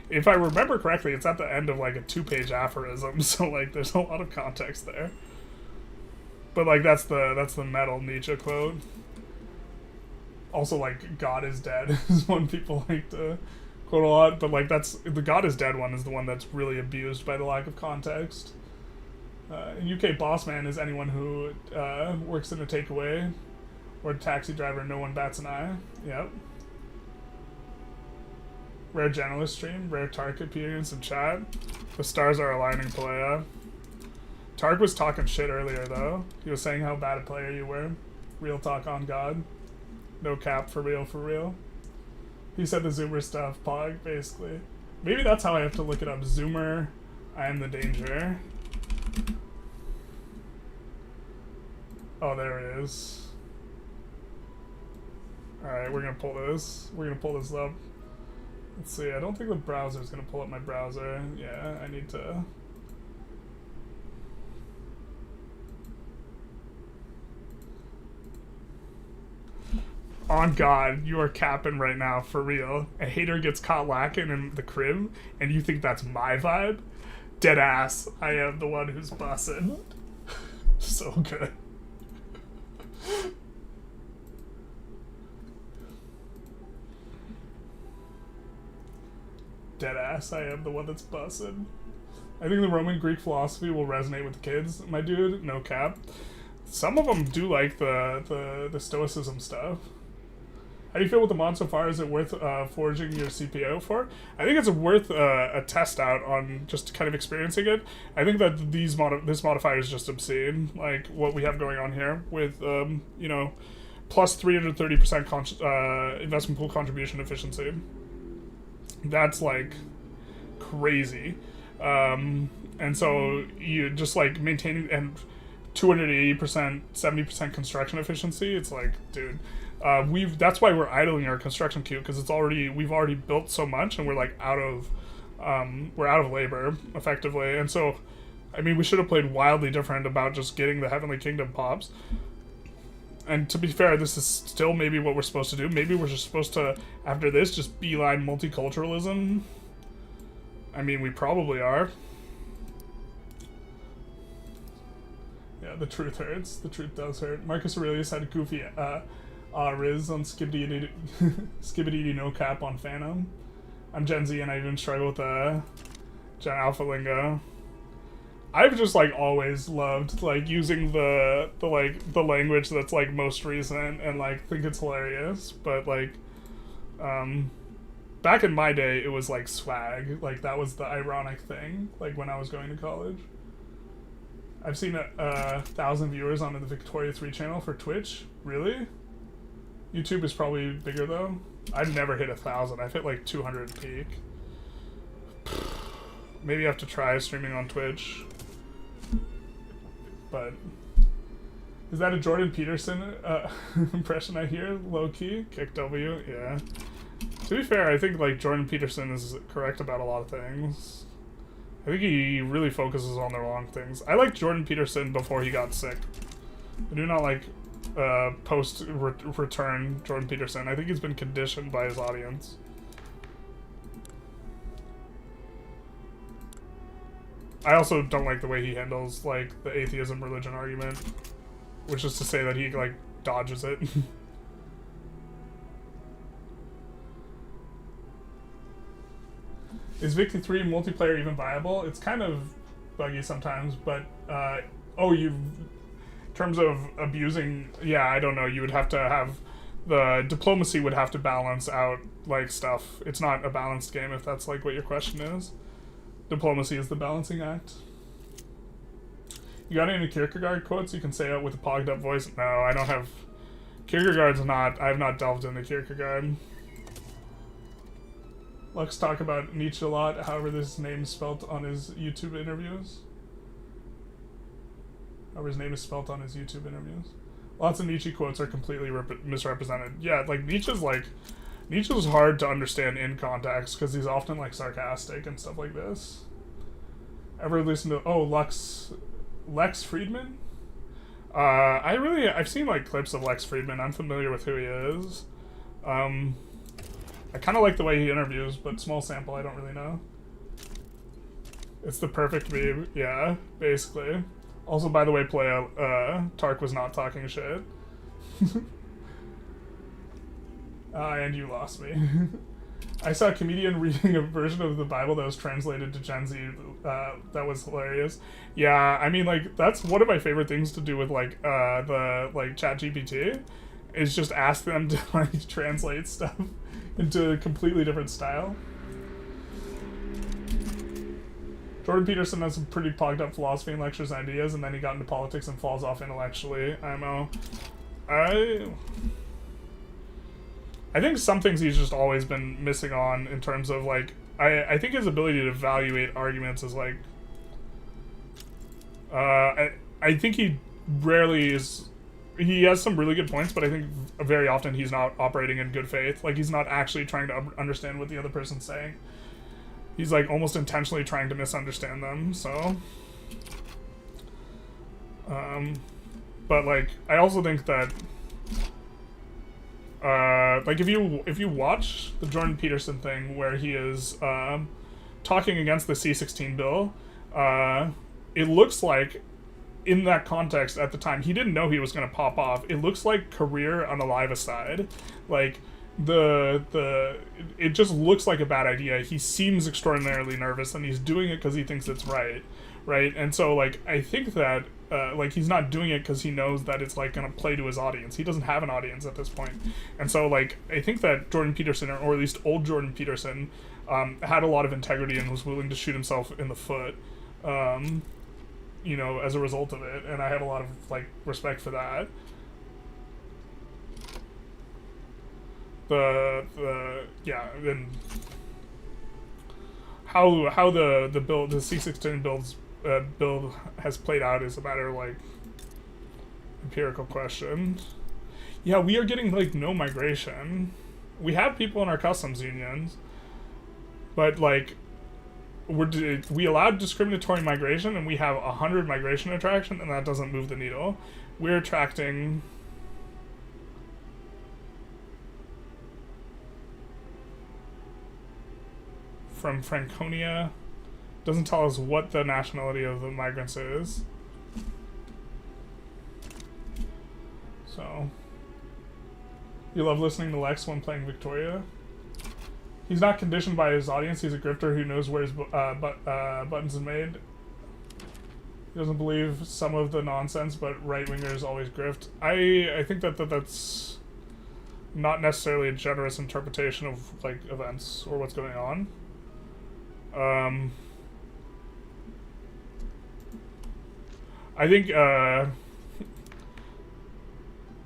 If I remember correctly, it's at the end of, like, a 2-page aphorism, so, like, there's a lot of context there. But, like, that's the metal Nietzsche quote. Also, like, God is dead is one people like to quote a lot, but, like, that's... The God is dead one is the one that's really abused by the lack of context. In UK, boss man is anyone who works in a takeaway or a taxi driver, no one bats an eye. Yep. Rare Generalist stream, rare Tark appearance in chat. The stars are aligning, Palea. Tark was talking shit earlier, though. He was saying how bad a player you were. Real talk on God. No cap, for real, for real. He said the Zoomer stuff, Pog, basically. Maybe that's how I have to look it up. Zoomer, I am the danger. Oh, there it is. Alright, we're gonna pull this. We're gonna pull this up. Let's see, I don't think the browser's gonna pull up my browser. Yeah, I need to... On God, you are capping right now, for real. A hater gets caught lacking in the crib, and you think that's my vibe? Dead ass, I am the one who's bussin'. So good. Deadass, I am the one that's bussin'. I think the Roman Greek philosophy will resonate with the kids, my dude. No cap. Some of them do like the stoicism stuff. How do you feel with the mod so far? Is it worth forging your CPO for? I think it's worth a test out on just kind of experiencing it. I think that this modifier is just obscene, like what we have going on here with, you know, plus 330% investment pool contribution efficiency. That's like crazy. And so you just like maintaining and 280%, 70% construction efficiency. It's like, dude. That's why we're idling our construction queue, because we've already built so much, and we're like out of labor effectively. And so, I mean, we should have played wildly different about just getting the Heavenly Kingdom pops. And to be fair, this is still maybe what we're supposed to do. Maybe we're just supposed to, after this, just beeline multiculturalism. I mean, we probably are. Yeah, the truth hurts. The truth does hurt. Marcus Aurelius had a goofy Riz on Skibbity no cap on Phantom. I'm Gen Z and I even struggle with Gen Alpha lingo. I've just like always loved like using the language that's like most recent and like think it's hilarious. But like back in my day it was like swag. Like that was the ironic thing, like when I was going to college. I've seen 1,000 viewers on the Victoria 3 channel for Twitch. Really? YouTube is probably bigger though. I've never hit 1,000. I've hit like 200 peak. Maybe I have to try streaming on Twitch. But is that a Jordan Peterson impression I hear? Low key? Kick W? Yeah. To be fair, I think like Jordan Peterson is correct about a lot of things. I think he really focuses on the wrong things. I liked Jordan Peterson before he got sick. I do not like post-return Jordan Peterson. I think he's been conditioned by his audience. I also don't like the way he handles, like, the atheism religion argument, which is to say that he, like, dodges it. Is Victory 3 multiplayer even viable? It's kind of buggy sometimes, but, in terms of abusing, yeah, I don't know, you would have to have, the diplomacy would have to balance out, like, stuff. It's not a balanced game, if that's, like, what your question is. Diplomacy is the balancing act. You got any Kierkegaard quotes you can say out with a pogged up voice? No, I don't have, I have not delved into Kierkegaard. Let's talk about Nietzsche a lot, however this name is spelt on his YouTube interviews. Lots of Nietzsche quotes are completely misrepresented. Yeah, like, Nietzsche's hard to understand in context, because he's often, like, sarcastic and stuff like this. Ever listen to, Lex Friedman? I've seen, like, clips of Lex Friedman. I'm familiar with who he is. I kind of like the way he interviews, but small sample, I don't really know. It's the perfect meme, yeah, basically. Also, by the way, Tark was not talking shit. And you lost me. I saw a comedian reading a version of the Bible that was translated to Gen Z. That was hilarious. Yeah, I mean, like, that's one of my favorite things to do with, like, ChatGPT, is just ask them to, like, translate stuff into a completely different style. Jordan Peterson has some pretty pogged up philosophy and lectures and ideas, and then he got into politics and falls off intellectually. IMO. I think some things he's just always been missing on in terms of, like, I think his ability to evaluate arguments is, like, I think he rarely is, he has some really good points, but I think very often he's not operating in good faith. Like, he's not actually trying to understand what the other person's saying. He's, like, almost intentionally trying to misunderstand them, so. But, like, I also think that, like, if you watch the Jordan Peterson thing where he is, talking against the C-16 bill, it looks like, in that context at the time, he didn't know he was going to pop off. It looks like career unalive aside. Like, it just looks like a bad idea. He seems extraordinarily nervous, and he's doing it because he thinks it's right? And so, like, I think that, like, he's not doing it because he knows that it's, like, going to play to his audience. He doesn't have an audience at this point. And so, like, I think that Jordan Peterson, or at least old Jordan Peterson, had a lot of integrity and was willing to shoot himself in the foot, you know, as a result of it. And I have a lot of, like, respect for that. Yeah, and how the C-16 build has played out is a matter of, like, empirical question. Yeah, we are getting, like, no migration. We have people in our customs unions, but, like, we allowed discriminatory migration, and we have 100 migration attraction, and that doesn't move the needle. We're attracting from Franconia. Doesn't tell us what the nationality of the migrants is. So, you love listening to Lex when playing Victoria. He's not conditioned by his audience. He's a grifter who knows where his buttons are made. He doesn't believe some of the nonsense, but right-wingers always grift. I think that's not necessarily a generous interpretation of, like, events or what's going on. I think,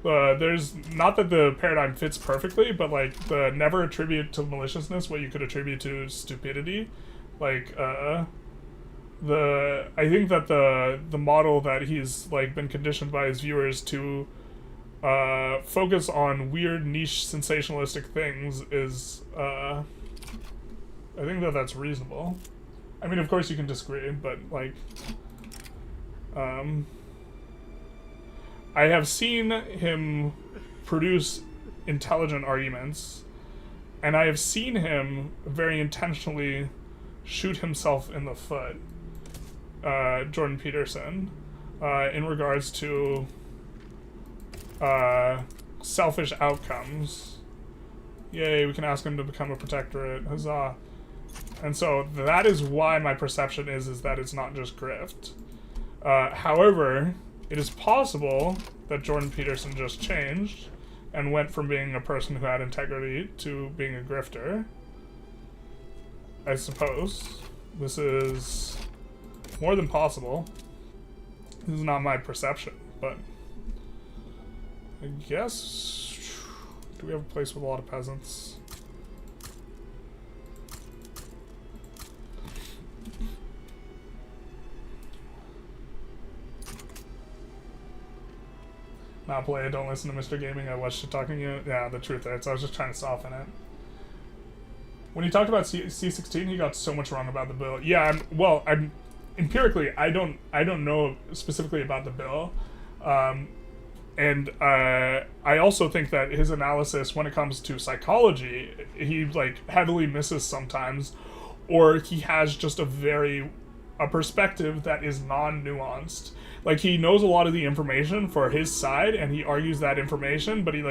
there's, not that the paradigm fits perfectly, but, like, the never attribute to maliciousness what you could attribute to stupidity. Like, I think that the model that he's, like, been conditioned by his viewers to, focus on weird, niche, sensationalistic things is, I think that that's reasonable. I mean, of course you can disagree, but, like, I have seen him produce intelligent arguments, and I have seen him very intentionally shoot himself in the foot. Jordan Peterson in regards to selfish outcomes. Yay, we can ask him to become a protectorate. Huzzah. And so that is why my perception is that it's not just grift. However, it is possible that Jordan Peterson just changed and went from being a person who had integrity to being a grifter. I suppose. This is more than possible. This is not my perception, but I guess... Do we have a place with a lot of peasants? Not play it, don't listen to Mr. Gaming, I was shit talking you. Yeah, the truth there, so I was just trying to soften it. When he talked about C16, he got so much wrong about the bill. Yeah, I'm empirically, I don't know specifically about the bill. And I also think that his analysis when it comes to psychology, he like heavily misses sometimes, or he has just a perspective that is non-nuanced. Like, he knows a lot of the information for his side, and he argues that information, but he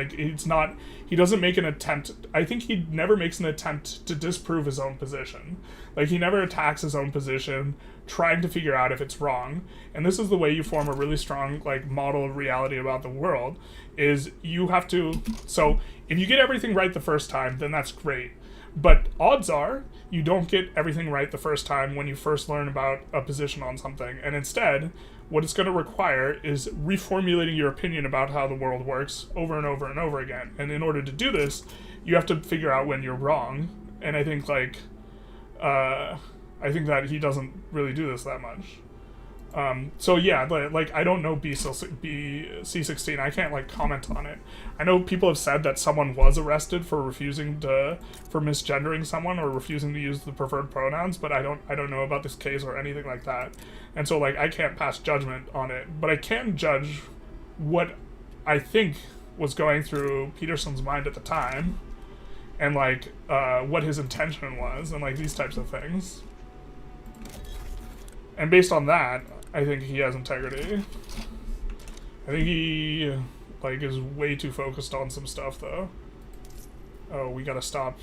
doesn't make an attempt. I think he never makes an attempt to disprove his own position. Like, he never attacks his own position, trying to figure out if it's wrong. And this is the way you form a really strong, like, model of reality about the world, is you have to... So, if you get everything right the first time, then that's great. But odds are, you don't get everything right the first time when you first learn about a position on something. And instead, what it's going to require is reformulating your opinion about how the world works over and over and over again. And in order to do this, you have to figure out when you're wrong. And I think, like, I think that he doesn't really do this that much. So yeah, like, I don't know C16. I can't, like, comment on it. I know people have said that someone was arrested for misgendering someone or refusing to use the preferred pronouns, but I don't know about this case or anything like that. And so, like, I can't pass judgment on it, but I can judge what I think was going through Peterson's mind at the time, and, like, what his intention was, and, like, these types of things. And based on that, I think he has integrity. I think he, like, is way too focused on some stuff, though. Oh, we gotta stop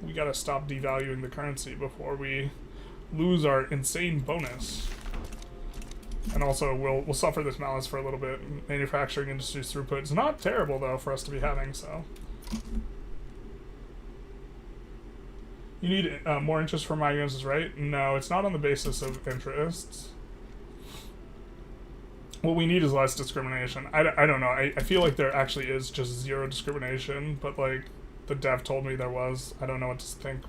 devaluing the currency before we lose our insane bonus. And also, we'll suffer this malice for a little bit. Manufacturing industry's throughput is not terrible, though, for us to be having, so... You need more interest for migrants, is right? No, it's not on the basis of interests. What we need is less discrimination. I don't know. I feel like there actually is just zero discrimination, but, like, the dev told me there was. I don't know what to think.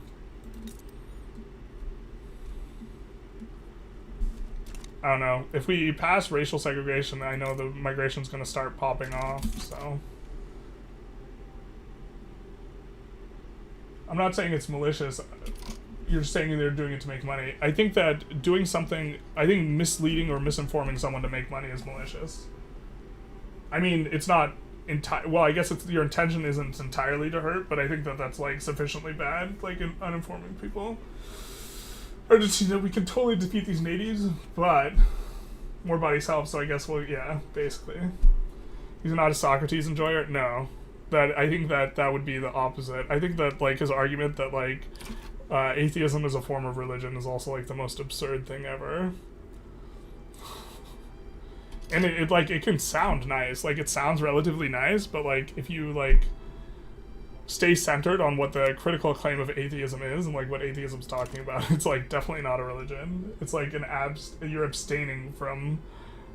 I don't know. If we pass racial segregation, I know the migration's going to start popping off, so... I'm not saying it's malicious. You're saying they're doing it to make money. I think that doing something... I think misleading or misinforming someone to make money is malicious. I mean, it's not... Well, I guess your intention isn't entirely to hurt, but I think that that's, like, sufficiently bad, like, in uninforming people. Or just, you know, we can totally defeat these natives, but more bodies help, so I guess yeah, basically. He's not a Socrates enjoyer? No. I think that would be the opposite. I think that, like, his argument that, like, atheism is a form of religion is also, like, the most absurd thing ever. And it can sound nice. Like, it sounds relatively nice, but, like, if you, like, stay centered on what the critical claim of atheism is and, like, what atheism's talking about, it's, like, definitely not a religion. It's, like, you're abstaining from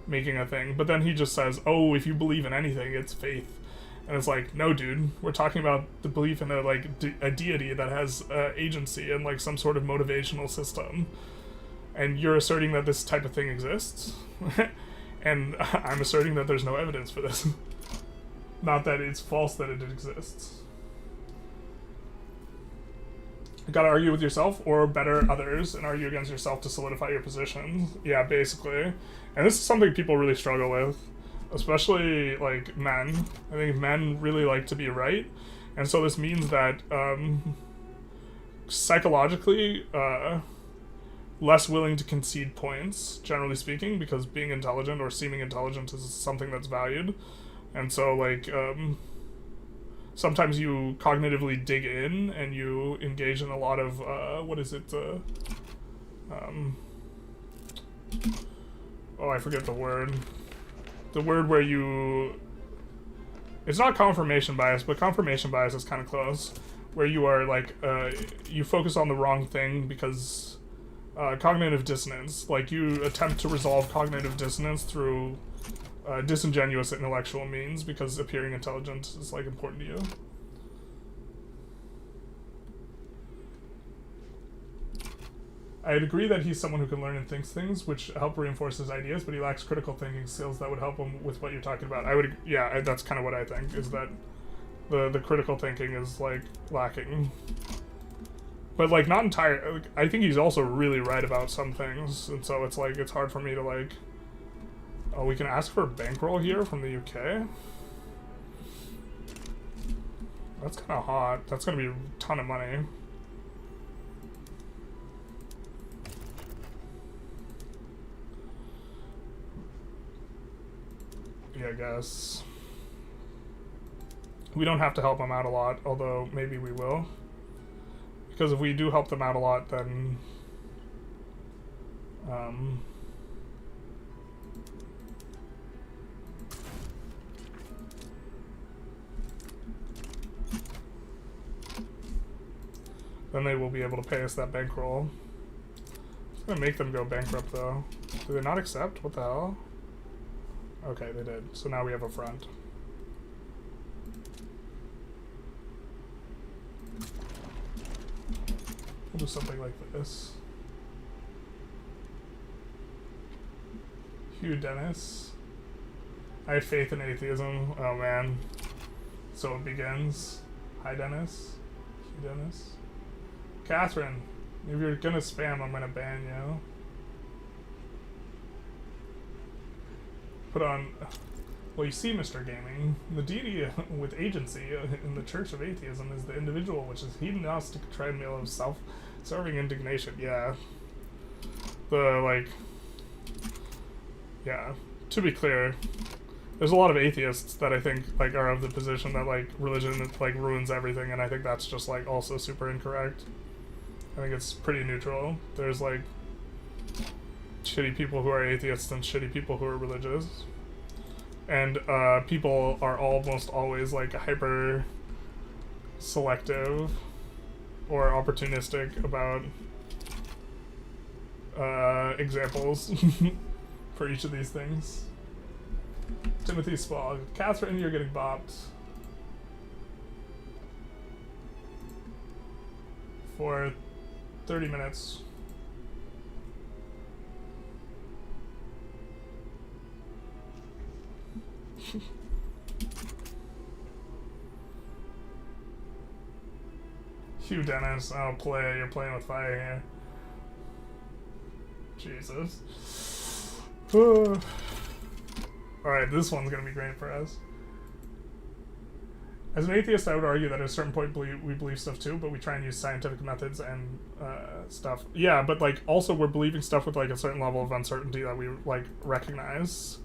making a thing. But then he just says, oh, if you believe in anything, it's faith. And it's like, no, dude, we're talking about the belief in a deity that has agency and, like, some sort of motivational system. And you're asserting that this type of thing exists? And I'm asserting that there's no evidence for this. Not that it's false that it exists. You gotta argue with yourself, or better others, and argue against yourself to solidify your position. Yeah, basically. And this is something people really struggle with. Especially, like, men. I think men really like to be right. And so this means that, psychologically, less willing to concede points, generally speaking, because being intelligent or seeming intelligent is something that's valued. And so, like, sometimes you cognitively dig in and you engage in a lot of, I forget the word. The word where you... It's not confirmation bias, but confirmation bias is kind of close. Where you are, like, you focus on the wrong thing because... cognitive dissonance. Like, you attempt to resolve cognitive dissonance through disingenuous intellectual means because appearing intelligent is, like, important to you. I'd agree that he's someone who can learn and thinks things, which help reinforce his ideas, but he lacks critical thinking skills that would help him with what you're talking about. That's kind of what I think, is that the critical thinking is, like, lacking. But, like, not entire... Like, I think he's also really right about some things, and so it's, like, it's hard for me to, like... Oh, we can ask for a bankroll here from the UK? That's kind of hot. That's gonna be a ton of money. Yeah, I guess. We don't have to help them out a lot, although maybe we will. Because if we do help them out a lot, then... then they will be able to pay us that bankroll. It's gonna make them go bankrupt, though. Do they not accept? What the hell? Okay, they did. So now we have a front. We'll do something like this. Hugh Dennis. I have faith in atheism. Oh man. So it begins. Hi Dennis. Hugh Dennis. Catherine. If you're gonna spam, I'm gonna ban you. Put on... Well, you see, Mr. Gaming, the deity with agency in the Church of Atheism is the individual, which is hedonistic treadmill of self-serving indignation. Yeah. Yeah. To be clear, there's a lot of atheists that I think, like, are of the position that, like, religion, like, ruins everything, and I think that's just, like, also super incorrect. I think it's pretty neutral. There's, like, shitty people who are atheists and shitty people who are religious. And people are almost always, like, hyper selective or opportunistic about examples for each of these things. Timothy Spall. Catherine, you're getting bopped. For 30 minutes. Hugh Dennis, oh play, you're playing with fire here. Jesus. Alright, this one's gonna be great for us. As an atheist, I would argue that at a certain point we believe stuff too, but we try and use scientific methods and stuff. Yeah, but, like, also we're believing stuff with, like, a certain level of uncertainty that we, like, recognize,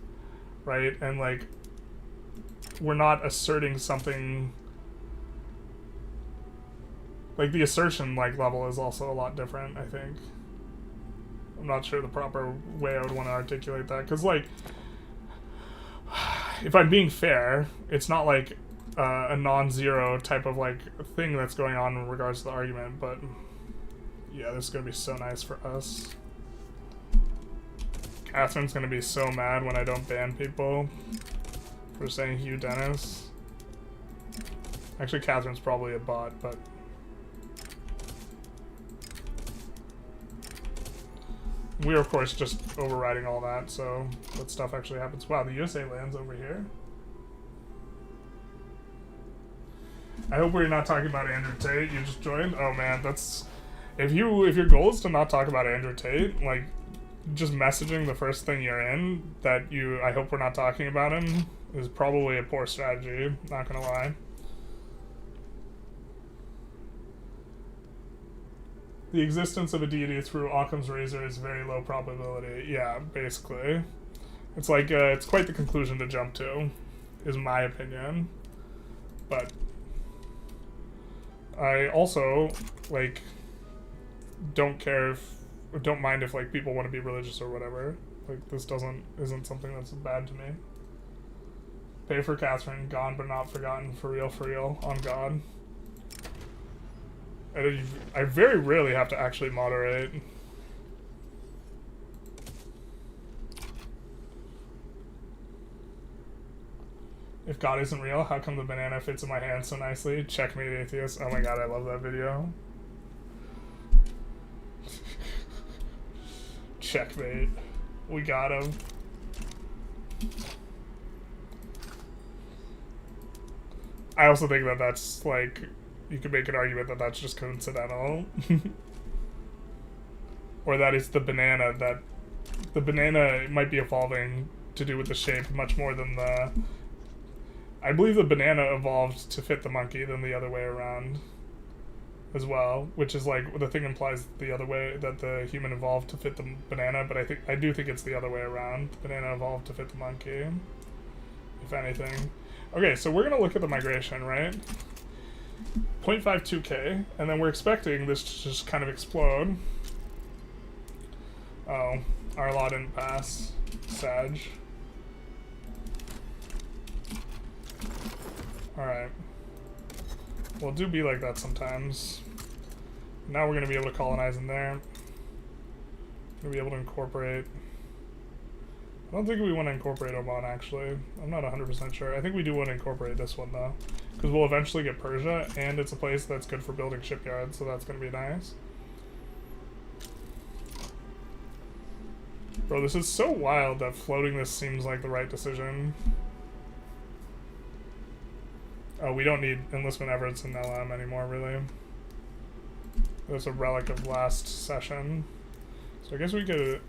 right? And, like, we're not asserting something... Like, the assertion, like, level is also a lot different, I think. I'm not sure the proper way I would want to articulate that, because, like, if I'm being fair, it's not, like, a non-zero type of, like, thing that's going on in regards to the argument, but yeah, this is going to be so nice for us. Catherine's going to be so mad when I don't ban people for saying Hugh Dennis. Actually, Catherine's probably a bot, but... We're, of course, just overriding all that, so that stuff actually happens. Wow, the USA lands over here. I hope we're not talking about Andrew Tate. You just joined? Oh man, that's... If your goal is to not talk about Andrew Tate, like, just messaging the first thing you're in that I hope we're not talking about him is probably a poor strategy, not gonna lie. The existence of a deity through Occam's razor is very low probability. Yeah, basically. It's like, it's quite the conclusion to jump to, is my opinion. But I also, like, don't mind if, like, people want to be religious or whatever. Like, this isn't something that's bad to me. Pay for Catherine, gone but not forgotten, for real, on God. I very rarely have to actually moderate. If God isn't real, how come the banana fits in my hand so nicely? Checkmate, atheist. Oh my god, I love that video. Checkmate. We got him. I also think that that's, like, you could make an argument that that's just coincidental. Or that it's the banana that... The banana might be evolving to do with the shape much more than the... I believe the banana evolved to fit the monkey than the other way around as well, which is like, the thing implies the other way, that the human evolved to fit the banana, but I do think it's the other way around. The banana evolved to fit the monkey, if anything. Okay, so we're gonna look at the migration, right? 0.52k, and then we're expecting this to just kind of explode. Oh, our law didn't pass. Sag. Alright. Well, do be like that sometimes. Now we're going to be able to colonize in there. We're going to be able to incorporate. I don't think we want to incorporate Oman, actually. I'm not 100% sure. I think we do want to incorporate this one, though. Because we'll eventually get Persia, and it's a place that's good for building shipyards, so that's going to be nice. Bro, this is so wild that floating this seems like the right decision. Oh, we don't need enlistment efforts in LM anymore, really. That's a relic of last session. So I guess we could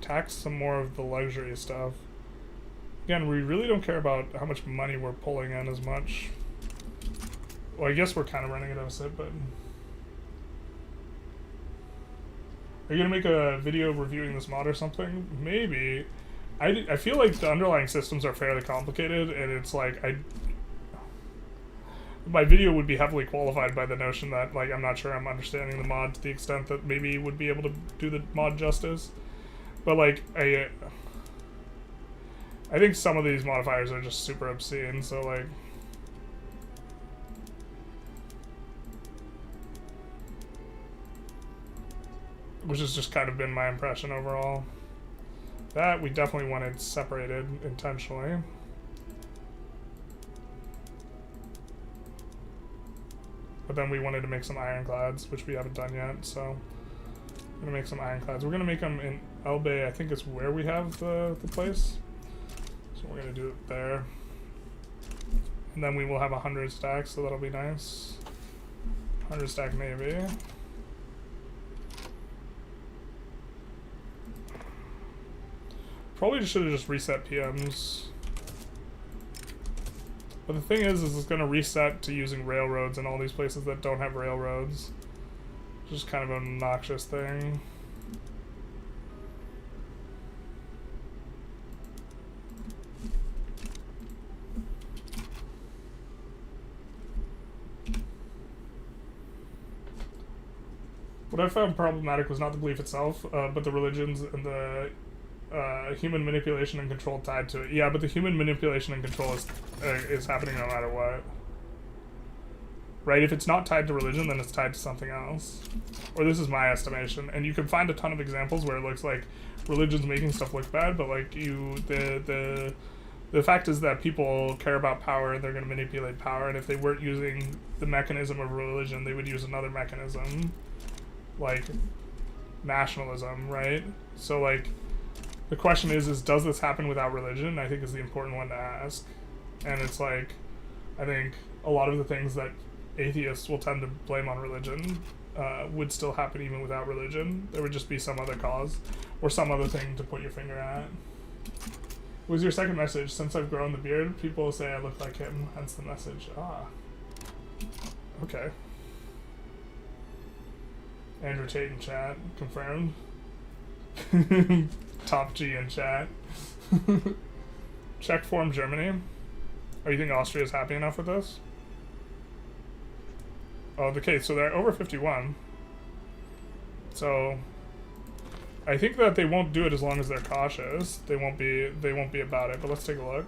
tax some more of the luxury stuff. Again, we really don't care about how much money we're pulling in as much. Well, I guess we're kind of running a deficit, but... Are you going to make a video reviewing this mod or something? Maybe. I feel like the underlying systems are fairly complicated, and it's like, my video would be heavily qualified by the notion that, like, I'm not sure I'm understanding the mod to the extent that maybe would be able to do the mod justice. But, like, I think some of these modifiers are just super obscene, so, like... Which has just kind of been my impression overall. That we definitely wanted separated intentionally. But then we wanted to make some ironclads, which we haven't done yet, so I'm gonna make some ironclads. We're gonna make them in Elbe, I think is where we have the place. So we're gonna do it there. And then we will have 100 stacks, so that'll be nice. 100 stack navy. Probably should have just reset PMs. But the thing is it's going to reset to using railroads in all these places that don't have railroads. Which is kind of an obnoxious thing. What I found problematic was not the belief itself, but the religions and the human manipulation and control tied to it. Yeah, but the human manipulation and control is happening no matter what. Right? If it's not tied to religion, then it's tied to something else. Or this is my estimation. And you can find a ton of examples where it looks like religion's making stuff look bad, but like the fact is that people care about power, they're going to manipulate power, and if they weren't using the mechanism of religion, they would use another mechanism. Like nationalism, right? So like the question is does this happen without religion? I think is the important one to ask. And it's like, I think a lot of the things that atheists will tend to blame on religion would still happen even without religion. There would just be some other cause or some other thing to put your finger at. What was your second message? Since I've grown the beard, people say I look like him, hence the message. Ah. Okay. Andrew Tate in chat. Confirmed. Top G in chat. Czech form Germany. Oh, you think Austria is happy enough with this? Oh, okay, so they're over 51. So I think that they won't do it as long as they're cautious. They won't be about it, but let's take a look.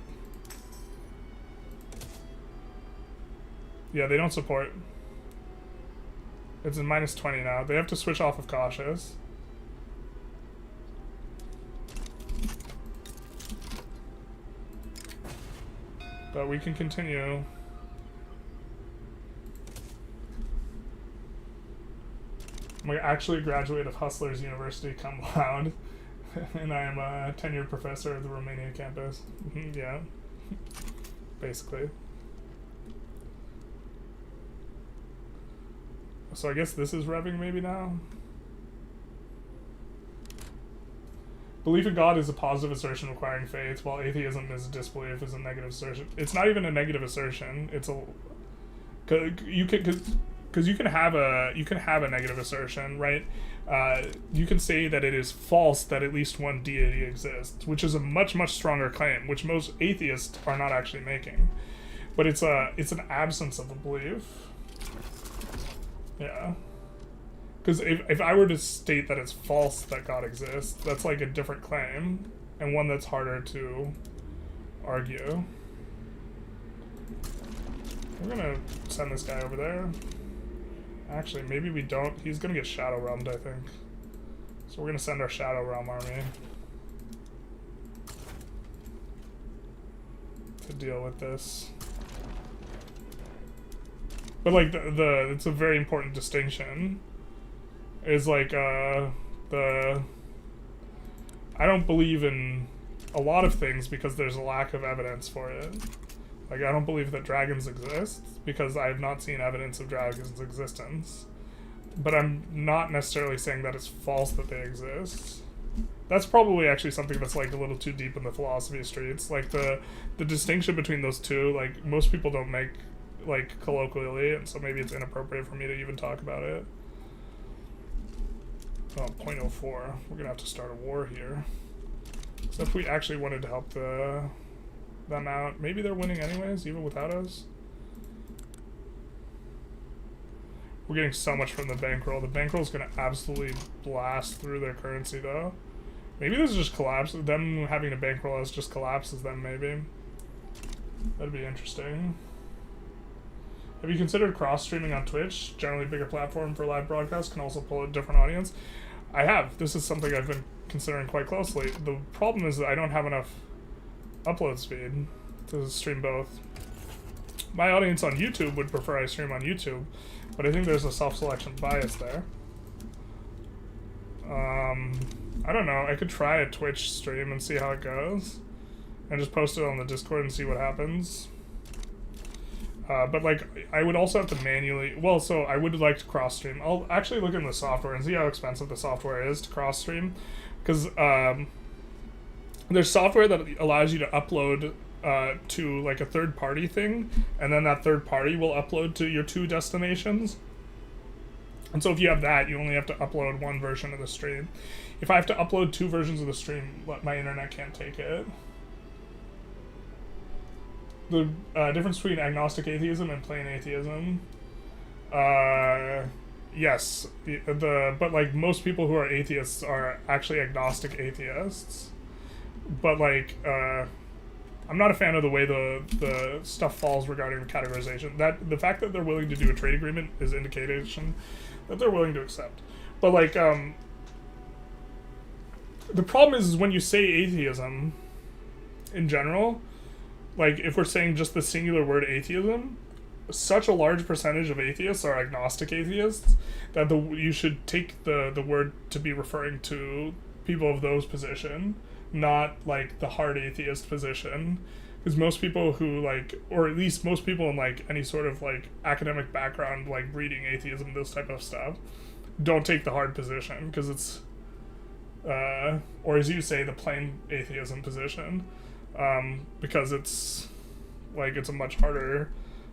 Yeah, they don't support. It's in -20 now. They have to switch off of cautious. But we can continue. I actually graduate of Hustlers University cum laude, and I am a tenured professor of the Romania campus. Yeah, basically. So I guess this is revving maybe now. Belief in God is a positive assertion requiring faith, while atheism is disbelief is a negative assertion. It's not even a negative assertion. It's a because you can have a negative assertion, right? You can say that it is false that at least one deity exists, which is a much stronger claim, which most atheists are not actually making. But it's an absence of a belief. Yeah. Because if I were to state that it's false that God exists, that's like a different claim, and one that's harder to argue. We're gonna send this guy over there. Actually, maybe we don't. He's gonna get Shadow Realmed, I think. So we're gonna send our Shadow Realm army to deal with this. But like it's a very important distinction. Is like I don't believe in a lot of things because there's a lack of evidence for it. Like, I don't believe that dragons exist because I have not seen evidence of dragons' existence. But I'm not necessarily saying that it's false that they exist. That's probably actually something that's like a little too deep in the philosophy streets. Like the distinction between those two, like most people don't make like colloquially, and so maybe it's inappropriate for me to even talk about it. Oh, 0.04. We're gonna have to start a war here. So if we actually wanted to help them out, maybe they're winning anyways, even without us. We're getting so much from the bankroll. The bankroll's gonna absolutely blast through their currency, though. Maybe this is just collapse. Them having a bankroll as just collapses them, maybe. That'd be interesting. Have you considered cross-streaming on Twitch? Generally bigger platform for live broadcasts, can also pull a different audience. I have. This is something I've been considering quite closely. The problem is that I don't have enough upload speed to stream both. My audience on YouTube would prefer I stream on YouTube, but I think there's a self-selection bias there. I don't know. I could try a Twitch stream and see how it goes, and just post it on the Discord and see what happens. But like, I would also have to manually, well, so I would like to cross stream. I'll actually look in the software and see how expensive the software is to cross stream, because there's software that allows you to upload to like a third party thing, and then that third party will upload to your two destinations. And so if you have that, you only have to upload one version of the stream. If I have to upload two versions of the stream, my internet can't take it. The difference between agnostic atheism and plain atheism. Yes, but like most people who are atheists are actually agnostic atheists. But like, I'm not a fan of the way the stuff falls regarding the categorization. That the fact that they're willing to do a trade agreement is indication that they're willing to accept. But like, the problem is when you say atheism in general. Like, if we're saying just the singular word atheism, such a large percentage of atheists are agnostic atheists that you should take the word to be referring to people of those position, not, like, the hard atheist position. Because most people who, like, or at least most people in, like, any sort of, like, academic background, like, reading atheism, this type of stuff, don't take the hard position, because it's, or as you say, the plain atheism position. Because it's like it's a much harder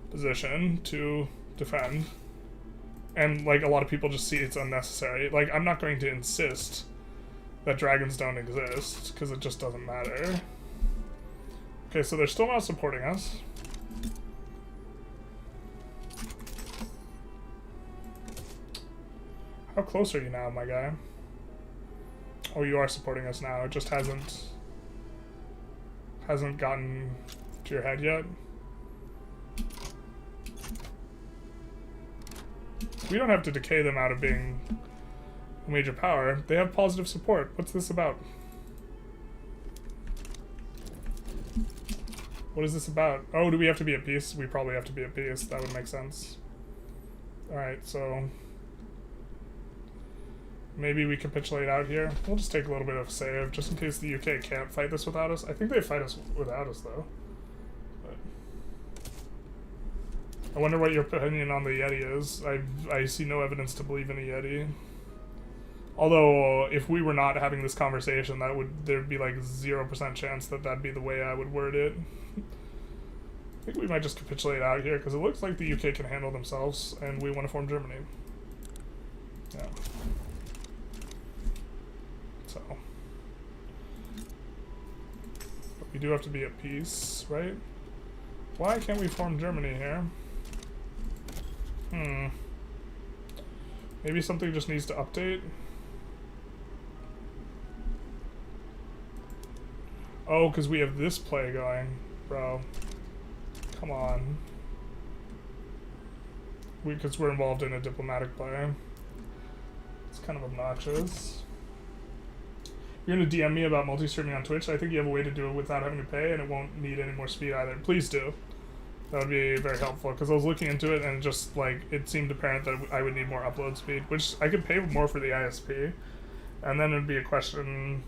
position to defend. And, like, a lot of people just see it's unnecessary. Like, I'm not going to insist that dragons don't exist, because it just doesn't matter. Okay, so they're still not supporting us. How close are you now, my guy? Oh, you are supporting us now. It just hasn't gotten to your head yet. We don't have to decay them out of being a major power. They have positive support. What's this about? What is this about? Oh, do we have to be at peace? We probably have to be at peace. That would make sense. Alright, so maybe we capitulate out here. We'll just take a little bit of save, just in case the UK can't fight this without us. I think they fight us without us, though. But I wonder what your opinion on the Yeti is. I see no evidence to believe in a Yeti. Although, if we were not having this conversation, there'd be like 0% chance that that'd be the way I would word it. I think we might just capitulate out here, because it looks like the UK can handle themselves, and we want to form Germany. Yeah. So. But we do have to be at peace, right? Why can't we form Germany here? Maybe something just needs to update? Oh, because we have this play going, bro. Come on. Because we're involved in a diplomatic play. It's kind of obnoxious. You're gonna DM me about multi-streaming on Twitch. I think you have a way to do it without having to pay, and it won't need any more speed either. Please do. That would be very helpful, because I was looking into it, and just, like, it seemed apparent that I would need more upload speed, which I could pay more for the ISP. And then it would be a question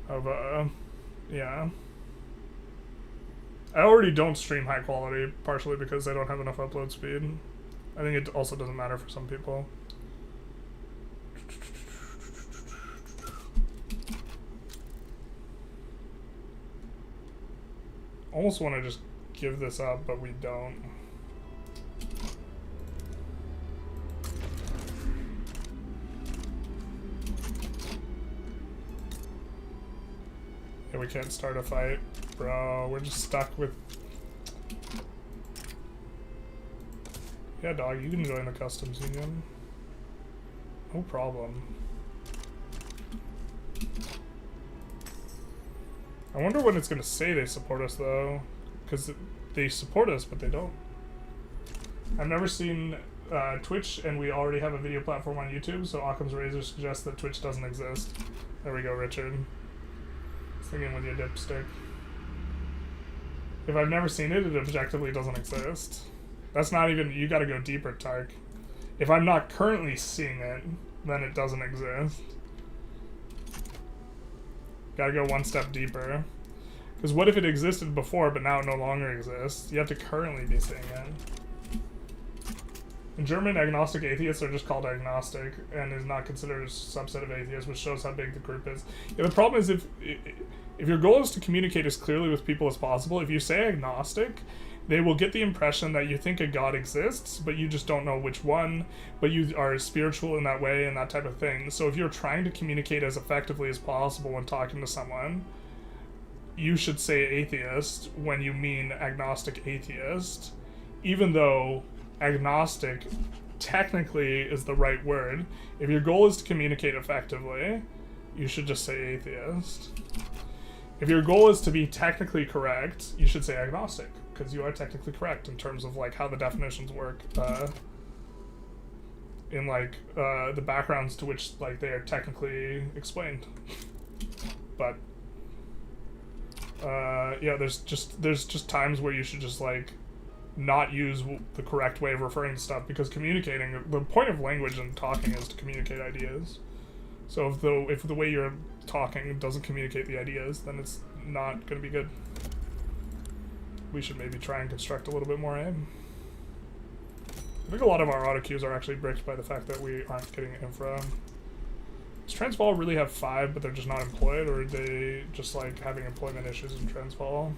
of, yeah. I already don't stream high quality, partially because I don't have enough upload speed. I think it also doesn't matter for some people. Almost want to just give this up, but we don't. Yeah, we can't start a fight. Bro, we're just stuck with... Yeah, dog, you can join the customs union. No problem. I wonder when it's going to say they support us, though. Because they support us, but they don't. I've never seen Twitch, and we already have a video platform on YouTube, so Occam's Razor suggests that Twitch doesn't exist. There we go, Richard. Singing with your dipstick. If I've never seen it, it objectively doesn't exist. That's not even... You gotta go deeper, Tark. If I'm not currently seeing it, then it doesn't exist. Gotta go one step deeper. Because what if it existed before, but now it no longer exists? You have to currently be seeing it. In German, agnostic atheists are just called agnostic, and is not considered a subset of atheists, which shows how big the group is. Yeah, the problem is if your goal is to communicate as clearly with people as possible, if you say agnostic, they will get the impression that you think a god exists, but you just don't know which one, but you are spiritual in that way and that type of thing. So if you're trying to communicate as effectively as possible when talking to someone, you should say atheist when you mean agnostic atheist, even though agnostic technically is the right word. If your goal is to communicate effectively, you should just say atheist. If your goal is to be technically correct, you should say agnostic, because you are technically correct in terms of like how the definitions work in like the backgrounds to which like they are technically explained. But yeah, there's just times where you should just like not use the correct way of referring to stuff, because communicating, the point of language and talking is to communicate ideas. So if the way you're talking doesn't communicate the ideas, then it's not going to be good. We should maybe try and construct a little bit more, eh? I think a lot of our auto queues are actually bricked by the fact that we aren't getting infra. Does Transvaal really have 5, but they're just not employed, or are they just like having employment issues in Transvaal?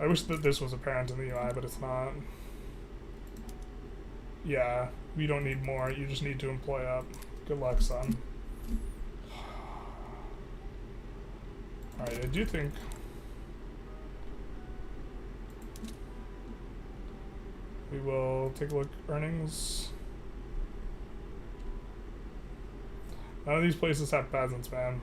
I wish that this was apparent in the UI, but it's not. Yeah, you don't need more, you just need to employ up. Good luck, son. Alright, I do think... we will take a look at earnings. None of these places have peasants, man.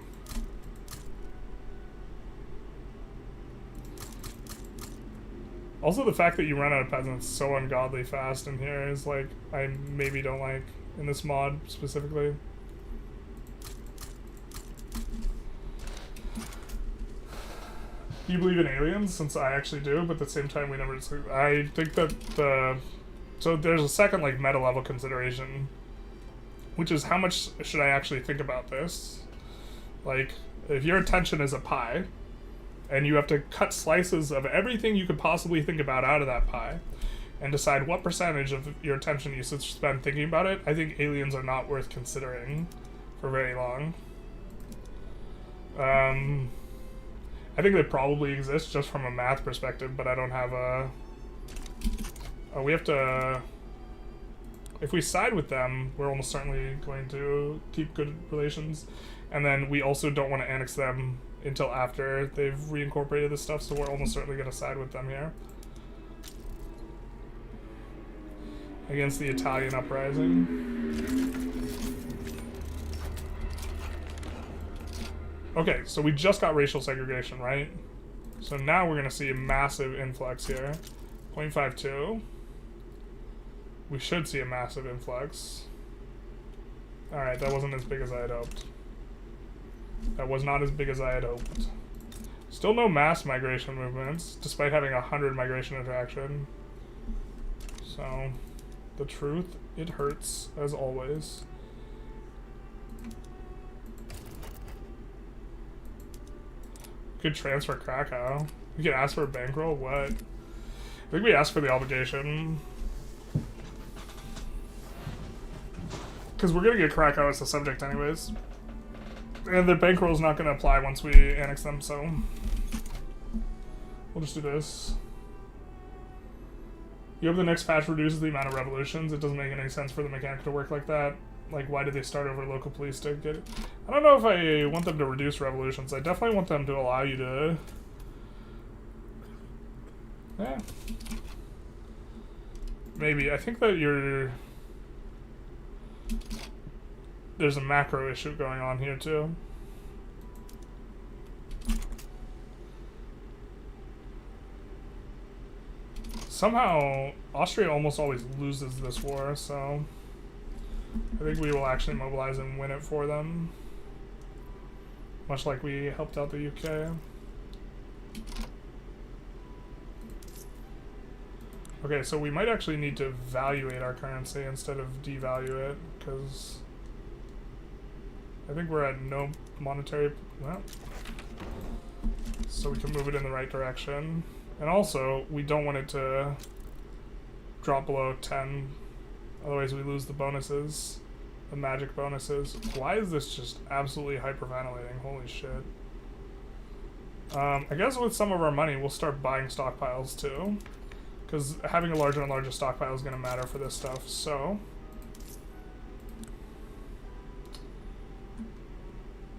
Also, the fact that you run out of peasants so ungodly fast in here is like, I maybe don't like in this mod specifically. Do you believe in aliens? Since I actually do, but at the same time we never... I think that the... So there's a second like meta level consideration, which is how much should I actually think about this? Like, if your attention is a pie, and you have to cut slices of everything you could possibly think about out of that pie, and decide what percentage of your attention you should spend thinking about it, I think aliens are not worth considering for very long. I think they probably exist just from a math perspective, but I don't have a... Oh, we have to... If we side with them, we're almost certainly going to keep good relations, and then we also don't want to annex them until after they've reincorporated this stuff, so we're almost certainly going to side with them here. Against the Italian uprising. Okay, so we just got racial segregation, right? So now we're going to see a massive influx here. 0.52. We should see a massive influx. Alright, that wasn't as big as I had hoped. That was not as big as I had hoped. Still no mass migration movements, despite having 100 migration interaction. So, the truth, it hurts, as always. We could transfer Krakow. We could ask for a bankroll? What? I think we asked for the obligation. Because we're going to get Krakow as the subject anyways. And the bankroll is not going to apply once we annex them, so... We'll just do this. You hope the next patch reduces the amount of revolutions. It doesn't make any sense for the mechanic to work like that. Like, why did they start over local police to get it? I don't know if I want them to reduce revolutions. I definitely want them to allow you to... Yeah. Maybe. I think that you're... There's a macro issue going on here, too. Somehow, Austria almost always loses this war, so... I think we will actually mobilize and win it for them. Much like we helped out the UK. Okay, so we might actually need to evaluate our currency instead of devalue it, because I think we're at no monetary... Well, so we can move it in the right direction. And also, we don't want it to drop below 10, otherwise we lose the bonuses, the magic bonuses. Why is this just absolutely hyperventilating? Holy shit. I guess with some of our money, we'll start buying stockpiles too, because having a larger and larger stockpile is going to matter for this stuff, so...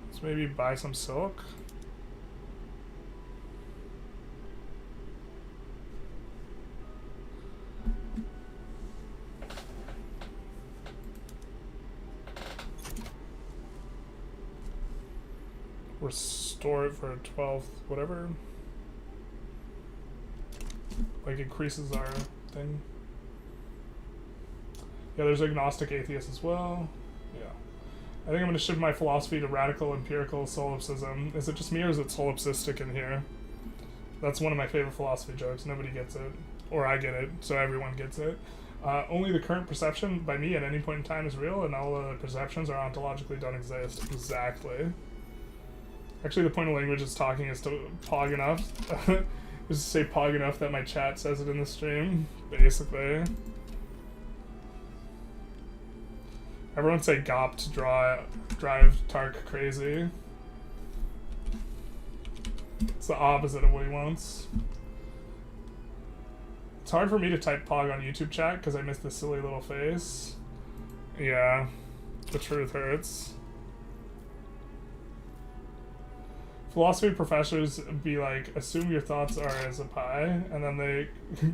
Let's maybe buy some silk. Restore it for a 12th, whatever. Like, increases our thing. Yeah, there's agnostic atheists as well. Yeah. I think I'm going to shift my philosophy to radical empirical solipsism. Is it just me or is it solipsistic in here? That's one of my favorite philosophy jokes. Nobody gets it. Or I get it, so everyone gets it. Only the current perception by me at any point in time is real, and all the perceptions are ontologically don't exist. Exactly. Actually, the point of language it's talking is to pog enough. Is to say pog enough that my chat says it in the stream, basically. Everyone say GOP to drive Tark crazy. It's the opposite of what he wants. It's hard for me to type pog on YouTube chat because I miss this silly little face. Yeah, the truth hurts. Philosophy professors be like, assume your thoughts are as a pie, and then they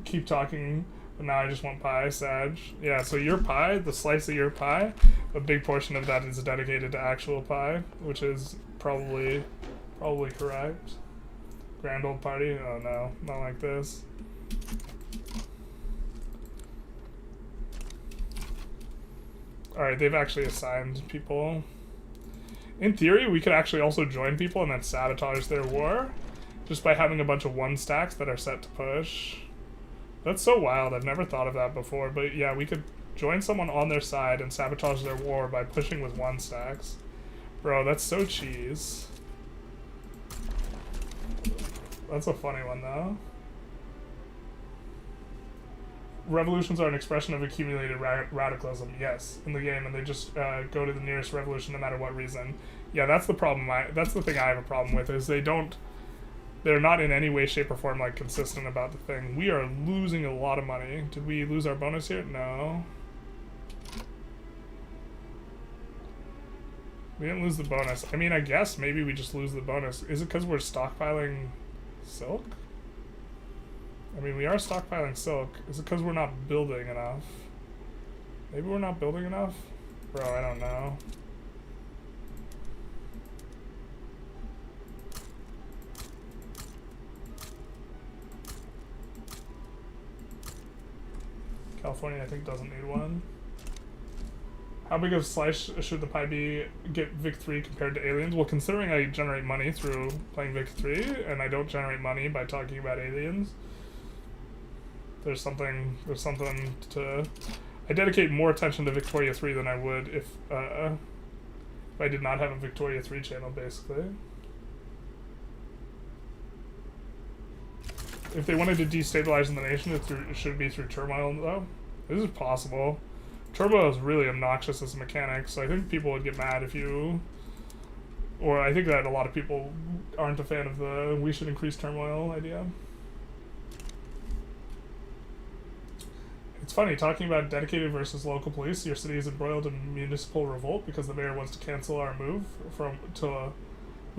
keep talking, but now I just want pie, Sag. Yeah, so your pie, the slice of your pie, a big portion of that is dedicated to actual pie, which is probably correct. Grand old party? Oh no, not like this. Alright, they've actually assigned people. In theory, we could actually also join people and then sabotage their war, just by having a bunch of 1-stacks that are set to push. That's so wild, I've never thought of that before, but yeah, we could join someone on their side and sabotage their war by pushing with 1-stacks. Bro, that's so cheese. That's a funny one, though. Revolutions are an expression of accumulated radicalism, yes, in the game, and they just go to the nearest revolution no matter what reason. Yeah, that's the problem. That's the thing I have a problem with, is they're not in any way, shape, or form like consistent about the thing. We are losing a lot of money. Did we lose our bonus here? No. We didn't lose the bonus. I mean, I guess maybe we just lose the bonus. Is it because we're stockpiling silk? I mean, we are stockpiling silk. Is it because we're not building enough? Maybe we're not building enough? Bro, I don't know. California, I think, doesn't need one. How big of a slice should the pie be get Vic 3 compared to aliens? Well, considering I generate money through playing Vic 3, and I don't generate money by talking about aliens, there's something to... I dedicate more attention to Victoria 3 than I would if I did not have a Victoria 3 channel, basically. If they wanted to destabilize the nation, it should be through turmoil, though. This is possible. Turmoil is really obnoxious as a mechanic, so I think people would get mad if you... Or I think that a lot of people aren't a fan of the we should increase turmoil idea. It's funny, talking about dedicated versus local police, your city is embroiled in municipal revolt because the mayor wants to cancel our move to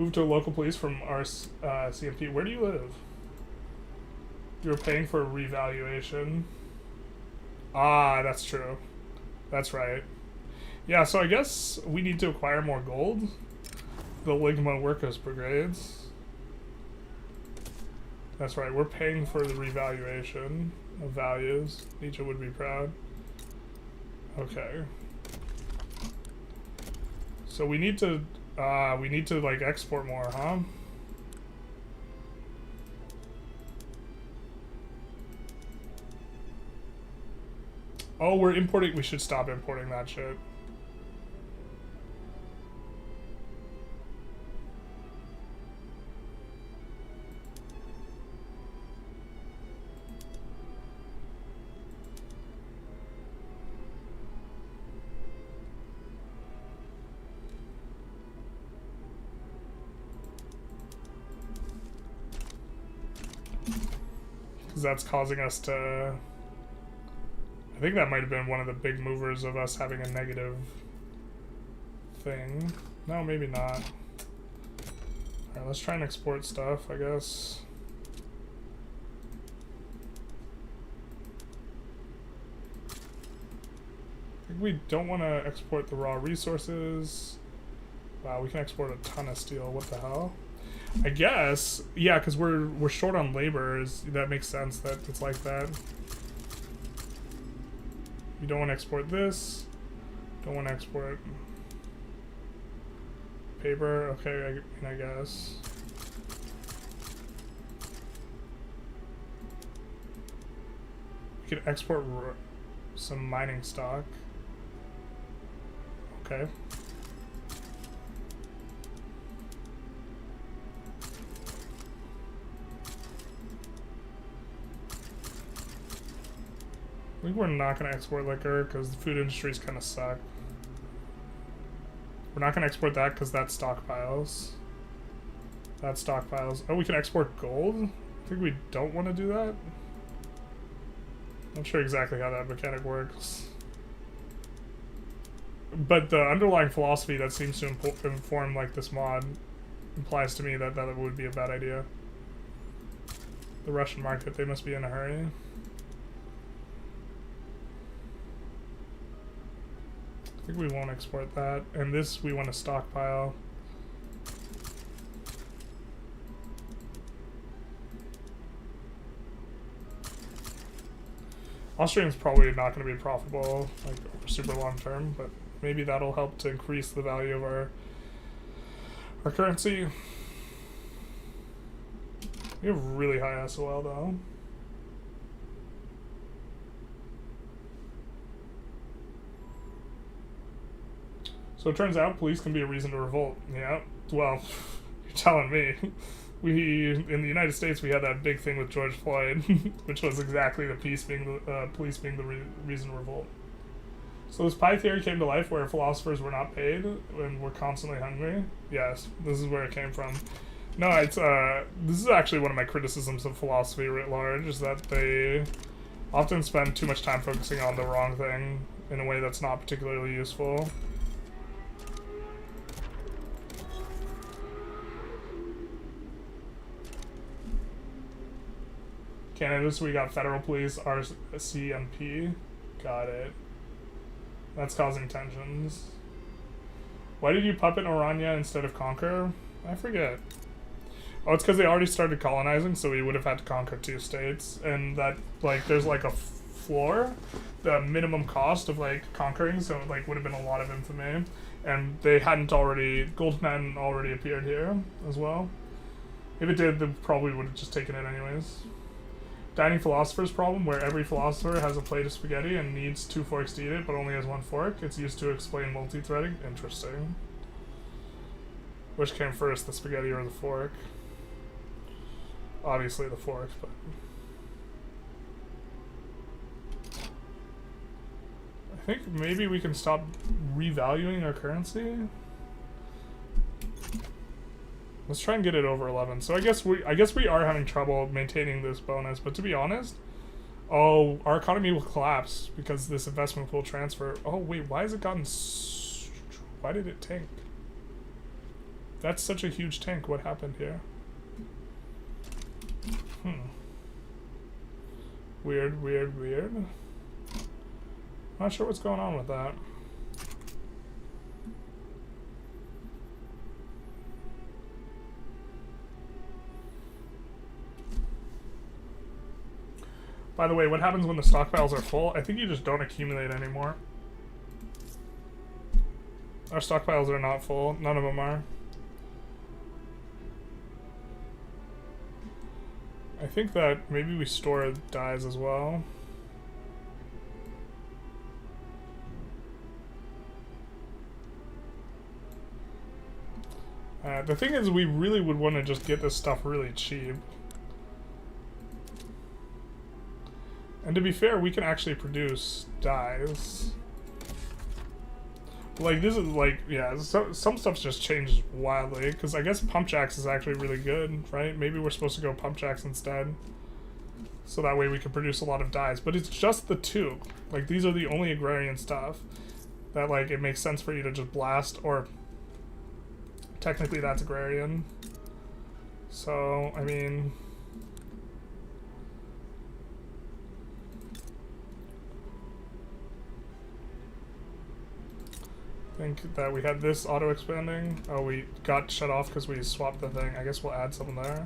a local police from our CMP. Where do you live? You're paying for a revaluation. Ah, that's true. That's right. Yeah, so I guess we need to acquire more gold. The Ligma Workers Brigades. That's right, we're paying for the revaluation of values. Nietzsche would be proud. Okay. So we need to like export more, huh? Oh, we're importing. We should stop importing that shit. Because that's causing us to... I think that might have been one of the big movers of us having a negative thing. No, maybe not. Alright, let's try and export stuff, I guess. I think we don't want to export the raw resources. Wow, we can export a ton of steel. What the hell? I guess, yeah, because we're short on labor. That makes sense that it's like that. You don't want to export this. Don't want to export paper. Okay, I guess. We could export some mining stock. Okay. I think we're not going to export liquor because the food industries kind of suck. We're not going to export that because that stockpiles. That stockpiles. Oh, we can export gold? I think we don't want to do that. Not sure exactly how that mechanic works. But the underlying philosophy that seems to inform like this mod implies to me that that would be a bad idea. The Russian market, they must be in a hurry. I think we won't export that. And this we want to stockpile. Austrian's probably not going to be profitable, like, over super long term, but maybe that'll help to increase the value of our currency. We have really high SOL though. So it turns out police can be a reason to revolt. Yeah, well, you're telling me. In the United States, we had that big thing with George Floyd, which was exactly the police being the reason to revolt. So this pie theory came to life where philosophers were not paid and were constantly hungry. Yes, this is where it came from. No, it's this is actually one of my criticisms of philosophy writ large, is that they often spend too much time focusing on the wrong thing in a way that's not particularly useful. Canada, so we got federal police, RCMP. Got it. That's causing tensions. Why did you puppet Orania instead of conquer? I forget. Oh, it's because they already started colonizing, so we would have had to conquer 2 states. And that, like, there's like a floor, the minimum cost of, like, conquering, so it, like, would have been a lot of infamy. And they hadn't already, Golden hadn't already appeared here as well. If it did, they probably would have just taken it anyways. Dining philosopher's problem, where every philosopher has a plate of spaghetti and needs 2 forks to eat it, but only has 1 fork. It's used to explain multi-threading. Interesting. Which came first, the spaghetti or the fork? Obviously the fork, but... I think maybe we can stop revaluing our currency. Let's try and get it over 11. So I guess we are having trouble maintaining this bonus, but to be honest, oh, our economy will collapse because this investment will transfer. Oh wait, why has it gotten why did it tank? That's such a huge tank. What happened here? Weird, weird, weird. Not sure what's going on with that. By the way, what happens when the stockpiles are full? I think you just don't accumulate anymore. Our stockpiles are not full. None of them are. I think that maybe we store dyes as well. The thing is, we really would want to just get this stuff really cheap. And to be fair, we can actually produce dyes. Like, this is like, yeah, some stuff's just changed wildly, because I guess pump jacks is actually really good, right? Maybe we're supposed to go pump jacks instead. So that way we can produce a lot of dyes. But it's just the 2. Like, these are the only agrarian stuff that, like, it makes sense for you to just blast, or technically that's agrarian. So, I mean... I think that we had this auto-expanding. Oh, we got shut off because we swapped the thing. I guess we'll add some there.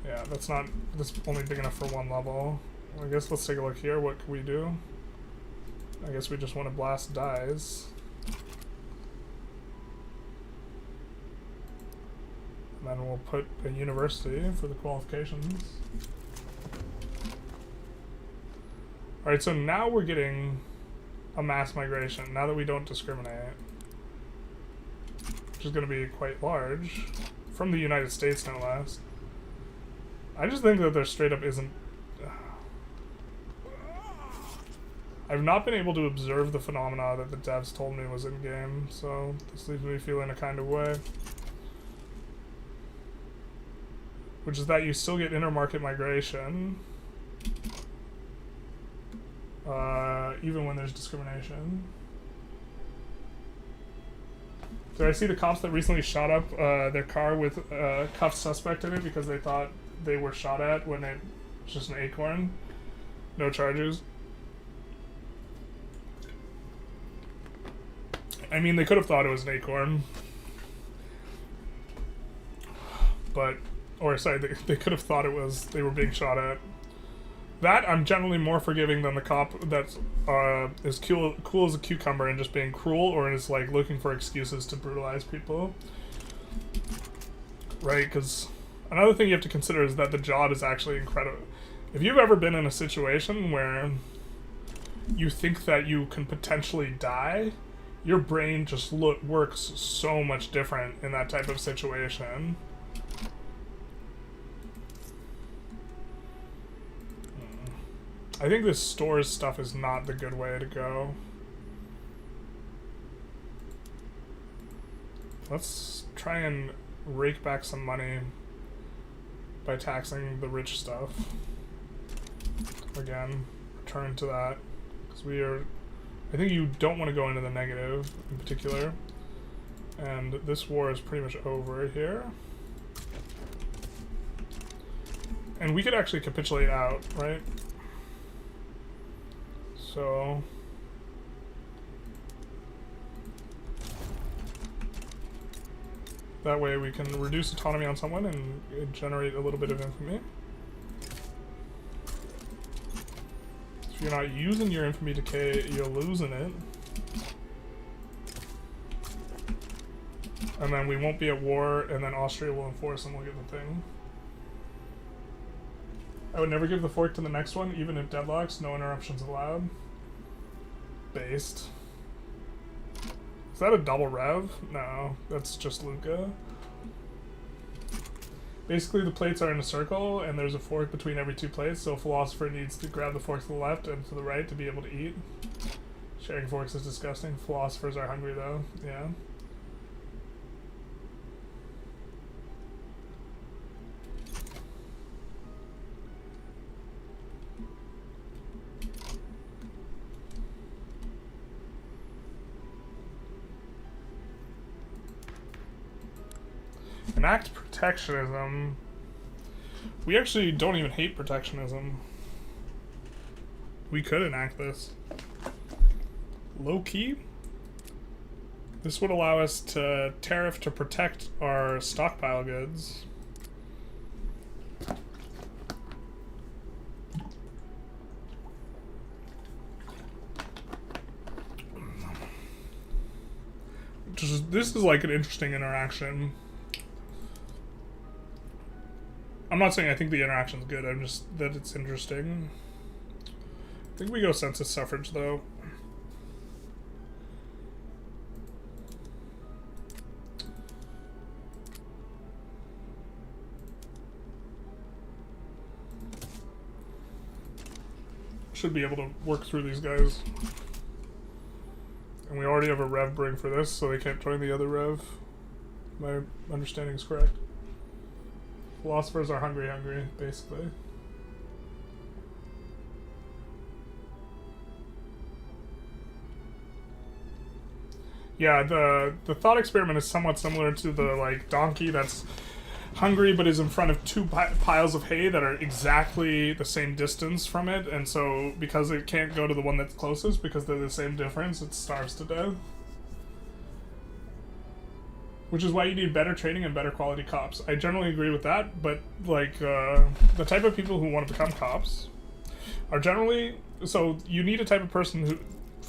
Yeah, that's only big enough for 1 level. I guess let's take a look here. What can we do? I guess we just want to blast dyes. And then we'll put a university for the qualifications. Alright, so now we're getting a mass migration, now that we don't discriminate. Which is going to be quite large. From the United States, no less. I just think that there straight up isn't... I've not been able to observe the phenomena that the devs told me was in-game, so this leaves me feeling a kind of way. which is that you still get intermarket migration, even when there's discrimination. Did I see the cops that recently shot up their car with a cuffed suspect in it because they thought they were shot at when it was just an acorn? No charges. I mean, they could have thought it was an acorn. But, or sorry, they could have thought it was, they were being shot at. That, I'm generally more forgiving than the cop that is cool as a cucumber and just being cruel, or is like looking for excuses to brutalize people. Right, because another thing you have to consider is that the job is actually incredible. If you've ever been in a situation where you think that you can potentially die, your brain just works so much different in that type of situation. I think this stores stuff is not the good way to go. Let's try and rake back some money by taxing the rich stuff. Again, return to that. Because we are... I think you don't want to go into the negative in particular. And this war is pretty much over here. And we could actually capitulate out, right? So... that way we can reduce autonomy on someone and generate a little bit of infamy. If you're not using your infamy decay, you're losing it. And then we won't be at war, and then Austria will enforce and we'll get the thing. I would never give the fork to the next one, even if deadlocks, no interruptions allowed. Based. Is that a double rev? No, that's just Luca. Basically, the plates are in a circle, and there's a fork between every two plates, so a philosopher needs to grab the fork to the left and to the right to be able to eat. Sharing forks is disgusting. Philosophers are hungry, though. Yeah. Enact protectionism. We actually don't even hate protectionism. We could enact this. Low key. This would allow us to tariff to protect our stockpile goods. This is like an interesting interaction. I'm not saying I think the interaction's good, I'm just that it's interesting. I think we go census suffrage, though. Should be able to work through these guys. And we already have a rev bring for this, so they can't join the other rev. My understanding is correct. Philosophers are hungry, basically. Yeah, the thought experiment is somewhat similar to the like donkey that's hungry but is in front of two piles of hay that are exactly the same distance from it, and so because it can't go to the one that's closest because they're the same difference, it starves to death. Which is why you need better training and better quality cops. I generally agree with that, but like the type of people who want to become cops are generally, so you need a type of person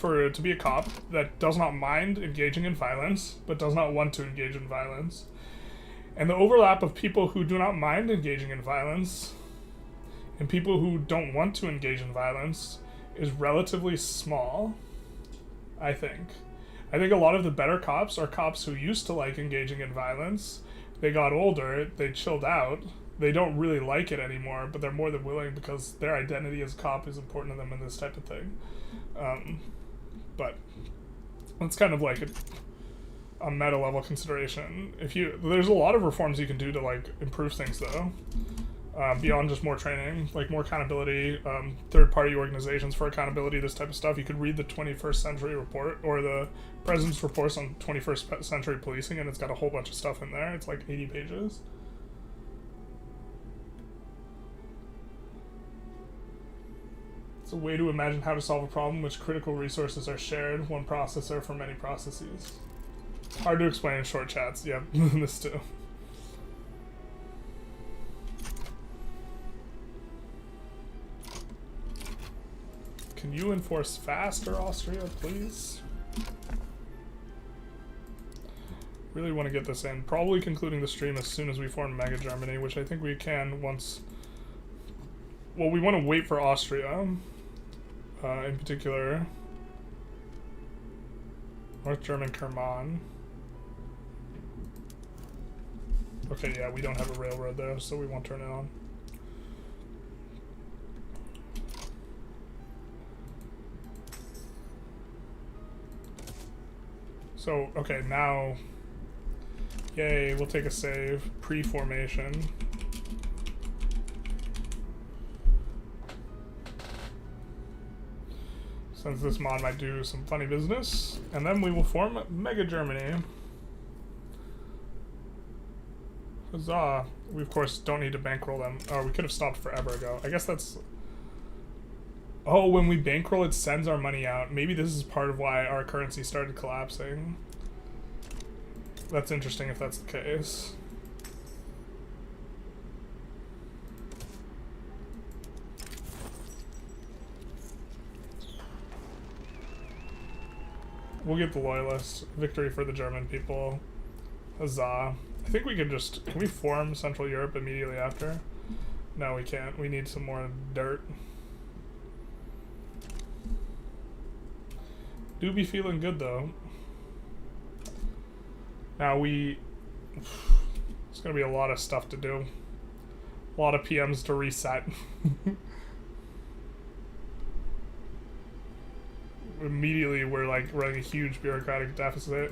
to be a cop that does not mind engaging in violence, but does not want to engage in violence. And the overlap of people who do not mind engaging in violence and people who don't want to engage in violence is relatively small, I think. I think a lot of the better cops are cops who used to like engaging in violence. They got older, they chilled out, they don't really like it anymore, but they're more than willing because their identity as a cop is important to them in this type of thing. But it's kind of like a meta level consideration. There's a lot of reforms you can do to like improve things though, beyond just more training, like more accountability, third-party organizations for accountability, this type of stuff. You could read the 21st Century Report or the President's Reports on 21st Century Policing, and it's got a whole bunch of stuff in there. It's like 80 pages. It's a way to imagine how to solve a problem in which critical resources are shared, one processor for many processes. It's hard to explain in short chats. Yep, this too. Can you enforce faster, Austria, please? Really want to get this in. Probably concluding the stream as soon as we form Mega Germany, which I think we can once... Well, we want to wait for Austria. In particular, North German Kerman. Okay, yeah, we don't have a railroad there, so we won't turn it on. So, okay, now, yay, we'll take a save. Pre-formation. Since this mod might do some funny business. And then we will form Mega Germany. Huzzah. We, of course, don't need to bankroll them. Oh, we could have stopped forever ago. I guess that's... Oh, when we bankroll, it sends our money out. Maybe this is part of why our currency started collapsing. That's interesting if that's the case. We'll get the loyalists. Victory for the German people. Huzzah. I think we can just... Can we form Central Europe immediately after? No, we can't. We need some more dirt. Do be feeling good, though. Now we... It's gonna be a lot of stuff to do. A lot of PMs to reset. Immediately we're like running a huge bureaucratic deficit.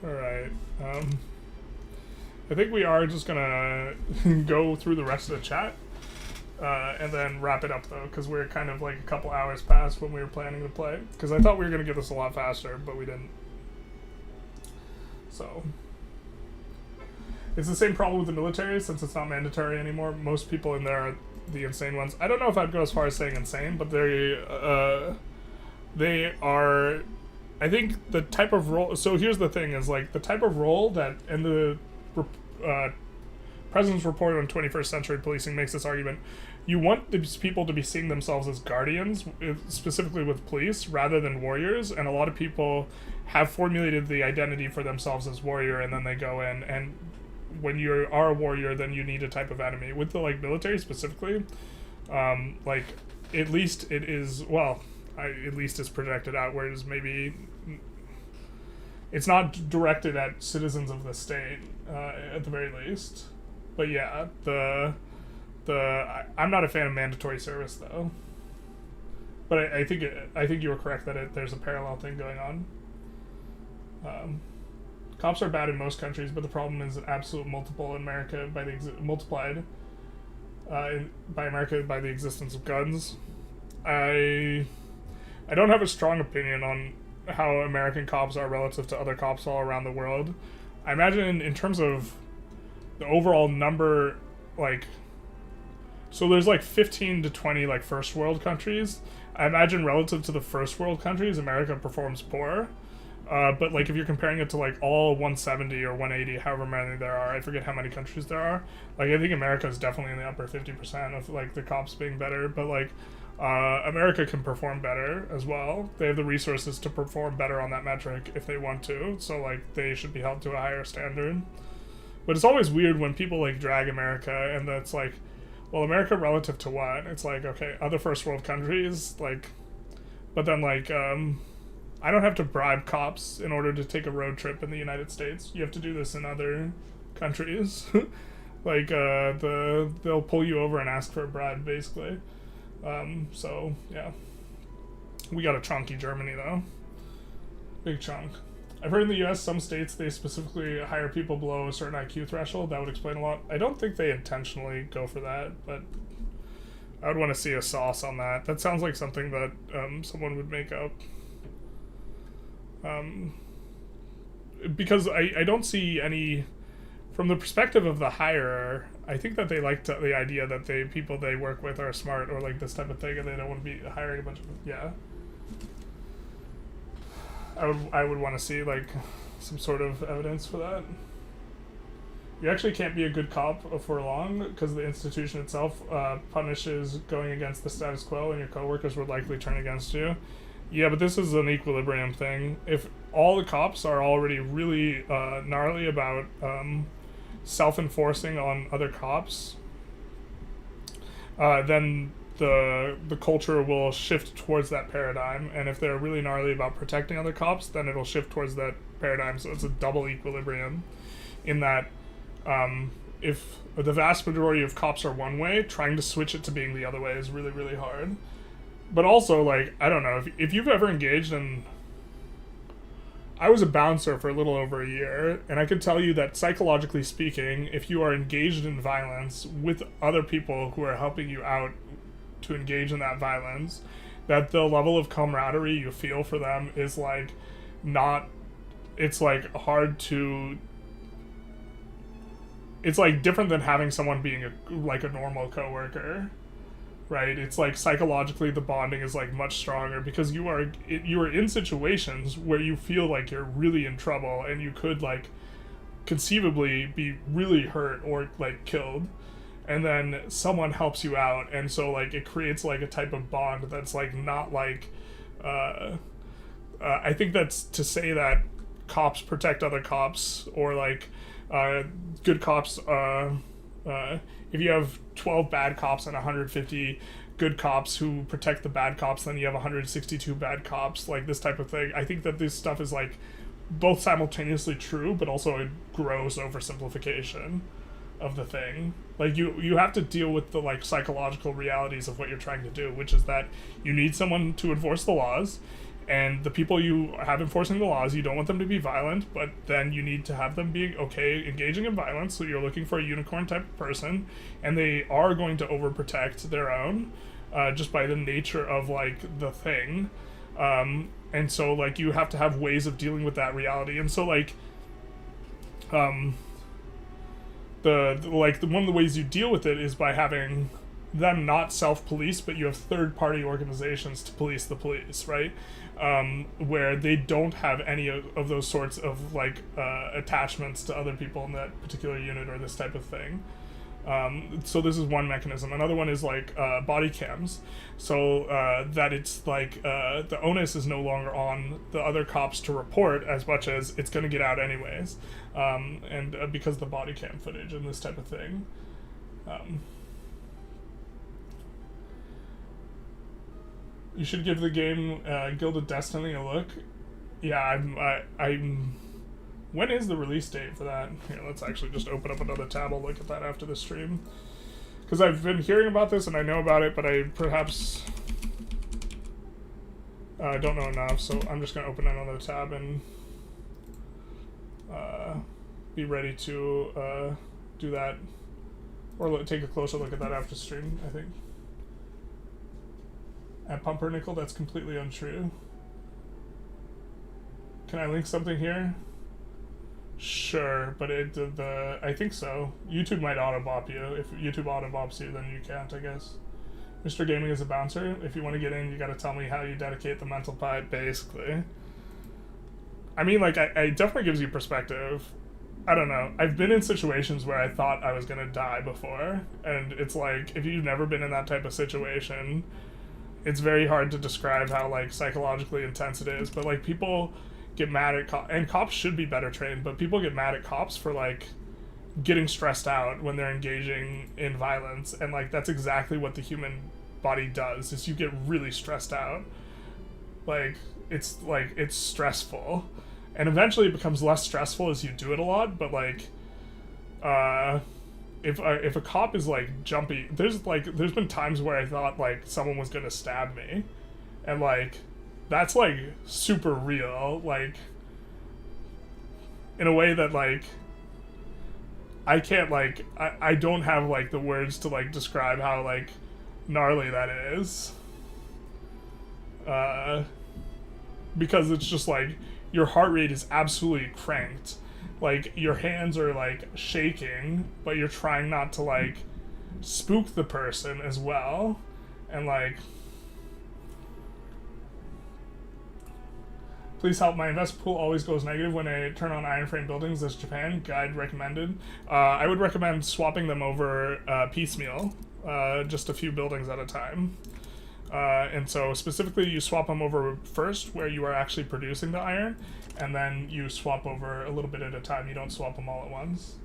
Alright. I think we are just gonna go through the rest of the chat and then wrap it up though, because we're kind of like a couple hours past when we were planning to play, because I thought we were gonna get this a lot faster, but we didn't. So it's the same problem with the military. Since it's not mandatory anymore, most people in there are the insane ones. I don't know if I'd go as far as saying insane, but they are, I think the type of role, so here's the thing, is like the type of role that, and the President's Report on 21st Century Policing makes this argument, you want these people to be seeing themselves as guardians, specifically with police, rather than warriors, and a lot of people have formulated the identity for themselves as warrior, and then they go in, and when you are a warrior, then you need a type of enemy. With the like military specifically, like at least it is, well, at least it's projected out, whereas maybe it's not directed at citizens of the state, at the very least. But yeah, I'm not a fan of mandatory service though. But I think you were correct that there's a parallel thing going on. Cops are bad in most countries, but the problem is an absolute multiple in America by the multiplied by America by the existence of guns. I don't have a strong opinion on how American cops are relative to other cops all around the world. I imagine in terms of the overall number, like, so there's like 15 to 20 like first world countries. I imagine relative to the first world countries, America performs poor. But like if you're comparing it to like all 170 or 180, however many there are, I forget how many countries there are. Like I think America is definitely in the upper 50% of like the cops being better, but like America can perform better as well. They have the resources to perform better on that metric if they want to, so like they should be held to a higher standard. But it's always weird when people like drag America, and that's like, well, America relative to what? It's like, okay, other first world countries, like, but then like I don't have to bribe cops in order to take a road trip in the United States. You have to do this in other countries. Like they'll pull you over and ask for a bribe basically. So yeah, we got a chunky Germany though, big chunk. I've heard in the US, some states, they specifically hire people below a certain IQ threshold. That would explain a lot. I don't think they intentionally go for that, but I would want to see a sauce on that. That sounds like something that someone would make up. Because I don't see any... From the perspective of the hirer, I think that they like the idea that people they work with are smart or like this type of thing, and they don't want to be hiring a bunch of... Yeah. I would want to see like some sort of evidence for that. You actually can't be a good cop for long because the institution itself punishes going against the status quo, and your coworkers would likely turn against you. Yeah, but this is an equilibrium thing. If all the cops are already really gnarly about self-enforcing on other cops, then the culture will shift towards that paradigm, and if they're really gnarly about protecting other cops, then it'll shift towards that paradigm. So it's a double equilibrium in that if the vast majority of cops are one way, trying to switch it to being the other way is really, really hard. But also, like, I don't know, if you've ever engaged in... I was a bouncer for a little over a year, and I could tell you that psychologically speaking, if you are engaged in violence with other people who are helping you out to engage in that violence, that the level of camaraderie you feel for them is like not... It's like hard to... It's like different than having someone being like a normal coworker. Right, it's like psychologically the bonding is like much stronger because you are in situations where you feel like you're really in trouble and you could like conceivably be really hurt or like killed, and then someone helps you out, and so like it creates like a type of bond that's like not like I think that's to say that cops protect other cops, or like good cops if you have 12 bad cops and 150 good cops who protect the bad cops, then you have 162 bad cops, like this type of thing. I think that this stuff is like both simultaneously true, but also a gross oversimplification of the thing. Like you have to deal with the like psychological realities of what you're trying to do, which is that you need someone to enforce the laws, and the people you have enforcing the laws, you don't want them to be violent, but then you need to have them being okay engaging in violence, so you're looking for a unicorn type of person, and they are going to overprotect their own, just by the nature of, like, the thing. And so, like, you have to have ways of dealing with that reality. And so, like, one of the ways you deal with it is by having them not self-police, but you have third-party organizations to police the police, right? Where they don't have any of those sorts of like attachments to other people in that particular unit or this type of thing. So this is one mechanism. Another one is like body cams, so that it's like the onus is no longer on the other cops to report as much as it's going to get out anyways, and because of the body cam footage and this type of thing. You should give the game Guild of Destiny a look. Yeah, I'm. When is the release date for that? Here, let's actually just open up another tab. I'll look at that after the stream. Because I've been hearing about this and I know about it, but I perhaps don't know enough. So I'm just going to open another tab and be ready to do that. Or take a closer look at that after stream, I think. At Pumpernickel, that's completely untrue. Can I link something here? Sure, but I think so. YouTube might auto-bop you. If YouTube auto-bops you, then you can't, I guess. Mr. Gaming is a bouncer. If you want to get in, you gotta tell me how you dedicate the mental pipe, basically. I mean, like, it definitely gives you perspective. I don't know. I've been in situations where I thought I was gonna die before, and it's like, if you've never been in that type of situation, it's very hard to describe how, like, psychologically intense it is, but, like, people get mad at cops, and cops should be better trained, but people get mad at cops for, like, getting stressed out when they're engaging in violence, and, like, that's exactly what the human body does, is you get really stressed out. Like, it's stressful, and eventually it becomes less stressful as you do it a lot, but, like, if a cop is like jumpy, there's been times where I thought like someone was gonna stab me, and like that's like super real. Like in a way that like I can't like I don't have like the words to like describe how like gnarly that is. Because it's just like your heart rate is absolutely cranked. Like your hands are like shaking, but you're trying not to like spook the person as well. And like, please help, my investment pool always goes negative when I turn on iron frame buildings. This Japan guide recommended. I would recommend swapping them over piecemeal, just a few buildings at a time. And so specifically you swap them over first where you are actually producing the iron, and then you swap over a little bit at a time. You don't swap them all at once.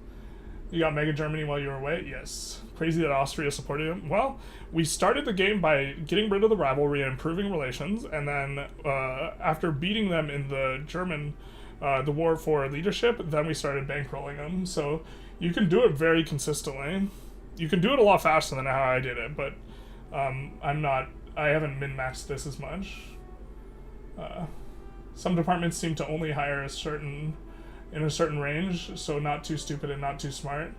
You got Mega Germany while you were away? Yes. Crazy that Austria supported him. Well, we started the game by getting rid of the rivalry and improving relations, and then after beating them in the German, the war for leadership, then we started bankrolling them. So you can do it very consistently. You can do it a lot faster than how I did it, but I haven't min-maxed this as much. Some departments seem to only hire in a certain range, so not too stupid and not too smart.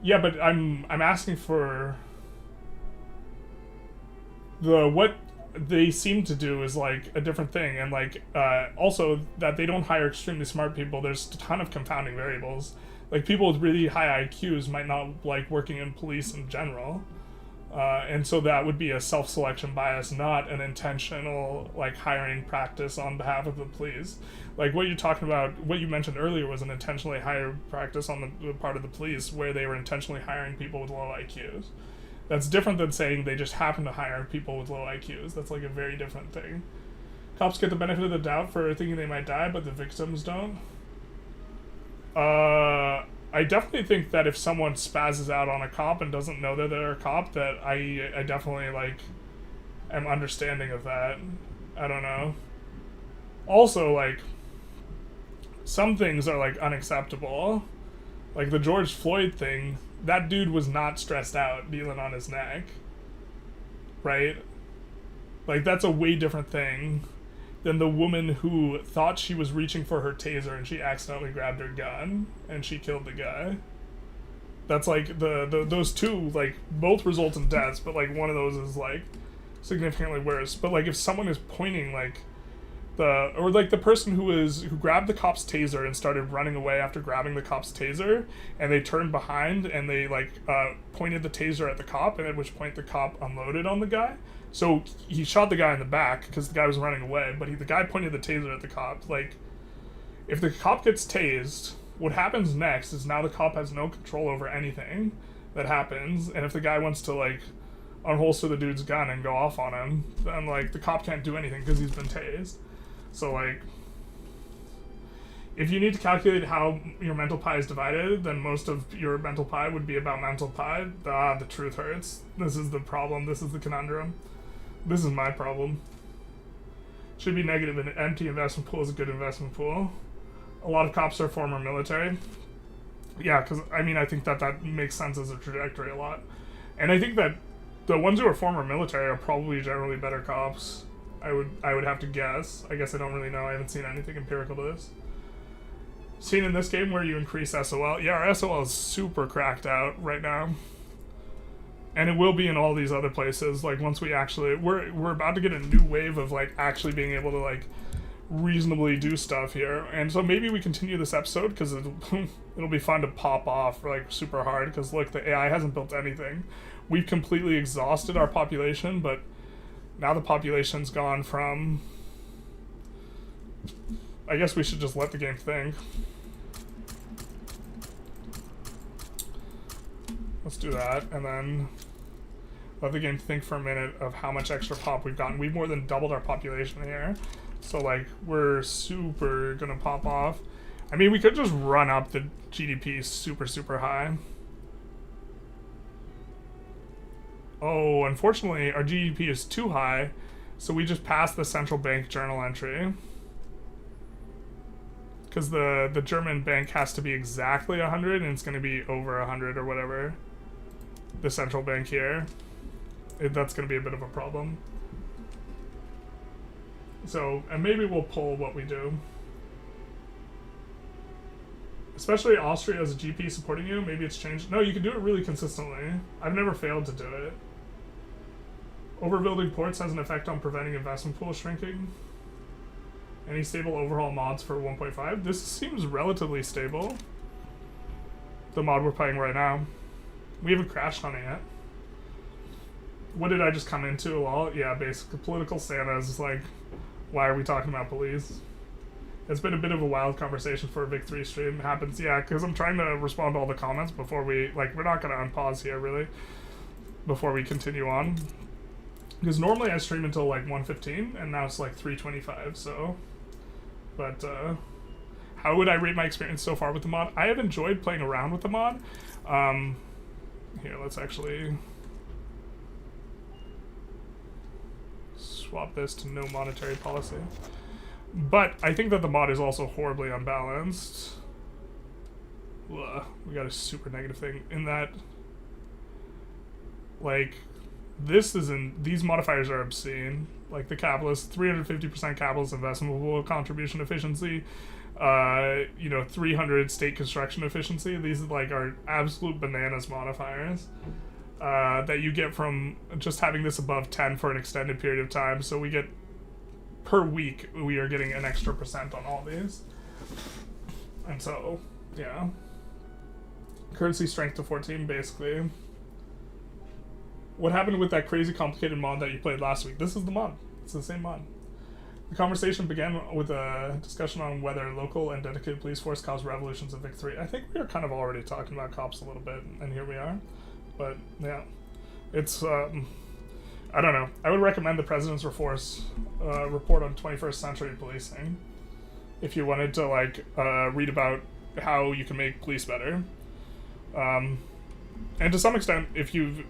Yeah, but I'm asking for what they seem to do is like a different thing, and like also that they don't hire extremely smart people. There's a ton of confounding variables. Like people with really high IQs might not like working in police in general. And so that would be a self-selection bias, not an intentional like hiring practice on behalf of the police. Like what you're talking about, what you mentioned earlier was an intentionally hired practice on the part of the police where they were intentionally hiring people with low IQs. That's different than saying they just happen to hire people with low IQs. That's like a very different thing. Cops get the benefit of the doubt for thinking they might die, but the victims don't. I definitely think that if someone spazzes out on a cop and doesn't know that they're a cop, that I definitely, like, am understanding of that. I don't know. Also, like, some things are, like, unacceptable. Like, the George Floyd thing, that dude was not stressed out kneeling on his neck. Right? Like, that's a way different thing than the woman who thought she was reaching for her taser and she accidentally grabbed her gun and she killed the guy. That's like those two, like, both result in deaths, but like one of those is like significantly worse. But like if someone is pointing like the person who grabbed the cop's taser and started running away after grabbing the cop's taser, and they turned behind and they like pointed the taser at the cop, and at which point the cop unloaded on the guy. So he shot the guy in the back because the guy was running away, but the guy pointed the taser at the cop. Like, if the cop gets tased, what happens next is now the cop has no control over anything that happens, and if the guy wants to, like, unholster the dude's gun and go off on him, then, like, the cop can't do anything because he's been tased. So, like, if you need to calculate how your mental pie is divided, then most of your mental pie would be about mental pie. The truth hurts. This is the problem. This is the conundrum. This is my problem. Should be negative. An empty investment pool is a good investment pool. A lot of cops are former military. Yeah, because, I mean, I think that makes sense as a trajectory a lot. And I think that the ones who are former military are probably generally better cops. I would have to guess. I guess I don't really know. I haven't seen anything empirical to this. Seen in this game where you increase SOL. Yeah, our SOL is super cracked out right now. And it will be in all these other places. Like, once we actually... We're about to get a new wave of, like, actually being able to, like, reasonably do stuff here. And so maybe we continue this episode, because it'll be fun to pop off, like, super hard. Because, look, the AI hasn't built anything. We've completely exhausted our population, but now the population's gone from... I guess we should just let the game think. Let's do that, and then let the game think for a minute of how much extra pop we've gotten. We've more than doubled our population here, so like we're super gonna pop off. I mean, we could just run up the GDP super high. Oh, unfortunately, our GDP is too high, so we just passed the central bank journal entry. Because the German bank has to be exactly 100, and it's going to be over 100 or whatever. The central bank here. That's going to be a bit of a problem. So, and maybe we'll pull what we do. Especially Austria as a GP supporting you. Maybe it's changed. No, you can do it really consistently. I've never failed to do it. Overbuilding ports has an effect on preventing investment pool shrinking. Any stable overhaul mods for 1.5? This seems relatively stable. The mod we're playing right now. We haven't crashed on it yet. What did I just come into? Well, yeah, basically political Santas is like, why are we talking about police? It's been a bit of a wild conversation for a Vic 3 stream. It happens, yeah, because I'm trying to respond to all the comments before we, like, we're not going to unpause here, really, before we continue on. Because normally I stream until, like, 1:15, and now it's, like, 3:25, so... But, how would I rate my experience so far with the mod? I have enjoyed playing around with the mod. Here, let's actually... swap this to no monetary policy. But I think that the mod is also horribly unbalanced. Ugh, we got a super negative thing in that, like, these modifiers are obscene. Like the capitalist, 350% capitalist investment pool contribution efficiency, 300 state construction efficiency. These like are absolute bananas modifiers that you get from just having this above 10 for an extended period of time. So we get, per week, we are getting an extra % on all these. And so, yeah. Currency strength to 14, basically. What happened with that crazy complicated mod that you played last week? This is the mod. It's the same mod. The conversation began with a discussion on whether local and dedicated police force cause revolutions in Vic 3. I think we were kind of already talking about cops a little bit, and here we are. But, yeah. It's, I don't know. I would recommend the President's report on 21st century policing if you wanted to, like, read about how you can make police better. And to some extent, if you've...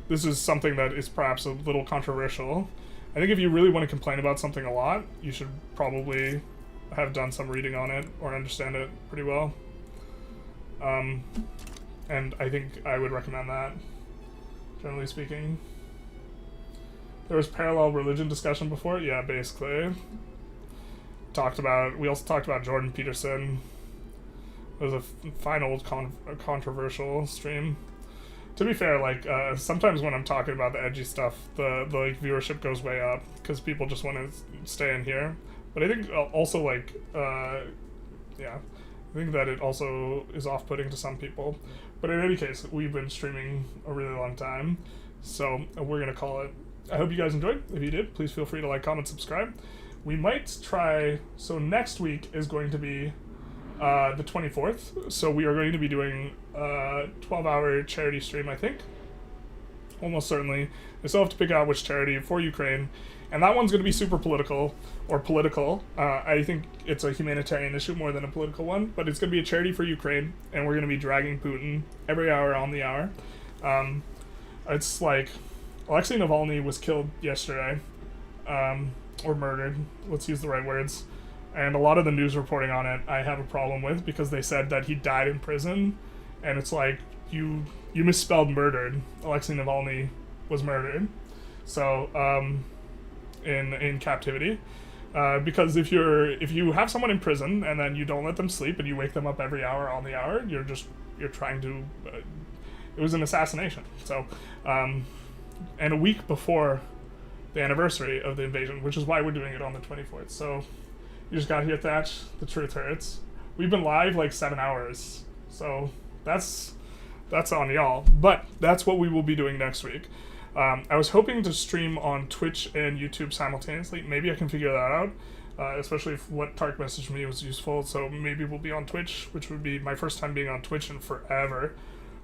this is something that is perhaps a little controversial. I think if you really want to complain about something a lot, you should probably have done some reading on it or understand it pretty well. And I think I would recommend that, generally speaking. There was parallel religion discussion before? Yeah, basically. We also talked about Jordan Peterson. It was a fine old controversial stream. To be fair, like, sometimes when I'm talking about the edgy stuff, the like, viewership goes way up, because people just want to stay in here. But I think also, like, yeah, I think that it also is off-putting to some people. But in any case, we've been streaming a really long time, so we're going to call it. I hope you guys enjoyed. If you did, please feel free to like, comment, subscribe. We might try... So next week is going to be the 24th, so we are going to be doing a 12-hour charity stream, I think. Almost certainly. I still have to pick out which charity for Ukraine, and that one's going to be super political, or political. I think it's a humanitarian issue more than a political one, but it's going to be a charity for Ukraine, and we're going to be dragging Putin every hour on the hour. It's like, Alexei Navalny was killed yesterday, or murdered, let's use the right words. And a lot of the news reporting on it I have a problem with, because they said that he died in prison, and it's like, you misspelled murdered. Alexei Navalny was murdered. So, in captivity. Because if you have someone in prison, and then you don't let them sleep, and you wake them up every hour on the hour, you're trying to, it was an assassination. So, and a week before the anniversary of the invasion, which is why we're doing it on the 24th. So, you just got here, Thatch. The truth hurts. We've been live like 7 hours, so that's on y'all. But that's what we will be doing next week. I was hoping to stream on Twitch and YouTube simultaneously. Maybe I can figure that out, especially if what Tark messaged me was useful. So maybe we'll be on Twitch, which would be my first time being on Twitch in forever.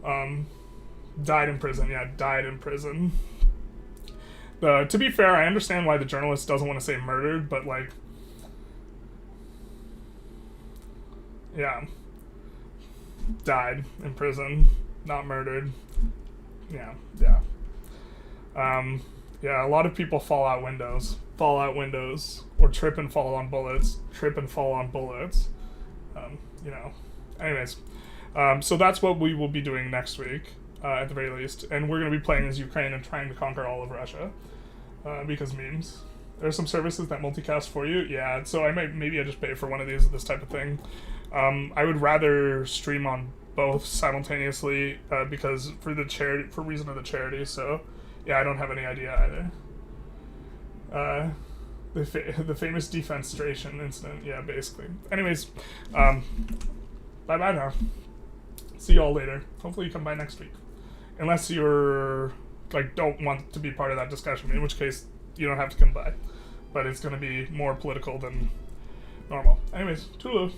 Died in prison. Yeah, died in prison. To be fair, I understand why the journalist doesn't want to say murdered, but like... Yeah. Died in prison, not murdered. Yeah. Yeah, a lot of people fall out windows, or trip and fall on bullets. Anyways, so that's what we will be doing next week, at the very least. And we're going to be playing as Ukraine and trying to conquer all of Russia, because memes. There's some services that multicast for you. Yeah, so maybe I just pay for one of these, this type of thing. I would rather stream on both simultaneously because for reason of the charity. So yeah, I don't have any idea either. The famous defenestration incident. Yeah, basically. Anyways, bye bye now. See y'all later. Hopefully you come by next week, unless you're don't want to be part of that discussion, in which case you don't have to come by. But it's going to be more political than normal. Anyways, toodaloo.